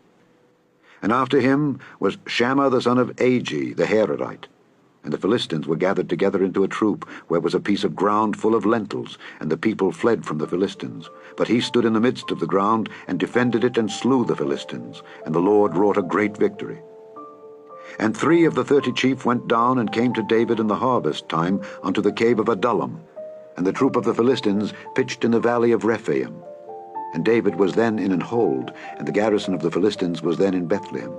And after him was Shammah the son of Agi the Haradite. And the Philistines were gathered together into a troop, where was a piece of ground full of lentils, and the people fled from the Philistines. But he stood in the midst of the ground, and defended it, and slew the Philistines, and the Lord wrought a great victory. And 3 of the 30 chief went down and came to David in the harvest time unto the cave of Adullam, and the troop of the Philistines pitched in the valley of Rephaim. And David was then in an hold, and the garrison of the Philistines was then in Bethlehem.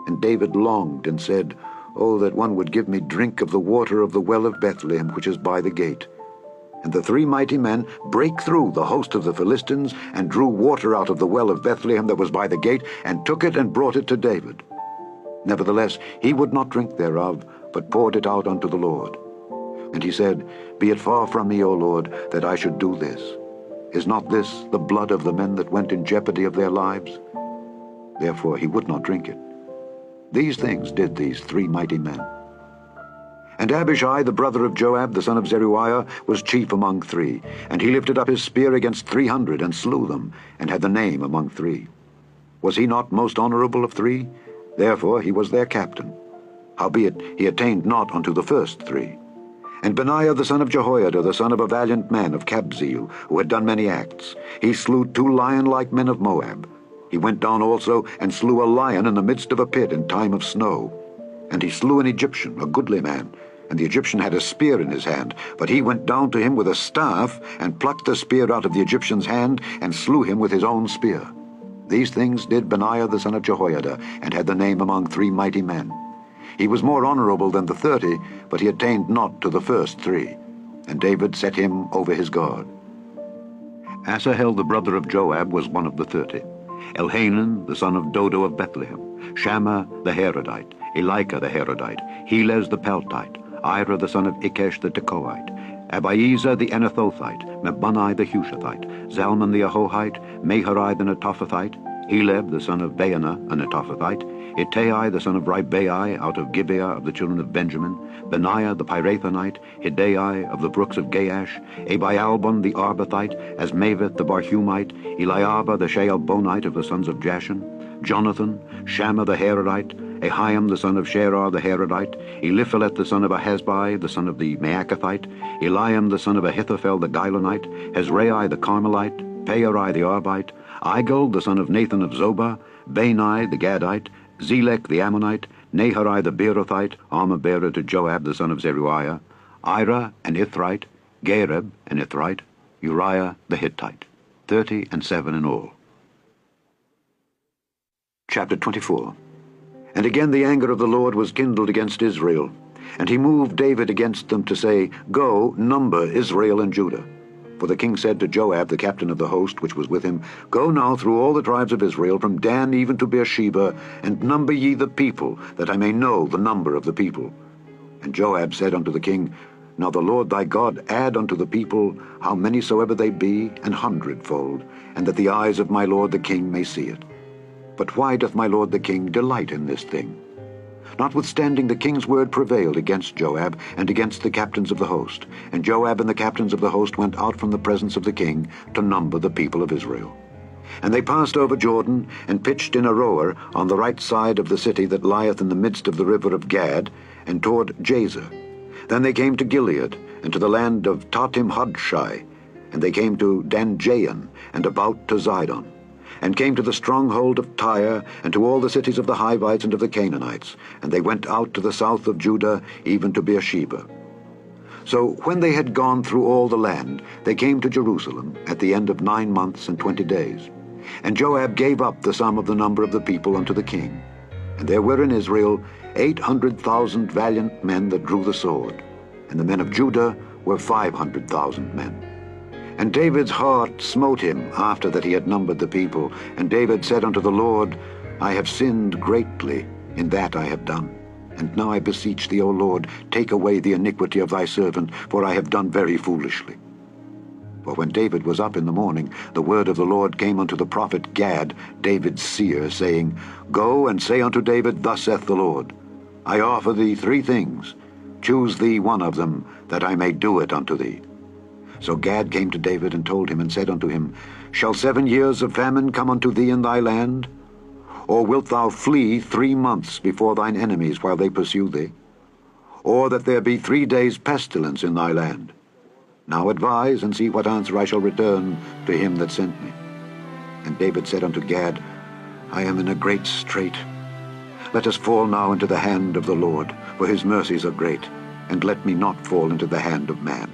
And David longed and said, Oh, that one would give me drink of the water of the well of Bethlehem, which is by the gate. And the 3 mighty men brake through the host of the Philistines, and drew water out of the well of Bethlehem that was by the gate, and took it and brought it to David. Nevertheless, he would not drink thereof, but poured it out unto the Lord. And he said, Be it far from me, O Lord, that I should do this. Is not this the blood of the men that went in jeopardy of their lives? Therefore he would not drink it. These things did these 3 mighty men. And Abishai, the brother of Joab, the son of Zeruiah, was chief among 3, and he lifted up his spear against 300, and slew them, and had the name among 3. Was he not most honorable of 3? Therefore he was their captain. Howbeit he attained not unto the first 3. And Benaiah the son of Jehoiada, the son of a valiant man of Kabzeel, who had done many acts, he slew 2 lion-like men of Moab. He went down also and slew a lion in the midst of a pit in time of snow. And he slew an Egyptian, a goodly man, and the Egyptian had a spear in his hand, but he went down to him with a staff, and plucked the spear out of the Egyptian's hand, and slew him with his own spear. These things did Benaiah the son of Jehoiada, and had the name among 3 mighty men. He was more honorable than the 30, but he attained not to the first 3. And David set him over his guard. Asahel the brother of Joab was one of the 30. Elhanan the son of Dodo of Bethlehem, Shammah the Haradite, Elika the Haradite, Helez the Peltite, Ira the son of Ikesh the Tekoite, Abiezer the Anathothite, Mebunai the Hushathite, Zalman the Ahohite, Meharai the Netophathite, Heleb the son of Baanah, a Netophathite, Ittai the son of Ribai out of Gibeah of the children of Benjamin, Benaiah the Pirathonite, Hidai of the brooks of Gaash, Abialbon the Arbathite, Asmaveth the Barhumite, Eliabah the Shaalbonite of the sons of Jashan, Jonathan, Shammah the Hararite, Ahiam the son of Sherah the Hararite, Eliphalet the son of Ahasbai the son of the Maacathite, Eliam the son of Ahithophel the Gilonite, Hezrai the Carmelite, Peorai the Arbite, Igal the son of Nathan of Zobah, Bani the Gadite, Zelek the Ammonite, Naharai the Beerothite, armor-bearer to Joab the son of Zeruiah, Ira an Ithrite, Gareb an Ithrite, Uriah the Hittite, 37 in all. Chapter 24. And again the anger of the Lord was kindled against Israel, and he moved David against them to say, Go, number Israel and Judah. For the king said to Joab, the captain of the host which was with him, Go now through all the tribes of Israel, from Dan even to Beersheba, and number ye the people, that I may know the number of the people. And Joab said unto the king, Now the Lord thy God add unto the people how many soever they be, 100-fold, and that the eyes of my lord the king may see it. But why doth my lord the king delight in this thing? Notwithstanding the king's word prevailed against Joab and against the captains of the host, and Joab and the captains of the host went out from the presence of the king to number the people of Israel. And they passed over Jordan, and pitched in Aroer on the right side of the city that lieth in the midst of the river of Gad, and toward Jazer. Then they came to Gilead, and to the land of Tatim-Hodshai, and they came to Danjain, and about to Zidon, and came to the stronghold of Tyre, and to all the cities of the Hivites and of the Canaanites, and they went out to the south of Judah, even to Beersheba. So when they had gone through all the land, they came to Jerusalem at the end of 9 months and 20 days. And Joab gave up the sum of the number of the people unto the king. And there were in Israel 800,000 valiant men that drew the sword, and the men of Judah were 500,000 men. And David's heart smote him after that he had numbered the people. And David said unto the Lord, I have sinned greatly in that I have done. And now I beseech thee, O Lord, take away the iniquity of thy servant, for I have done very foolishly. For when David was up in the morning, the word of the Lord came unto the prophet Gad, David's seer, saying, Go and say unto David, Thus saith the Lord, I offer thee 3 things. Choose thee one of them, that I may do it unto thee. So Gad came to David and told him, and said unto him, Shall 7 years of famine come unto thee in thy land? Or wilt thou flee 3 months before thine enemies while they pursue thee? Or that there be 3 days pestilence in thy land? Now advise, and see what answer I shall return to him that sent me. And David said unto Gad, I am in a great strait. Let us fall now into the hand of the Lord, for his mercies are great, and let me not fall into the hand of man.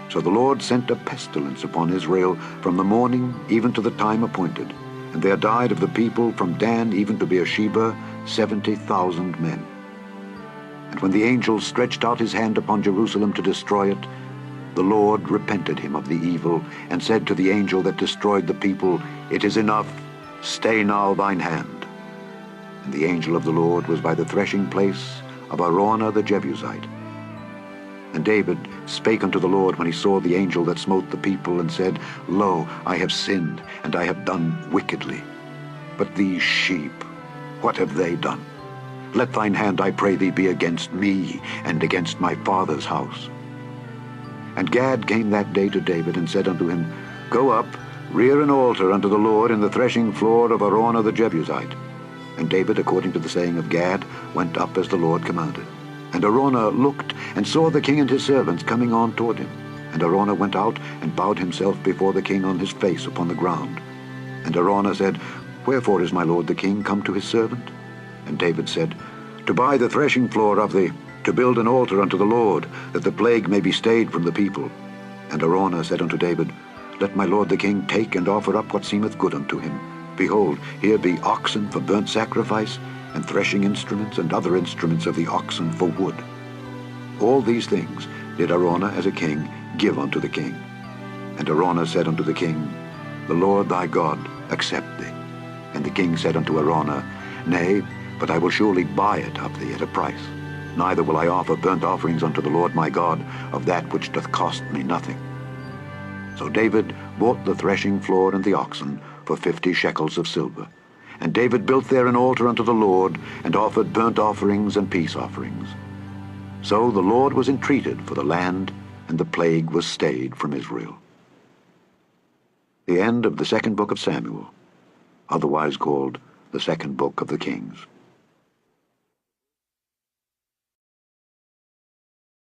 So the Lord sent a pestilence upon Israel from the morning even to the time appointed, and there died of the people from Dan even to Beersheba 70,000 men. And when the angel stretched out his hand upon Jerusalem to destroy it, the Lord repented him of the evil, and said to the angel that destroyed the people, It is enough, stay now thine hand. And the angel of the Lord was by the threshing place of Araunah the Jebusite. And David spake unto the Lord when he saw the angel that smote the people, and said, Lo, I have sinned, and I have done wickedly. But these sheep, what have they done? Let thine hand, I pray thee, be against me, and against my father's house. And Gad came that day to David, and said unto him, Go up, rear an altar unto the Lord in the threshing floor of Araunah the Jebusite. And David, according to the saying of Gad, went up as the Lord commanded. And Araunah looked, and saw the king and his servants coming on toward him. And Araunah went out, and bowed himself before the king on his face upon the ground. And Araunah said, Wherefore is my lord the king come to his servant? And David said, To buy the threshing floor of thee, to build an altar unto the Lord, that the plague may be stayed from the people. And Araunah said unto David, Let my lord the king take and offer up what seemeth good unto him. Behold, here be oxen for burnt sacrifice, and threshing instruments, and other instruments of the oxen for wood. All these things did Araunah as a king give unto the king. And Araunah said unto the king, The Lord thy God accept thee. And the king said unto Araunah, Nay, but I will surely buy it of thee at a price. Neither will I offer burnt offerings unto the Lord my God of that which doth cost me nothing. So David bought the threshing floor and the oxen for 50 shekels of silver. And David built there an altar unto the Lord, and offered burnt offerings and peace offerings. So the Lord was entreated for the land, and the plague was stayed from Israel. The end of the 2nd book of Samuel. otherwise called the second book of the Kings.